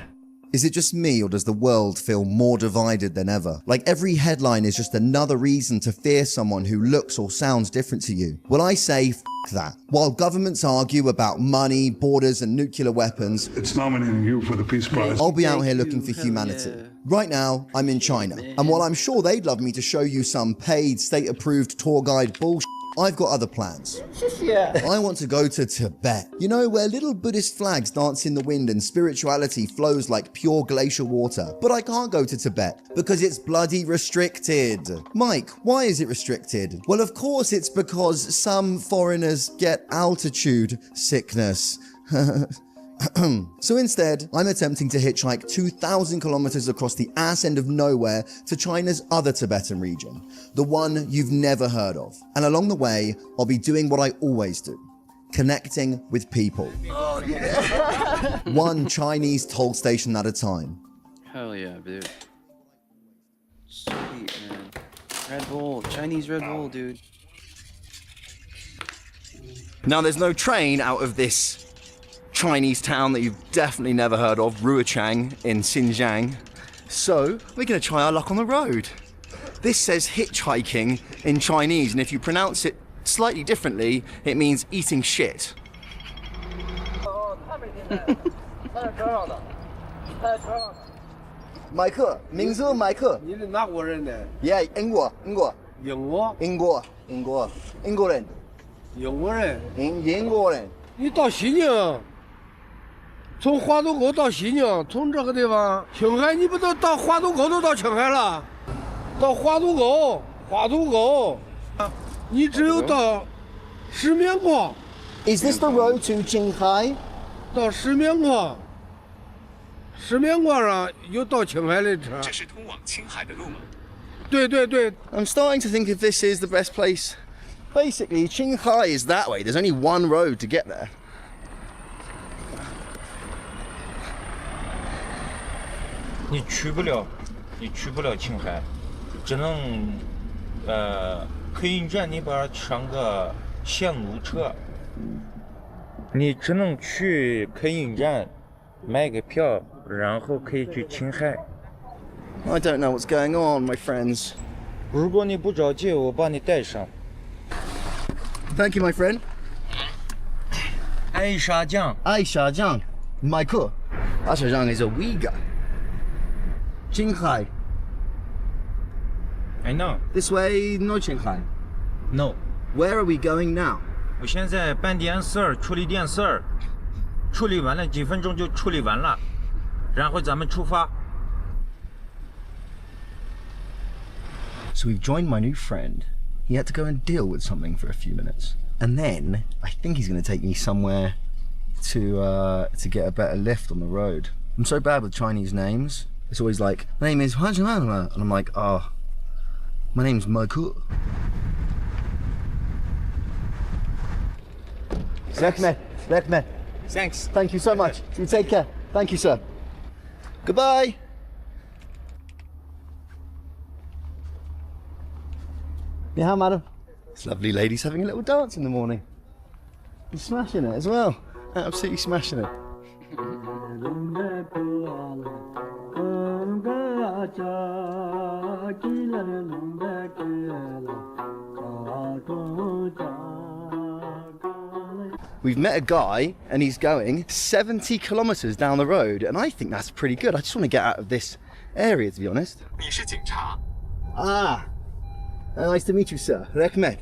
Is it just me, or does the world feel more divided than ever? Like every headline is just another reason to fear someone who looks or sounds different to you. Well, I say f that. While governments argue about money, borders, and nuclear weapons, it's nominating you for the Peace Prize. I'll be out here looking for humanity. Right now, I'm in China. And while I'm sure they'd love me to show you some paid, state-approved tour guide bullshit, I've got other plans. I want to go to Tibet. You know, where little Buddhist flags dance in the wind and spirituality flows like pure glacial water. But I can't go to Tibet because it's bloody restricted. Mike, why is it restricted? Well, of course it's because some foreigners get altitude sickness. So instead, I'm attempting to hitchhike 2,000 kilometers across the ass end of nowhere to China's other Tibetan region, the one you've never heard of. And along the way, I'll be doing what I always do, connecting with people. Oh, yeah. One Chinese toll station at a time. Hell yeah, dude. Sweet, man. Red Bull, Chinese Red Bull, dude. Now, there's no train out of this Chinese town that you've definitely never heard of, Ruochang in Xinjiang. So we're going to try our luck on the road. This says hitchhiking in Chinese, and if you pronounce it slightly differently, it means eating shit. 麦克，名字麦克。你是哪国人呢？ Yeah， 英国人。英国人。你到西宁，从华东沟到西宁，从这个地方，青海你不都到华东沟都到青海了？到华东沟，你只有到石棉矿。Is this the road to Qinghai? 到石棉矿上有到青海的车。这是通往青海的路吗？对。I'm starting to think if this is the best place. Basically, Qinghai is that way. There's only one road to get there. 你去不了青海，只能客运站那边上个线路车，你只能去客运站买个票，然后可以去青海。I don't know what's going on, my friends. 如果你不着急，我把你带上。Thank you, my friend. 艾沙江，麦克。艾沙江 is a Uyghur. Qinghai. I know. This way, no Qinghai. No. Where are we going now? 我现在办点事儿，处理点事儿，处理完了几分钟就处理完了，然后咱们出发。So we've joined my new friend. He had to go and deal with something for a few minutes, and then I think he's going to take me somewhere to get a better lift on the road. I'm so bad with Chinese names. It's always like, my name is and I'm like, oh, my name's Moku. Rekmed. Thanks. Thank you so much. You take care. Thank you, sir. Goodbye. Yeah, madam. This lovely lady's having a little dance in the morning. You're smashing it as well. Absolutely smashing it. We've met a guy and he's going 70 kilometers down the road, and I think that's pretty good. I just want to get out of this area, to be honest. 你是警察？ Ah, nice to meet you, sir. Rekmed.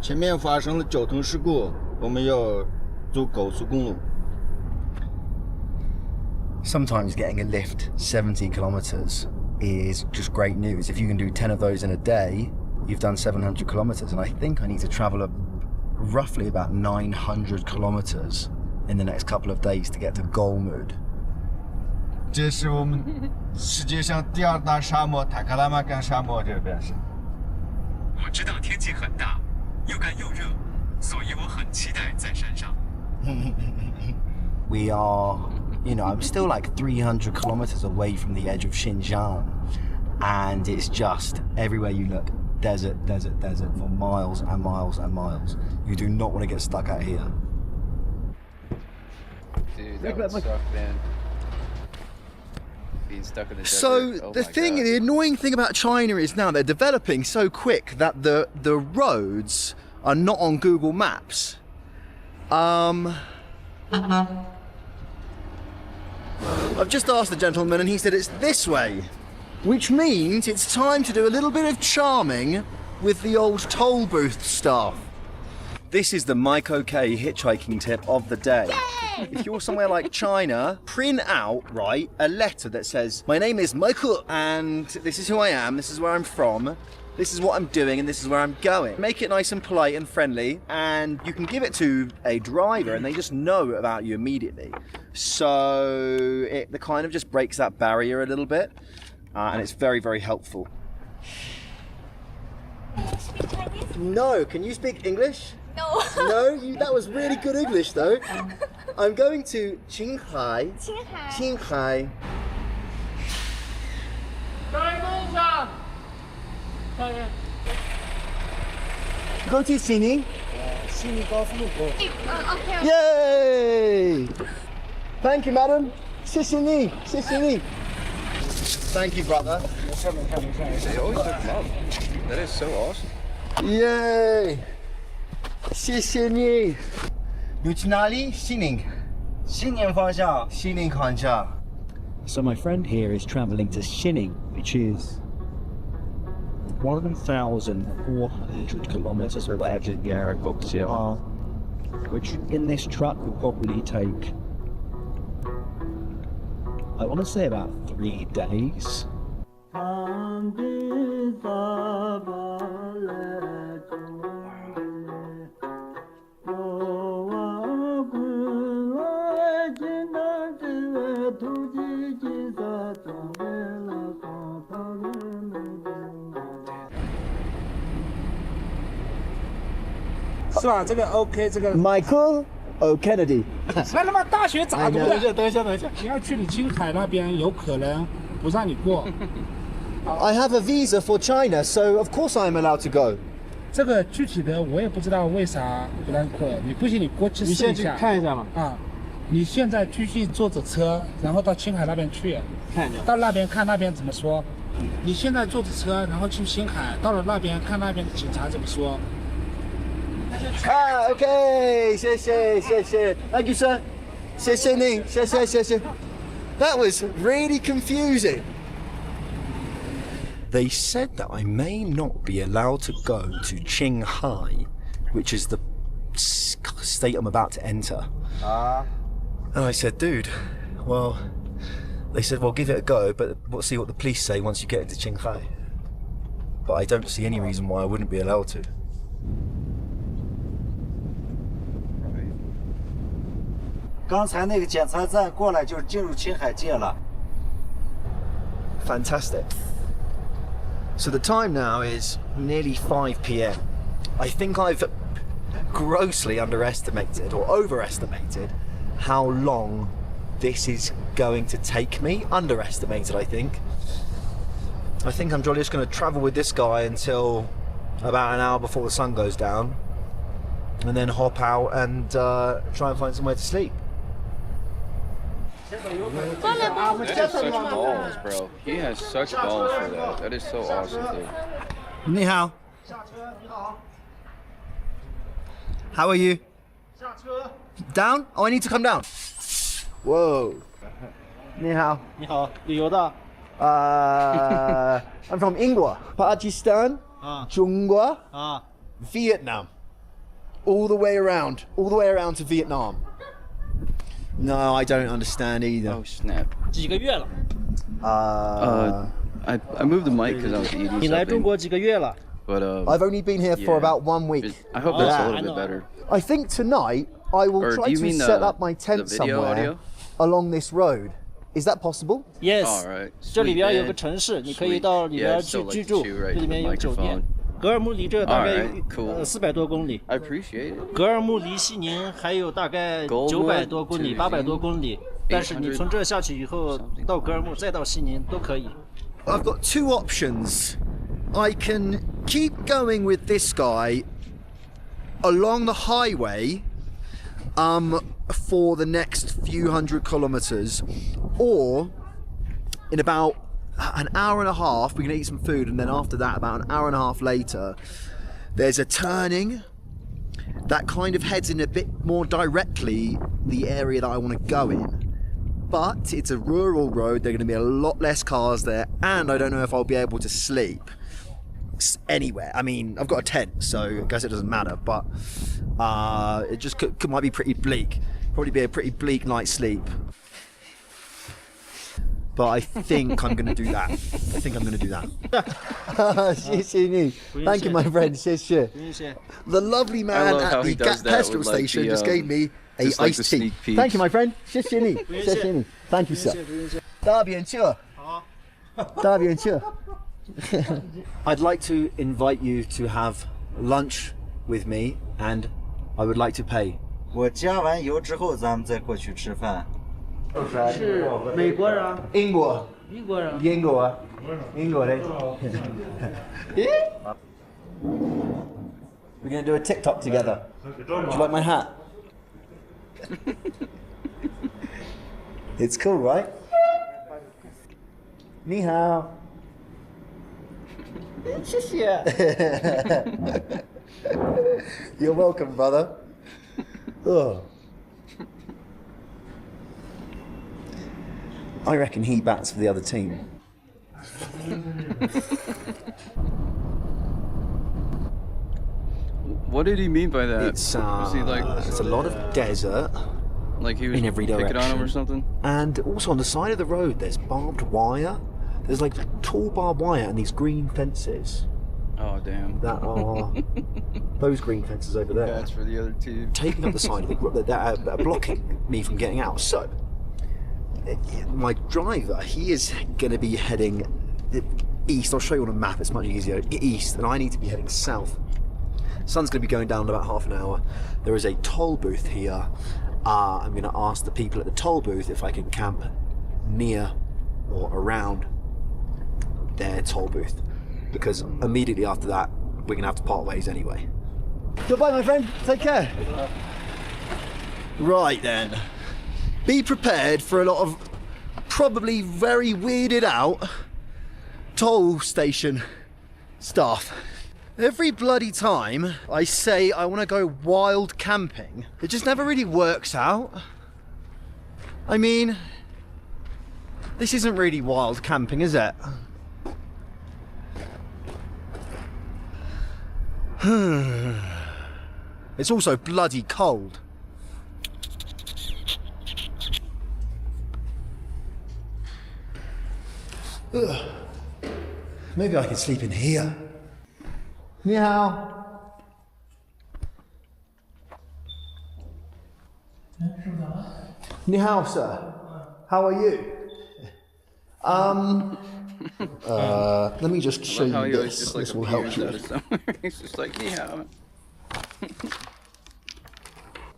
前面发生了交通事故，我们要走高速公路。 Sometimes getting a lift 70 kilometers is just great news. If you can do 10 of those in a day, you've done 700 kilometers. And I think I need to travel roughly about 900 kilometers in the next couple of days to get to Golmud. 这是我们世界上第二大沙漠塔克拉玛干沙漠，这边是。我知道天气很大，又干又热，所以我很期待在山上。We are, I'm still like 300 kilometers away from the edge of Xinjiang, and it's just everywhere you look, desert for miles and miles and miles. You do not want to get stuck out here. Dude, that would suck, man. being stuck in the desert. So Oh the my thing, God. the annoying thing about China is now they're developing so quick that the roads are not on Google Maps. I've just asked the gentleman and he said it's this way, which means it's time to do a little bit of charming with the old toll booth staff. This is the Mike OK hitchhiking tip of the day. Yay! If you're somewhere like China, print out, right, a letter that says, my name is Michael and this is who I am, this is where I'm from, this is what I'm doing and this is where I'm going. Make it nice and polite and friendly and you can give it to a driver and they just know about you immediately. So it kind of just breaks that barrier a little bit and it's very, very helpful. No, can you speak English? No. No? That was really good English though. I'm going to Qinghai. Qinghai. Go to Xining. Okay. Yay! Thank you, madam. 谢谢你，谢谢你. Thank you, brother. They always look them up. That is so awesome. Yay! 谢谢你。你去哪里？西宁。西宁方向。西宁方向。 So my friend here is travelling to Xining, which is 1,400 kilometers away from Yarraguxia, which in this truck will probably take, I want to say about 3 days. Michael O'Kennedy. 那他妈大学咋读的？等一下，你要去你青海那边，有可能不让你过。I have a visa for China, so of course I am allowed to go. 这个具体的我也不知道为啥不让过。你不信你过去试一下。你先去看一下嘛。啊，你现在继续坐着车，然后到青海那边去，看到那边看那边怎么说。你现在坐着车，然后去青海，到了那边看那边的警察怎么说。Ah, okay. 谢谢。Thank you, sir. 谢谢您，谢谢。That was really confusing. They said that I may not be allowed to go to Qinghai, which is the state I'm about to enter. And I said, dude, well, they said, well, give it a go, but we'll see what the police say once you get into Qinghai. But I don't see any reason why I wouldn't be allowed to. Fantastic. So the time now is nearly 5 p.m. I think I've grossly underestimated or overestimated how long this is going to take me. Underestimated, I think. I think I'm just going to travel with this guy until about an hour before the sun goes down and then hop out and try and find somewhere to sleep. That is such balls, bro. He has such balls for that. That is so awesome, dude. 你好. How are you? Down? Oh, I need to come down. Whoa. 你好.你好，旅游的。I'm from India, Pakistan, Chungwa, Vietnam. All the way around to Vietnam. No, I don't understand either. Oh snap. 几个月了？ I moved the mic because I was eating 你来中 something. 国几个月了？ But I've only been here for yeah. about 1 week. I hope that's a little bit better. I think tonight I will Or try do you to mean set the- up my tent the video somewhere audio? along this road. Is that possible? Yes. Alright. 这里边有个城市，你可以到里边去居住，这里面有酒店。格尔木离这大概400多公里。 I appreciate it. 格尔木离西宁还有大概900多公里、800多公里，但是你从这下去以后到格尔木再到西宁都可以。 I've got 2 options. I can keep going with this guy along the highway for the next few hundred kilometers, or in about an hour and a half, we're gonna eat some food, and then after that, about an hour and a half later, there's a turning that kind of heads in a bit more directly the area that I want to go in. But it's a rural road, there are going to be a lot less cars there, and I don't know if I'll be able to sleep anywhere. I mean, I've got a tent, so I guess it doesn't matter, but it just might be pretty bleak. Probably be a pretty bleak night's sleep. But I think I'm going to do that. Thank you, my friend. The lovely man at the petrol station just gave me a iced tea. Thank you, my friend. Thank you, sir. I'd like to invite you to have lunch with me, and I would like to pay. 我加完油之后，咱们再过去吃饭。是美国人。英国。英国人。英国啊。英国的。We're gonna do a TikTok together. Do you like my hat? It's cool, right? 你好。谢谢。You're welcome, brother. Oh. I reckon he bats for the other team. What did he mean by that? It's was he like, it's a lot of desert. Like he was in every direction. Picking on him or something? And also on the side of the road, there's barbed wire. There's like tall barbed wire and these green fences. Oh damn! That are those green fences over there. That's for the other team. Taking up the side of the road that are blocking me from getting out. So my driver, he is going to be heading east. I'll show you on a map. It's much easier. East, and I need to be heading south. Sun's going to be going down in about half an hour. There is a toll booth here. I'm going to ask the people at the toll booth if I can camp near or around their toll booth, because immediately after that we're going to have to part ways anyway. Goodbye, my friend. Take care. Right then. Be prepared for a lot of probably very weirded out toll station stuff. Every bloody time I say I want to go wild camping, it just never really works out. I mean, this isn't really wild camping, is it? It's also bloody cold. Ugh. Maybe I can sleep in here. 你好。你好, sir. How are you? Let me just show you this. This will help you. It's just like, 你好。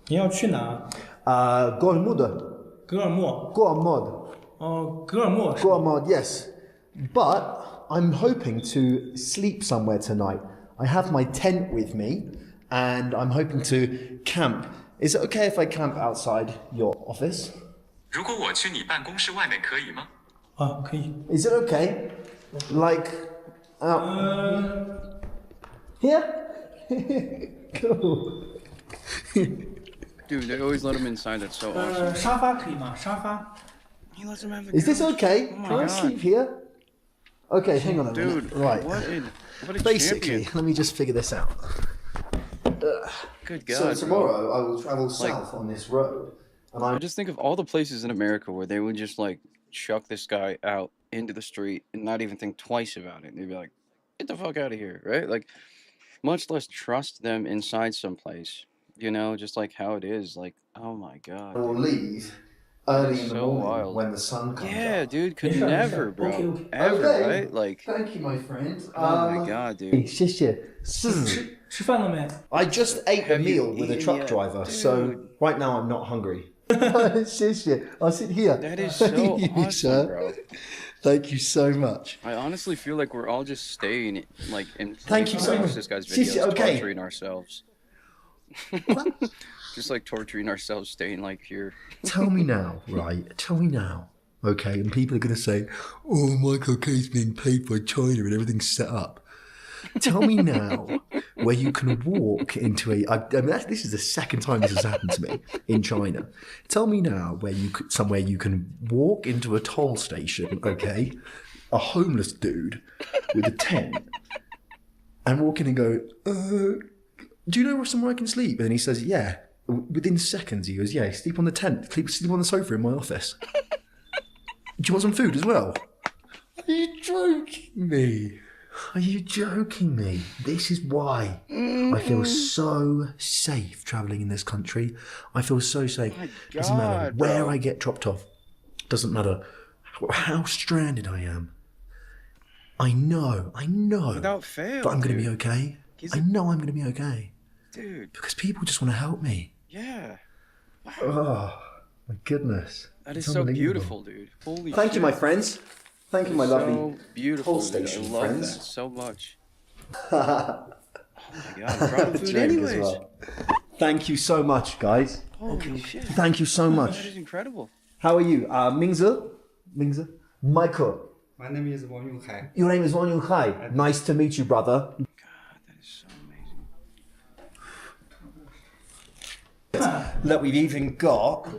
你要去哪？格尔木的。格尔木。格尔木的。哦，格尔木。格尔木, yes. But I'm hoping to sleep somewhere tonight. I have my tent with me, and I'm hoping to camp. Is it okay if I camp outside your office? 如果我去你办公室外面可以吗？可以。Is it okay? Like, here? Cool. Dude, they always let him inside. That's so awesome. 沙发可以吗？沙发。 He lets him have the Is this couch. okay? Oh my Can I God. sleep here? Okay, hang on a minute. Dude, Right. What a Basically, champion. let me just figure this out. Good God. So tomorrow bro. I will travel south on this road, and I just think of all the places in America where they would just like chuck this guy out into the street and not even think twice about it. They'd be like, "Get the fuck out of here!" Right? Like, much less trust them inside someplace. You know, just like how it is. Like, oh my God. I will leave early in the So morning wild. when the sun comes Yeah, up. dude, could never, bro. Ever, Okay. right? Like, Thank you, my friend. oh my God, dude. 谢谢。吃饭了没？ I just ate a Have you meal with a eaten truck yet? driver, Dude. so right now I'm not hungry. 谢谢. I'll sit here. That is so Thank you, awesome, sir. bro. Thank you so much. I honestly feel like we're all just staying, like, in Thank you so much. this guy's Sissy, videos, okay. torturing ourselves. Just like torturing ourselves, staying like here. Tell me now, right? Tell me now. okay? And people are going to say, oh, Michael K's being paid by China and everything's set up. Tell me now where you can walk into this is the second time this has happened to me in China. Tell me now somewhere you can walk into a toll station, okay? A homeless dude with a tent and walk in and go, do you know somewhere I can sleep? And then he says, yeah. Within seconds, he goes, yeah, sleep on the tent, sleep on the sofa in my office. Do you want some food as well? Are you joking me? Are you joking me? This is why I feel so safe travelling in this country. I feel so safe. Doesn't matter where I get dropped off. Doesn't matter how stranded I am. I know Without fail, that I'm going to be okay. I know I'm going to be okay. Dude. Because people just want to help me. Yeah. Wow. Oh, my goodness. That is so beautiful, dude. Holy shit. Thank you, my friends. Thank you, my lovely so beautiful, toll station I love friends. that so much. Oh my god, I'm proud of food anyways. Well. Thank you so much, guys. Holy shit. Thank you so much. That is incredible. How are you? Mingzi? Michael. My name is Wang Yunghai. Your name is Wang Yunghai. Nice to meet you, brother. God, that is so amazing. Look, we've even got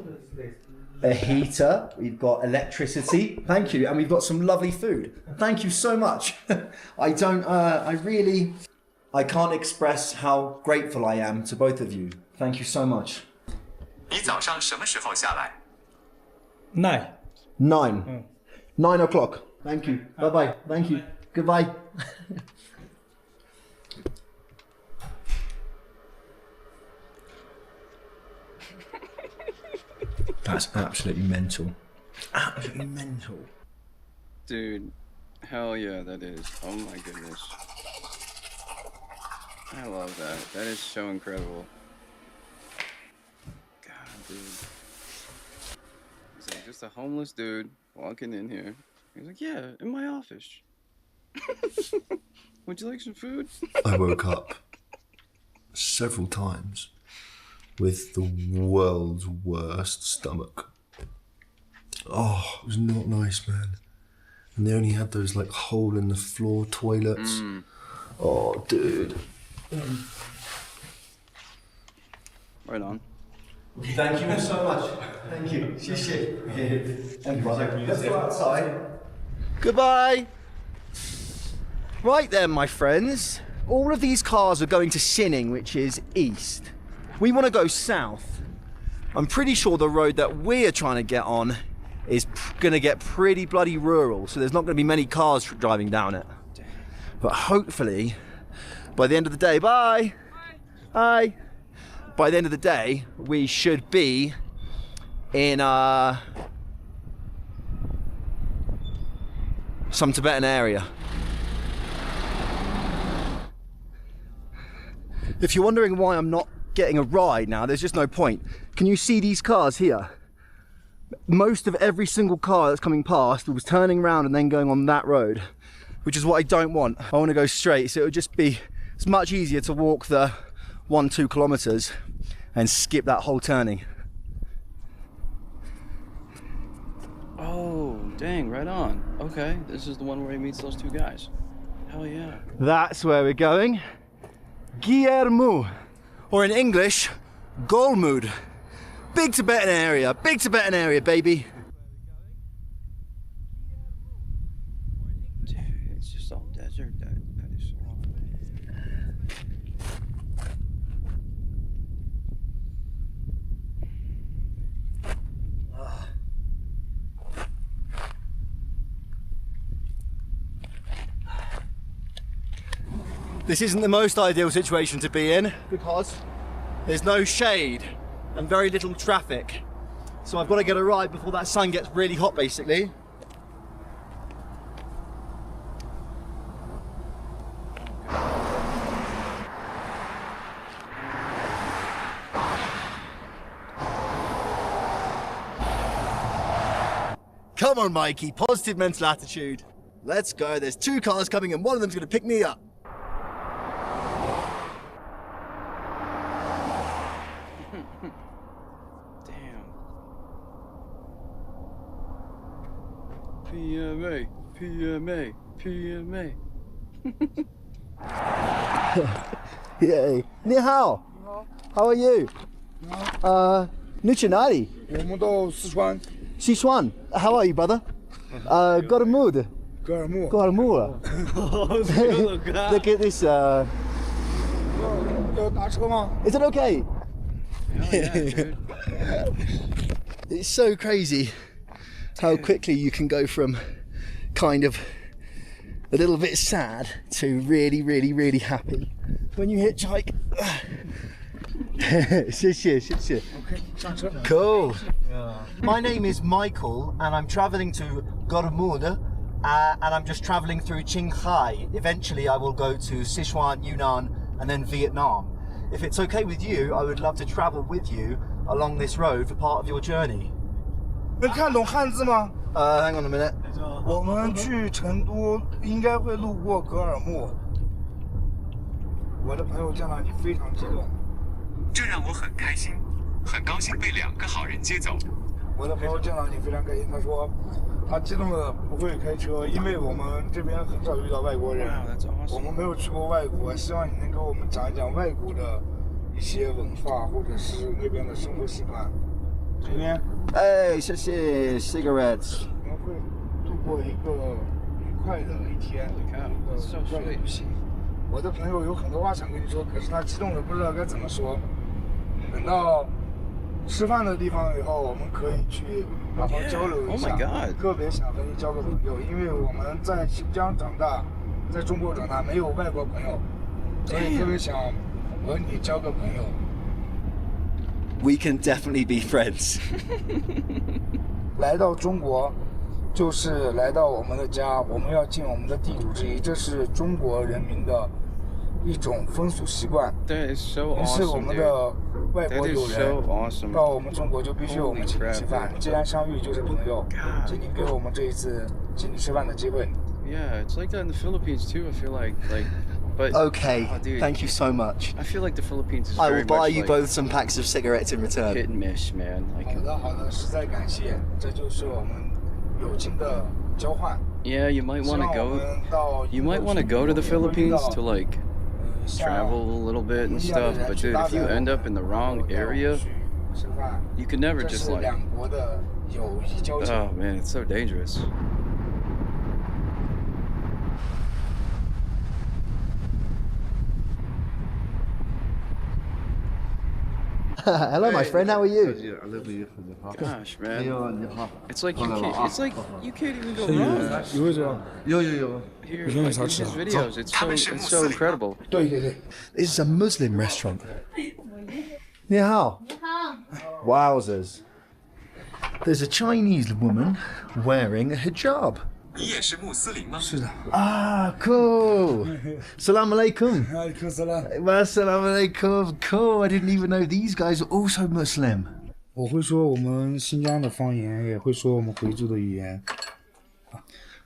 a heater, we've got electricity, thank you, and we've got some lovely food. Thank you so much. I can't express how grateful I am to both of you. Thank you so much. 你早上什么时候下来？ 9 o'clock. Thank you. Bye-bye. Thank you. Goodbye. That's absolutely mental. Absolutely mental. Dude, hell yeah, that is. Oh my goodness. I love that. That is so incredible. God, dude. He's like just a homeless dude walking in here. He's like, yeah, in my office. Would you like some food? I woke up several times with the world's worst stomach. Oh, it was not nice, man. And they only had those like hole in the floor toilets. Oh, dude. Right on. Thank you so much. Thank you. And brother, let's go outside. Goodbye. Right then, my friends. All of these cars are going to Xining, which is east. We want to go south. I'm pretty sure the road that we're trying to get on is going to get pretty bloody rural, so there's not going to be many cars driving down it. But hopefully, by the end of the day, bye. Hi. By the end of the day, we should be in some Tibetan area. If you're wondering why I'm not getting a ride now, there's just no point. Can you see these cars here? Most of every single car that's coming past was turning around and then going on that road, which is what I don't want. I want to go straight, so it would just be, it's much easier to walk the 1-2 kilometers and skip that whole turning. Oh, dang, right on. Okay, this is the one where he meets those two guys. Hell yeah. That's where we're going. Gyermu, or in English, Golmud. Big Tibetan area, baby. Dude, it's just all desert. That is so awesome. This isn't the most ideal situation to be in because there's no shade and very little traffic. So I've got to get a ride before that sun gets really hot, basically. Come on, Mikey, positive mental attitude. Let's go, there's 2 cars coming and one of them's gonna pick me up. PMA, PMA, PMA. Yay. 你好. How are you? 你去哪里？我们到四川。四川. How are you, brother? Got a mood. 格尔木。格尔木. Look at this. 要打车吗？ Is it okay? Yeah, It's so crazy how quickly you can go from kind of a little bit sad to really, really, really happy when you hitchhike. 谢谢, OK， 上车。 Cool. My name is Michael, and I'm traveling to Gormud, and I'm just traveling through Qinghai. Eventually, I will go to Sichuan, Yunnan, and then Vietnam. If it's okay with you, I would love to travel with you along this road for part of your journey. 能看懂汉字吗？ Hang on a minute. 我们去成都应该会路过格尔木。我的朋友见到你非常激动。这让我很开心，很高兴被2个好人接走。我的朋友见到你非常开心，他说他激动的不会开车，因为我们这边很少遇到外国人，我们没有去过外国，希望你能给我们讲一讲外国的一些文化或者是那边的生活习惯。这边，哎，谢谢 cigarettes。我们会度过一个愉快的一天，一个愉快的旅行。我的朋友有很多话想跟你说，可是他激动的不知道该怎么说。等到吃饭的地方以后，我们可以去好好交流一下。特别想和你交个朋友，因为我们在新疆长大，在中国长大，没有外国朋友，所以特别想和你交个朋友。We can definitely be friends. 来到中国，就是来到我们的家，我们要尽我们的地主之谊，这是中国人民的一种风俗习惯。That is so 你是我 awesome, 们的外国 That 友 is 人 so awesome. 到我们中国就必须我们请你吃饭。 Holy crap. 既然相遇就是朋友，请你给我们这一次请你吃饭的机会。 Yeah, it's like that in the Philippines too. I feel like, but Okay, oh, dude, thank you so much. I feel like the Philippines is I very will buy much you like both some packs of cigarettes in return. hit and miss, man. Like, 好的，实在感谢，这就是我们友情的交换。 yeah, you might want to go. You might want to go to the Philippines to like travel a little bit and stuff. But dude, if you end up in the wrong area, you can never just like. Oh man, it's so dangerous. Hello, my friend. How are you? Gosh, man, it's like you can't. It's like you can't even go wrong. Here, like, in his videos, it's so incredible. This is a Muslim restaurant. 你好. Wowzers. There's a Chinese woman wearing a hijab. 你也是穆斯林吗？是的。 Ah, cool. Salam alaikum. Alaikum salam. Salam alaikum. Cool. I didn't even know these guys are also Muslim. 我会说我们新疆的方言，也会说我们回族的语言。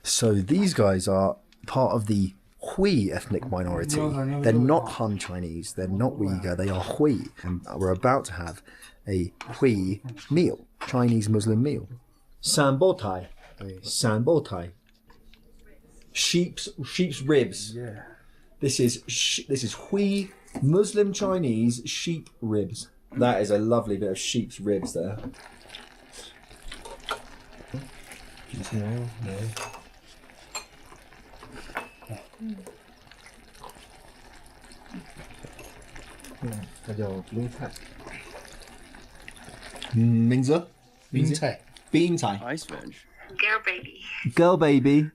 So these guys are part of the Hui ethnic minority. They're not Han Chinese. They're not Uyghur. They are Hui, and we're about to have a Hui meal, Chinese Muslim meal. Sambotai. Sambotai. Sheep's ribs. Yeah. This is Hui Muslim Chinese sheep ribs. That is a lovely bit of sheep's ribs there. Mingzi? Bean Thai. Ice veg. Girl baby. Girl baby.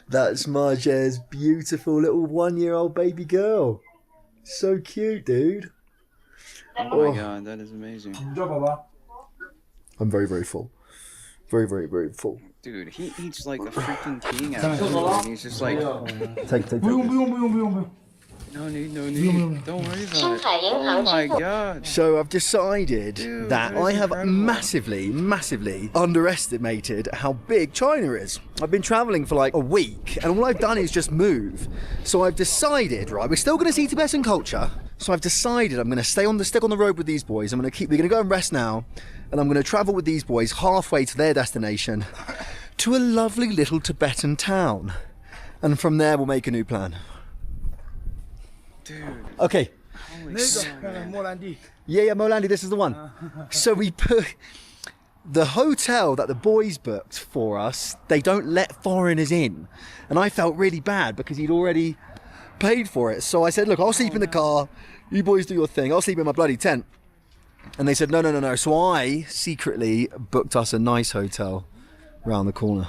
That's Marja's beautiful little 1-year-old baby girl. So cute, dude. Oh my god, that is amazing. I'm very, very full. Very, very, very full. Dude, he eats like a freaking king out there. And he's just like, Take. 不用。 no need. Don't worry about it. Oh my god. So I've decided that I have massively underestimated how big China is. I've been traveling for like a week and all I've done is just move. So I've decided, right, we're still going to see Tibetan culture. So I've decided I'm going to stick on the road with these boys. We're going to go and rest now. and I'm going to travel with these boys halfway to their destination to a lovely little Tibetan town. And from there, we'll make a new plan. Dude. Okay. Molandi. Yeah, Molandi, this is the one. So we put the hotel that the boys booked for us, they don't let foreigners in. And I felt really bad because he'd already paid for it. So I said, look, I'll sleep in the car. You boys do your thing. I'll sleep in my bloody tent. And they said, no. So I secretly booked us a nice hotel around the corner.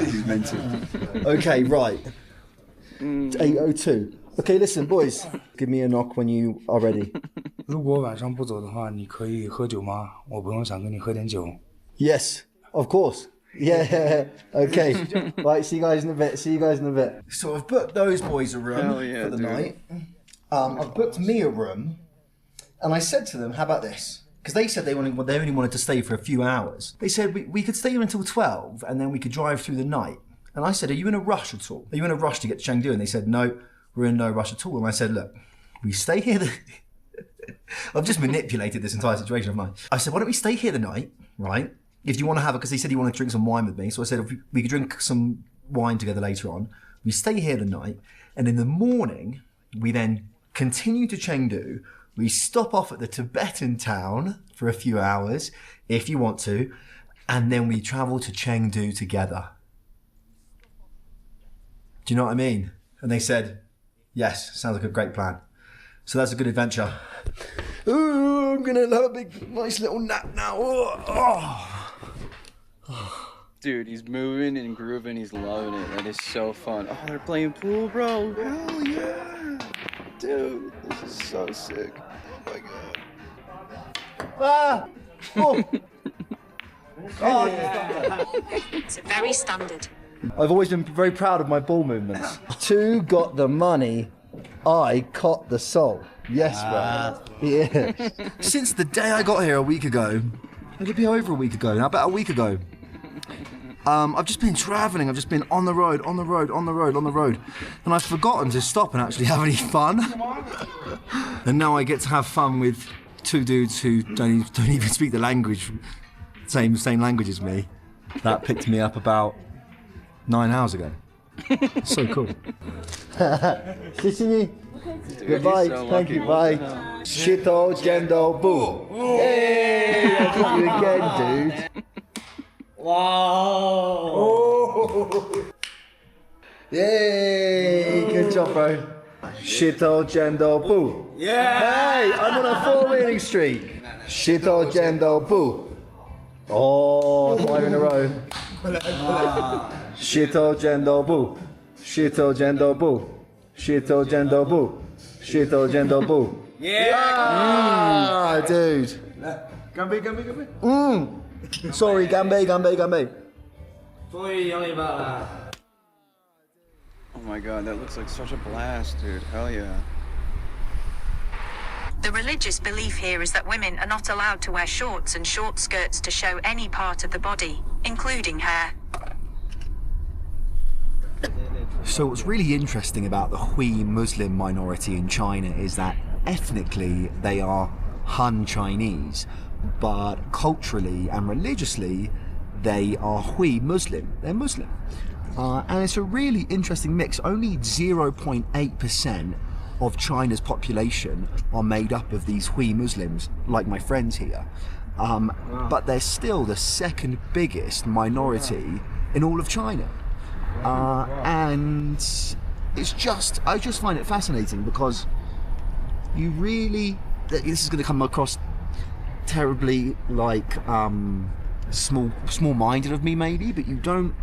He's mental. Okay, right. 8:02. Okay, listen, boys. Give me a knock when you are ready. 如果晚上不走的话，你可以喝酒吗？我朋友想跟你喝点酒。 Yes, of course. Yeah, okay. Right, see you guys in a bit. So I've booked those boys a room for the night. I've booked me a room, and I said to them, how about this? Because they said they only wanted to stay for a few hours. They said we could stay here until 12, and then we could drive through the night. And I said, are you in a rush at all? Are you in a rush to get to Chengdu? And they said, no, we're in no rush at all. And I said, look, we stay here. I've just manipulated this entire situation of mine. I said, why don't we stay here the night, right? If you want to have it, because he said he wanted to drink some wine with me. So I said, if we could drink some wine together later on. We stay here the night. And in the morning, we then continue to Chengdu. We stop off at the Tibetan town for a few hours, if you want to. And then we travel to Chengdu together. Do you know what I mean? And they said, yes, sounds like a great plan. So that's a good adventure. Ooh, I'm gonna have a big, nice little nap now. Dude, he's moving and grooving. He's loving it. That is so fun. Oh, they're playing pool, bro. Hell yeah. Dude, this is so sick. Oh my god. Ah! Oh. It's very standard. I've always been very proud of my ball movements. 2 got the money, I caught the soul. Yes, bro. Yeah. Since the day I got here a week ago, it'll be over a week ago, now about a week ago. I've just been traveling, I've just been on the road. And I've forgotten to stop and actually have any fun. And now I get to have fun with 2 dudes who don't even speak the language, same language as me. That picked me up about 9 hours ago. So cool. Goodbye. So Thank you. Bye. Shito Jendo Boo. Hey, that's what you again, dude. Wow. Oh. Yay! Good job, bro. Shito Jendo Boo. Yeah. Hey, I'm on a 4-winning streak. Shito Jendo Boo. Oh, 5 in a row. Shito Jendo Boo. Shito Jendo Boo. Shito Jendo Boo. Shito Jendo Boo. Yeah. Dude. Gambe. Sorry, Gambe. Oh my god, that looks like such a blast, dude. Hell yeah. The religious belief here is that women are not allowed to wear shorts and short skirts to show any part of the body, including hair. So what's really interesting about the Hui Muslim minority in China is that ethnically they are Han Chinese, but culturally and religiously they are Hui Muslim. They're Muslim. And it's a really interesting mix. Only 0.8% of China's population are made up of these Hui Muslims, like my friends here. But they're still the second biggest minority in all of China. And it's just, I just find it fascinating because you really, this is going to come across terribly like small-minded of me maybe, but you don't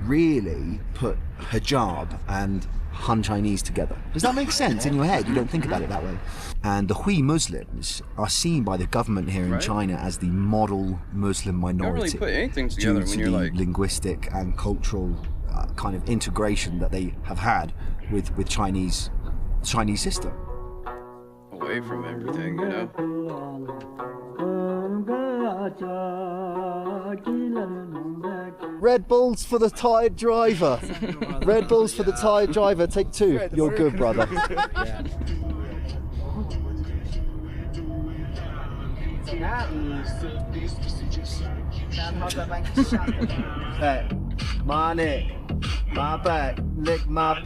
really put hijab and Han Chinese together. Does that make sense in your head? You don't think about it that way. And the Hui Muslims are seen by the government here in China as the model Muslim minority. You don't really put anything together when you're like linguistic and cultural kind of integration that they have had with Chinese system. Away from everything, you know. Red Bulls for the tired driver. Red Bulls for the tired driver. Take 2. You're good, brother. Hey, money, my back, lick my.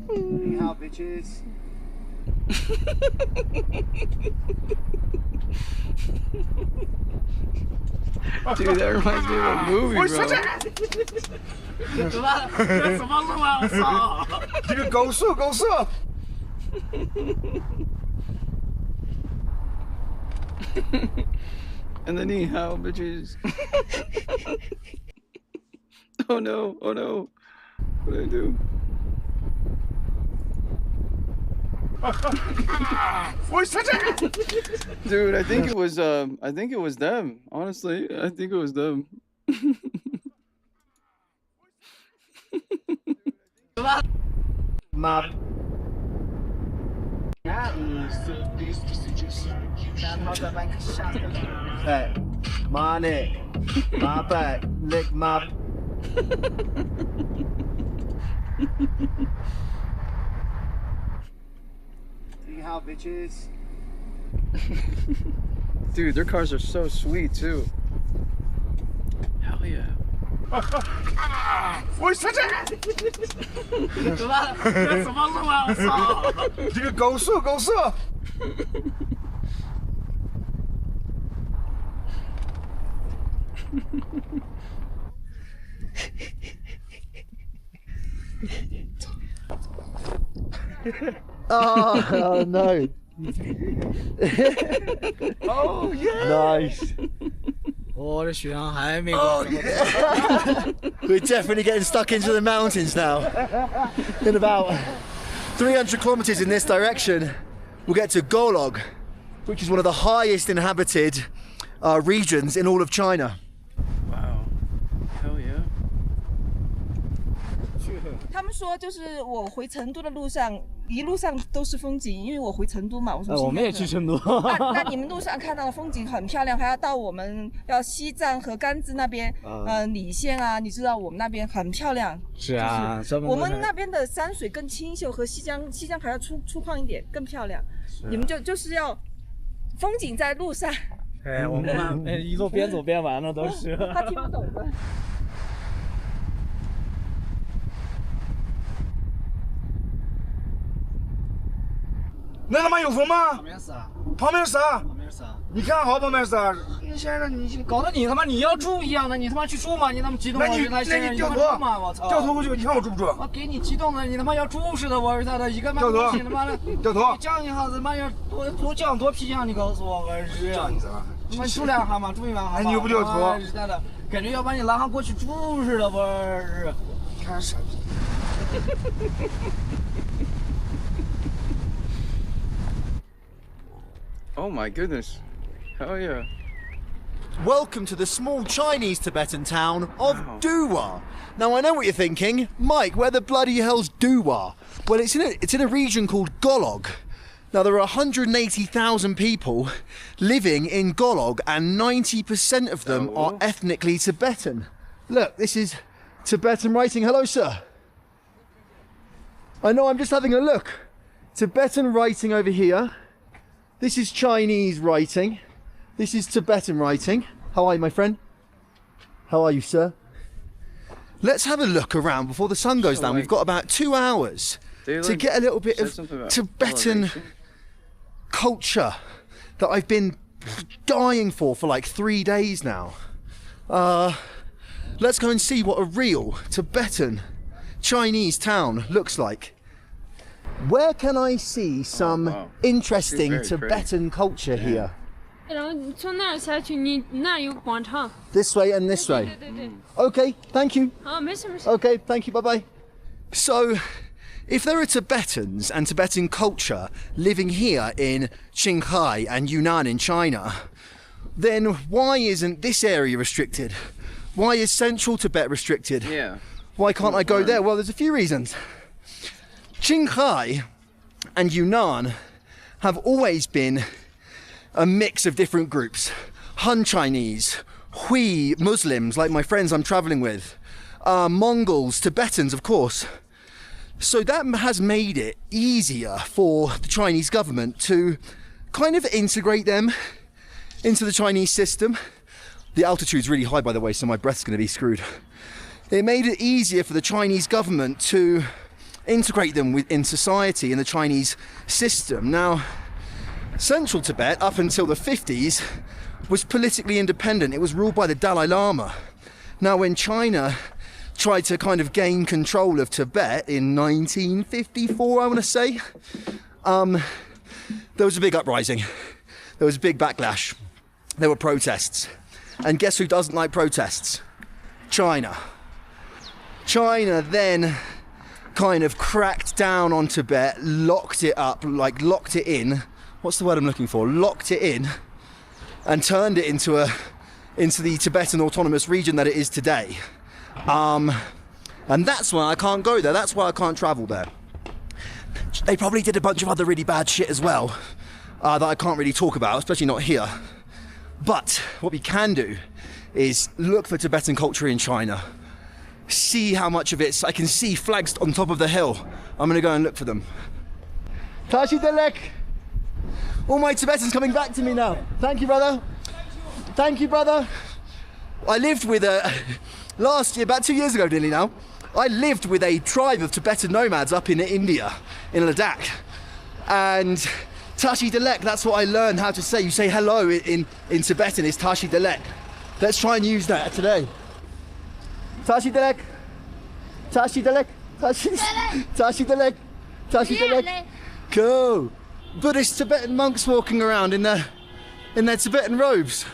你好 bitches. Dude, that reminds me of a movie, bro. 这怎么录啊？我操！这个狗射，狗射。And then he how bitches. Oh no, oh no. What did I do? Dude, I think it was them. Honestly, I think it was them. My. Hey, money, my back, lick my. 你好 bitches. Dude, their cars are so sweet too. Hell yeah. 我说这怎么录啊？我操！这个狗射，狗射。Oh no. Oh yeah. Nice. Oh yeah. We're definitely getting stuck into the mountains now. In about 300 kilometers in this direction, we'll get to Golog, which is one of the highest inhabited regions in all of China. Wow. Hell yeah. 他们说就是我回成都的路上，一路上都是风景，因为我回成都嘛。我说我们也去成都。那你们路上看到的风景很漂亮，还要到我们要西藏和甘孜那边，理县啊，你知道我们那边很漂亮。是啊，我们那边的山水更清秀，和西江还要粗犷一点，更漂亮。你们就是要风景在路上。哎，我们一路边走边玩的都是。他听不懂的。那他妈有风吗？旁边是啊。旁边是啊。旁边是啊。你看好旁边是啊。先生，你搞得你他妈你要住一样的，你他妈去住嘛？你那么激动，那你掉头嘛？我操！掉头过去，你看我住不住？我给你激动的，你他妈要住似的，我儿子的，一个妈东西他妈的。掉头。降一下子，妈要多降多皮降，你告诉我儿子。降一下。他妈住两下嘛，住一两下。你又不掉头。是的，感觉要把你拉上过去住似的，我儿子。看傻逼。Oh my goodness. Hell yeah. Welcome to the small Chinese Tibetan town of Duwa. Now I know what you're thinking, Mike, where the bloody hell's Duwa? Well, it's in a region called Golog. Now there are 180,000 people living in Golog and 90% of them are ethnically Tibetan. Look, this is Tibetan writing. Hello, sir. I know, I'm just having a look. Tibetan writing over here. This is Chinese writing. This is Tibetan writing. How are you, my friend? How are you, sir? Let's have a look around before the sun goes down. We've got about 2 hours to get a little bit of Tibetan culture that I've been dying for like 3 days now. Let's go and see what a real Tibetan Chinese town looks like. Where can I see some interesting Tibetan culture here? This way and this way. Okay, thank you. Okay, thank you, bye-bye. So, if there are Tibetans and Tibetan culture living here in Qinghai and Yunnan in China, then why isn't this area restricted? Why is central Tibet restricted? Yeah. Why can't I go there? Well, there's a few reasons. Qinghai and Yunnan have always been a mix of different groups. Han Chinese, Hui Muslims, like my friends I'm traveling with, Mongols, Tibetans, of course. So that has made it easier for the Chinese government to kind of integrate them into the Chinese system. The altitude's really high, by the way, so my breath's going to be screwed. It made it easier for the Chinese government to integrate them in society, in the Chinese system. Now, Central Tibet, up until the 50s, was politically independent. It was ruled by the Dalai Lama. Now, when China tried to kind of gain control of Tibet in 1954, I want to say, there was a big uprising. There was a big backlash. There were protests. And guess who doesn't like protests? China. China then kind of cracked down on Tibet, locked it up, like locked it in. What's the word I'm looking for? Locked it in and turned it into the Tibetan autonomous region that it is today. And that's why I can't go there. That's why I can't travel there. They probably did a bunch of other really bad shit as well that I can't really talk about, especially not here. But what we can do is look for Tibetan culture in China. See how much of it, I can see flags on top of the hill. I'm gonna go and look for them. Tashi Delek! All my Tibetans coming back to me now. Thank you, brother. Thank you, brother. I lived with last year, about 2 years ago nearly now, I lived with a tribe of Tibetan nomads up in India, in Ladakh. And Tashi Delek, that's what I learned how to say. You say hello in Tibetan, it's Tashi Delek. Let's try and use that today. Tashi Delek, Tashi Delek, Tashi Delek, Tashi Delek. Cool. Buddhist Tibetan monks walking around in their Tibetan robes.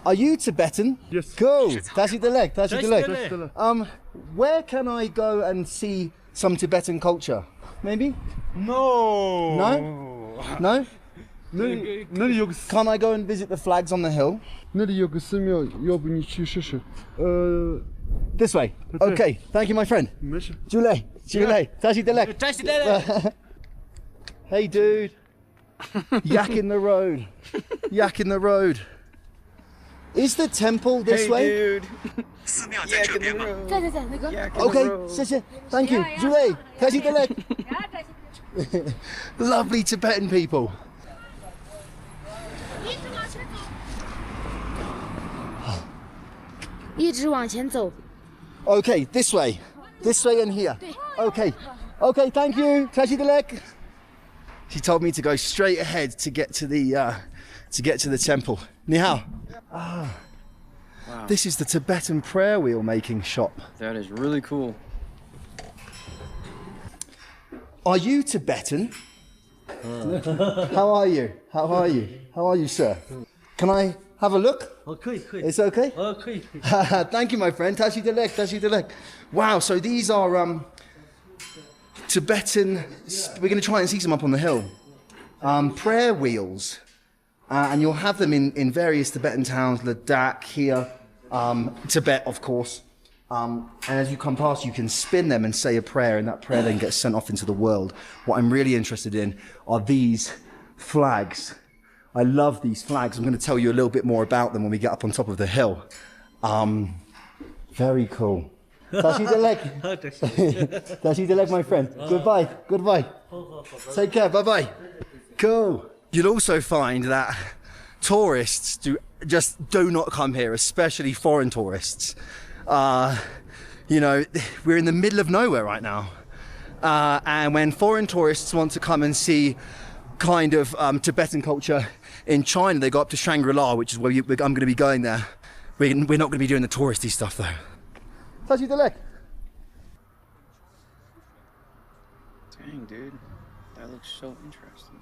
Are you Tibetan? Yes. Cool. Tashi Delek, Tashi Delek. Where can I go and see some Tibetan culture? Maybe? No. No? No? Can't I go and visit the flags on the hill? This way. Okay. Thank you, my friend. Jule. Tashi Delek. Tashi Delek. Hey, dude. Yak in the road. Yak in the road. Is the temple this way? Dude. Okay, thank you. Jule. Tashi Delek. Lovely Tibetan people. Okay, this way and here. Okay, thank you, Tashi Delek. She told me to go straight ahead to get to the temple. Ni hao. Wow. This is the Tibetan prayer wheel making shop. That is really cool. Are you Tibetan? How are you? How are you? How are you, sir? Can I have a look? Okay. It's okay? Okay. Thank you, my friend. Tashi Delek, Tashi Delek. Wow, so these are Tibetan, we're going to try and see some up on the hill. Prayer wheels. And you'll have them in various Tibetan towns, Ladakh, here, Tibet, of course. And as you come past, you can spin them and say a prayer, and that prayer then gets sent off into the world. What I'm really interested in are these flags. I love these flags. I'm going to tell you a little bit more about them when we get up on top of the hill. Very cool. Tashi Delek. Tashi Delek, my friend. Goodbye. Take care. Bye-bye. Cool. You'll also find that tourists do not come here, especially foreign tourists. You know, we're in the middle of nowhere right now. And when foreign tourists want to come and see kind of Tibetan culture in China, they go up to Shangri-La, which is where I'm going to be going there. We're not going to be doing the touristy stuff though. Tashi Delek. Dang, dude. That looks so interesting.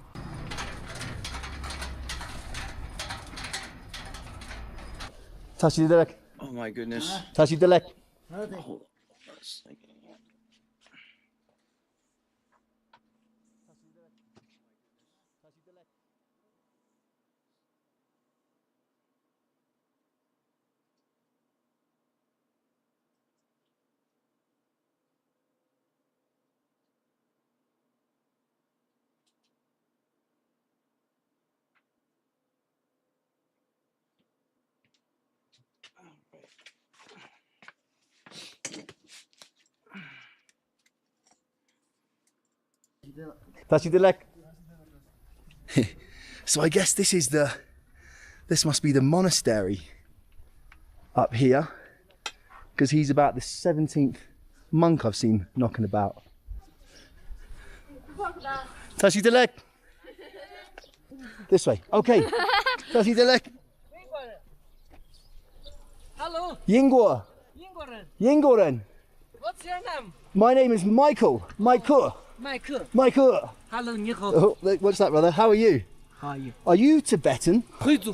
Tashi Delek. Oh my goodness. Tashi Delek. Hold on a second. 다시 들락. So I guess this must be the monastery up here, because he's about the 17th monk I've seen knocking about. 다시 들락. This way. Okay. 다시 들락. Hello. Yingguo. Yingguoren. What's your name? My name is Michael. Michael. Michael. Hello, 你好. Oh, what's that, brother? How are you? How are you? Are you Tibetan? 回族.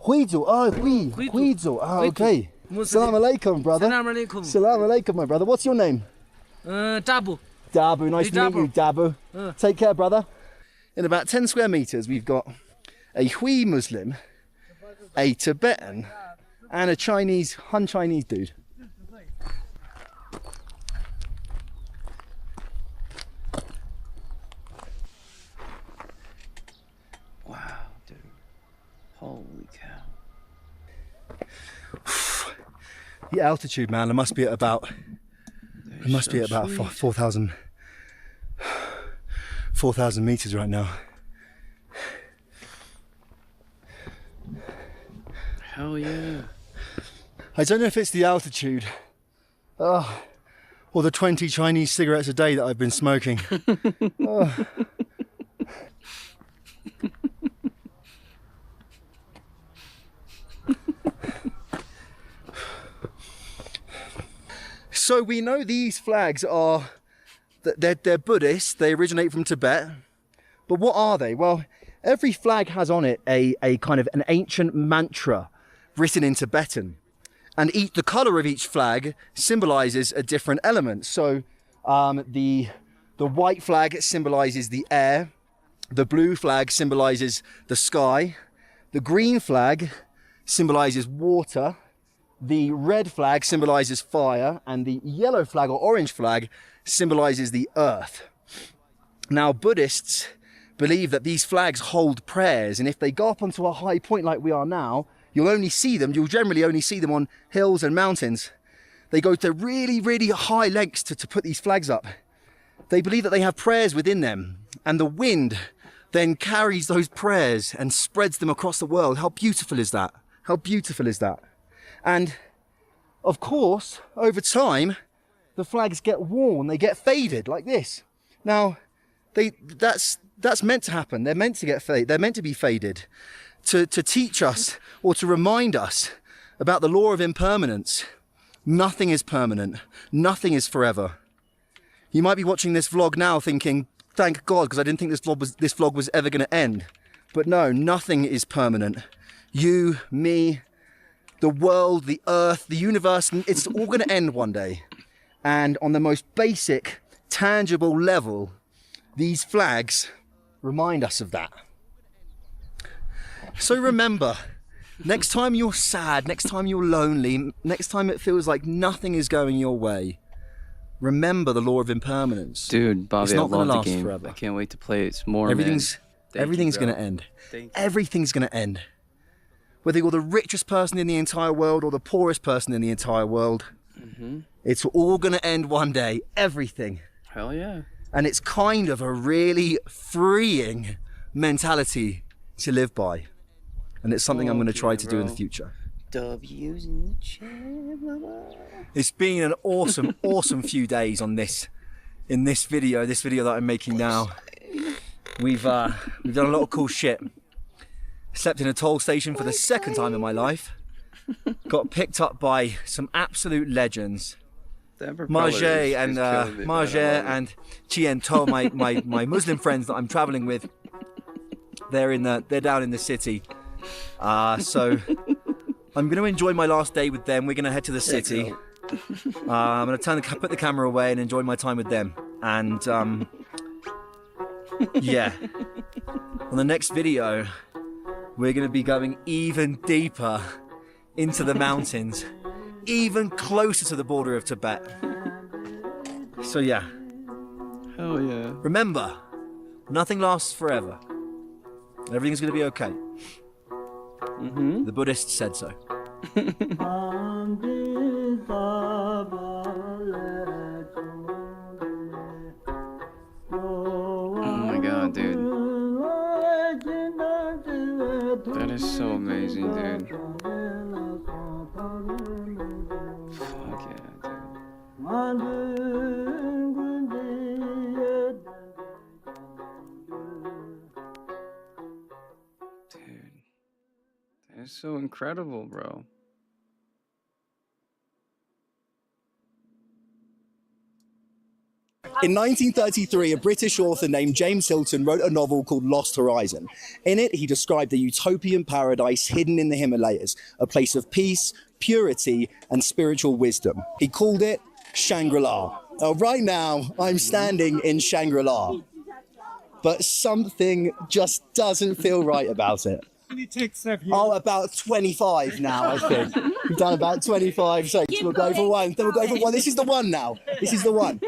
Huizu. Oh, Huizu. Oh, okay. Salam alaikum, brother. Salam alaikum. Salam alaikum, my brother. What's your name? Dabu. Dabu. Nice to meet you, Dabu. Take care, brother. In about 10 square meters, we've got a Hui Muslim, a Tibetan, and a Chinese, Han Chinese dude. Wow, dude. Holy cow. The altitude, man, it must be at about 4,000 meters right now. Hell yeah. I don't know if it's the altitude or the 20 Chinese cigarettes a day that I've been smoking. So we know these flags are, they're Buddhist, they originate from Tibet, but what are they? Well, every flag has on it a kind of an ancient mantra written in Tibetan, and the colour of each flag symbolises a different element. So the white flag symbolises the air, the blue flag symbolises the sky, the green flag symbolises water, the red flag symbolises fire, and the yellow flag or orange flag symbolises the earth. Now, Buddhists believe that these flags hold prayers, and if they go up onto a high point like we are now, you'll generally only see them on hills and mountains. They go to really, really high lengths to put these flags up. They believe that they have prayers within them, and the wind then carries those prayers and spreads them across the world. How beautiful is that? How beautiful is that? And of course, over time, the flags get worn, they get faded like this. Now, that's meant to happen. They're meant to get faded. They're meant to be faded to teach us or to remind us about the law of impermanence. Nothing is permanent. Nothing is forever. You might be watching this vlog now thinking, thank God, because I didn't think this vlog was ever going to end. But no, nothing is permanent. You, me, the world, the earth, the universe, it's all going to end one day. And on the most basic, tangible level, these flags remind us of that. So remember, next time you're sad, next time you're lonely, next time it feels like nothing is going your way, remember the law of impermanence. Dude, Bobby, it's not I love last the game. Forever. I can't wait to play it. It's more, everything's going to end. Everything's going to end. Whether you're the richest person in the entire world or the poorest person in the entire world, it's all going to end one day. Everything. Hell yeah. And it's kind of a really freeing mentality to live by. And it's something I'm going to try to do in the future. W's in the chair. It's been an awesome, awesome few days on this video that I'm making now. We've done a lot of cool shit. Slept in a toll station for the second time in my life. Got picked up by some absolute legends. Marge and Chien To, my Muslim friends that I'm traveling with. They're down in the city. So I'm going to enjoy my last day with them. We're going to head to the city. I'm going to put the camera away and enjoy my time with them. And yeah, on the next video, we're going to be going even deeper into the mountains, even closer to the border of Tibet. So yeah. Hell yeah. Remember, nothing lasts forever. Everything's going to be okay. The Buddhists said so. That is so amazing, dude. Fuck yeah, dude. That is so incredible, bro. In 1933, a British author named James Hilton wrote a novel called Lost Horizon. In it, he described a utopian paradise hidden in the Himalayas, a place of peace, purity, and spiritual wisdom. He called it Shangri-La. Now, right now, I'm standing in Shangri-La, but something just doesn't feel right about it. Oh, about 25 now, I think. We've done about 25 shakes. We'll go for one. Then we'll go for one. This is the one now. This is the one.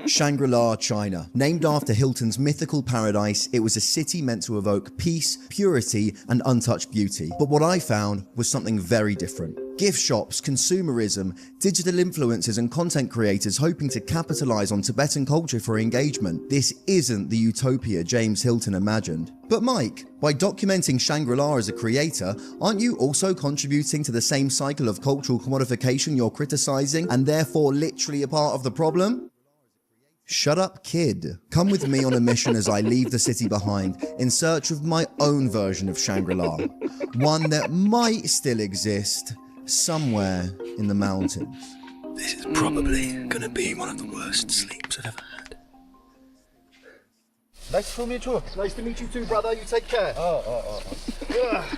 Shangri-La, China. Named after Hilton's mythical paradise, it was a city meant to evoke peace, purity, and untouched beauty. But what I found was something very different. Gift shops, consumerism, digital influencers and content creators hoping to capitalize on Tibetan culture for engagement. This isn't the utopia James Hilton imagined. But Mike, by documenting Shangri-La as a creator, aren't you also contributing to the same cycle of cultural commodification you're criticizing and therefore literally a part of the problem? Shut up, kid. Come with me on a mission as I leave the city behind in search of my own version of Shangri-La. One that might still exist somewhere in the mountains. This is probably gonna be one of the worst sleeps I've ever had. Nice to meet you. Nice to meet you too, brother. You take care.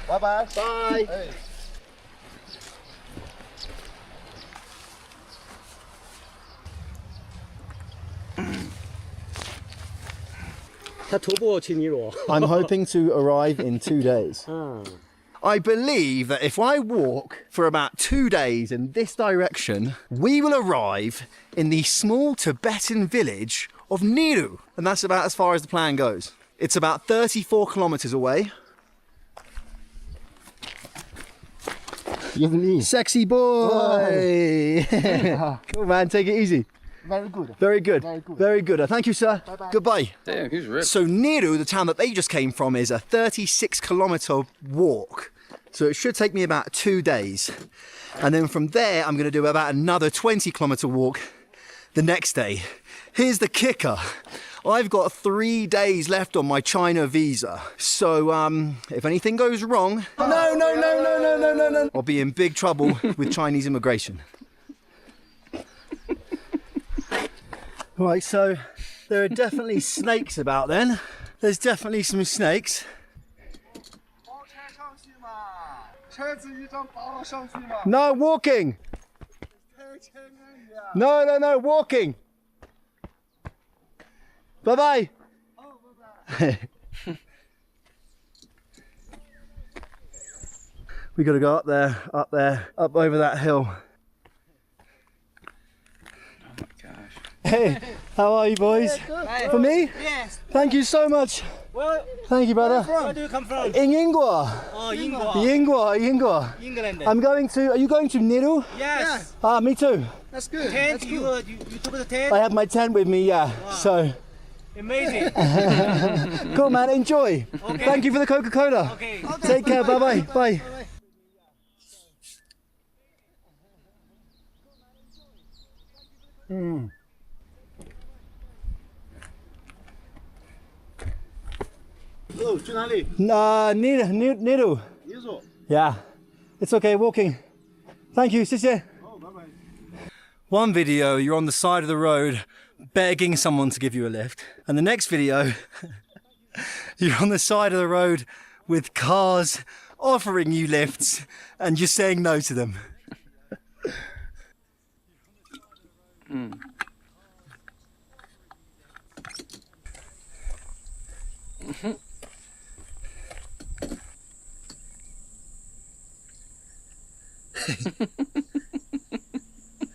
Bye-bye. Bye. Hey. 他徒步去尼罗。 I'm hoping to arrive in 2 days. I believe that if I walk for about 2 days in this direction, we will arrive in the small Tibetan village of Niru. And that's about as far as the plan goes. It's about 34 kilometers away. Sexy boy! Cool, man, take it easy. Very good. Very good. Very good. Very good. Thank you, sir. Bye-bye. Goodbye. Damn, he's ripped. So Niru, the town that they just came from, is a 36-kilometer walk. So it should take me about 2 days. And then from there, I'm going to do about another 20-kilometer walk the next day. Here's the kicker. I've got 3 days left on my China visa. So if anything goes wrong, no, I'll be in big trouble with Chinese immigration. Right, so there are definitely snakes about then. There's definitely some snakes. No, walking. No, walking. Bye-bye. We gotta go up there, up over that hill. Hey, how are you boys? Hi. For me? Yes. Thank you so much. Well, thank you, brother. where do you come from? In Yingguo. Oh, Yingguo. Yingguo. England. Are you going to Niru? Yes. Ah, me too. That's good. Tent, That's you took the tent? I have my tent with me, yeah. Wow. So. Amazing. Cool, man. Enjoy. Okay. Thank you for the Coca-Cola. Okay. Take care. Bye-bye. Bye. Niru. Yeah. It's okay, walking. Thank you, 谢谢. One video, you're on the side of the road begging someone to give you a lift. And the next video, you're on the side of the road with cars offering you lifts and you're saying no to them.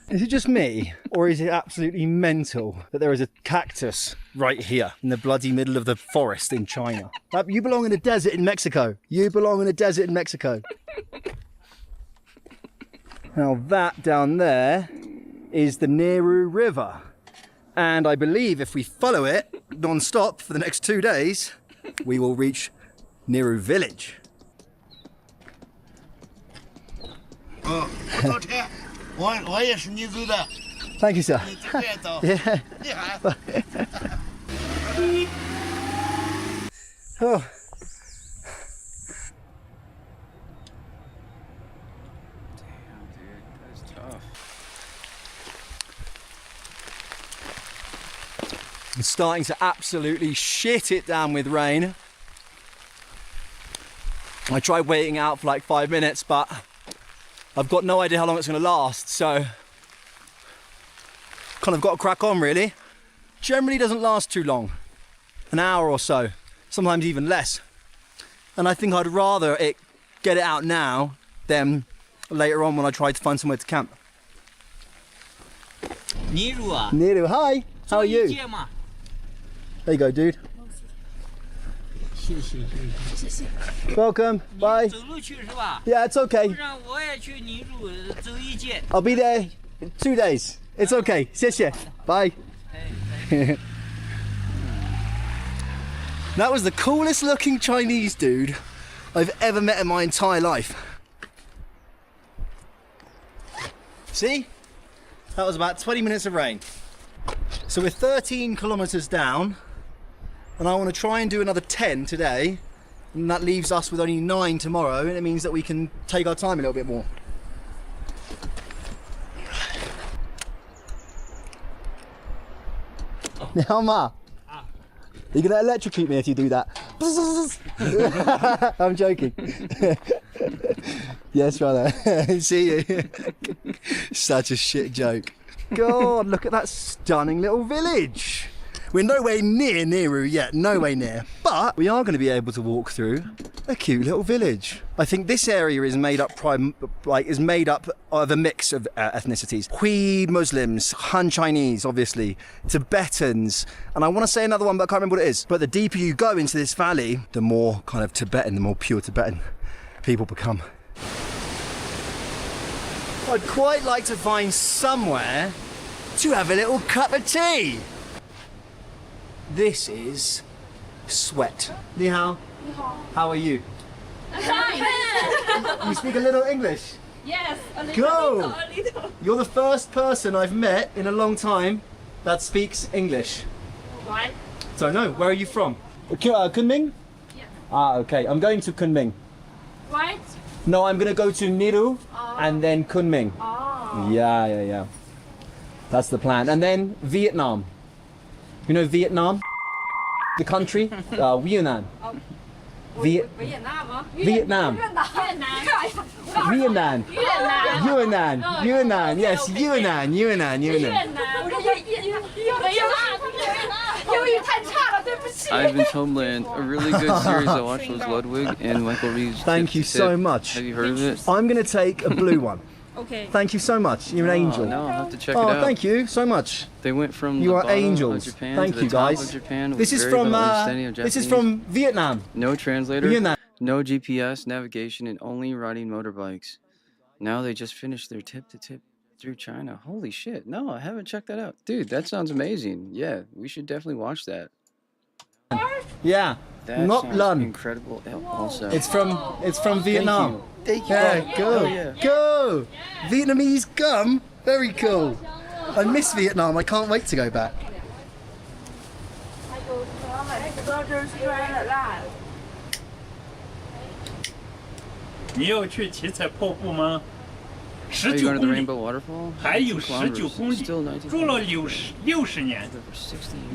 Is it just me, or is it absolutely mental that there is a cactus right here in the bloody middle of the forest in China? You belong in a desert in Mexico. You belong in a desert in Mexico. Now that down there is the Niru River. And I believe if we follow it non-stop for the next 2 days, we will reach Niru Village. 我早晨，我也是你走的。 Thank you, sir. 你这边走。 Yeah. 厉害。 Oh. It's starting to absolutely shit it down with rain. I tried waiting out for like 5 minutes, but I've got no idea how long it's going to last, so kind of got to crack on really. Generally doesn't last too long, an hour or so, sometimes even less. And I think I'd rather get it out now than later on when I try to find somewhere to camp. Niru, hi, how are you? There you go, dude. Welcome, bye. Yeah, it's okay. I'll be there in 2 days. It's okay. 谢谢. Bye. That was the coolest looking Chinese dude I've ever met in my entire life. See? That was about 20 minutes of rain. So we're 13 kilometers down, and I want to try and do another 10 today, and that leaves us with only 9 tomorrow, and it means that we can take our time a little bit more. Niao, you're gonna electrocute me if you do that. I'm joking. Yes, brother. See you. Such a shit joke. God, look at that stunning little village. We're nowhere near Niru yet, nowhere near. But we are going to be able to walk through a cute little village. I think this area is made up of a mix of ethnicities. Hui Muslims, Han Chinese, obviously, Tibetans, and I want to say another one, but I can't remember what it is. But the deeper you go into this valley, the more kind of Tibetan, the more pure Tibetan people become. I'd quite like to find somewhere to have a little cup of tea. This is Sweat. Ni hao. Ni hao. How are you? Fine. You speak a little English? Yes, a little. Go! A little. You're the first person I've met in a long time that speaks English. Why? So no, where are you from? Kunming? Yes. Ah, okay. I'm going to Kunming. Right? No, I'm going to go to Niru and then Kunming. Oh. Yeah. That's the plan. And then Vietnam. You know Vietnam? The country? Yunnan. Vietnam. Yunnan. Yes, Yunnan. I've been Homeland, a really good series I watched was Ludwig and Michael Reeves. Thank you so much. Have you heard of it? I'm going to take a blue one. Okay. Thank you so much. You're an angel. No, I'll have to check it out. Oh, thank you so much. They went from you the are bottom angels. Of Japan Thank to the you, top guys. Of Japan with This is very from little understanding of this is Japanese. from Vietnam. No translator. Vietnam. No GPS navigation and only riding motorbikes. Now they just finished their tip-to-tip through China. Holy shit! No, I haven't checked that out, dude. That sounds amazing. Yeah, we should definitely watch that. Yeah. That Not sounds Lun. incredible. Also, It's from Vietnam. Thank you. Yeah, go. Oh, yeah. Go. Vietnamese gum. Very cool. I miss Vietnam. I can't wait to go back. 你要去七彩瀑布吗？19 Are you going to the 公里 Rainbow Waterfall? 还有 2 19 公里， Still 19住了60年。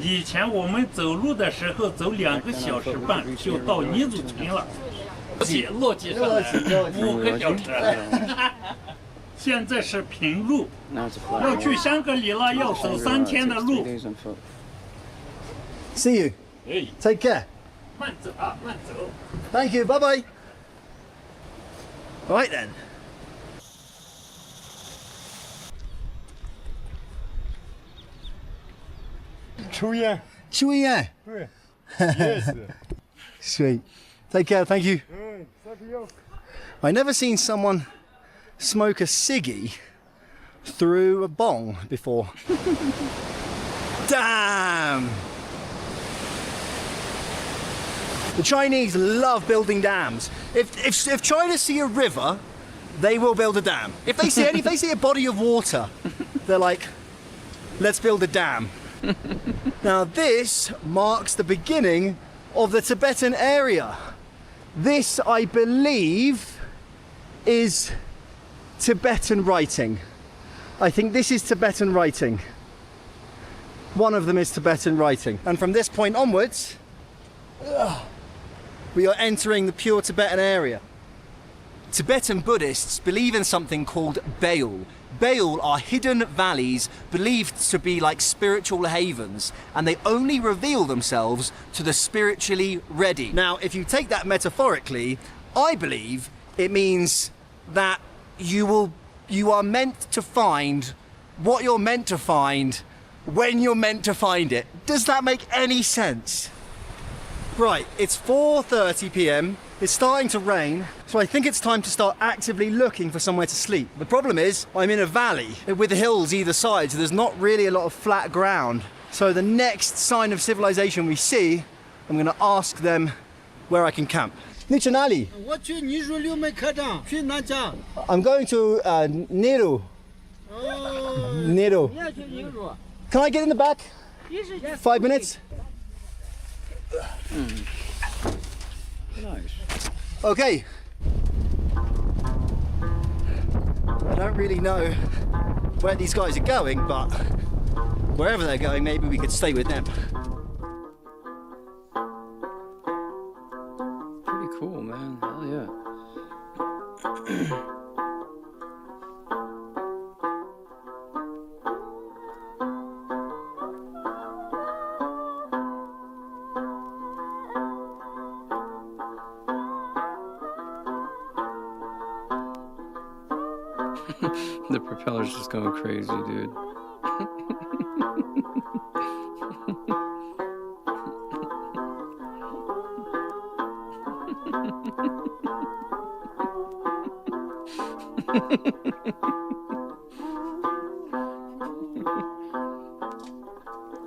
以前我们走路的时候走2个小时半就到尼祖村了，落基上来5个小时。现在是平路，要去香格里拉要走3天的路。 See you. Take care. 慢走啊，慢走。 Thank you. Bye bye. Right then. Chuya. Chuya. Yes. Sweet. Take care. Thank you. I never seen someone smoke a ciggy through a bong before. Damn! The Chinese love building dams. If China see a river, they will build a dam. If they see a body of water, they're like, let's build a dam. Now this marks the beginning of the Tibetan area. This, I believe, is Tibetan writing. I think this is Tibetan writing. One of them is Tibetan writing. And from this point onwards, we are entering the pure Tibetan area. Tibetan Buddhists believe in something called Baul. Baul are hidden valleys believed to be like spiritual havens, and they only reveal themselves to the spiritually ready. Now, if you take that metaphorically, I believe it means that you are meant to find what you're meant to find when you're meant to find it. Does that make any sense? Right, it's 4:30 p.m. It's starting to rain, so I think it's time to start actively looking for somewhere to sleep. The problem is, I'm in a valley with hills either side, so there's not really a lot of flat ground. So the next sign of civilization we see, I'm gonna ask them where I can camp. Nichanali. I'm going to Nehru. Nehru. Can I get in the back? 5 minutes? Nice. Okay. I don't really know where these guys are going, but wherever they're going, maybe we could stay with them. Pretty cool, man. Hell yeah. The propeller's just going crazy, dude.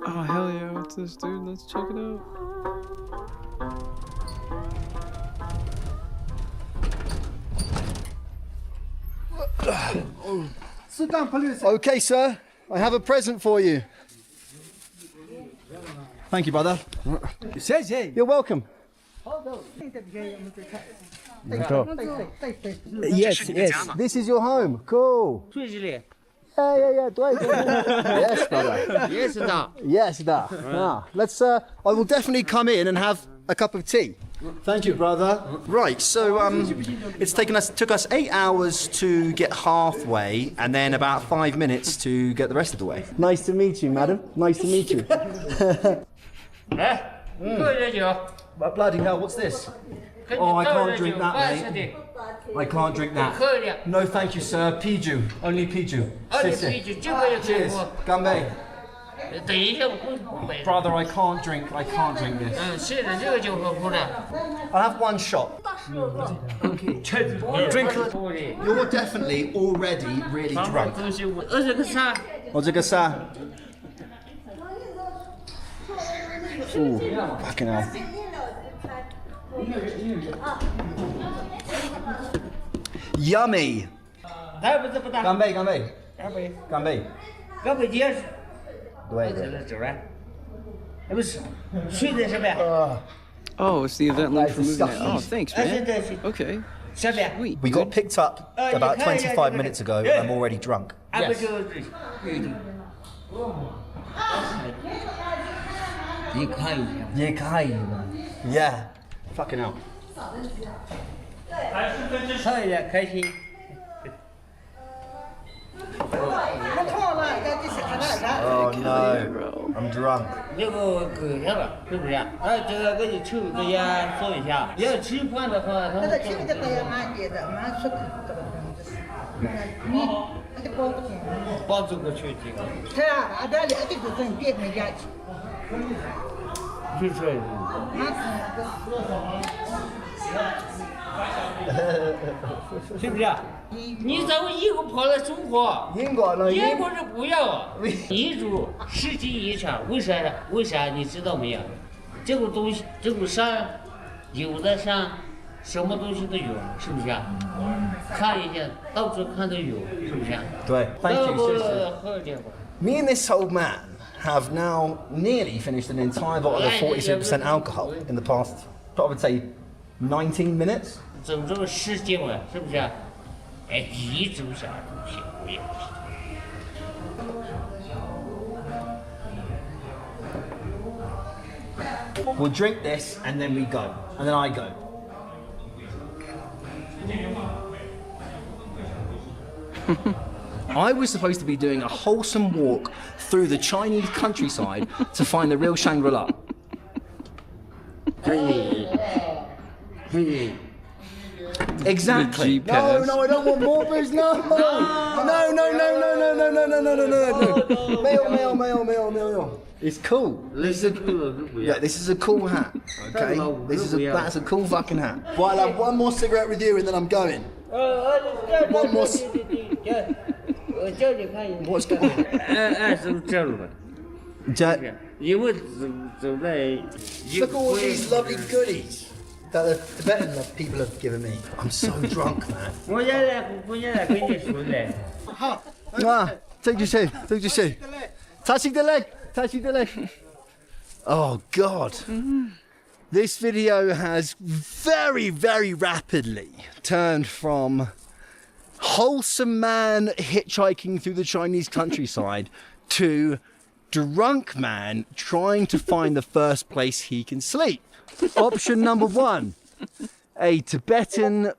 Oh, hell yeah, what's this, dude? Let's check it out. Okay, sir, I have a present for you. Thank you, brother. You're welcome. Yes, yes. This is your home. Cool. Yeah. Yes, brother. Yes, da. Let's. I will definitely come in and have a cup of tea. Thank you, brother. Right, so took us 8 hours to get halfway, and then about 5 minutes to get the rest of the way. Nice to meet you, madam. Nice to meet you. But bloody hell, what's this? Oh, I can't drink that, mate. I can't drink that. No, thank you, sir. Piju. Only Piju. Cheers. Ganbei. Brother, I can't drink this. I'll have one shot. Drink. You're definitely already really drunk. Ooh, fucking hell. Yummy. Ganbei. Oh, it's the event link for moving it. Oh, thanks, man. Okay. Sweet. We got picked up about 25 minutes ago, and I'm already drunk. Yes. Yeah. Fucking hell. Oh no, I'm drunk.你走一个跑到中国，英国是不要，民主世纪遗产，为啥你知道没有？这个东西，这个山，有的山什么东西都有，是不是啊？看一下，到处看都有，是不是啊？对，thank you, sister. 喝点吧。 Me and this old man have now nearly finished an entire bottle of 46% alcohol in the past, I would say, 19 minutes. 走这个10斤了，是不是啊？哎，你走啥东西？我也不知道。 We'll drink this and then we go, and then I go. I was supposed to be doing a wholesome walk through the Chinese countryside to find the real Shangri-La. Exactly. No, no, I don't want more booze. No, no, no, no, no, no, no, no, no, no, no, no. Mail. It's cool. This is a cool hat. Okay, that's a cool fucking hat. Well, I'll have one more cigarette with you and then I'm going. One more. What's going on? 这路吧。因为走在。Look at all these lovely goodies that the Tibetan people have given me. I'm so drunk, man. 我现在跟你说的。Ah, take your shoe. Take your shoe. Touching the leg. Touching the leg. Oh God. This video has very, very rapidly turned from wholesome man hitchhiking through the Chinese countryside to drunk man trying to find the first place he can sleep. Option number 1, a Tibetan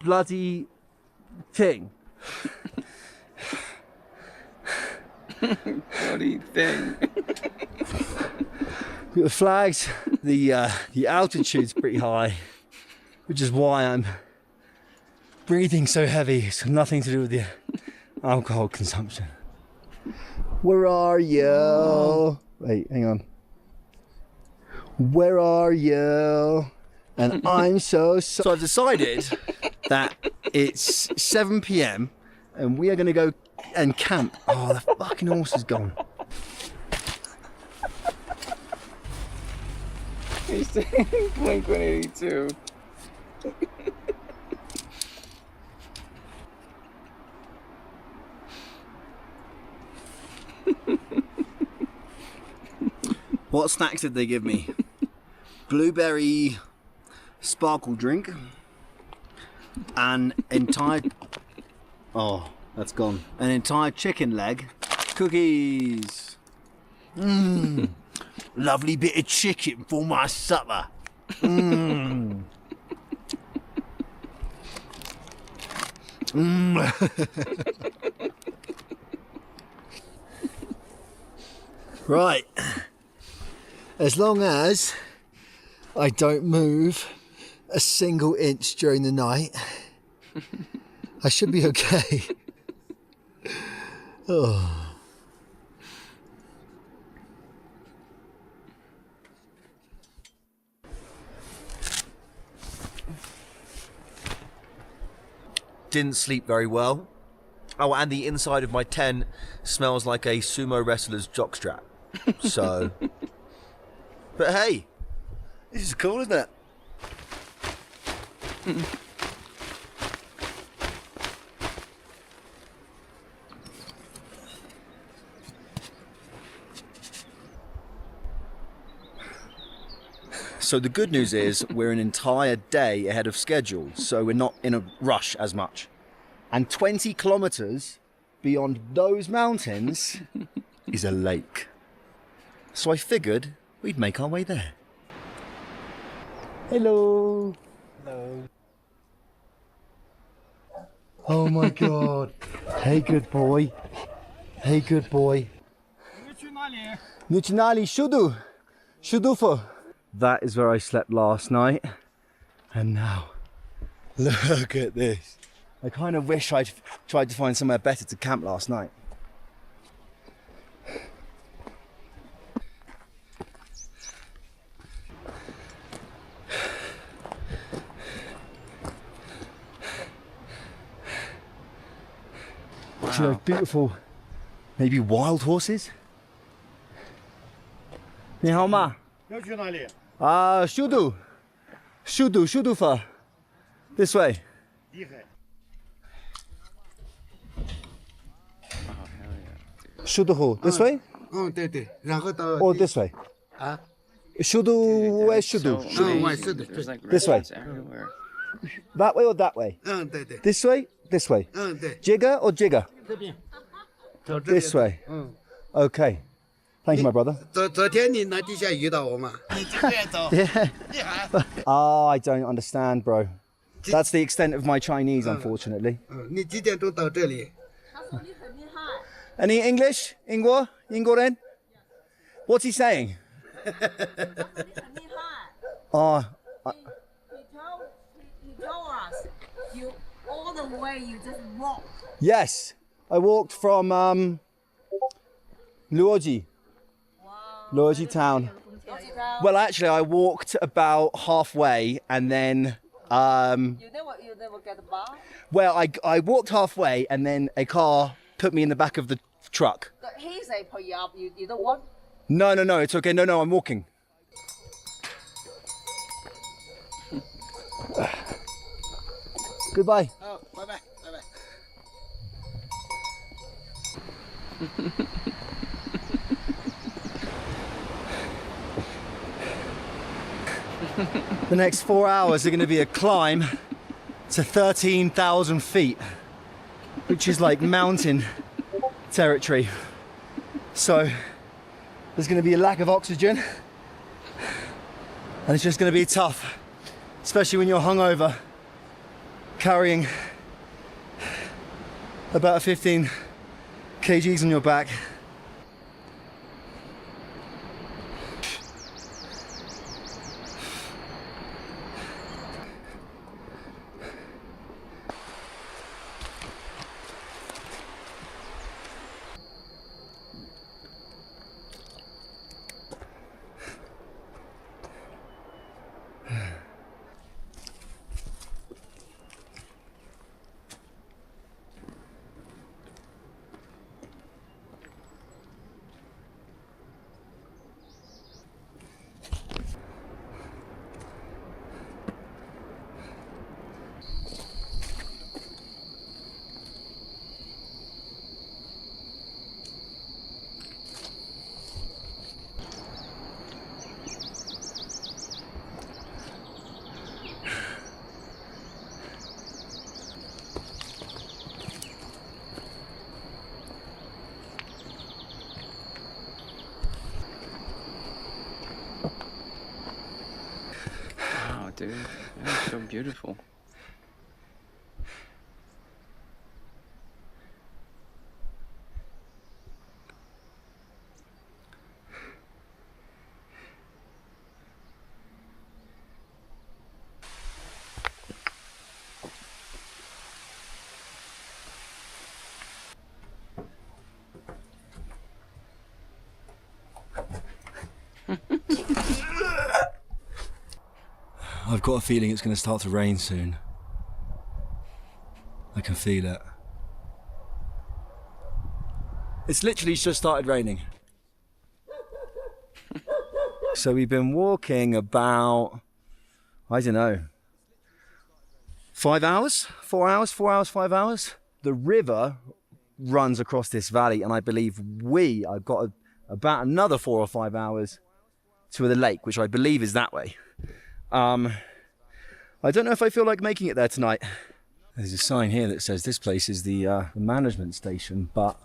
bloody thing. Bloody thing. The flags, the altitude's pretty high, which is why I'm breathing so heavy. It's nothing to do with the alcohol consumption. Where are you? Wait, hang on. Where are you? And I'm so I've decided that it's 7 p.m. and we are going to go and camp. Oh, the fucking horse is gone. He's saying Blink-182. What snacks did they give me? Blueberry sparkle drink, an entire, oh, that's gone. An entire chicken leg, cookies. Lovely bit of chicken for my supper. Right. As long as I don't move a single inch during the night, I should be okay. Oh. Didn't sleep very well. Oh, and the inside of my tent smells like a sumo wrestler's jockstrap. So, but hey, this is cool, isn't it? So the good news is we're an entire day ahead of schedule, so we're not in a rush as much. And 20 kilometers beyond those mountains is a lake. So I figured we'd make our way there. Hello. Hello. Oh my God. Hey, good boy. Hey, good boy. Nuchinali Shudu. Shudufu. That is where I slept last night. And now, look at this. I kind of wish I'd tried to find somewhere better to camp last night. Wow. See those beautiful, maybe wild horses? 你好吗？要去哪里？Shudu fa. This way. Shuduhu. This way? 对对，然后到 Or this way? 啊， Shudu, where's Shudu? There's like This way. restaurants everywhere. That way or that way? 对对， This way? This way? 对， Jigger or jigger? 这边， This way. Okay. Thank you, my brother. 昨天你那底下遇到我吗？ Yeah. Oh, I don't understand, bro. That's the extent of my Chinese, unfortunately. 你几点钟到这里？ Any English? Ingwa? Inggoren? What's he saying? Oh, He told us you all the way you just walk. yes. I walked from Luoji. Luoji town. Well, actually, I walked about halfway and then You never get a bar? well, I walked halfway and then a car put me in the back of the truck. He say put you up, you don't want? No, it's okay. No, I'm walking. Goodbye. Oh, bye bye. The next 4 hours are going to be a climb to 13,000 feet, which is like mountain territory. So there's going to be a lack of oxygen, and it's just going to be tough, especially when you're hungover, carrying about 15 kgs on your back. Wow, dude, that's so beautiful. I've got a feeling it's going to start to rain soon. I can feel it. It's literally just started raining. So we've been walking about, I don't know, 5 hours? 4 hours? 4 hours, 5 hours? The river runs across this valley, and I believe I've got about another 4 or 5 hours to the lake, which I believe is that way. I don't know if I feel like making it there tonight. There's a sign here that says this place is the management station, but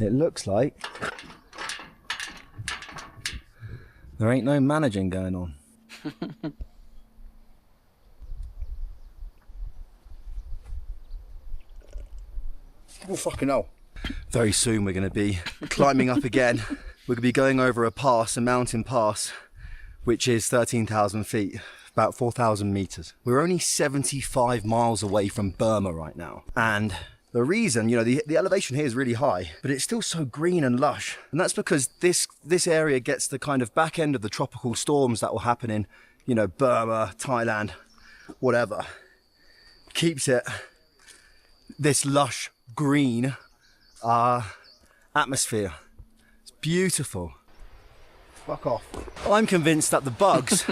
it looks like there ain't no managing going on. Oh, fucking hell. Very soon we're going to be climbing up again. We're going to be going over a mountain pass, which is 13,000 feet, about 4,000 meters. We're only 75 miles away from Burma right now. And the reason, the elevation here is really high, but it's still so green and lush. And that's because this area gets the kind of back end of the tropical storms that will happen in, Burma, Thailand, whatever. Keeps it this lush green atmosphere. It's beautiful. Fuck off. I'm convinced that the bugs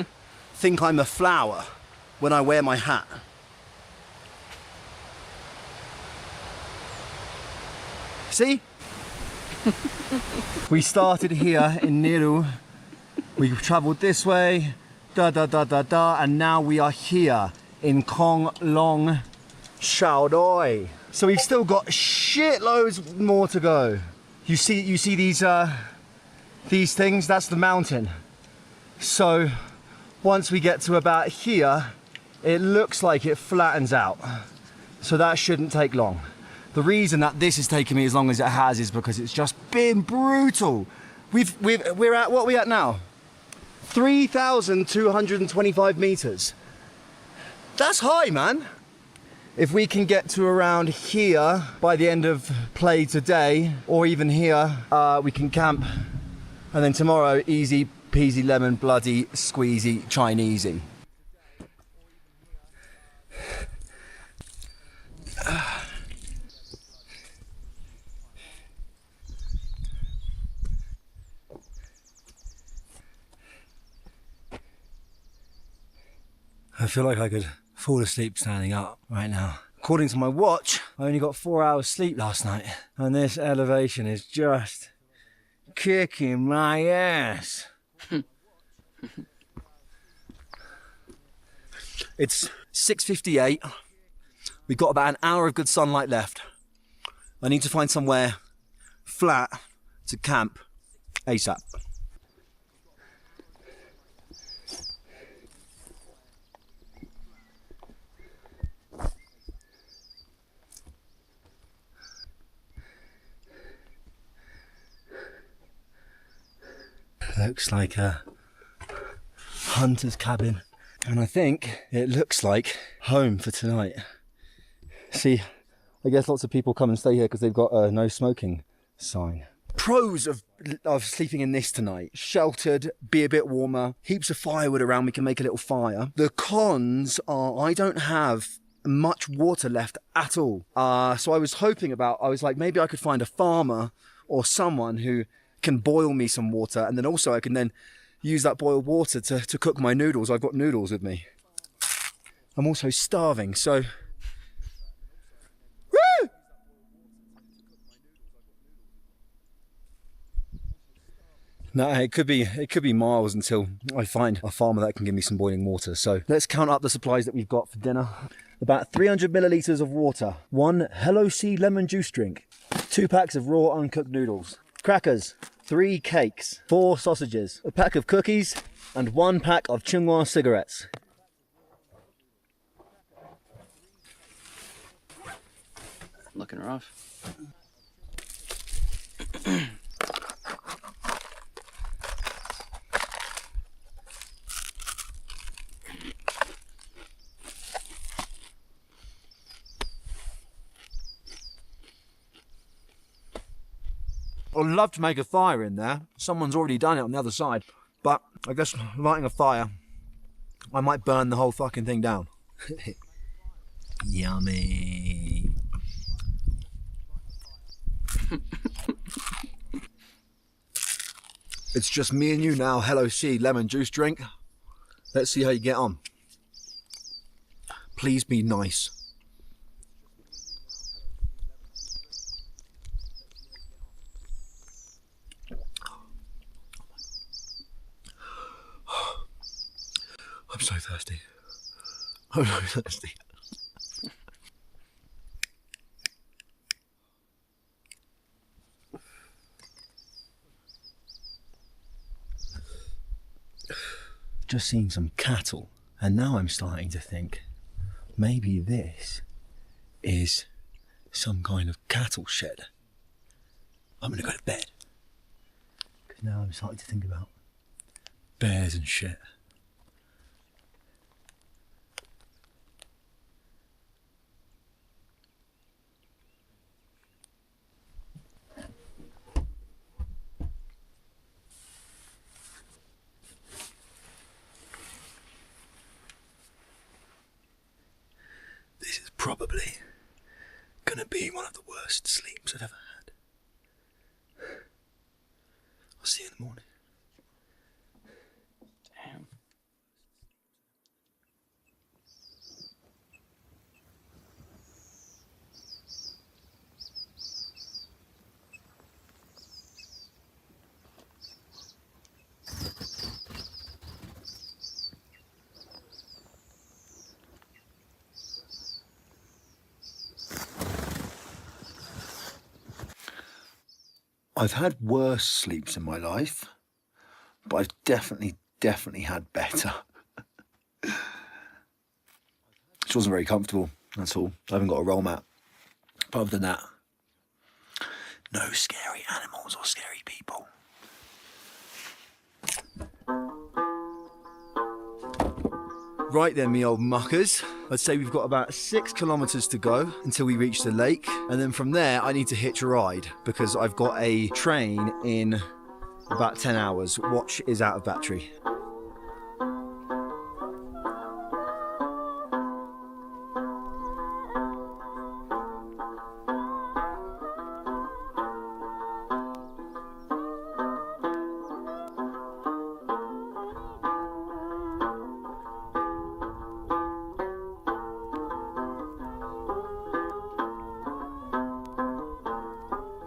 think I'm a flower when I wear my hat. See? We started here in Niru. We travelled this way, and now we are here in Kong Long Shaodoi. So we've still got shitloads more to go. You see these things? That's the mountain. So once we get to about here, it looks like it flattens out. So that shouldn't take long. The reason that this has taken me as long as it has is because it's just been brutal. We're at, what are we at now? 3,225 meters. That's high, man. If we can get to around here by the end of play today, or even here, we can camp. And then tomorrow, easy peasy lemon bloody squeezy Chinesey. I feel like I could fall asleep standing up right now. According to my watch, I only got 4 hours sleep last night, and this elevation is just kicking my ass. It's 6:58. We've got about an hour of good sunlight left. I need to find somewhere flat to camp ASAP. Looks like a hunter's cabin, and I think it looks like home for tonight. See, I guess lots of people come and stay here because they've got a no smoking sign. Pros of sleeping in this tonight: sheltered, be a bit warmer, heaps of firewood around, we can make a little fire. The cons are I don't have much water left at all. So I was like, maybe I could find a farmer or someone who can boil me some water, and then also I can then use that boiled water to cook my noodles. I've got noodles with me. I'm also starving, so... Woo! No, it could be miles until I find a farmer that can give me some boiling water. So let's count up the supplies that we've got for dinner. About 300 millilitres of water, 1 Hello Sea lemon juice drink, 2 packs of raw uncooked noodles, crackers, 3 cakes, 4 sausages, a pack of cookies, and 1 pack of Chunghwa cigarettes. Looking rough. I'd love to make a fire in there. Someone's already done it on the other side. But I guess lighting a fire, I might burn the whole fucking thing down. Yummy. It's just me and you now, Hello Sea lemon juice drink. Let's see how you get on. Please be nice. I'm so thirsty. I'm so thirsty. Just seen some cattle, and now I'm starting to think maybe this is some kind of cattle shed. I'm gonna go to bed, because now I'm starting to think about bears and shit. This is probably gonna be one of the worst sleeps I've ever had. I'll see you in the morning. Damn. I've had worse sleeps in my life, but I've definitely had better. It wasn't very comfortable, that's all. I haven't got a roll mat. But other than that, no scary animals or scary people. Right then, me old muckers. I'd say we've got about 6 kilometers to go until we reach the lake. And then from there, I need to hitch a ride because I've got a train in about 10 hours. Watch is out of battery.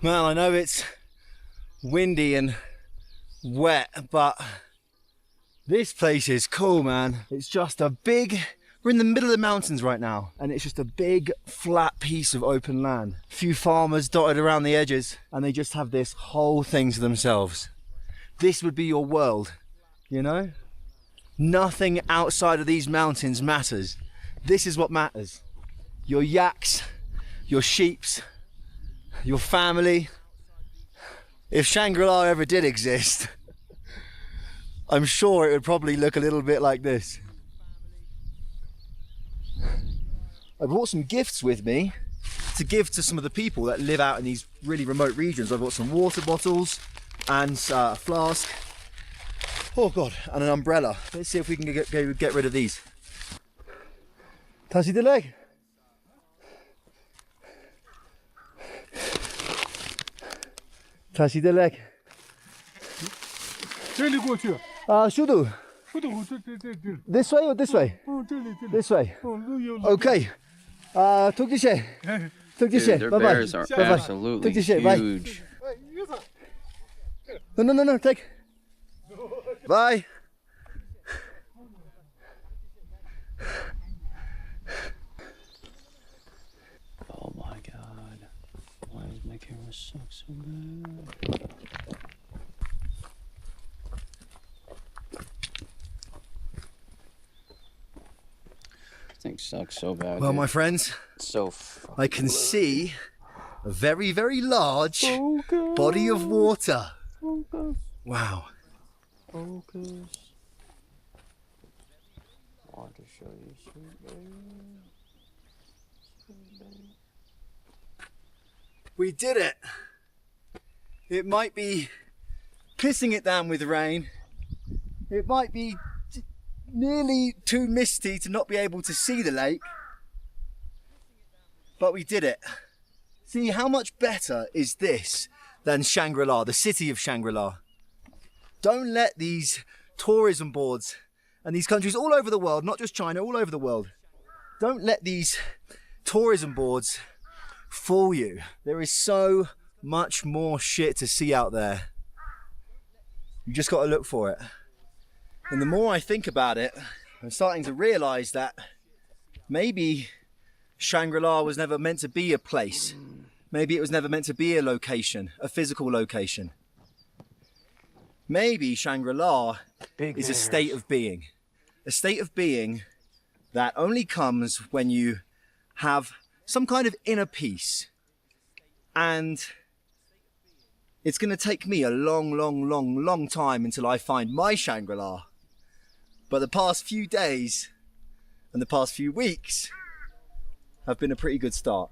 Well, I know it's windy and wet, but this place is cool, man. It's just a big, we're in the middle of the mountains right now, and it's just a big flat piece of open land. A few farmers dotted around the edges, and they just have this whole thing to themselves. This would be your world, you know? Nothing outside of these mountains matters. This is what matters. Your yaks, your sheeps, your family. If Shangri-La ever did exist, I'm sure it would probably look a little bit like this. I brought some gifts with me to give to some of the people that live out in these really remote regions. I brought some water bottles and a flask. Oh God, and an umbrella. Let's see if we can get rid of these. Tassi de leg. Tassi de leg. 这里过去。Shudu. Shudu. This way or this way? This way. Okay. Talk to you. Talk to you. Their Bye bye. bears are Bye bye. absolutely Talk to you. Bye. huge. No. Take. Bye. Oh my God. Why does my camera suck so bad? This thing sucks so bad. Well, dude. my friends, so I can see a very, very large body of water. Wow. Focus. I want to show you something. We did it. It might be pissing it down with rain. It might be nearly too misty to not be able to see the lake. But we did it. See, how much better is this than Shangri-La, the city of Shangri-La? Don't let these tourism boards and these countries all over the world, not just China, all over the world, don't let these tourism boards fool you. There is so much more shit to see out there. You just got to look for it. And the more I think about it, I'm starting to realize that maybe Shangri-La was never meant to be a place. Maybe it was never meant to be a location, a physical location. Maybe Shangri-La is a state of being. A state of being that only comes when you have some kind of inner peace. And it's going to take me a long time until I find my Shangri-La. But the past few days and the past few weeks have been a pretty good start.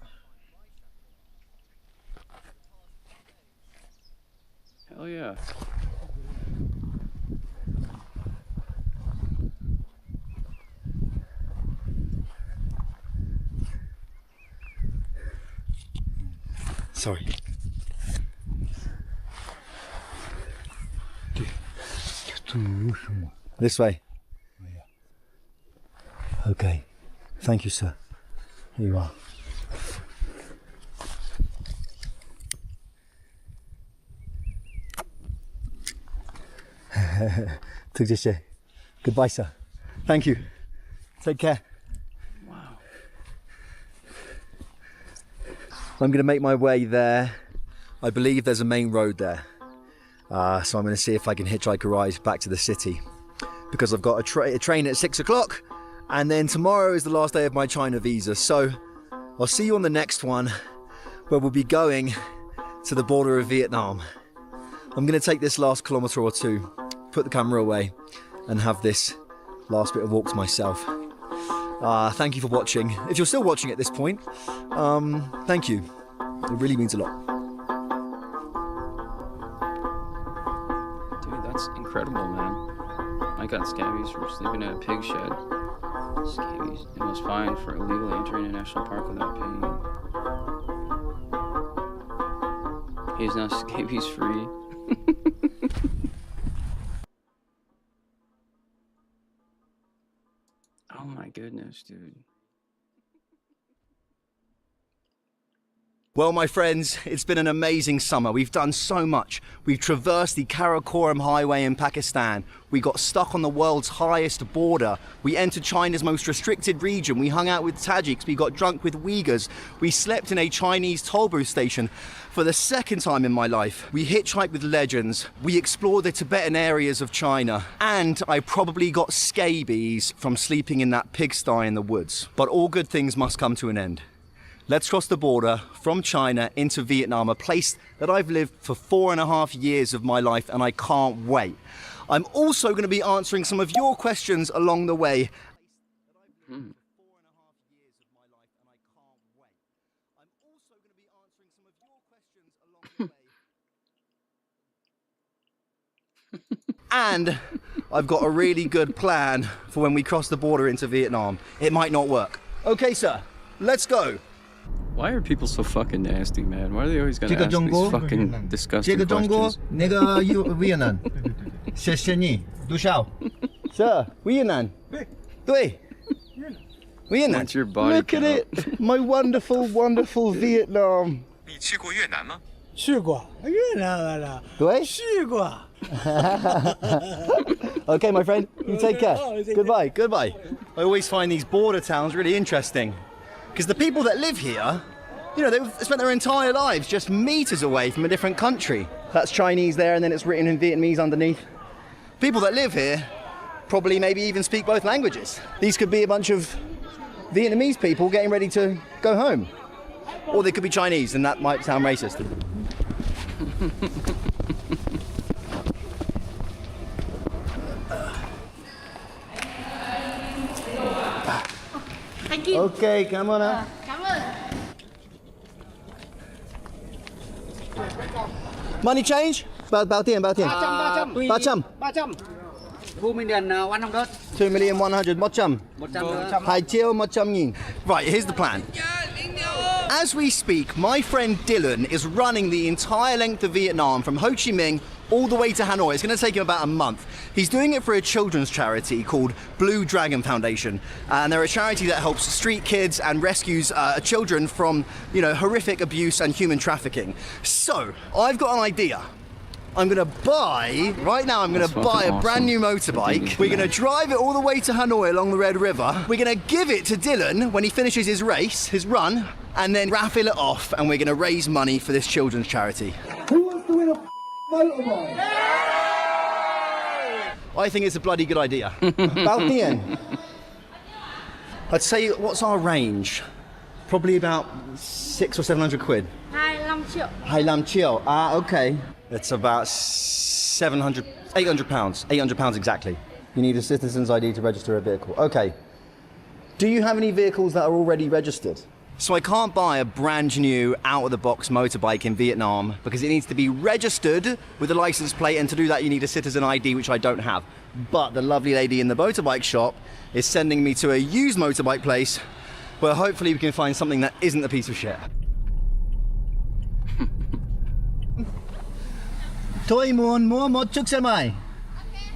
Hell yeah. Sorry. This way. Okay. Thank you, sir. Here you are. Goodbye, sir. Thank you. Take care. I'm going to make my way there I believe there's a main road there. So I'm going to see if I can hitchhike a ride back to the city. Because I've got a train at 6 o'clock, and then tomorrow is the last day of my China visa. So I'll see you on the next one, where we'll be going to the border of Vietnam. I'm going to take this last kilometre or two, put the camera away, and have this last bit of walk to myself. Thank you for watching. If you're still watching at this point, thank you. It really means a lot. Dude, that's incredible, man. I got scabies from sleeping in a pig shed. Scabies. It was fined for illegally entering a national park without paying. He is now scabies free. Oh my goodness, dude. Well, my friends, it's been an amazing summer. We've done so much. We've traversed the Karakoram Highway in Pakistan. We got stuck on the world's highest border. We entered China's most restricted region. We hung out with Tajiks. We got drunk with Uyghurs. We slept in a Chinese toll booth station for the second time in my life. We hitchhiked with legends. We explored the Tibetan areas of China. And I probably got scabies from sleeping in that pigsty in the woods. But all good things must come to an end. Let's cross the border from China into Vietnam, a place that I've lived for 4.5 years of my life, and I can't wait. I'm also going to be answering some of your questions along the way. And I've got a really good plan for when we cross the border into Vietnam. It might not work. Okay, sir, let's go. Why are people so fucking nasty, man? Why are they always gonna ask these fucking disgusting questions? Sir, Vietnam. What's your body Look at it, my wonderful, wonderful Vietnam. 你去过越南吗？去过，越南了。对。去过。 Okay, my friend, you take care. Goodbye, goodbye. I always find these border towns really interesting. Because the people that live here, you know, they've spent their entire lives just meters away from a different country. That's Chinese there, and then it's written in Vietnamese underneath. People that live here probably maybe even speak both languages. These could be a bunch of Vietnamese people getting ready to go home. Or they could be Chinese, and that might sound racist. Thank you. Okay, come on now. Cảm ơn. Money change? Bao tiền. 300. 2,100,000. 2,100,000. 100. 2 triệu 100,000. Right, here's the plan. As we speak, my friend Dylan is running the entire length of Vietnam from Ho Chi Minh all the way to Hanoi. It's going to take him about a month. He's doing it for a children's charity called Blue Dragon Foundation, and they're a charity that helps street kids and rescues children from, you know, horrific abuse and human trafficking. So, I've got an idea. I'm going to buy, right now I'm going to buy a brand new motorbike. We're going to drive it all the way to Hanoi along the Red River. We're going to give it to Dylan when he finishes his race, his run, and then raffle it off, and we're going to raise money for this children's charity. Who wants to win a motorbike? I think it's a bloody good idea. Bao tiền? I'd say, what's our range? Probably about 600 or 700 quid. 25 triệu. 25 triệu. Ah, okay. It's about 800 pounds. 800 pounds exactly. You need a citizen's ID to register a vehicle. Okay. Do you have any vehicles that are already registered? So I can't buy a brand new out-of-the-box motorbike in Vietnam because it needs to be registered with a license plate, and to do that you need a citizen ID, which I don't have. But the lovely lady in the motorbike shop is sending me to a used motorbike place where hopefully we can find something that isn't a piece of shit. Tôi muốn mua một chiếc xe máy.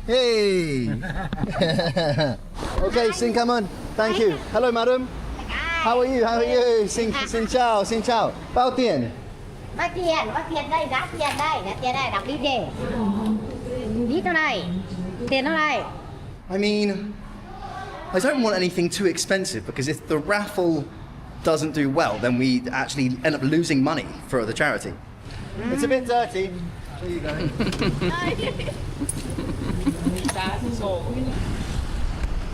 Hey. Okay, xin cảm ơn. Thank you. Hello, madam. How are you? How are you? Xin chào, xin chào. Bao tiền? Bao tiền đây, giá tiền đây, đọc đi về. Đi chỗ này, tiền đâu này? I mean, I don't want anything too expensive, because if the raffle doesn't do well, then we actually end up losing money for the charity. It's a bit dirty. There you go.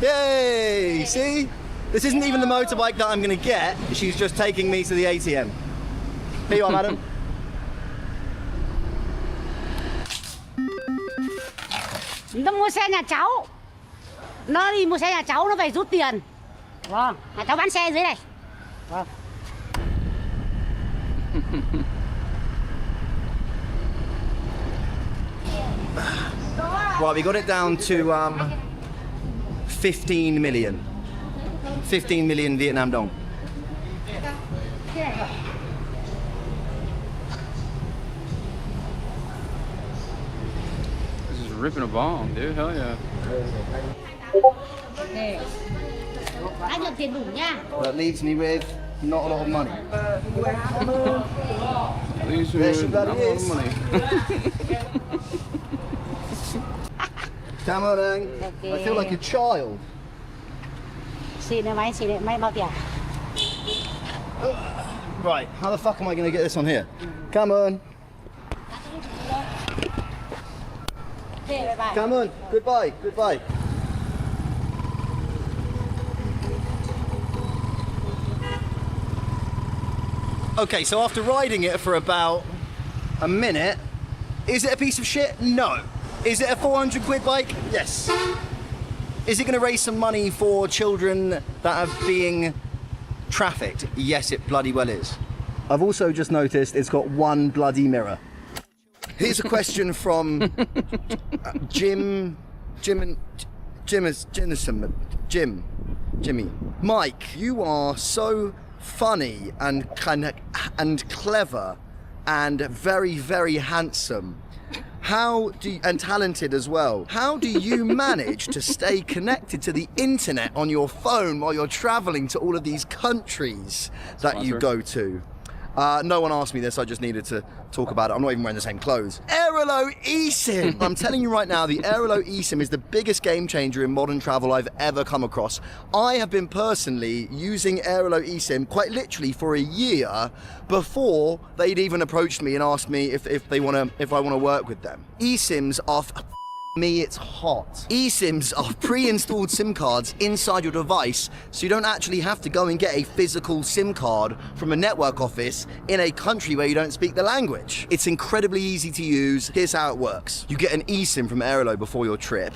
Yay! See? This isn't even the motorbike that I'm going to get. She's just taking me to the ATM. Here you are, madam. Nó mua xe nhà cháu. Nó đi mua xe nhà cháu, nó phải rút tiền. Vâng, nhà cháu bán xe dưới này. Vâng. Right, we got it down to 15 million. 15 million Vietnam dong. This is ripping a bomb, dude. Hell yeah. Anh nhận tiền đủ nha. That leaves me with not a lot of money. Leaves me There with she not a bloody lot is. of money. Come on, Ang. I feel like a child. Xì này máy bao tiền. Right, how the fuck am I going to get this on here? Come on. Come on. Goodbye. Goodbye. Okay, so after riding it for about a minute, is it a piece of shit? No. Is it a 400 quid bike? Yes. Is it going to raise some money for children that are being trafficked? Yes, it bloody well is. I've also just noticed it's got one bloody mirror. Here's a question from Jimmy. Mike, you are so funny and clever and very, very handsome. And talented as well. How do you manage to stay connected to the internet on your phone while you're traveling to all of these countries that you go to? No one asked me this, I just needed to talk about it. I'm not even wearing the same clothes. Airalo eSIM! I'm telling you right now, the Airalo eSIM is the biggest game changer in modern travel I've ever come across. I have been personally using Airalo eSIM quite literally for a year before they'd even approached me and asked me if I want to work with them. eSIMs are me, it's hot. eSIMs are pre-installed SIM cards inside your device, so you don't actually have to go and get a physical SIM card from a network office in a country where you don't speak the language. It's incredibly easy to use. Here's how it works. You get an eSIM from Airalo before your trip,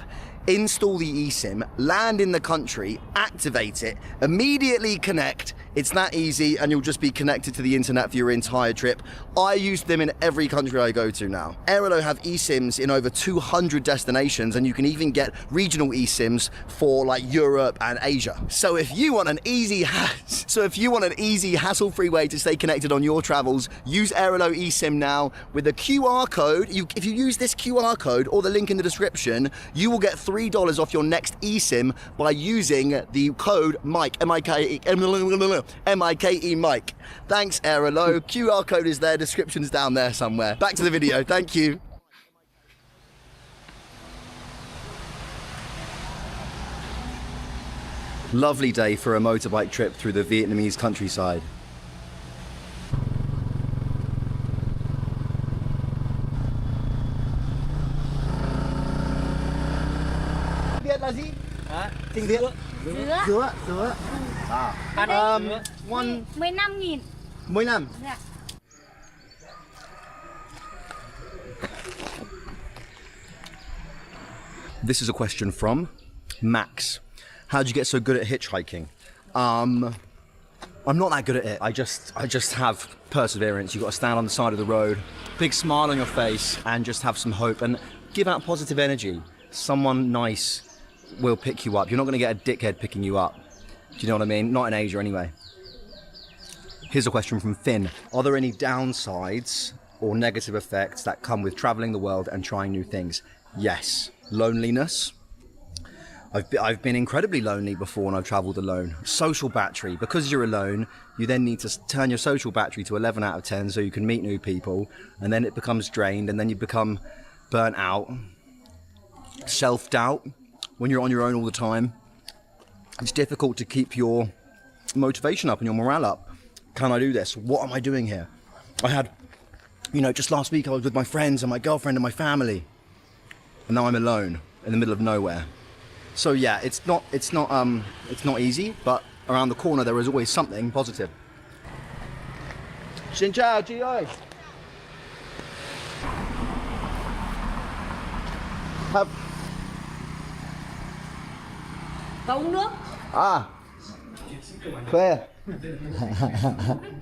install the eSIM, land in the country, activate it, immediately connect. It's that easy, and you'll just be connected to the internet for your entire trip. I use them in every country I go to now. Airalo have eSIMs in over 200 destinations, and you can even get regional eSIMs for like Europe and Asia. So if you want an easy hassle-free way to stay connected on your travels, use Airalo eSIM now with the QR code. If you use this QR code or the link in the description, you will get $3 off your next eSIM by using the code MIKE, M-I-K-E, Mike. Thanks, Airalo. QR code is there, description's down there somewhere. Back to the video, thank you. Lovely day for a motorbike trip through the Vietnamese countryside. Biết là gì? Tiếng Việt. Dứa. One. 15.000. 15. Dạ. This is a question from Max. How'd you get so good at hitchhiking? I'm not that good at it. I just have perseverance. You've got to stand on the side of the road, big smile on your face, and just have some hope and give out positive energy. Someone nice will pick you up. You're not going to get a dickhead picking you up. Do you know what I mean? Not in Asia anyway. Here's a question from Finn. Are there any downsides or negative effects that come with traveling the world and trying new things? Yes. Loneliness. I've been incredibly lonely before when I've traveled alone. Social battery. Because you're alone, you then need to turn your social battery to 11 out of 10 so you can meet new people, and then it becomes drained, and then you become burnt out. Self-doubt. When you're on your own all the time, it's difficult to keep your motivation up and your morale up. Can I do this? What am I doing here? I had You know, just last week I was with my friends and my girlfriend and my family, and now I'm alone in the middle of nowhere. So yeah, it's not easy, but around the corner there is always something positive. Xin chào chị ơi. Có uống nước. Claire.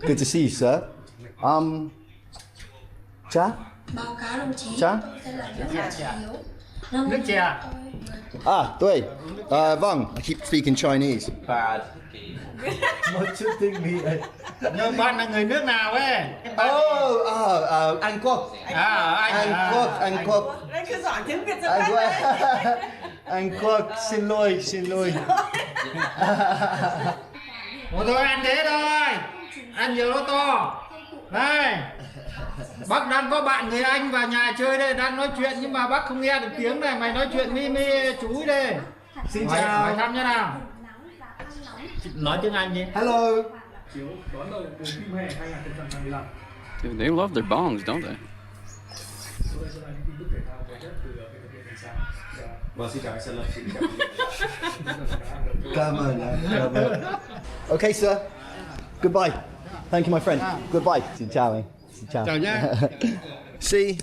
Good to see you, sir. Cha? Báo cáo đồng chí. Cha? Nước chè. Tôi. Vâng, I keep speaking Chinese. Một chút tiếng Mỹ ấy. Nhưng bạn là người nước nào ấy? Anh Quốc. Anh Quốc. Anh cứ giỏi tiếng Việt Anh Quốc, xin lỗi. Ủa thôi ăn thế thôi. Ăn nhiều nó to. Đây. Bác đang có bạn người Anh vào nhà chơi đây, đang nói chuyện nhưng mà bác không nghe được tiếng này. Mày nói chuyện với chú ấy đây. Xin chào. Hỏi thăm như nào? Nói tiếng Anh đi. Hello. Dude, they love their bongs, don't they? Cảm ơn. Okay, sir. Goodbye. Thank you, my friend. Goodbye. Xin chào. Chào nhé. See,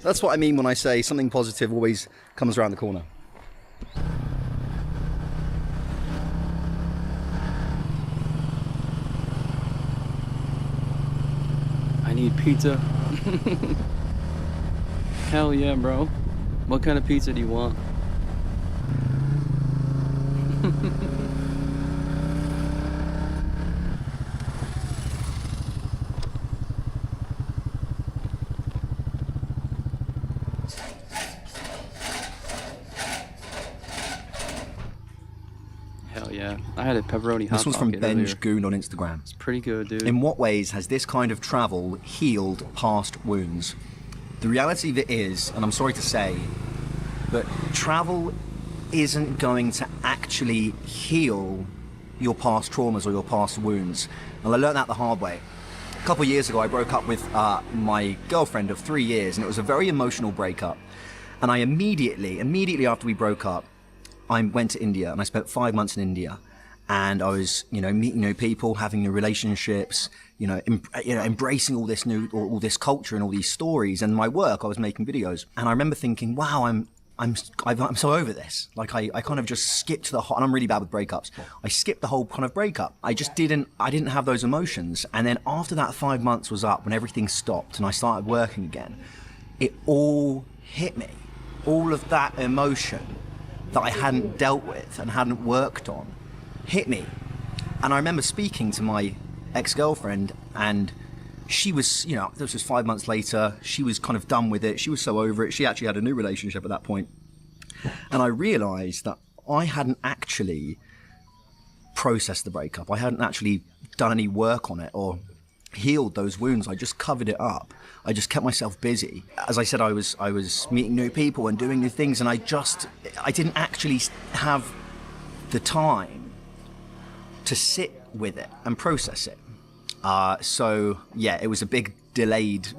that's what I mean when I say something positive always comes around the corner. I need pizza. Hell yeah, bro. What kind of pizza do you want? Hell yeah. I had a pepperoni hot This one's from pocket Benj earlier. Goon on Instagram. It's pretty good, dude. In what ways has this kind of travel healed past wounds? The reality of it is, and I'm sorry to say, but travel isn't going to actually heal your past traumas or your past wounds. And I learned that the hard way. A couple of years ago, I broke up with my girlfriend of 3 years, and it was a very emotional breakup. And I immediately after we broke up, I went to India, and I spent 5 months in India. And I was, meeting new people, having new relationships, embracing all this culture and all these stories. And my work, I was making videos, and I remember thinking, wow, I'm so over this. Like I kind of just skipped the whole, and I'm really bad with breakups. I skipped the whole kind of breakup. I didn't have those emotions. And then after that 5 months was up, when everything stopped and I started working again, it all hit me. All of that emotion that I hadn't dealt with and hadn't worked on hit me. And I remember speaking to my ex-girlfriend, and she was, this was 5 months later, she was kind of done with it. She was so over it. She actually had a new relationship at that point. And I realized that I hadn't actually processed the breakup. I hadn't actually done any work on it or healed those wounds. I just covered it up. I just kept myself busy. As I said, I was meeting new people and doing new things, and I didn't actually have the time to sit with it and process it. So yeah, it was a big delayed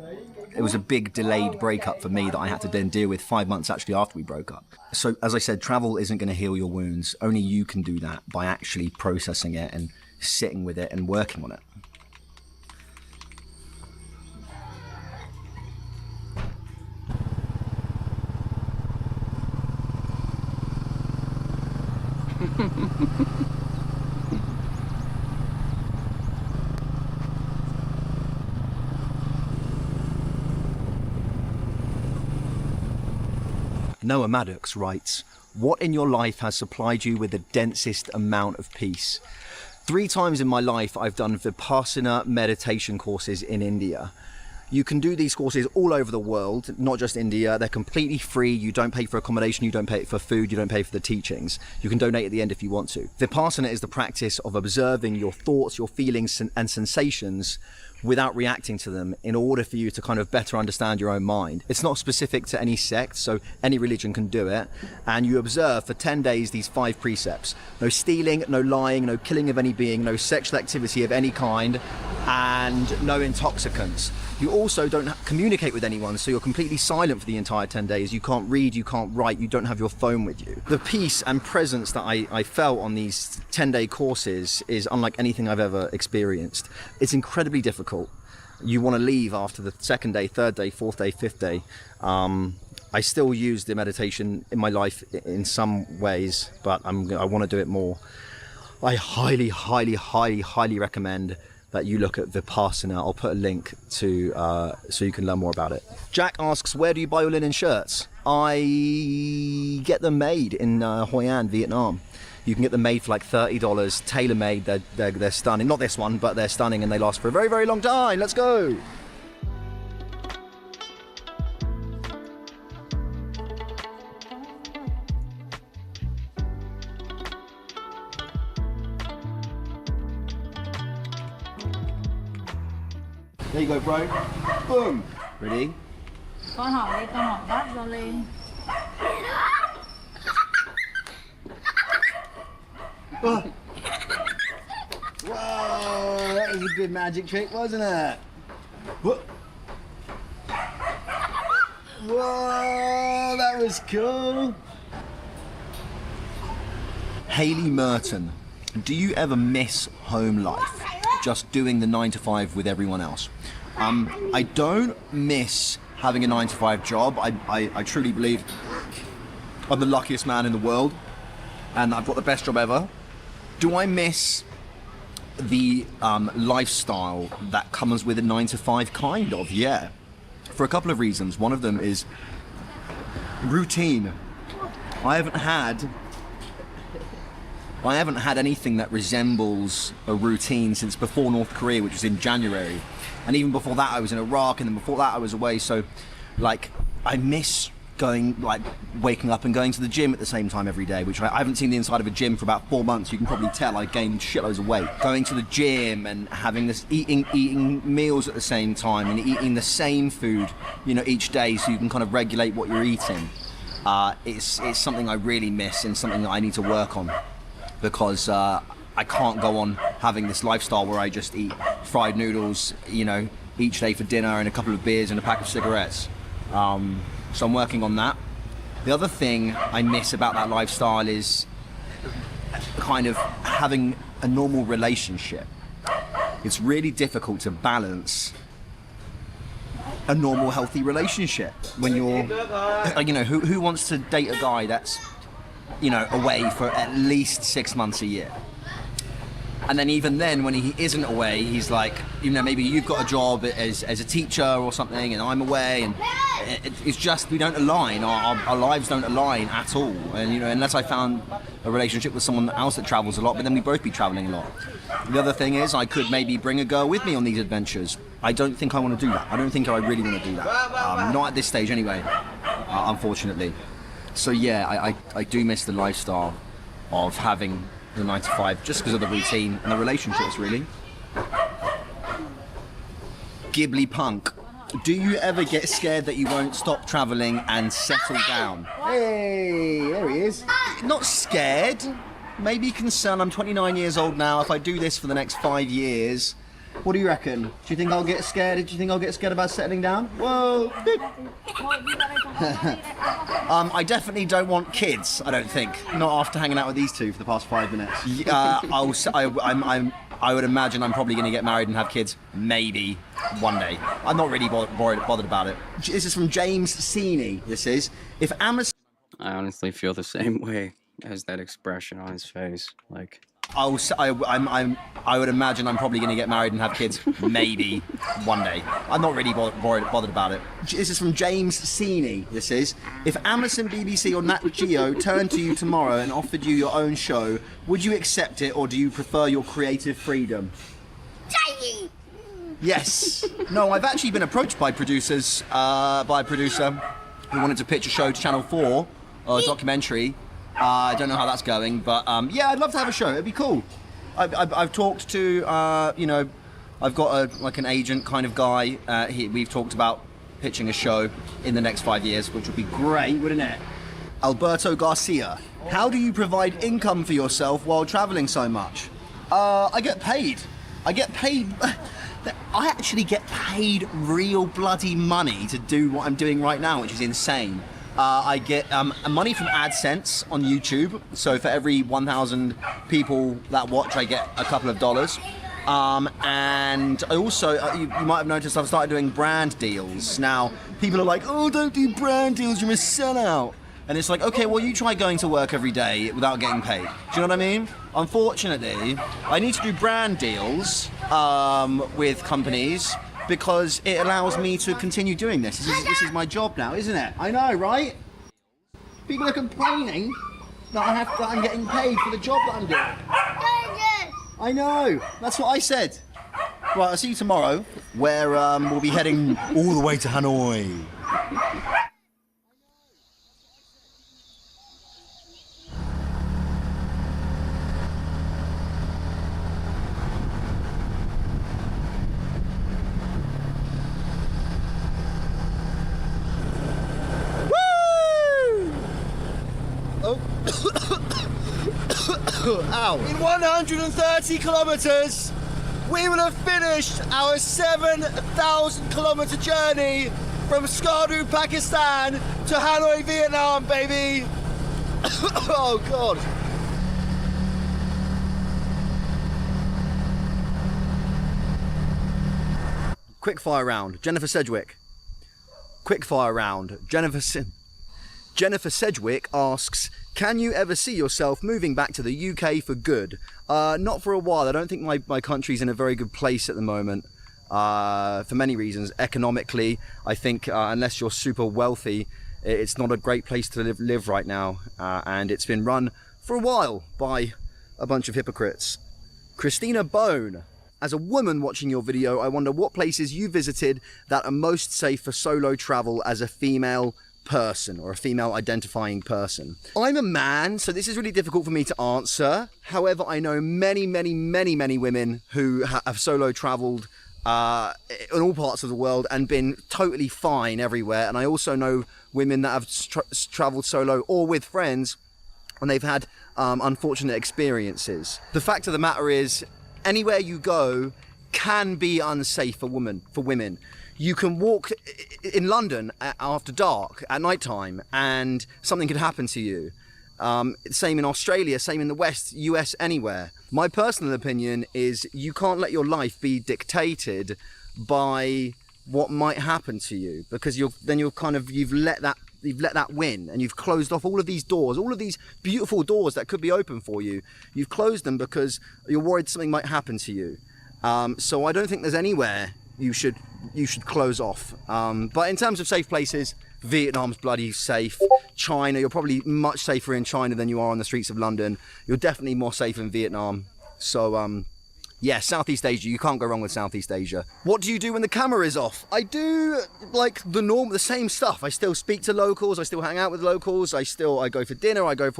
breakup for me that I had to then deal with 5 months actually after we broke up. So as I said, travel isn't going to heal your wounds. Only you can do that by actually processing it and sitting with it and working on it. Noah Maddox writes, what in your life has supplied you with the densest amount of peace? 3 times in my life I've done Vipassana meditation courses in India. You can do these courses all over the world, not just India. They're completely free. You don't pay for accommodation, you don't pay for food, you don't pay for the teachings. You can donate at the end if you want to. Vipassana is the practice of observing your thoughts, your feelings and sensations without reacting to them in order for you to kind of better understand your own mind. It's not specific to any sect, so any religion can do it. And you observe for 10 days these 5 precepts. No stealing, no lying, no killing of any being, no sexual activity of any kind, and no intoxicants. You also don't communicate with anyone, so you're completely silent for the entire 10 days. You can't read, you can't write, you don't have your phone with you. The peace and presence that I felt on these 10-day courses is unlike anything I've ever experienced. It's incredibly difficult. You want to leave after the 2nd day, 3rd day, 4th day, 5th day. I still use the meditation in my life in some ways, but I want to do it more. I highly, highly, highly, highly recommend that you look at Vipassana. I'll put a link to so you can learn more about it. Jack asks, where do you buy your linen shirts? I get them made in Hoi An, Vietnam. You can get them made for like $30, tailor-made. They're stunning. Not this one, but they're stunning and they last for a very, very long time. Let's go. There you go, bro. Boom. Ready? Con hỏi đi, con hỏi bác cho lên. Whoa, that was a good magic trick, wasn't it? Whoa, that was cool. Hayley Merton, do you ever miss home life? Just doing the 9 to 5 with everyone else? I don't miss having a 9 to 5 job. I truly believe I'm the luckiest man in the world and I've got the best job ever. Do I miss the lifestyle that comes with a 9 to 5? Kind of, yeah. For a couple of reasons. One of them is routine. I haven't had anything that resembles a routine since before North Korea, which was in January. And even before that I was in Iraq, and then before that I was away. So like I miss going, like waking up and going to the gym at the same time every day, which I haven't seen the inside of a gym for about 4 months. You can probably tell I gained shitloads of weight. Going to the gym and having this, eating meals at the same time and eating the same food, you know, each day, so you can kind of regulate what you're eating. It's something I really miss and something that I need to work on, because I can't go on having this lifestyle where I just eat fried noodles, you know, each day for dinner and a couple of beers and a pack of cigarettes. So I'm working on that. The other thing I miss about that lifestyle is kind of having a normal relationship. It's really difficult to balance a normal, healthy relationship when you're, you know, who wants to date a guy that's, you know, away for at least 6 months a year? And then even then, when he isn't away, he's like, you know, maybe you've got a job as a teacher or something, and I'm away, and it's just, we don't align. Our lives don't align at all. And, you know, unless I found a relationship with someone else that travels a lot, but then we'd both be traveling a lot. The other thing is, I could maybe bring a girl with me on these adventures. I don't think I want to do that. I don't think I really want to do that. Not at this stage anyway, unfortunately. So yeah, I do miss the lifestyle of having the 9 to 5, just because of the routine and the relationships, really. Ghibli Punk, do you ever get scared that you won't stop traveling and settle down? Hey, there he is. Not scared, maybe concerned. I'm 29 years old now. If I do this for the next 5 years, what do you reckon? Do you think I'll get scared? Do you think I'll get scared about settling down? Whoa. I definitely don't want kids, I don't think. Not after hanging out with these two for the past 5 minutes. I would imagine I'm probably going to get married and have kids, maybe, one day. I'm not really bothered about it. This is from James Seeney, this is. If Amazon... I honestly feel the same way as that expression on his face, like... I would imagine I'm probably going to get married and have kids, maybe, one day. I'm not really bothered about it. This is from James Seeney, this is. If Amazon, BBC or Nat Geo turned to you tomorrow and offered you your own show, would you accept it, or do you prefer your creative freedom? Yes. No, I've actually been approached by producers, by a producer who wanted to pitch a show to Channel 4, a documentary. I don't know how that's going, but yeah, I'd love to have a show. It'd be cool. I've talked to, you know, I've got like an agent kind of guy. We've talked about pitching a show in the next 5 years, which would be great, wouldn't it? Alberto Garcia, how do you provide income for yourself while traveling so much? I get paid. I actually get paid real bloody money to do what I'm doing right now, which is insane. I get money from AdSense on YouTube. So for every 1,000 people that watch, I get a couple of dollars. And I also, you might have noticed, I've started doing brand deals. Now, people are like, oh, don't do brand deals, you're a sellout. And it's like, okay, well, you try going to work every day without getting paid. Do you know what I mean? Unfortunately, I need to do brand deals with companies because it allows me to continue doing this. This is my job now, isn't it? I know, right? People are complaining that I'm getting paid for the job that I'm doing. I know, that's what I said. Right, I'll see you tomorrow, where we'll be heading all the way to Hanoi. Ow. In 130 kilometers, we will have finished our 7,000 kilometer journey from Skardu, Pakistan to Hanoi, Vietnam, baby. Oh, God. Quickfire round, Jennifer Sedgwick. Quickfire round, Jennifer Sedgwick asks, can you ever see yourself moving back to the UK for good? Not for a while. I don't think my country's in a very good place at the moment for many reasons. Economically, I think unless you're super wealthy, it's not a great place to live right now. And it's been run for a while by a bunch of hypocrites. Christina Bone. As a woman watching your video, I wonder what places you visited that are most safe for solo travel as a female person or a female identifying person. I'm a man, so this is really difficult for me to answer. However, I know many women who have solo traveled in all parts of the world and been totally fine everywhere. And I also know women that have traveled solo or with friends and they've had unfortunate experiences. The fact of the matter is, anywhere you go can be unsafe for women. You can walk in London after dark, at night time, and something could happen to you. Same in Australia, same in the West, US, anywhere. My personal opinion is you can't let your life be dictated by what might happen to you, because you've let that win, and you've closed off all of these doors, all of these beautiful doors that could be open for you. You've closed them because you're worried something might happen to you. So I don't think there's anywhere you should close off. But in terms of safe places, Vietnam's bloody safe. China, you're probably much safer in China than you are on the streets of London. You're definitely more safe in Vietnam. So yeah, Southeast Asia, you can't go wrong with Southeast Asia. What do you do when the camera is off? I do like the same stuff. I still speak to locals, I still hang out with locals, I go for dinner, I go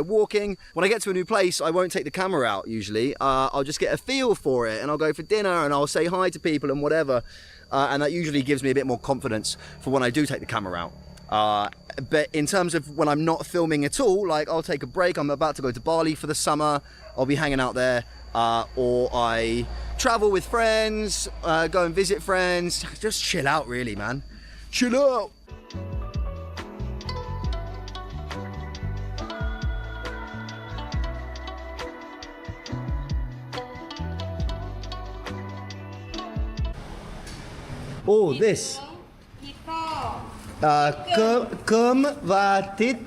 walking. When I get to a new place, I won't take the camera out usually. I'll just get a feel for it and I'll go for dinner and I'll say hi to people and whatever. And that usually gives me a bit more confidence for when I do take the camera out. But in terms of when I'm not filming at all, like I'll take a break, I'm about to go to Bali for the summer, I'll be hanging out there. Or I travel with friends, go and visit friends, just chill out really, man. Chill out. Oh, this. Cơm và thịt.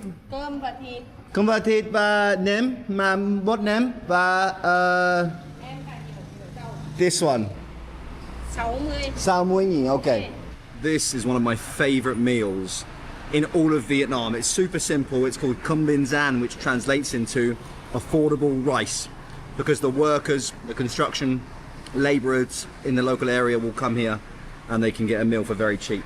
Cơm và thịt và nêm, mà bột nêm và this one. 60.000, okay. This is one of my favorite meals in all of Vietnam. It's super simple. It's called Cơm Bình Gian, which translates into affordable rice, because the workers, the construction laborers in the local area will come here and they can get a meal for very cheap.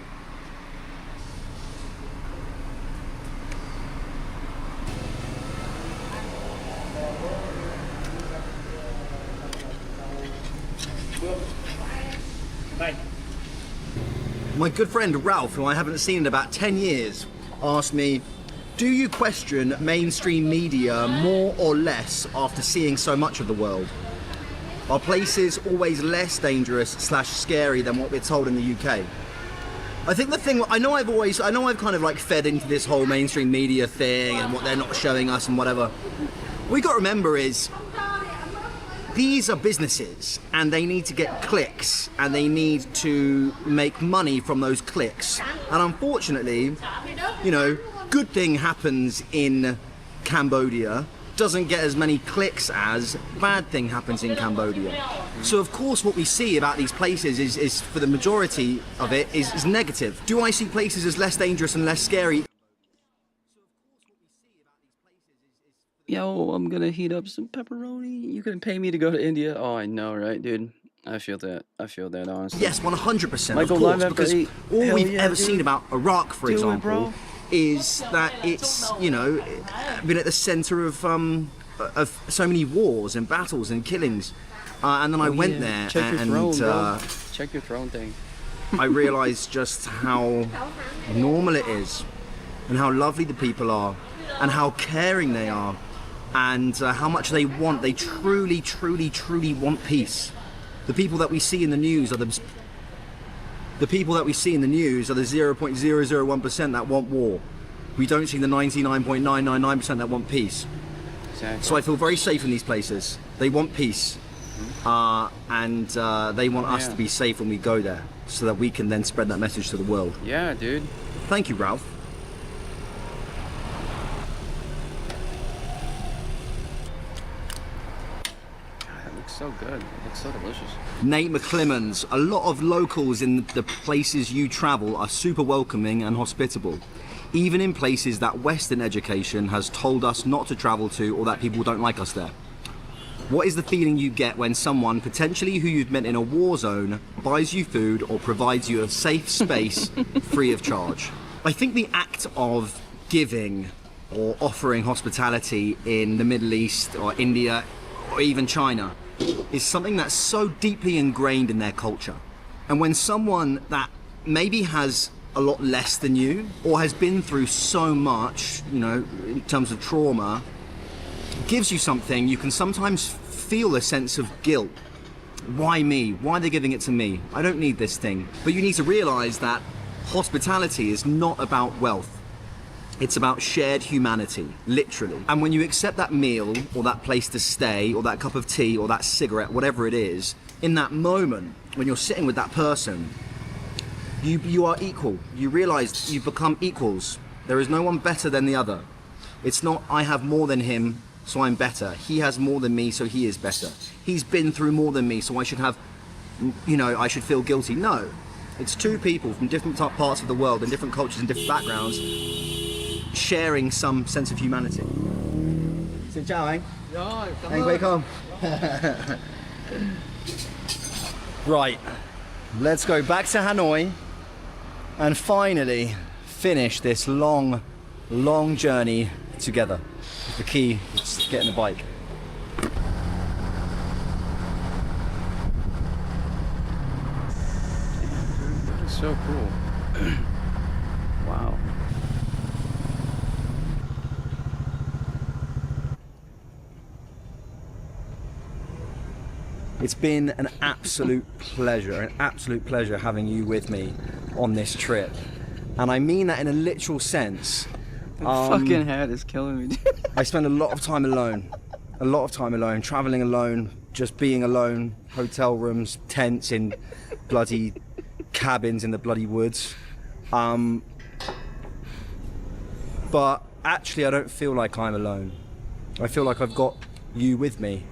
My good friend Ralph, who I haven't seen in about 10 years, asked me, do you question mainstream media more or less after seeing so much of the world? Are places always less dangerous / scary than what we're told in the UK? I think the thing, I know I've kind of like fed into this whole mainstream media thing and what they're not showing us and whatever. What we got to remember is, these are businesses and they need to get clicks and they need to make money from those clicks. And unfortunately, you know, good thing happens in Cambodia doesn't get as many clicks as bad thing happens in Cambodia. So of course what we see about these places is for the majority of it is negative. Do I see places as less dangerous and less scary? Yo, I'm gonna heat up some pepperoni. You gonna pay me to go to India? Oh, I know, right, dude? I feel that. I feel that, honestly. Yes, 100%. Michael, of course, live because after 8. all Hell we've yeah, ever dude. seen about Iraq, for Do it, example, bro. is that it's, you know, been at the centre of so many wars and battles and killings. And then I went there Check your and throne, bro. Check your throne thing. I realised just how normal it is and how lovely the people are and how caring they are and how much they want. They truly, truly, truly want peace. The people that we see in the news are the 0.001% that want war. We don't see the 99.999% that want peace. Exactly. So I feel very safe in these places. They want peace, and they want us to be safe when we go there, so that we can then spread that message to the world. Yeah, dude. Thank you, Ralph. God, it looks so good. It looks so delicious. Nate McClimmons. A lot of locals in the places you travel are super welcoming and hospitable, even in places that Western education has told us not to travel to or that people don't like us there. What is the feeling you get when someone, potentially who you've met in a war zone, buys you food or provides you a safe space free of charge? I think the act of giving or offering hospitality in the Middle East or India or even China is something that's so deeply ingrained in their culture. And when someone that maybe has a lot less than you or has been through so much, you know, in terms of trauma, gives you something, you can sometimes feel a sense of guilt. Why me? Why are they giving it to me? I don't need this thing. But you need to realize that hospitality is not about wealth. It's about shared humanity, literally. And when you accept that meal or that place to stay or that cup of tea or that cigarette, whatever it is, in that moment when you're sitting with that person, you are equal. You realize you've become equals. There is no one better than the other. It's not I have more than him, so I'm better. He has more than me, so he is better. He's been through more than me, so I should have, you know, I should feel guilty. No, it's two people from different parts of the world and different cultures and different backgrounds sharing some sense of humanity. Xin chào anh. Anh quay không? Right, let's go back to Hanoi and finally finish this long, long journey together. The key is getting the bike. That is so cool. Wow. It's been an absolute pleasure having you with me on this trip. And I mean that in a literal sense. The fucking hat is killing me. I spend a lot of time alone, traveling alone, just being alone, hotel rooms, tents in bloody cabins in the bloody woods. But actually I don't feel like I'm alone. I feel like I've got you with me.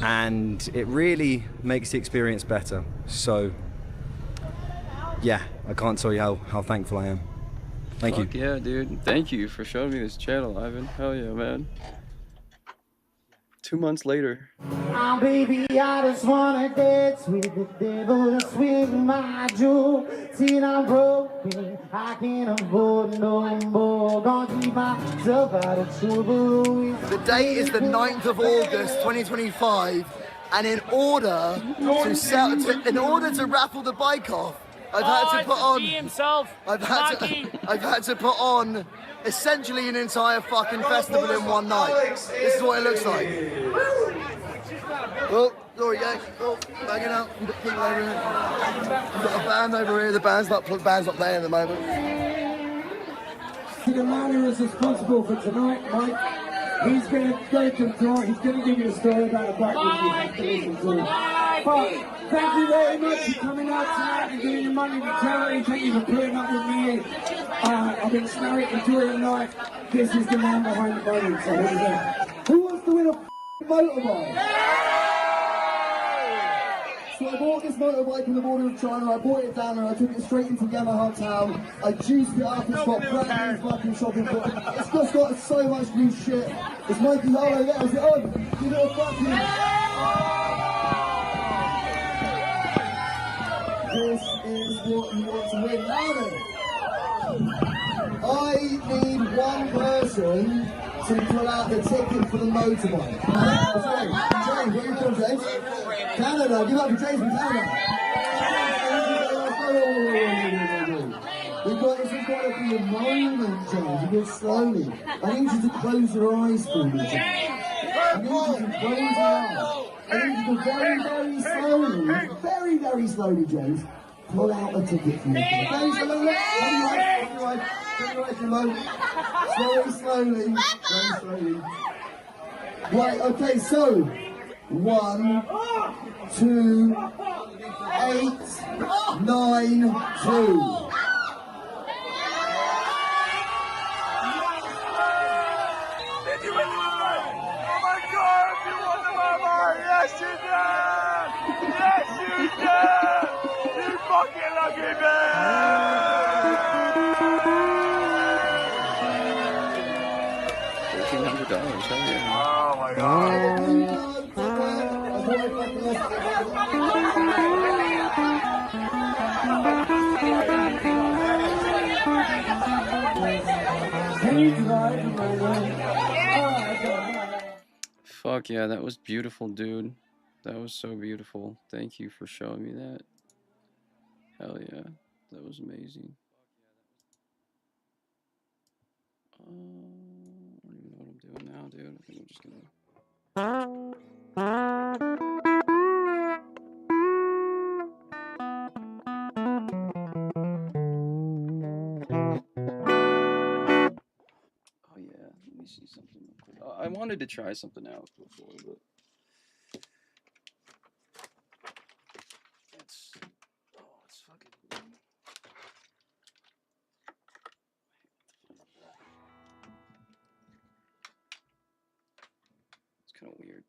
And it really makes the experience better. So yeah, I can't tell you how thankful I am. Thank you. Fuck yeah, dude. Thank you for showing me this channel, Ivan. Hell yeah, man. 2 months later. Oh, baby, I just wanna dance with the devil and swing my jewel. Till I'm broken, I can't afford no more. Gonna keep myself out of trouble. The date is the 9th of August, 2025. And in order to raffle the bike off, I've had to put on essentially an entire fucking festival in one night. This is what it looks like. Oh, sorry, yeah. Oh, banging up. We've got people over here. We've got a band over here. The band's not playing at the moment. The man who is responsible for tonight, Mike, he's going to go to the door. He's going to give you a story about a bike that you have to listen to. But thank you very much for coming out tonight and giving your money to charity. Thank you for putting up with me. I've been snarking during the night. This is the man behind the button. So here we go. Who wants to win a motorbike? So I bought this motorbike in the border of China. I bought it down and I took it straight into Yamaha town. I juiced it up. It's got brand new fucking shopping for it. It's just got so much new shit. It's Mikey Harlow there. Is it on? Give it a fucking... This is what you want to win. Now then, I need one person to pull out the ticket for the motorbike. James, where are you from, James? Canada. Give up for James from Canada. This has got to be a moment, James. You go slowly. I need you to close your eyes for me, James. I need you to close your eyes. I need you to very, very slowly, James, pull out a ticket for me. Very slowly. Very slowly. Right, okay, so 1, 2, 8, 9, 2. Yes, you did! Yes, you did! You fucking lucky man! $1,400, hell yeah. Oh my god. Can you drive? Fuck yeah, that was beautiful, dude. That was so beautiful. Thank you for showing me that. Hell yeah, that was amazing. I don't even know what I'm doing now, dude. I think I'm just gonna... Oh yeah, let me see something real quick. I wanted to try something out before, but... It's fucking... It's kind of weird.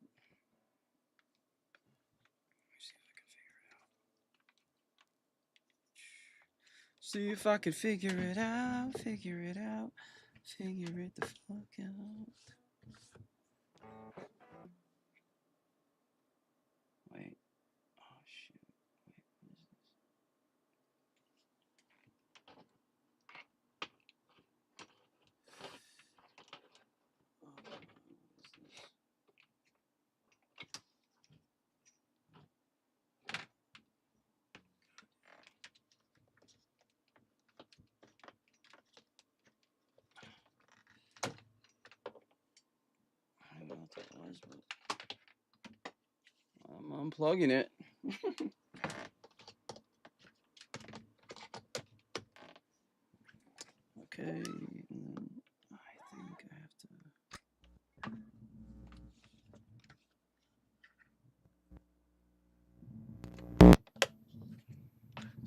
See if I can figure it out, figure it the fuck out. Wait. Oh shit. Wait, what is this? I don't know what that was, but I'm unplugging it. Okay, and then I think I have to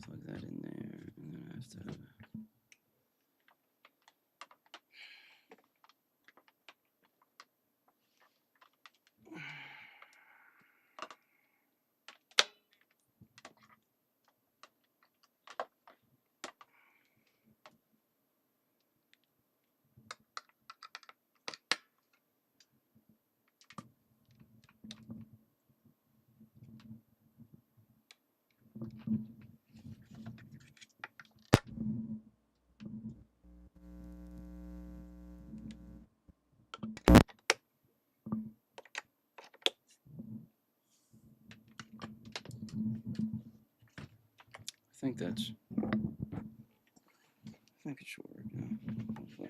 plug that in there, and then I have to think it's should work. Yeah.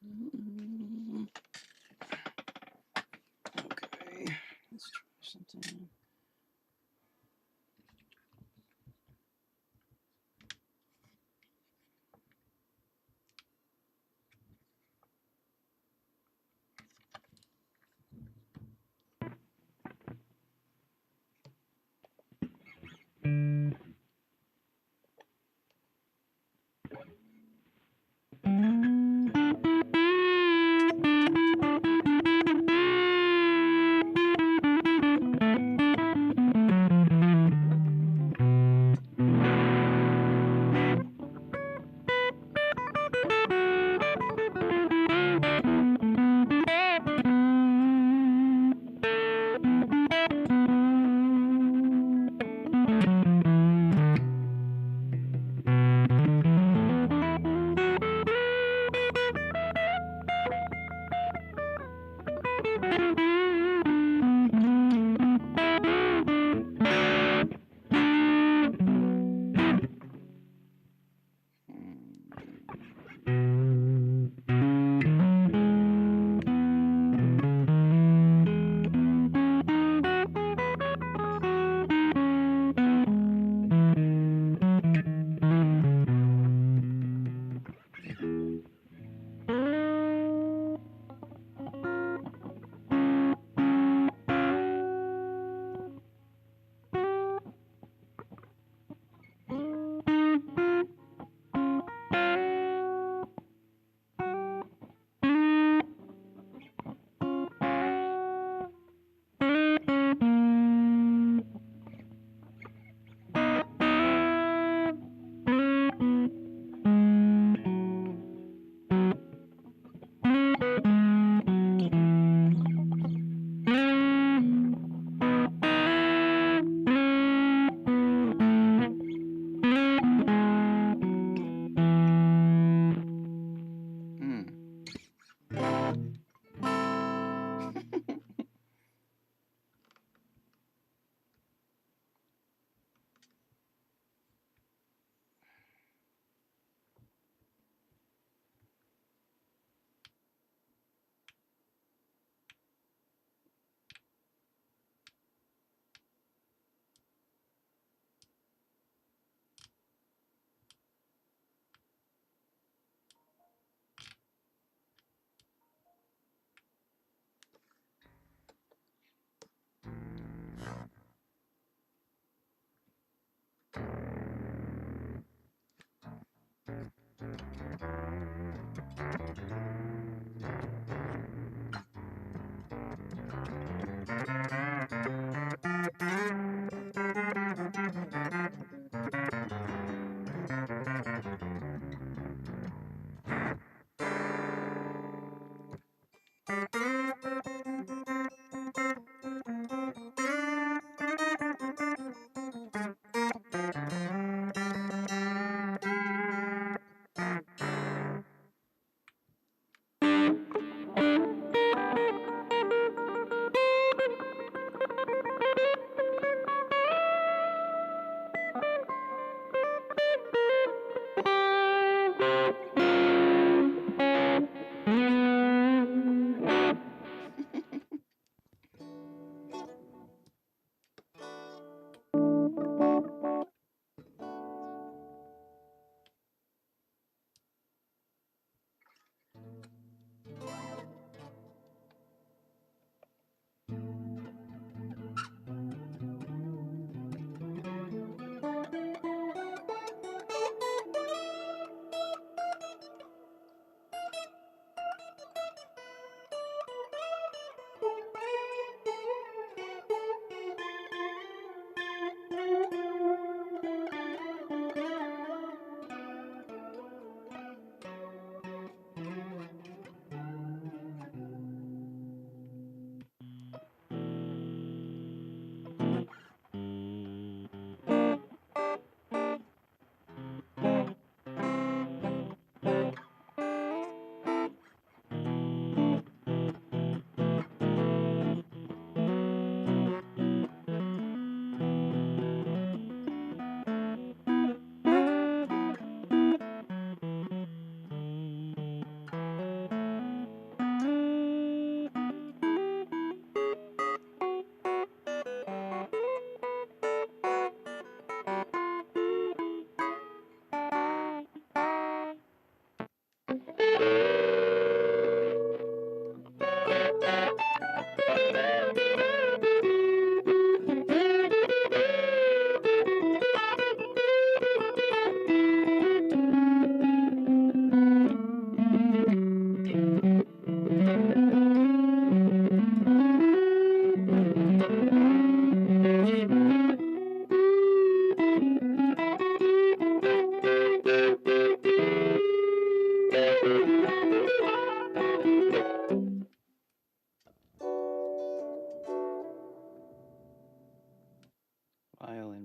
Hopefully. Okay, let's try something.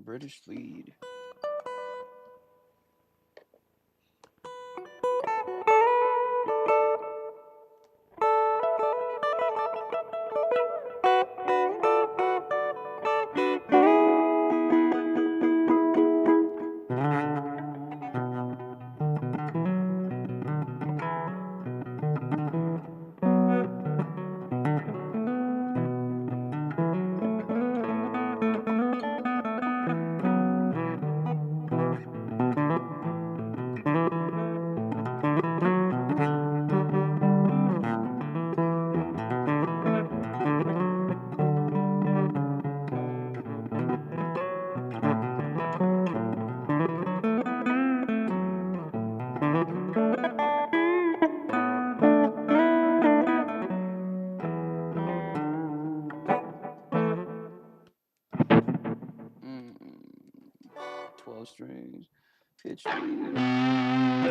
British lead. Mm, 12 strings, pitch lead.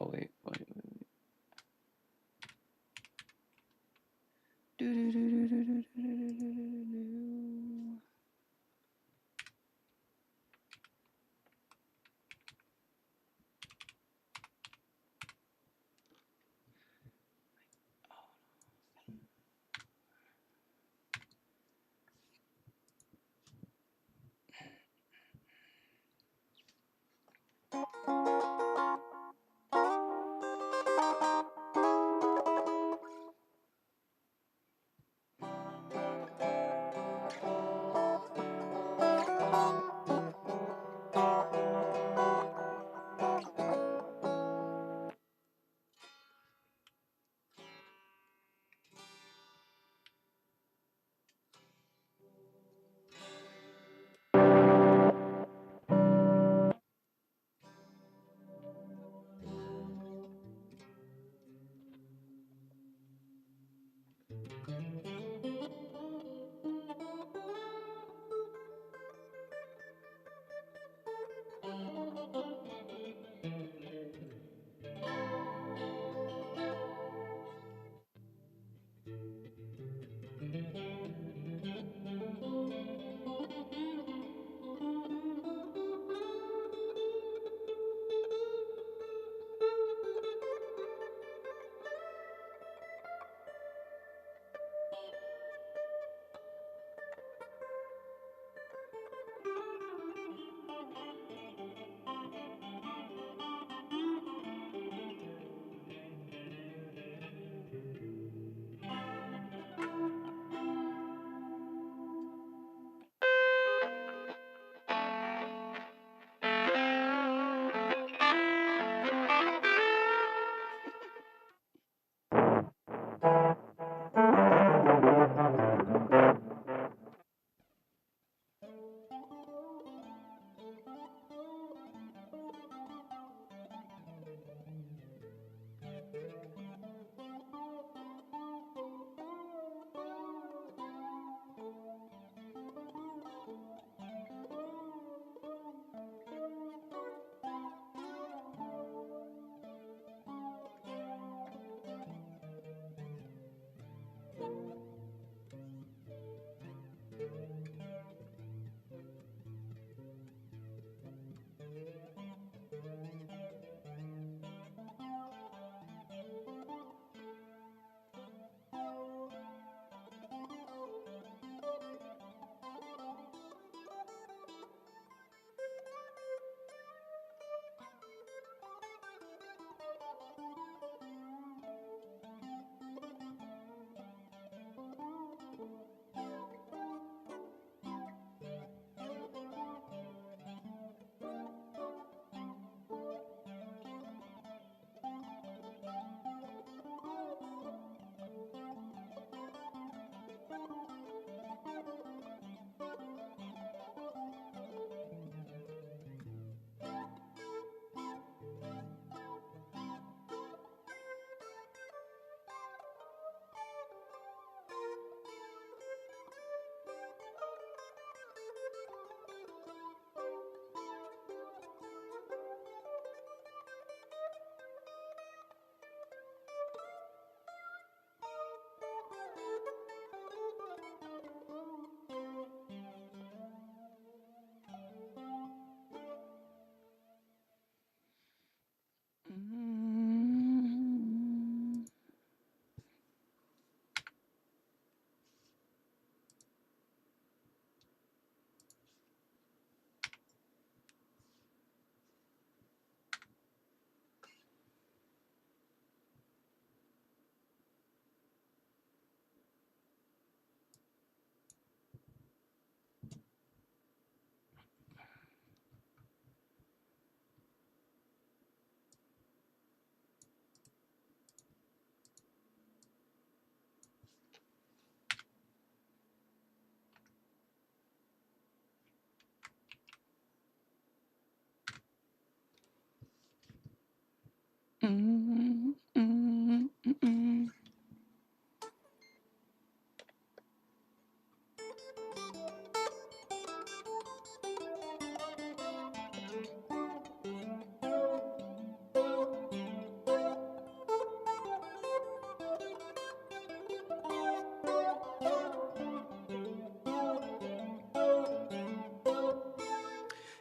Oh wait. Do-do-do-do-do-do-do-do-do.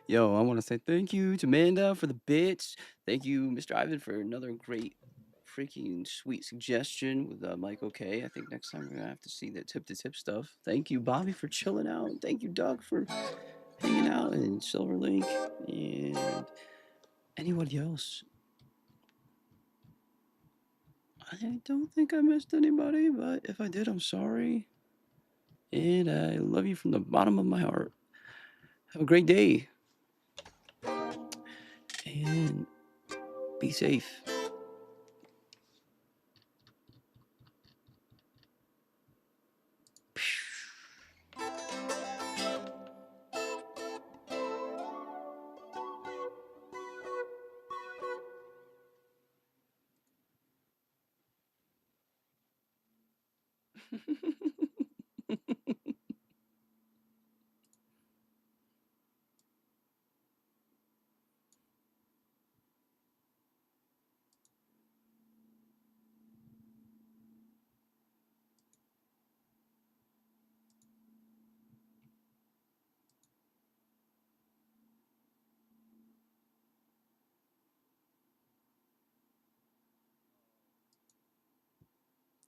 Yo, I want to say thank you to Amanda for the bits. Thank you, Mr. Ivan, for another great, freaking sweet suggestion with Mike OK. I think next time we're gonna have to see the tip to tip stuff. Thank you, Bobby, for chilling out. Thank you, Doug, for hanging out, and Silverlink, and anybody else. I don't think I missed anybody, but if I did, I'm sorry. And I love you from the bottom of my heart. Have a great day. And be safe.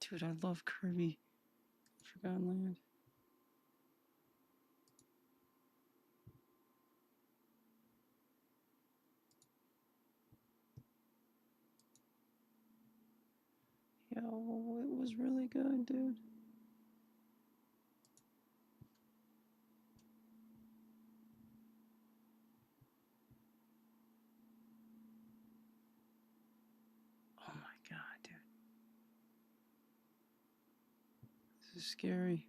Dude, I love Kirby. Forgotten Land. Yo, it was really good, dude. Oh my god, dude. This is scary.